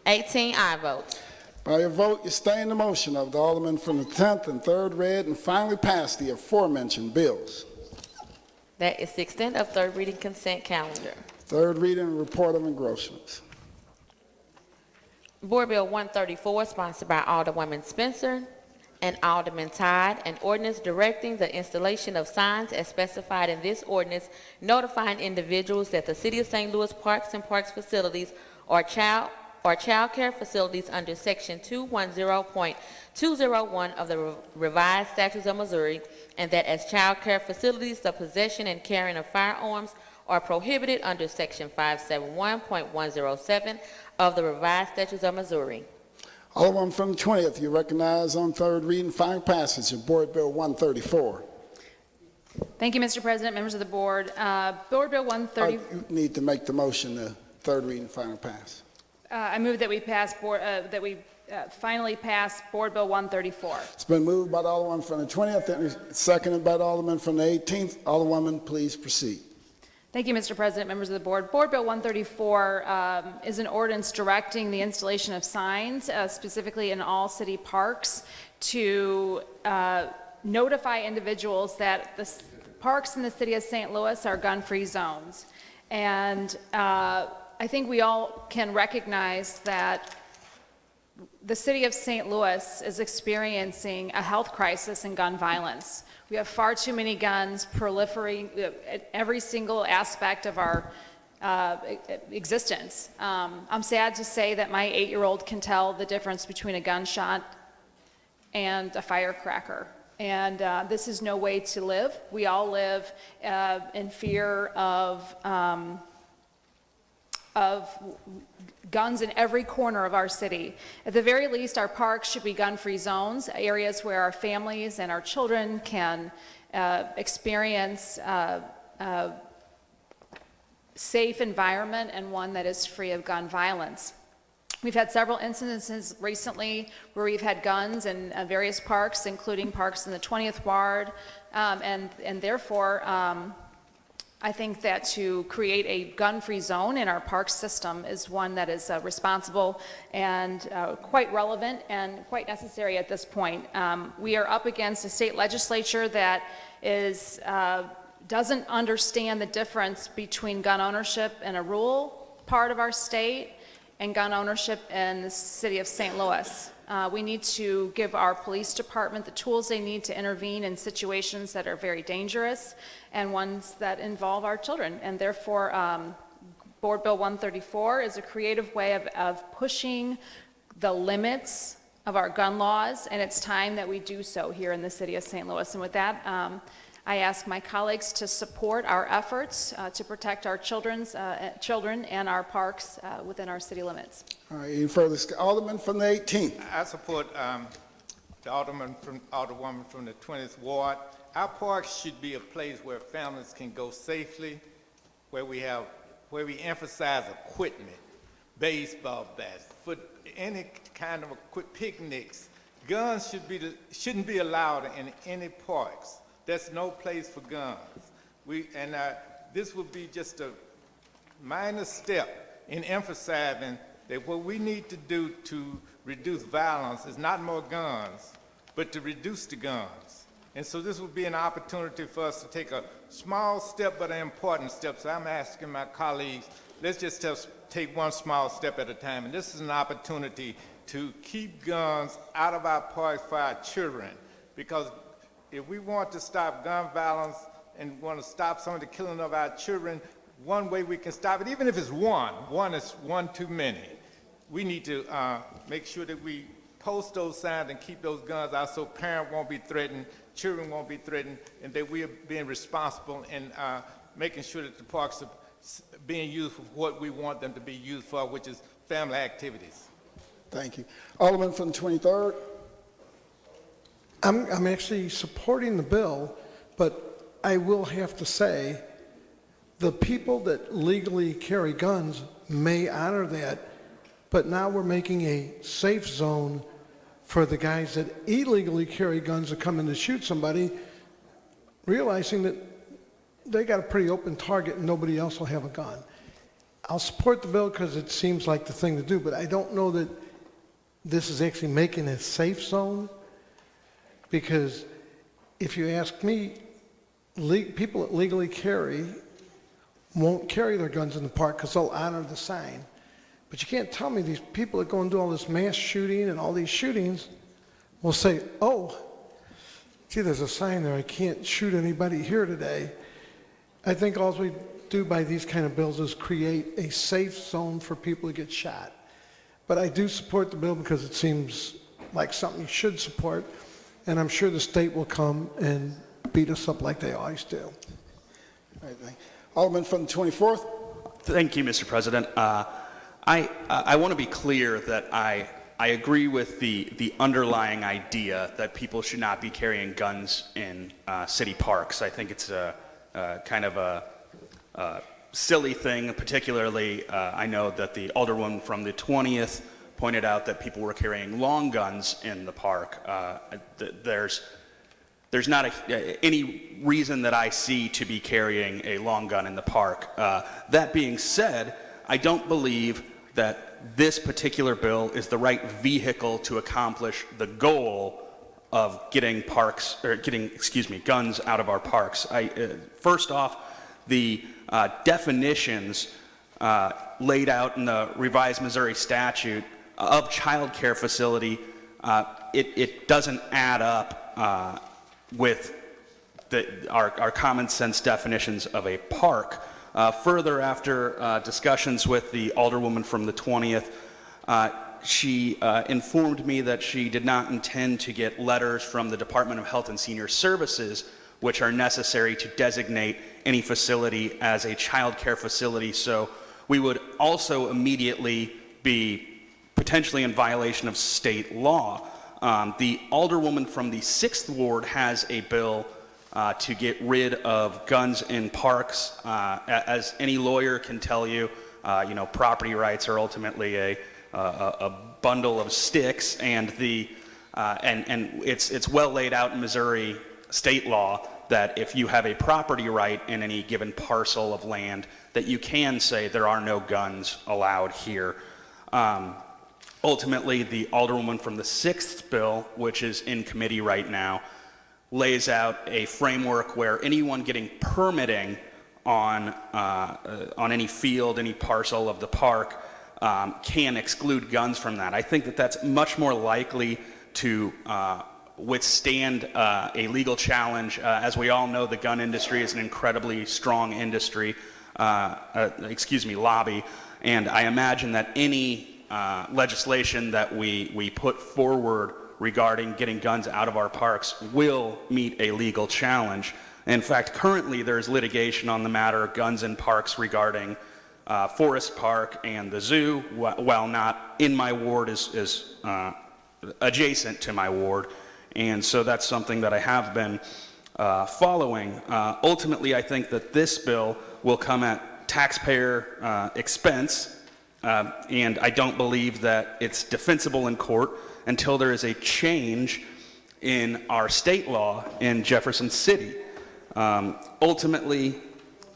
18 aye votes. By your vote, you stay in the motion of the Alderman from the 10th and 3rd read and finally pass the aforementioned bills. That is the extent of third reading consent calendar. Third reading and report of engrossments. Board Bill 134, sponsored by Alderwoman Spencer and Alderman Todd, an ordinance directing the installation of signs as specified in this ordinance, notifying individuals that the City of St. Louis Parks and Parks facilities or child care facilities under Section 210.201 of the Revised Statutes of Missouri, and that as child care facilities, the possession and carrying of firearms are prohibited under Section 571.107 of the Revised Statutes of Missouri. Alderman from the 20th, you recognize on third reading, final passage of Board Bill 134. Thank you, Mr. President, members of the board. Board Bill 130. You need to make the motion to third reading, final pass. I move that we pass finally pass Board Bill 134. It's been moved by the Alderman from the 20th and seconded by the Alderman from the 18th. Alderwoman, please proceed. Thank you, Mr. President, members of the board. Board Bill 134 is an ordinance directing the installation of signs, specifically in all city parks, to notify individuals that the parks in the city of St. Louis are gun-free zones. And I think we all can recognize that the city of St. Louis is experiencing a health crisis in gun violence. We have far too many guns proliferating at every single aspect of our existence. I'm sad to say that my 8-year-old can tell the difference between a gunshot and a firecracker. And this is no way to live. We all live in fear of guns in every corner of our city. At the very least, our parks should be gun-free zones, areas where our families and our children can experience a safe environment and one that is free of gun violence. We've had several incidences recently where we've had guns in various parks, including parks in the 20th Ward, and therefore, I think that to create a gun-free zone in our park system is one that is responsible and quite relevant and quite necessary at this point. We are up against a state legislature that doesn't understand the difference between gun ownership in a rural part of our state and gun ownership in the city of St. Louis. We need to give our police department the tools they need to intervene in situations that are very dangerous and ones that involve our children. And therefore, Board Bill 134 is a creative way of pushing the limits of our gun laws, and it's time that we do so here in the city of St. Louis. And with that, I ask my colleagues to support our efforts to protect our children and our parks within our city limits. All right, any further? Alderman from the 18th. I support the Alderwoman from the 20th Ward. Our parks should be a place where families can go safely, where we emphasize equipment, baseball bats, any kind of picnics. Guns shouldn't be allowed in any parks. There's no place for guns. This would be just a minor step in emphasizing that what we need to do to reduce violence is not more guns, but to reduce the guns. And so this would be an opportunity for us to take a small step, but an important step. So I'm asking my colleagues, let's just take one small step at a time. And this is an opportunity to keep guns out of our parks for our children, because if we want to stop gun violence and want to stop some of the killing of our children, one way we can stop it, even if it's one is one too many. We need to make sure that we post those signs and keep those guns out so parents won't be threatened, children won't be threatened, and that we are being responsible and making sure that the parks are being used for what we want them to be used for, which is family activities. Thank you. Alderman from the 23rd. I'm actually supporting the bill, but I will have to say the people that legally carry guns may honor that, but now we're making a safe zone for the guys that illegally carry guns to come in to shoot somebody, realizing that they got a pretty open target and nobody else will have a gun. I'll support the bill because it seems like the thing to do, but I don't know that this is actually making a safe zone, because if you ask me, people that legally carry won't carry their guns in the park because they'll honor the sign. But you can't tell me these people that go and do all this mass shooting and all these shootings will say, oh, gee, there's a sign there, I can't shoot anybody here today. I think all we do by these kind of bills is create a safe zone for people to get shot. But I do support the bill because it seems like something you should support, and I'm sure the state will come and beat us up like they always do. All right, thank you. Alderman from the 24th. Thank you, Mr. President. I want to be clear that I agree with the underlying idea that people should not be carrying guns in city parks. I think it's a kind of a silly thing, particularly I know that the Alderwoman from the 20th pointed out that people were carrying long guns in the park. There's not any reason that I see to be carrying a long gun in the park. That being said, I don't believe that this particular bill is the right vehicle to accomplish the goal of getting guns out of our parks. First off, the definitions laid out in the revised Missouri statute of child care facility, it doesn't add up with our common sense definitions of a park. Further, after discussions with the Alderwoman from the 20th, she informed me that she did not intend to get letters from the Department of Health and Senior Services, which are necessary to designate any facility as a child care facility. So we would also immediately be potentially in violation of state law. The Alderwoman from the 6th Ward has a bill to get rid of guns in parks. As any lawyer can tell you, property rights are ultimately a bundle of sticks, and it's well laid out in Missouri state law that if you have a property right in any given parcel of land, that you can say there are no guns allowed here. Ultimately, the Alderwoman from the 6th bill, which is in committee right now, lays out a framework where anyone getting permitting on any field, any parcel of the park, can exclude guns from that. I think that that's much more likely to withstand a legal challenge. As we all know, the gun industry is an incredibly strong industry, lobby, and I imagine that any legislation that we put forward regarding getting guns out of our parks will meet a legal challenge. In fact, currently there's litigation on the matter of guns in parks regarding Forest Park and the zoo, while not in my ward, is adjacent to my ward. And so that's something that I have been following. Ultimately, I think that this bill will come at taxpayer expense, and I don't believe that it's defensible in court until there is a change in our state law in Jefferson City. Ultimately,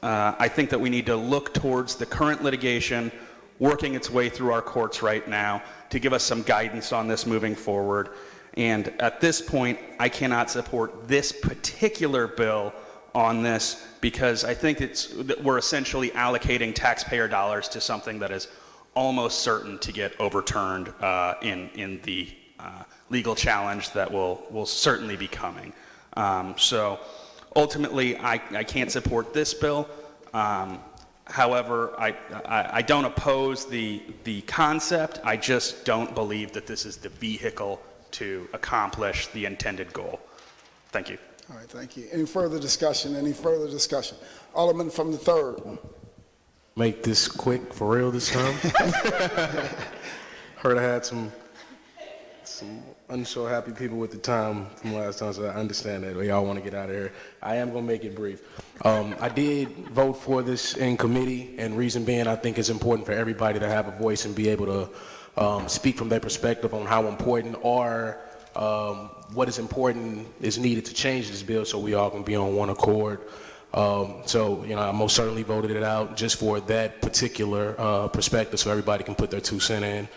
I think that we need to look towards the current litigation working its way through our courts right now to give us some guidance on this moving forward. And at this point, I cannot support this particular bill on this because I think that we're essentially allocating taxpayer dollars to something that is almost certain to get overturned in the legal challenge that will certainly be coming. So ultimately, I can't support this bill. However, I don't oppose the concept. I just don't believe that this is the vehicle to accomplish the intended goal. Thank you. All right, thank you. Any further discussion? Any further discussion? Alderman from the 3rd. Make this quick for real this time. Heard I had some unsure happy people with the time from last time, so I understand that. We all want to get out of here. I am going to make it brief. I did vote for this in committee, and reason being, I think it's important for everybody to have a voice and be able to speak from their perspective on how important or what is important is needed to change this bill so we all can be on one accord. So, you know, I most certainly voted it out just for that particular perspective so everybody can put their 2 cents in.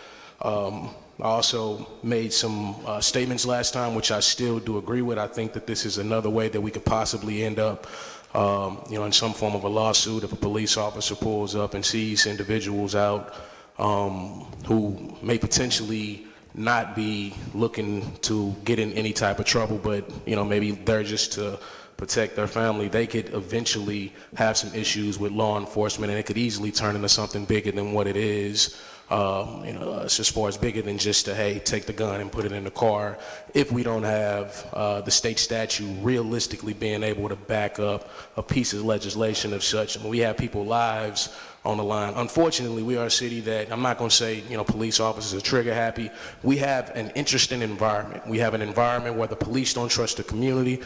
I also made some statements last time, which I still do agree with. I think that this is another way that we could possibly end up, you know, in some form of a lawsuit if a police officer pulls up and sees individuals out who may potentially not be looking to get in any type of trouble, but, you know, maybe they're just to protect their family. They could eventually have some issues with law enforcement, and it could easily turn into something bigger than what it is. You know, it's as far as bigger than just to, hey, take the gun and put it in the car. If we don't have the state statute realistically being able to back up a piece of legislation of such, I mean, we have people's lives on the line. Unfortunately, we are a city that, I'm not going to say, you know, police officers are trigger happy. We have an interesting environment. We have an environment where the police don't trust the community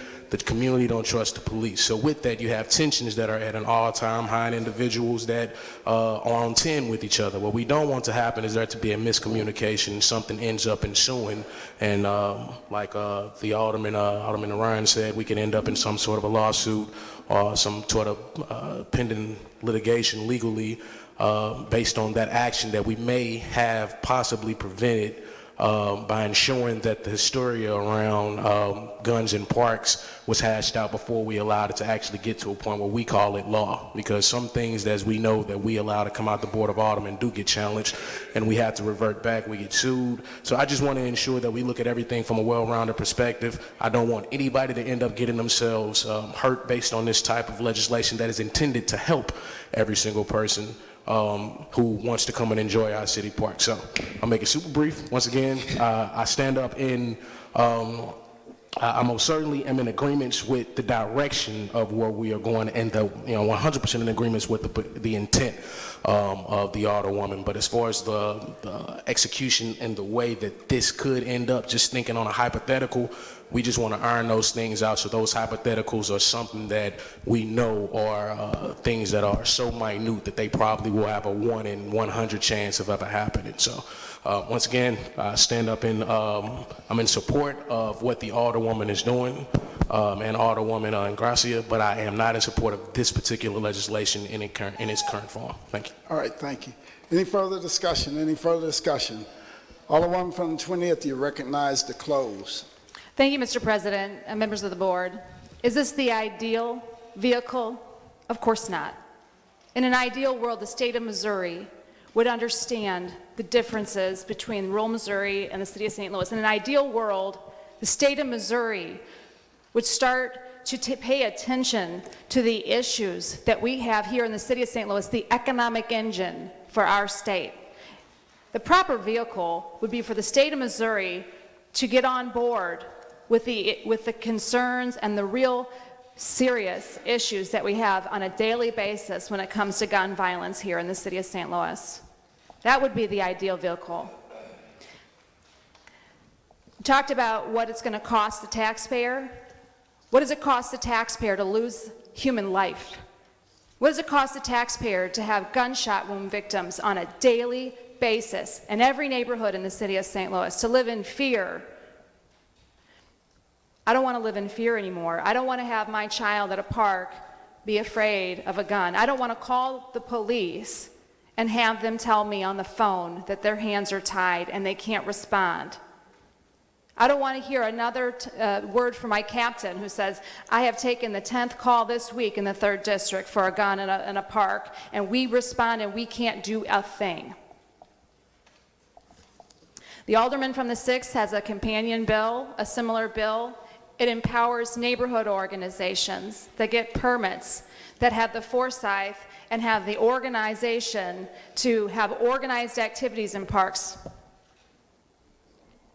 don't trust the police. So with that, you have tensions that are at an all-time high in individuals that are on 10 with each other. What we don't want to happen is there to be a miscommunication, something ends up ensuing, and like the Alderman Narayan said, we can end up in some sort of a lawsuit or some sort of pending litigation legally based on that action that we may have possibly prevented by ensuring that the hysteria around guns in parks was hashed out before we allowed it to actually get to a point where we call it law. Because some things, as we know, that we allow to come out the Board of Aldermen do get challenged, and we have to revert back, we get sued. So I just want to ensure that we look at everything from a well-rounded perspective. I don't want anybody to end up getting themselves hurt based on this type of legislation that is intended to help every single person who wants to come and enjoy our city park. So I'll make it super brief. Once again, I stand up in, I most certainly am in agreements with the direction of where we are going, and the, you know, 100% in agreements with the intent of the Alderwoman. But as far as the execution and the way that this could end up, just thinking on a hypothetical, we just want to iron those things out so those hypotheticals are something that we know are things that are so minute that they probably will have a 1 in 100 chance of ever happening. So once again, I stand up in, I'm in support of what the Alderwoman is doing and Alderwoman Ingracia, but I am not in support of this particular legislation in its current form. Thank you. All right, thank you. Any further discussion? Any further discussion? Alderwoman from the 20th, you recognize to close. Thank you, Mr. President and members of the board. Is this the ideal vehicle? Of course not. In an ideal world, the state of Missouri would understand the differences between rural Missouri and the city of St. Louis. In an ideal world, the state of Missouri would start to pay attention to the issues that we have here in the city of St. Louis, the economic engine for our state. The proper vehicle would be for the state of Missouri to get on board with the concerns and the real serious issues that we have on a daily basis when it comes to gun violence here in the city of St. Louis. That would be the ideal vehicle. We talked about what it's going to cost the taxpayer. What does it cost the taxpayer to lose human life? What does it cost the taxpayer to have gunshot wound victims on a daily basis in every neighborhood in the city of St. Louis, to live in fear? I don't want to live in fear anymore. I don't want to have my child at a park be afraid of a gun. I don't want to call the police and have them tell me on the phone that their hands are tied and they can't respond. I don't want to hear another word from my captain who says, I have taken the 10th call this week in the 3rd District for a gun in a park, and we respond and we can't do a thing. The Alderman from the 6th has a companion bill, a similar bill, It empowers neighborhood organizations that get permits, that have the foresight and have the organization to have organized activities in parks.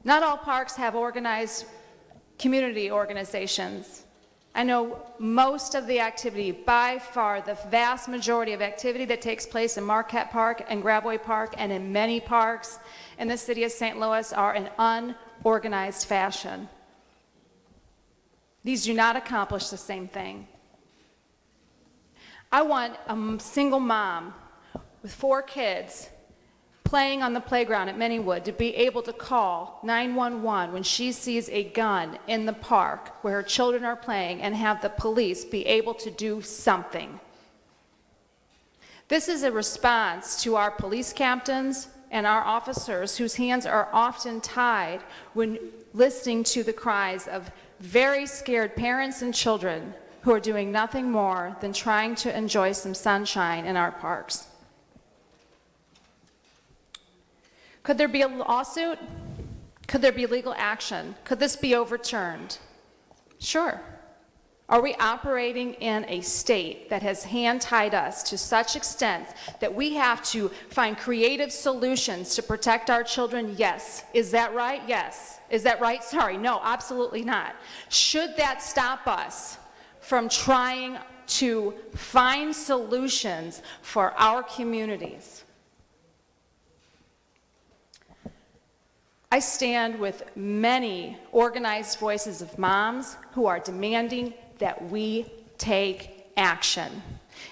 Not all parks have organized community organizations. I know most of the activity, by far the vast majority of activity that takes place in Marquette Park and Gravois Park and in many parks in the city of St. Louis are in unorganized fashion. These do not accomplish the same thing. I want a single mom with 4 kids playing on the playground at Manywood to be able to call 911 when she sees a gun in the park where her children are playing and have the police be able to do something. This is a response to our police captains and our officers whose hands are often tied when listening to the cries of very scared parents and children who are doing nothing more than trying to enjoy some sunshine in our parks. Could there be a lawsuit? Could there be legal action? Could this be overturned? Sure. Are we operating in a state that has hand-tied us to such extent that we have to find creative solutions to protect our children? Yes. Is that right? Yes. Is that right? Sorry. No, absolutely not. Should that stop us from trying to find solutions for our communities? I stand with many organized voices of moms who are demanding that we take action.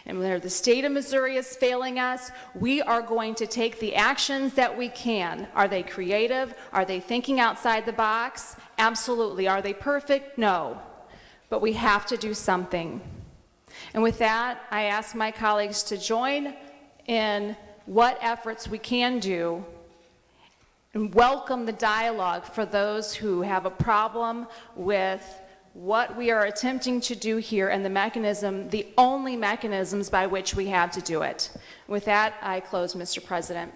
And where the state of Missouri is failing us, we are going to take the actions that we can. Are they creative? Are they thinking outside the box? Absolutely. Are they perfect? No. But we have to do something. And with that, I ask my colleagues to join in what efforts we can do and welcome the dialogue for those who have a problem with what we are attempting to do here and the mechanism, the only mechanisms by which we have to do it. With that, I close, Mr. President.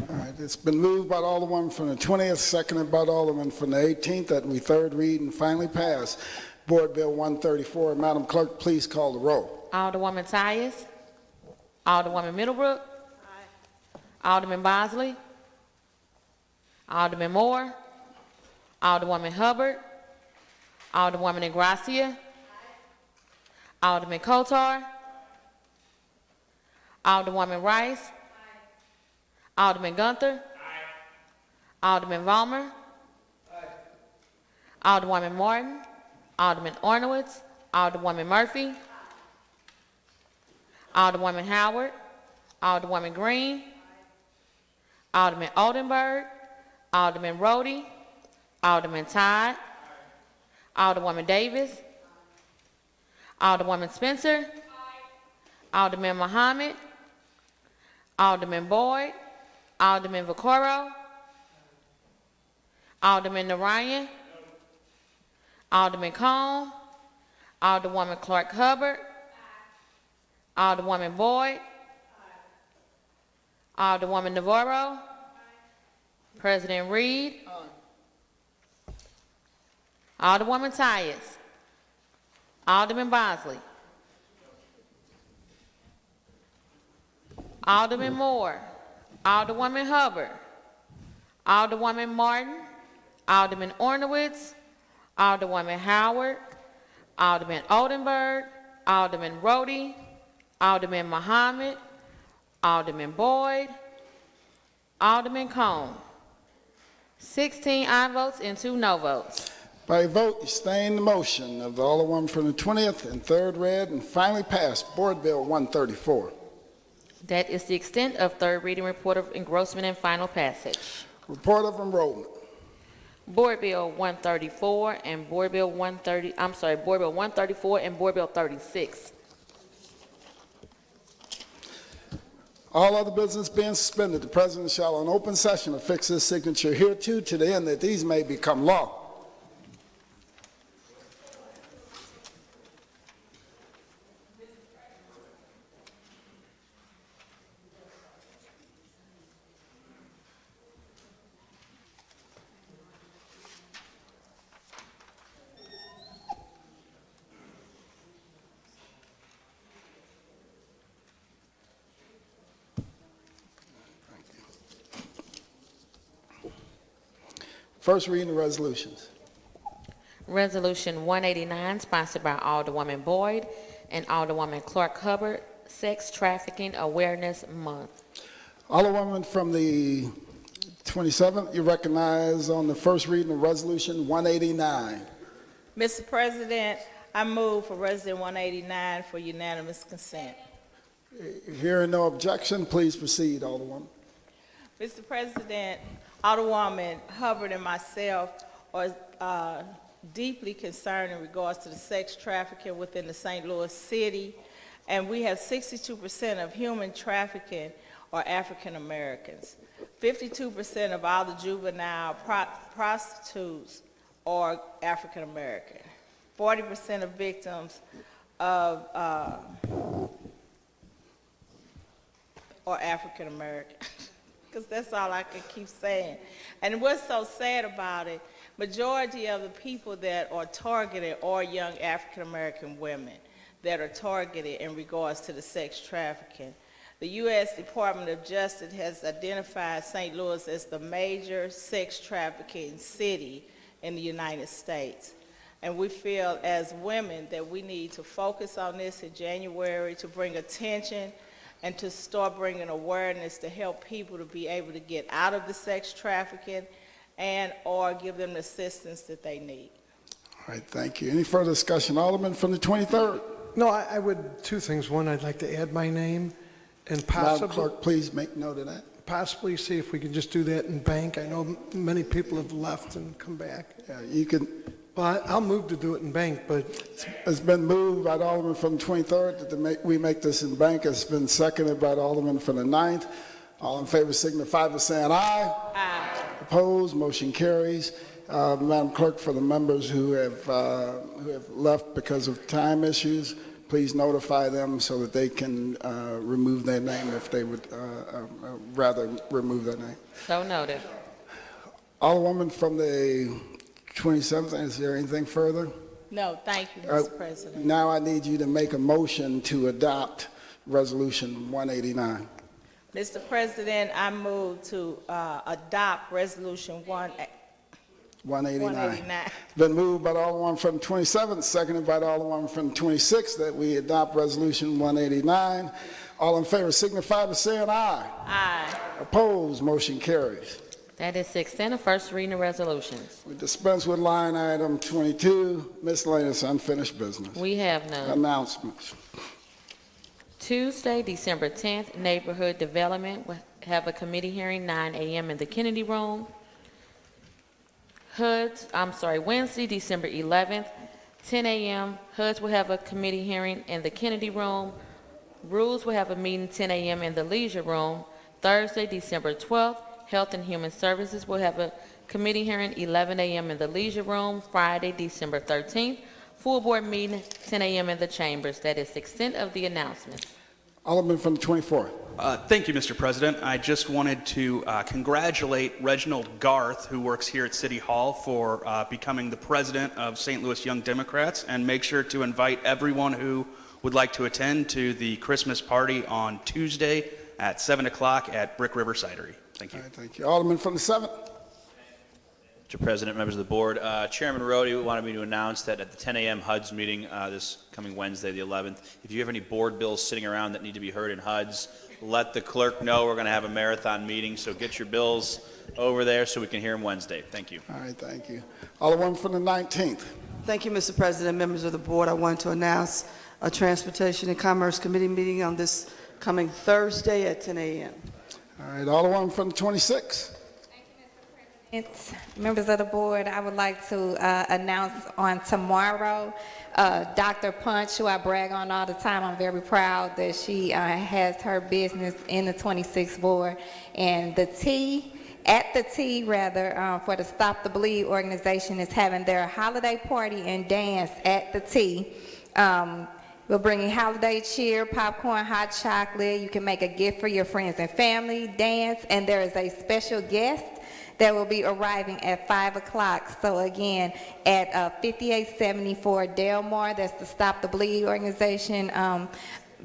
All right, it's been moved by the Alderman from the 20th, seconded by the Alderman from the 18th, that we third read and finally pass Board Bill 134. Madam Clerk, please call the roll. Alderwoman Tyus. Alderwoman Middlebrook. Alderman Bosley. Alderman Moore. Alderwoman Hubbard. Alderwoman Ingracia. Alderman Kotar. Alderwoman Rice. Alderman Gunther. Alderman Vollmer. Alderwoman Martin. Alderman Ornowitz. Alderwoman Murphy. Alderwoman Howard. Alderwoman Green. Alderman Oldenburg. Alderman Roddy. Alderman Todd. Alderwoman Davis. Alderwoman Spencer. Alderman Muhammad. Alderman Boyd. Alderman Vaccaro. Alderman Narayan. Alderman Cohn. Alderwoman Clark Hubbard. Alderwoman Boyd. Alderwoman Navarro. President Reed. Alderwoman Tyus. Alderman Bosley. Alderman Moore. Alderwoman Hubbard. Alderwoman Martin. Alderman Ornowitz. Alderwoman Howard. Alderman Oldenburg. Alderman Roddy. Alderman Muhammad. Alderman Boyd. Alderman Cohn. 16 aye votes and 2 no votes. By vote, you sustain the motion of the Alderwoman from the 20th and third read and finally passed Board Bill 134. That is the extent of third reading report of engrossment and final passage. Report of enrollment. Board Bill 134 and Board Bill 134 and Board Bill 36. All other business being suspended, the President shall in open session affix his signature hereto to the end that these may become law. First reading of resolutions. Resolution 189, sponsored by Alderwoman Boyd and Alderwoman Clark Hubbard, Sex Trafficking Awareness Month. Alderwoman from the 27th, you recognize on the first reading of resolution 189. Mr. President, I move for Resolution 189 for unanimous consent. Hearing no objection, please proceed, Alderwoman. Mr. President, Alderwoman Hubbard and myself are deeply concerned in regards to the sex trafficking within the St. Louis city, and we have 62% of human trafficking are African Americans. 52% of all the juvenile prostitutes are African American. 40% of victims of are African American, because that's all I can keep saying. And what's so sad about it, majority of the people that are targeted are young African American women that are targeted in regards to the sex trafficking. The U.S. Department of Justice has identified St. Louis as the major sex trafficking city in the United States. And we feel as women that we need to focus on this in January to bring attention and to start bringing awareness to help people to be able to get out of the sex trafficking and or give them the assistance that they need. All right, thank you. Any further discussion? Alderman from the 23rd. No, I would, two things. One, I'd like to add my name and possibly... Madam Clerk, please make note of that. Possibly see if we can just do that in bank. I know many people have left and come back. Yeah, you can... Well, I'll move to do it in bank, but... It's been moved by the Alderman from the 23rd that we make this in bank. It's been seconded by the Alderman from the 9th. All in favor signify by saying aye. Aye. Opposed, motion carries. Madam Clerk, for the members who have left because of time issues, please notify them so that they can remove their name if they would rather remove their name. So noted. Alderwoman from the 27th, is there anything further? No, thank you, Mr. President. Now I need you to make a motion to adopt Resolution 189. Mr. President, I move to adopt Resolution 189. It's been moved by the Alderman from the 27th, seconded by the Alderman from the 26th, that we adopt Resolution 189. All in favor signify by saying aye. Aye. Opposed, motion carries. That is the extent of first reading of resolutions. We dispense with line item 22, miscellaneous unfinished business. We have none. Announcements. Tuesday, December 10th, Neighborhood Development will have a committee hearing 9 a.m. in the Kennedy Room. Wednesday, December 11th, 10 a.m. HUDZ will have a committee hearing in the Kennedy Room. Rules will have a meeting 10 a.m. in the Leisure Room. Thursday, December 12th, Health and Human Services will have a committee hearing 11 a.m. in the Leisure Room. Friday, December 13th, full board meeting 10 a.m. in the Chambers. That is the extent of the announcements. Alderman from the 24th. Thank you, Mr. President. I just wanted to congratulate Reginald Garth, who works here at City Hall, for becoming the president of St. Louis Young Democrats, and make sure to invite everyone who would like to attend to the Christmas party on Tuesday at 7 o'clock at Brick River Cidery. Thank you. All right, thank you. Alderman from the 7th. Mr. President, members of the board, Chairman Roddy wanted me to announce that at the 10 a.m. HUDZ meeting this coming Wednesday, the 11th, if you have any board bills sitting around that need to be heard in HUDZ, let the clerk know. We're going to have a marathon meeting, so get your bills over there so we can hear them Wednesday. Thank you. All right, thank you. Alderman from the 19th. Thank you, Mr. President, members of the board. I want to announce a Transportation and Commerce Committee meeting on this coming Thursday at 10 a.m. All right, Alderman from the 26th. Members of the board, I would like to announce on tomorrow, Dr. Punch, who I brag on all the time. I'm very proud that she has her business in the 26th ward, and the T for the Stop the Bleed organization is having their holiday party and dance at the T. We're bringing holiday cheer, popcorn, hot chocolate. You can make a gift for your friends and family, dance, and there is a special guest that will be arriving at 5 o'clock. So again, at 5874 Delmar, that's the Stop the Bleed organization.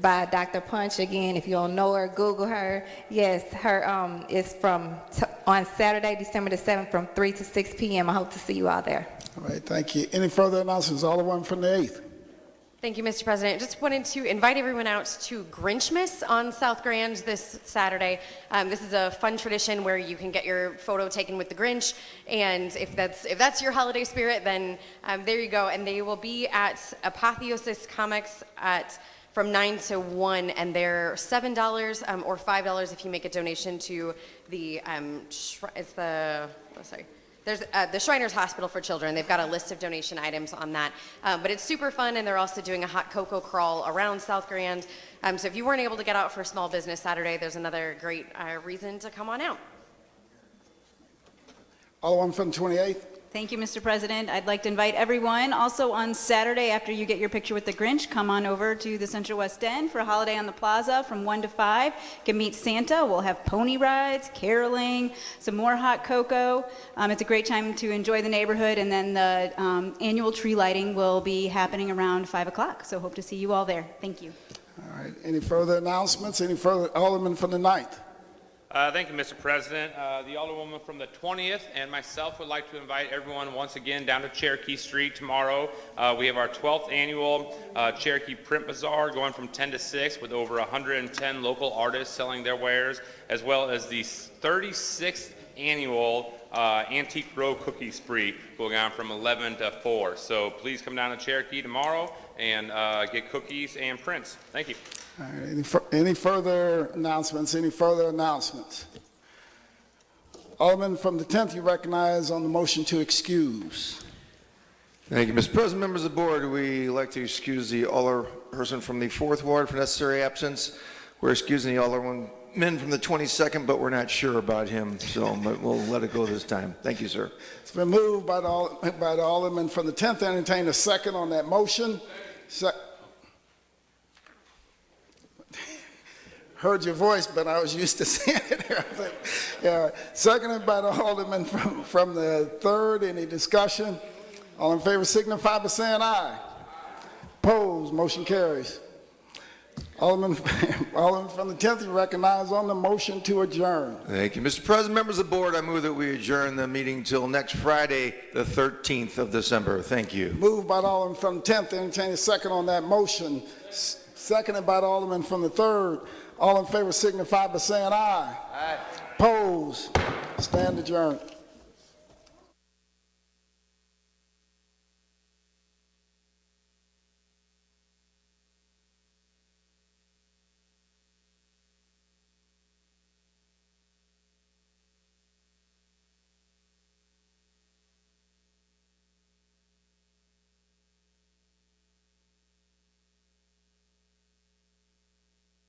by Dr. Punch. Again, if you don't know her, Google her. Yes, her is on Saturday, December the 7th from 3 to 6 p.m. I hope to see you all there. All right, thank you. Any further announcements? Alderman from the 8th. Thank you, Mr. President. Just wanted to invite everyone out to Grinchmas on South Grand this Saturday. This is a fun tradition where you can get your photo taken with the Grinch, and if that's your holiday spirit, then there you go. And they will be at Apotheosis Comics from 9 to 1, and they're $7 or $5 if you make a donation to the There's the Shriners Hospital for Children. They've got a list of donation items on that. But it's super fun, and they're also doing a hot cocoa crawl around South Grand. So if you weren't able to get out for Small Business Saturday, there's another great reason to come on out. Alderman from the 28th. Thank you, Mr. President. I'd like to invite everyone also on Saturday after you get your picture with the Grinch, come on over to the Central West End for a holiday on the plaza from 1 to 5. You can meet Santa. We'll have pony rides, caroling, some more hot cocoa. It's a great time to enjoy the neighborhood, and then the annual tree lighting will be happening around 5 o'clock. So hope to see you all there. Thank you. All right, any further announcements? Any further? Alderman from the 9th. Thank you, Mr. President. The Alderwoman from the 20th and myself would like to invite everyone once again down to Cherokee Street tomorrow. We have our 12th annual Cherokee Print Bazaar going from 10 to 6 with over 110 local artists selling their wares, as well as the 36th annual Antique Row Cookie Spree going on from 11 to 4. So please come down to Cherokee tomorrow and get cookies and prints. Thank you. All right, any further announcements? Any further announcements? Alderman from the 10th, you recognize on the motion to excuse. Thank you, Mr. President. Members of the board, we like to excuse the alderperson from the 4th Ward for necessary absence. We're excusing the alderman from the 22nd, but we're not sure about him, so we'll let it go this time. Thank you, sir. It's been moved by the alderman from the 10th. Entertain a second on that motion. Heard your voice, but I was used to saying it. Seconded by the alderman from the 3rd. Any discussion? All in favor signify by saying aye. Opposed? Motion carries. Alderman from the 10th, you recognize on the motion to adjourn. Thank you, Mr. President. Members of the board, I move that we adjourn the meeting till next Friday, the 13th of December. Thank you. Moved by the alderman from the 10th. Entertain a second on that motion. Seconded by the alderman from the 3rd. All in favor signify by saying aye. Aye. Opposed? Stand adjourned.